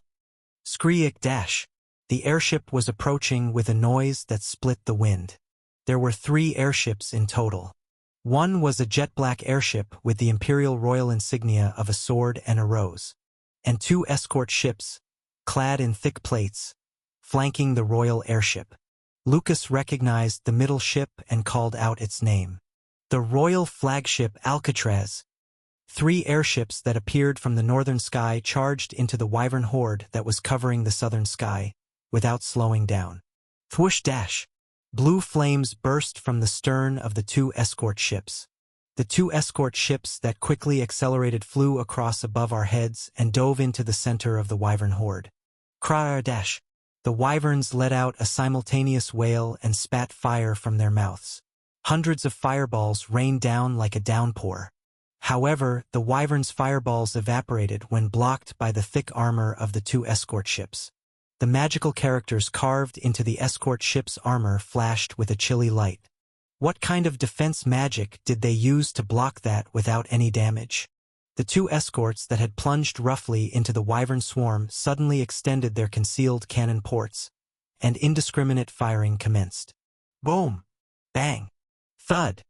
Skreek dash. The airship was approaching with a noise that split the wind. There were 3 airships in total. One was a jet-black airship with the imperial royal insignia of a sword and a rose, and 2 escort ships, clad in thick plates, flanking the royal airship. Lucas recognized the middle ship and called out its name. The royal flagship Alcatraz. 3 airships that appeared from the northern sky charged into the wyvern horde that was covering the southern sky, without slowing down. Thwoosh dash. Blue flames burst from the stern of the 2 escort ships. The 2 escort ships that quickly accelerated flew across above our heads and dove into the center of the wyvern horde. Cry dash. The wyverns let out a simultaneous wail and spat fire from their mouths. Hundreds of fireballs rained down like a downpour. However, the wyverns' fireballs evaporated when blocked by the thick armor of the 2 escort ships. The magical characters carved into the escort ship's armor flashed with a chilly light. What kind of defense magic did they use to block that without any damage? The 2 escorts that had plunged roughly into the wyvern swarm suddenly extended their concealed cannon ports, and indiscriminate firing commenced. Boom! Bang! Thud!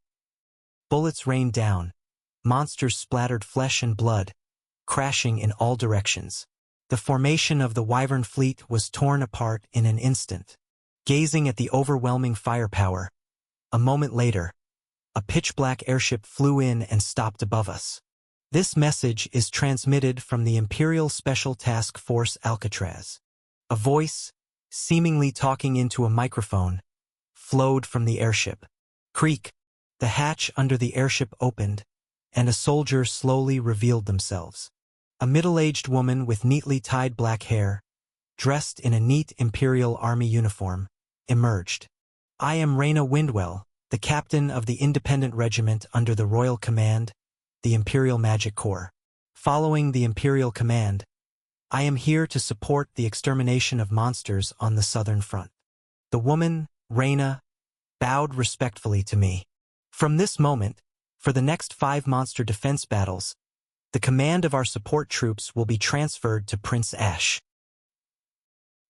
Bullets rained down. Monsters splattered flesh and blood, crashing in all directions. The formation of the wyvern fleet was torn apart in an instant. Gazing at the overwhelming firepower, a moment later, a pitch-black airship flew in and stopped above us. This message is transmitted from the Imperial Special Task Force Alcatraz. A voice, seemingly talking into a microphone, flowed from the airship. Creak! The hatch under the airship opened, and a soldier slowly revealed themselves. A middle-aged woman with neatly tied black hair, dressed in a neat Imperial Army uniform, emerged. I am Raina Windwell, the captain of the independent regiment under the Royal Command, the Imperial Magic Corps. Following the Imperial Command, I am here to support the extermination of monsters on the southern front. The woman, Raina, bowed respectfully to me. From this moment, for the next 5 monster defense battles, the command of our support troops will be transferred to Prince Ash.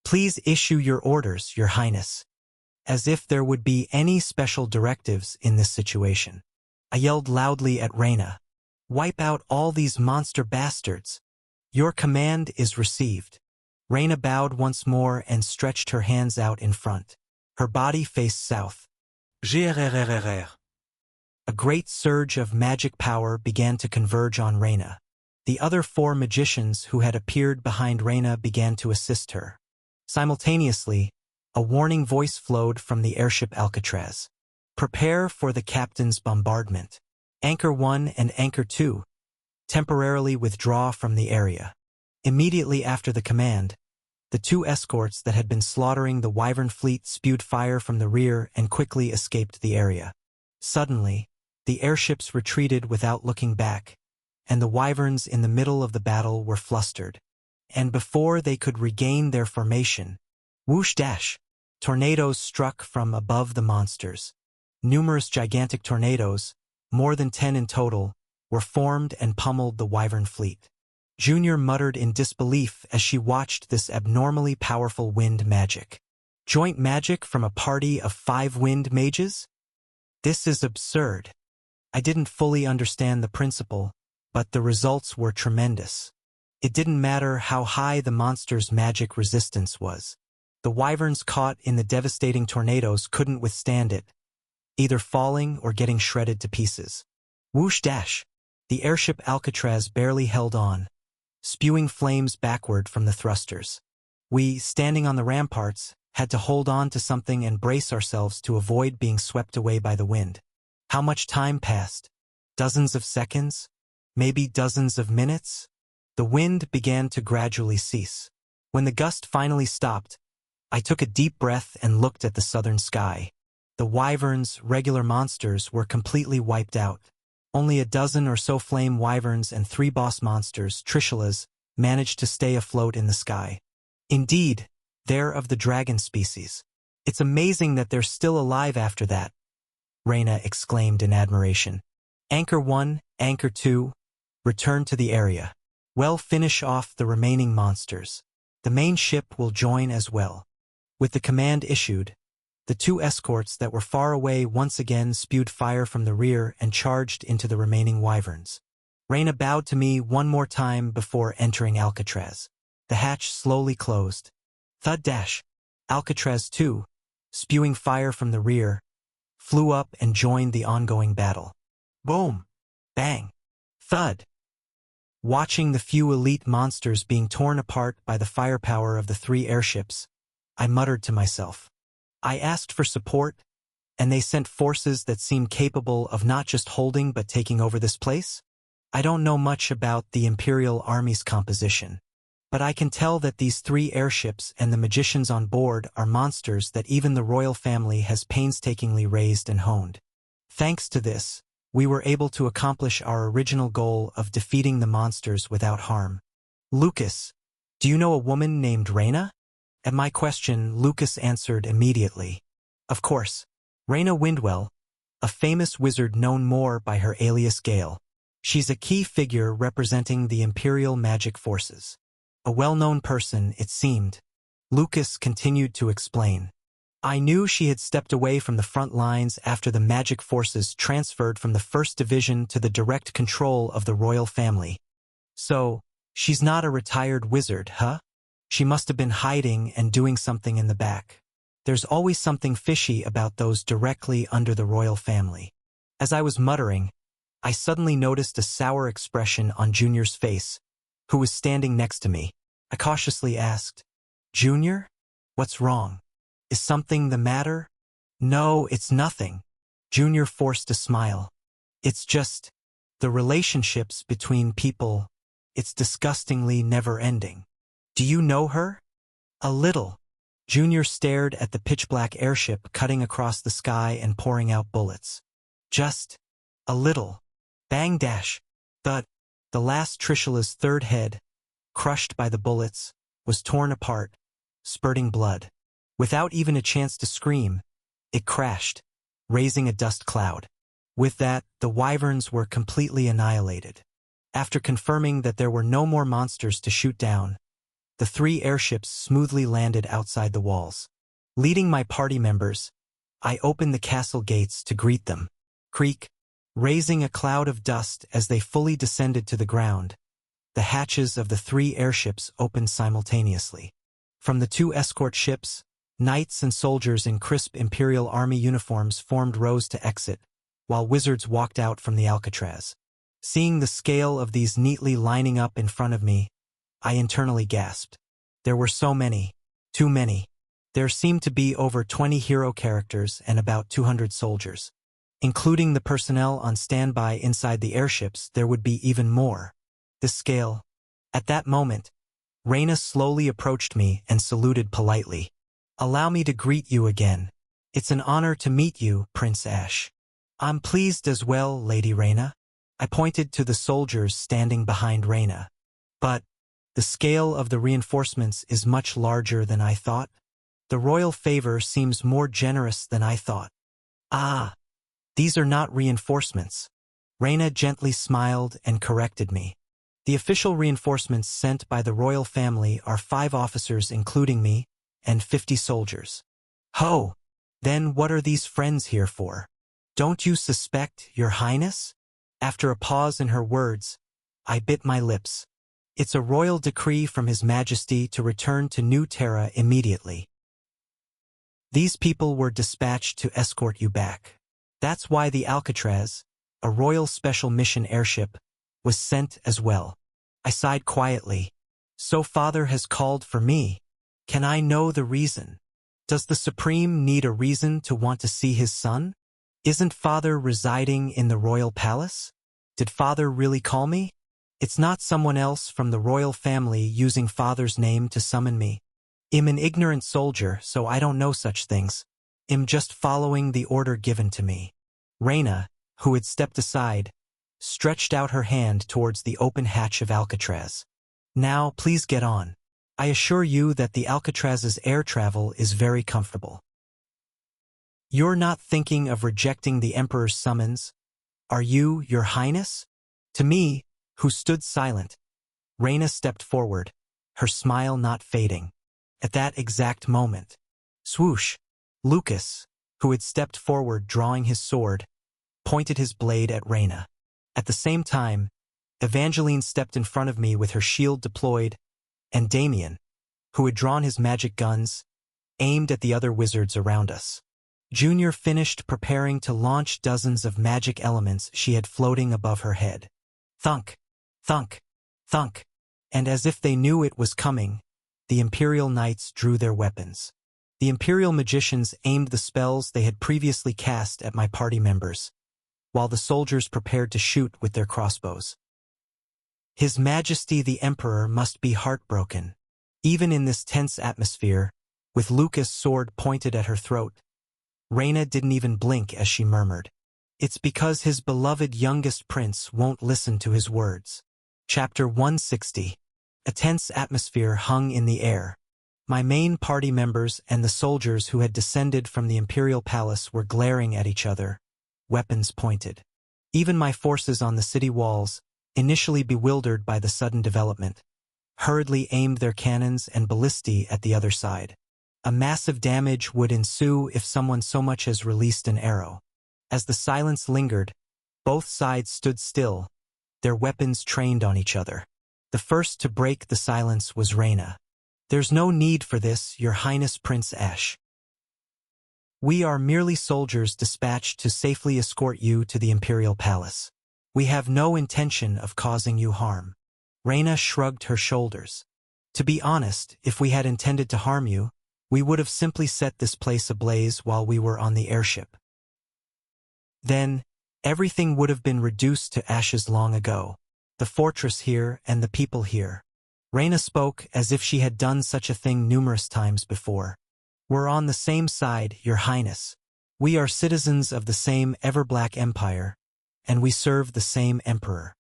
Please issue your orders, Your Highness. As if there would be any special directives in this situation. I yelled loudly at Raina. Wipe out all these monster bastards. Your command is received. Raina bowed once more and stretched her hands out in front. Her body faced south. Grrrr. A great surge of magic power began to converge on Raina. The other 4 magicians who had appeared behind Raina began to assist her. Simultaneously, a warning voice flowed from the airship Alcatraz. Prepare for the captain's bombardment. Anchor 1 and Anchor 2 temporarily withdraw from the area. Immediately after the command, the 2 escorts that had been slaughtering the wyvern fleet spewed fire from the rear and quickly escaped the area. Suddenly, the airships retreated without looking back, and the wyverns in the middle of the battle were flustered. And before they could regain their formation, whoosh dash, tornadoes struck from above the monsters. Numerous gigantic tornadoes, more than 10 in total, were formed and pummeled the wyvern fleet. Junior muttered in disbelief as she watched this abnormally powerful wind magic. Joint magic from a party of 5 wind mages? This is absurd. I didn't fully understand the principle, but the results were tremendous. It didn't matter how high the monster's magic resistance was. The wyverns caught in the devastating tornadoes couldn't withstand it, either falling or getting shredded to pieces. Whoosh dash! The airship Alcatraz barely held on, spewing flames backward from the thrusters. We, standing on the ramparts, had to hold on to something and brace ourselves to avoid being swept away by the wind. How much time passed? Dozens of seconds? Maybe dozens of minutes? The wind began to gradually cease. When the gust finally stopped, I took a deep breath and looked at the southern sky. The wyverns, regular monsters, were completely wiped out. Only a dozen or so flame wyverns and 3 boss monsters, Trishulas, managed to stay afloat in the sky. Indeed, they're of the dragon species. It's amazing that they're still alive after that, Reyna exclaimed in admiration. Anchor 1, Anchor 2, return to the area. Well, finish off the remaining monsters. The main ship will join as well. With the command issued, the two escorts that were far away once again spewed fire from the rear and charged into the remaining wyverns. Reyna bowed to me one more time before entering Alcatraz. The hatch slowly closed. Thud dash. Alcatraz 2, spewing fire from the rear, flew up and joined the ongoing battle. Boom! Bang! Thud! Watching the few elite monsters being torn apart by the firepower of the three airships, I muttered to myself. I asked for support, and they sent forces that seemed capable of not just holding but taking over this place? I don't know much about the Imperial Army's composition, but I can tell that these three airships and the magicians on board are monsters that even the royal family has painstakingly raised and honed. Thanks to this, we were able to accomplish our original goal of defeating the monsters without harm. Lucas, do you know a woman named Reyna? At my question, Lucas answered immediately. Of course, Reyna Windwell, a famous wizard known more by her alias Gale. She's a key figure representing the Imperial magic forces. A well-known person, it seemed. Lucas continued to explain. I knew she had stepped away from the front lines after the magic forces transferred from the 1st Division to the direct control of the royal family. So, she's not a retired wizard, huh? She must have been hiding and doing something in the back. There's always something fishy about those directly under the royal family. As I was muttering, I suddenly noticed a sour expression on Junior's face, who was standing next to me. I cautiously asked, Junior? What's wrong? Is something the matter? No, it's nothing. Junior forced a smile. It's just the relationships between people. It's disgustingly never-ending. Do you know her? A little. Junior stared at the pitch-black airship cutting across the sky and pouring out bullets. Just a little. Bang dash. Thud. The last Trishula's third head, crushed by the bullets, was torn apart, spurting blood. Without even a chance to scream, it crashed, raising a dust cloud. With that, the wyverns were completely annihilated. After confirming that there were no more monsters to shoot down, the three airships smoothly landed outside the walls. Leading my party members, I opened the castle gates to greet them. Creak, raising a cloud of dust as they fully descended to the ground. The hatches of the three airships opened simultaneously. From the two escort ships, knights and soldiers in crisp Imperial Army uniforms formed rows to exit, while wizards walked out from the Alcatraz. Seeing the scale of these neatly lining up in front of me, I internally gasped. There were so many. Too many. There seemed to be over 20 hero characters and about 200 soldiers. Including the personnel on standby inside the airships, there would be even more. The scale. At that moment, Reyna slowly approached me and saluted politely. Allow me to greet you again. It's an honor to meet you, Prince Ash. I'm pleased as well, Lady Reyna. I pointed to the soldiers standing behind Reyna. But the scale of the reinforcements is much larger than I thought. The royal favor seems more generous than I thought. Ah, these are not reinforcements. Reyna gently smiled and corrected me. The official reinforcements sent by the royal family are 5 officers including me, and 50 soldiers. Ho! Then what are these friends here for? Don't you suspect, Your Highness? After a pause in her words, I bit my lips. It's a royal decree from His Majesty to return to New Terra immediately. These people were dispatched to escort you back. That's why the Alcatraz, a royal special mission airship, was sent as well. I sighed quietly. So Father has called for me. Can I know the reason? Does the Supreme need a reason to want to see his son? Isn't Father residing in the royal palace? Did Father really call me? It's not someone else from the royal family using Father's name to summon me. I'm an ignorant soldier, so I don't know such things. I'm just following the order given to me. Reyna, who had stepped aside, stretched out her hand towards the open hatch of Alcatraz. Now, please get on. I assure you that the Alcatraz's air travel is very comfortable. You're not thinking of rejecting the Emperor's summons, are you, Your Highness? To me, who stood silent, Reyna stepped forward, her smile not fading. At that exact moment, swoosh, Lucas, who had stepped forward drawing his sword, pointed his blade at Reyna. At the same time, Evangeline stepped in front of me with her shield deployed, and Damien, who had drawn his magic guns, aimed at the other wizards around us. Junior finished preparing to launch dozens of magic elements she had floating above her head. Thunk, thunk, thunk, and as if they knew it was coming, the Imperial Knights drew their weapons. The Imperial magicians aimed the spells they had previously cast at my party members, while the soldiers prepared to shoot with their crossbows. His Majesty the Emperor must be heartbroken. Even in this tense atmosphere, with Lucas' sword pointed at her throat, Reyna didn't even blink as she murmured, "It's because his beloved youngest prince won't listen to his words." Chapter 160. A tense atmosphere hung in the air. My main party members and the soldiers who had descended from the Imperial Palace were glaring at each other, weapons pointed. Even my forces on the city walls, initially bewildered by the sudden development, hurriedly aimed their cannons and ballistae at the other side. A massive damage would ensue if someone so much as released an arrow. As the silence lingered, both sides stood still, their weapons trained on each other. The first to break the silence was Reyna. "There's no need for this, Your Highness Prince Ash. We are merely soldiers dispatched to safely escort you to the Imperial Palace. We have no intention of causing you harm." Reyna shrugged her shoulders. "To be honest, if we had intended to harm you, we would have simply set this place ablaze while we were on the airship. Then, everything would have been reduced to ashes long ago. The fortress here and the people here." Reyna spoke as if she had done such a thing numerous times before. "We're on the same side, Your Highness. We are citizens of the same Everblack Empire, and we serve the same Emperor.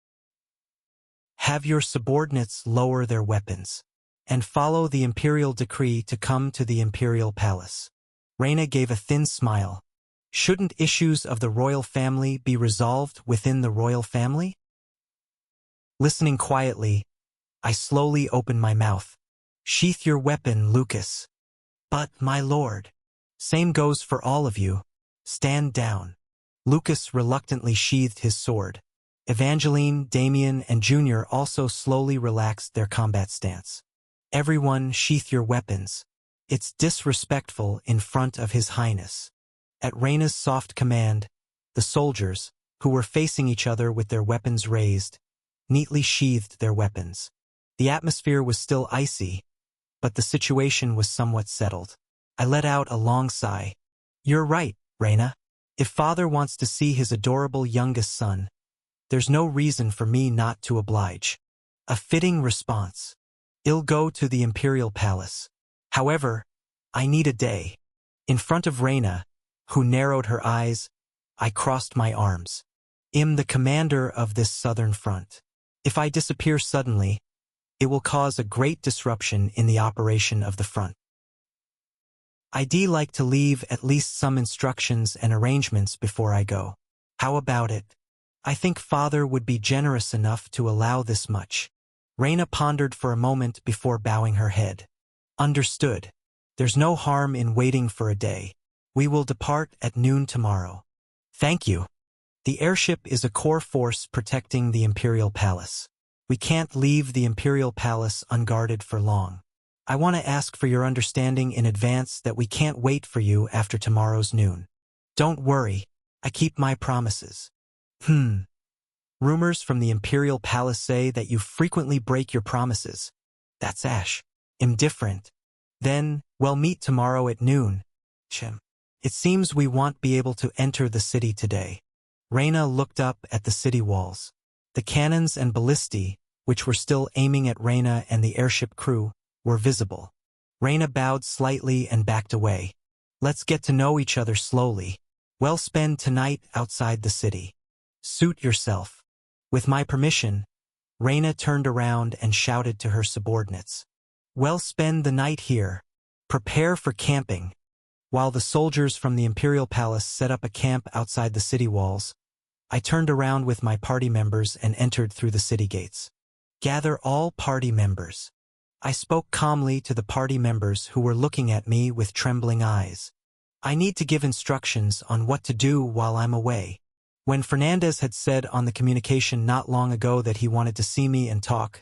Have your subordinates lower their weapons and follow the Imperial decree to come to the Imperial Palace." Reyna gave a thin smile. "Shouldn't issues of the royal family be resolved within the royal family?" Listening quietly, I slowly opened my mouth. "Sheath your weapon, Lucas." "But, my lord." "Same goes for all of you. Stand down." Lucas reluctantly sheathed his sword. Evangeline, Damien, and Junior also slowly relaxed their combat stance. "Everyone sheath your weapons. It's disrespectful in front of His Highness." At Reyna's soft command, the soldiers, who were facing each other with their weapons raised, neatly sheathed their weapons. The atmosphere was still icy, but the situation was somewhat settled. I let out a long sigh. "You're right, Reyna. If Father wants to see his adorable youngest son, there's no reason for me not to oblige." A fitting response. "I'll go to the Imperial Palace. However, I need a day." In front of Reyna, who narrowed her eyes, I crossed my arms. "I'm the commander of this southern front. If I disappear suddenly, it will cause a great disruption in the operation of the front. I'd like to leave at least some instructions and arrangements before I go. How about it? I think Father would be generous enough to allow this much." Reyna pondered for a moment before bowing her head. "Understood. There's no harm in waiting for a day. We will depart at noon tomorrow." "Thank you." The airship is a core force protecting the Imperial Palace. We can't leave the Imperial Palace unguarded for long. I want to ask for your understanding in advance that we can't wait for you after tomorrow's noon. Don't worry, I keep my promises. Rumors from the Imperial Palace say that you frequently break your promises. That's Ash. Indifferent. Then, we'll meet tomorrow at noon. Chim. It seems we won't be able to enter the city today. Reyna looked up at the city walls. The cannons and ballistae, which were still aiming at Reyna and the airship crew, were visible. Reyna bowed slightly and backed away. "Let's get to know each other slowly. We'll spend tonight outside the city. Suit yourself." With my permission, Reyna turned around and shouted to her subordinates. "We'll spend the night here. Prepare for camping." While the soldiers from the Imperial Palace set up a camp outside the city walls, I turned around with my party members and entered through the city gates. Gather all party members. I spoke calmly to the party members who were looking at me with trembling eyes. I need to give instructions on what to do while I'm away. When Fernandez had said on the communication not long ago that he wanted to see me and talk,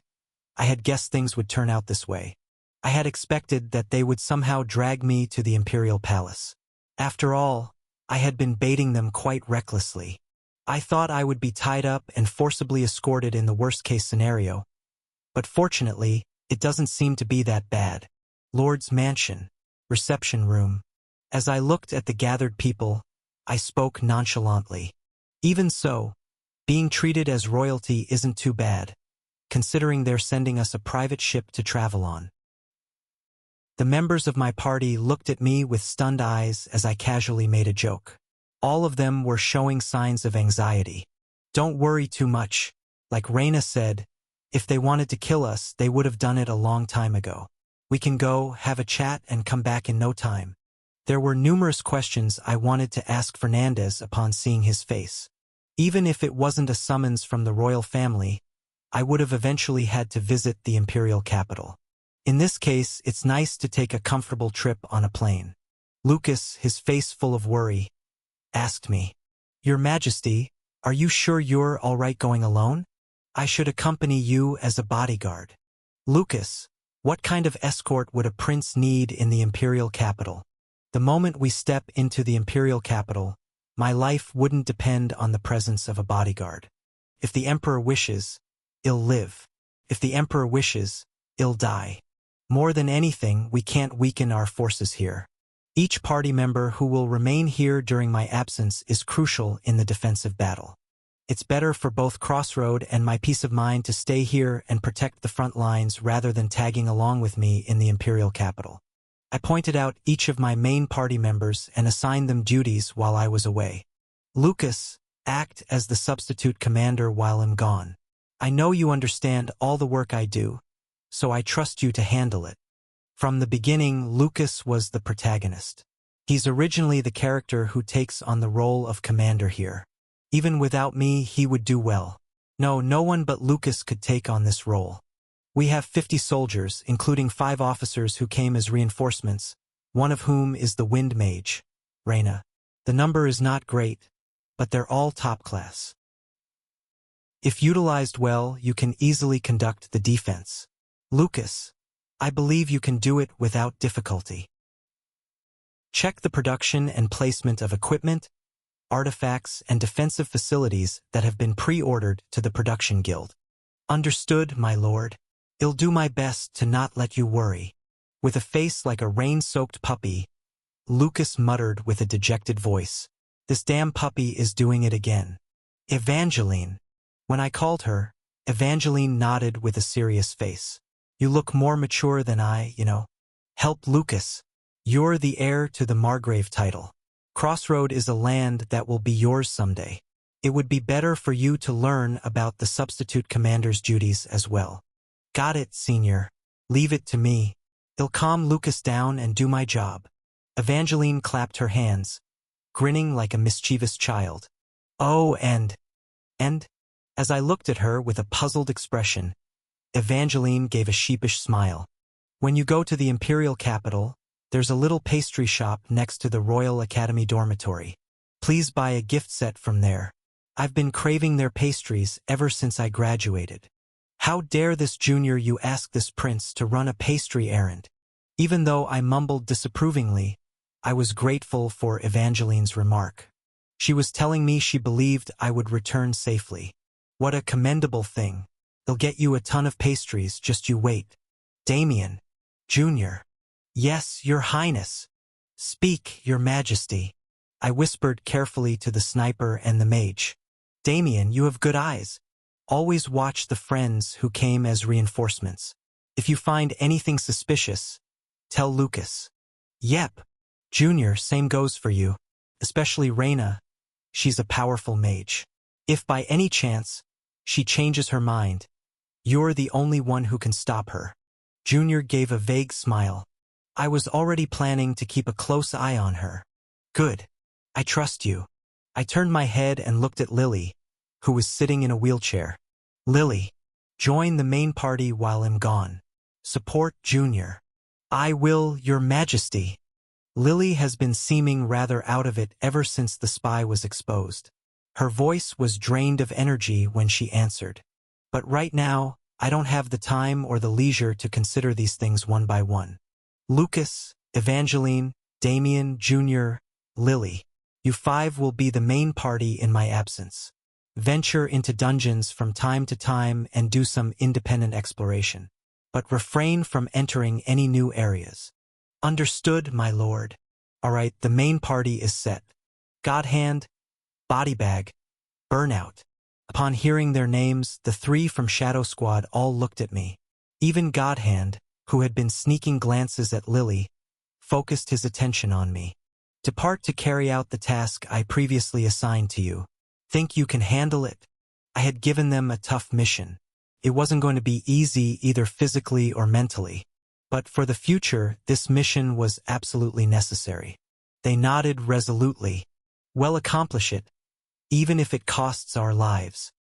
I had guessed things would turn out this way. I had expected that they would somehow drag me to the Imperial Palace. After all, I had been baiting them quite recklessly. I thought I would be tied up and forcibly escorted in the worst-case scenario. But fortunately, it doesn't seem to be that bad. Lord's mansion, reception room. As I looked at the gathered people, I spoke nonchalantly. Even so, being treated as royalty isn't too bad, considering they're sending us a private ship to travel on. The members of my party looked at me with stunned eyes as I casually made a joke. All of them were showing signs of anxiety. Don't worry too much. Like Reina said, if they wanted to kill us, they would have done it a long time ago. We can go, have a chat, and come back in no time. There were numerous questions I wanted to ask Fernandez upon seeing his face. Even if it wasn't a summons from the royal family, I would have eventually had to visit the imperial capital. In this case, it's nice to take a comfortable trip on a plane. Lucas, his face full of worry, asked me, "Your Majesty, are you sure you're all right going alone? I should accompany you as a bodyguard." Lucas, what kind of escort would a prince need in the imperial capital? The moment we step into the imperial capital, my life wouldn't depend on the presence of a bodyguard. If the emperor wishes, he'll live. If the emperor wishes, he'll die. More than anything, we can't weaken our forces here. Each party member who will remain here during my absence is crucial in the defensive battle. It's better for both Crossroad and my peace of mind to stay here and protect the front lines rather than tagging along with me in the imperial capital. I pointed out each of my main party members and assigned them duties while I was away. Lucas, act as the substitute commander while I'm gone. I know you understand all the work I do, so I trust you to handle it. From the beginning, Lucas was the protagonist. He's originally the character who takes on the role of commander here. Even without me, he would do well. No one but Lucas could take on this role. We have 50 soldiers, including 5 officers who came as reinforcements, one of whom is the Wind Mage, Reina. The number is not great, but they're all top class. If utilized well, you can easily conduct the defense. Lucas, I believe you can do it without difficulty. Check the production and placement of equipment, artifacts, and defensive facilities that have been pre-ordered to the production guild. Understood, my lord. I'll do my best to not let you worry. With a face like a rain-soaked puppy, Lucas muttered with a dejected voice, "This damn puppy is doing it again." Evangeline. When I called her, Evangeline nodded with a serious face. "You look more mature than I, Help Lucas. You're the heir to the Margrave title. Crossroad is a land that will be yours someday. It would be better for you to learn about the substitute commander's duties as well." "Got it, Senior. Leave it to me. I'll calm Lucas down and do my job." Evangeline clapped her hands, grinning like a mischievous child. "Oh, and? As I looked at her with a puzzled expression, Evangeline gave a sheepish smile. "When you go to the imperial capital, there's a little pastry shop next to the Royal Academy dormitory. Please buy a gift set from there. I've been craving their pastries ever since I graduated." How dare this junior you ask this prince to run a pastry errand? Even though I mumbled disapprovingly, I was grateful for Evangeline's remark. She was telling me she believed I would return safely. What a commendable thing. They'll get you a ton of pastries, just you wait. Damien. Junior. "Yes, your highness." "Speak, your majesty." I whispered carefully to the sniper and the mage. "Damien, you have good eyes. Always watch the friends who came as reinforcements. If you find anything suspicious, tell Lucas." "Yep. Junior, same goes for you. Especially Reina. She's a powerful mage. If by any chance she changes her mind, you're the only one who can stop her." Junior gave a vague smile. I was already planning to keep a close eye on her. Good. I trust you. I turned my head and looked at Lily, who was sitting in a wheelchair. Lily, join the main party while I'm gone. Support Junior. I will, Your Majesty. Lily has been seeming rather out of it ever since the spy was exposed. Her voice was drained of energy when she answered. But right now, I don't have the time or the leisure to consider these things one by one. Lucas, Evangeline, Damien, Junior, Lily. You five will be the main party in my absence. Venture into dungeons from time to time and do some independent exploration. But refrain from entering any new areas. Understood, my lord. All right, the main party is set. Godhand, Bodybag, Burnout. Upon hearing their names, the three from Shadow Squad all looked at me. Even Godhand, who had been sneaking glances at Lily, focused his attention on me. Depart to carry out the task I previously assigned to you. Think you can handle it? I had given them a tough mission. It wasn't going to be easy either physically or mentally. But for the future, this mission was absolutely necessary. They nodded resolutely. We'll accomplish it, even if it costs our lives.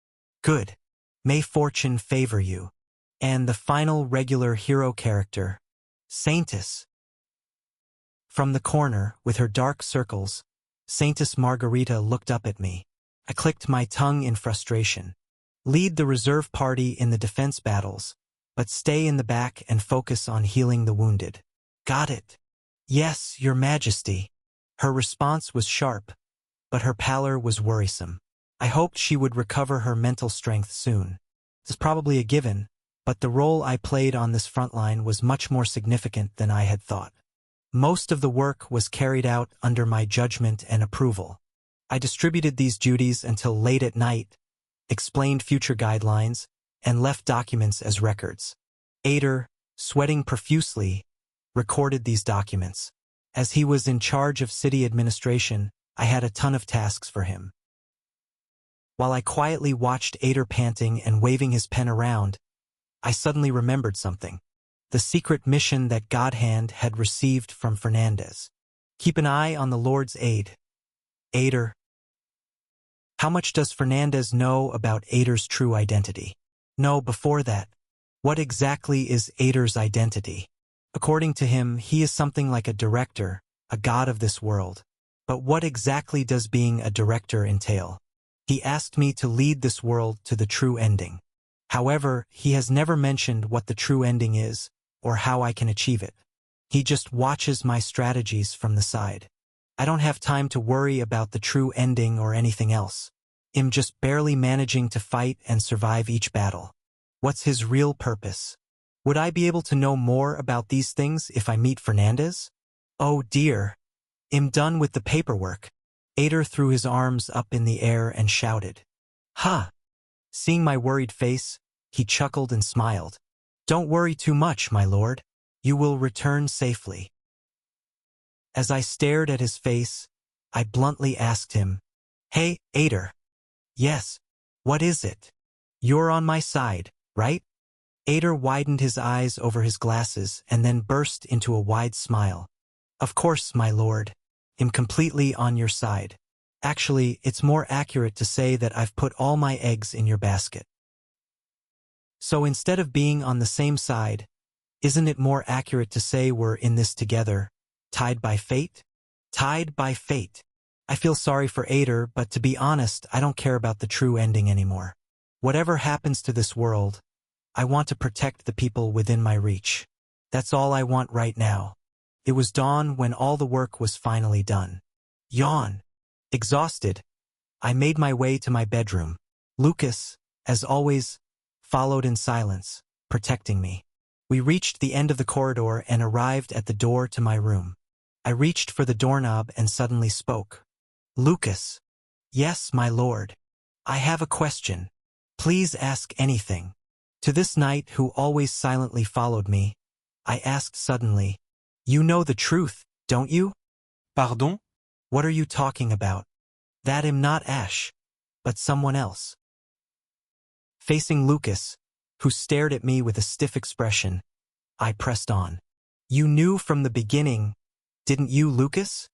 Good. May fortune favor you. And the final regular hero character, Saintess. From the corner, with her dark circles, Saintess Margarita looked up at me. I clicked my tongue in frustration. Lead the reserve party in the defense battles, but stay in the back and focus on healing the wounded. Got it. Yes, Your Majesty. Her response was sharp, but her pallor was worrisome. I hoped she would recover her mental strength soon. This is probably a given, but the role I played on this front line was much more significant than I had thought. Most of the work was carried out under my judgment and approval. I distributed these duties until late at night, explained future guidelines, and left documents as records. Ader, sweating profusely, recorded these documents. As he was in charge of city administration, I had a ton of tasks for him. While I quietly watched Ader panting and waving his pen around, I suddenly remembered something. The secret mission that Godhand had received from Fernandez. Keep an eye on the Lord's aid. Ader. How much does Fernandez know about Ader's true identity? No, before that. What exactly is Ader's identity? According to him, he is something like a director, a god of this world. But what exactly does being a director entail? He asked me to lead this world to the true ending. However, he has never mentioned what the true ending is, or how I can achieve it. He just watches my strategies from the side. I don't have time to worry about the true ending or anything else. I'm just barely managing to fight and survive each battle. What's his real purpose? Would I be able to know more about these things if I meet Fernandez? Oh dear. I'm done with the paperwork. Ader threw his arms up in the air and shouted. Ha! Seeing my worried face, he chuckled and smiled. Don't worry too much, my lord. You will return safely. As I stared at his face, I bluntly asked him, Hey, Ader. Yes. What is it? You're on my side, right? Ader widened his eyes over his glasses and then burst into a wide smile. Of course, my lord. I'm completely on your side. Actually, it's more accurate to say that I've put all my eggs in your basket. So instead of being on the same side, isn't it more accurate to say we're in this together, tied by fate? Tied by fate. I feel sorry for Ader, but to be honest, I don't care about the true ending anymore. Whatever happens to this world, I want to protect the people within my reach. That's all I want right now. It was dawn when all the work was finally done. Yawn. Exhausted, I made my way to my bedroom. Lucas, as always, followed in silence, protecting me. We reached the end of the corridor and arrived at the door to my room. I reached for the doorknob and suddenly spoke. Lucas. Yes, my lord. I have a question. Please ask anything. To this knight who always silently followed me, I asked suddenly, You know the truth, don't you? Pardon? What are you talking about? That am not Ash, but someone else. Facing Lucas, who stared at me with a stiff expression, I pressed on. You knew from the beginning, didn't you, Lucas?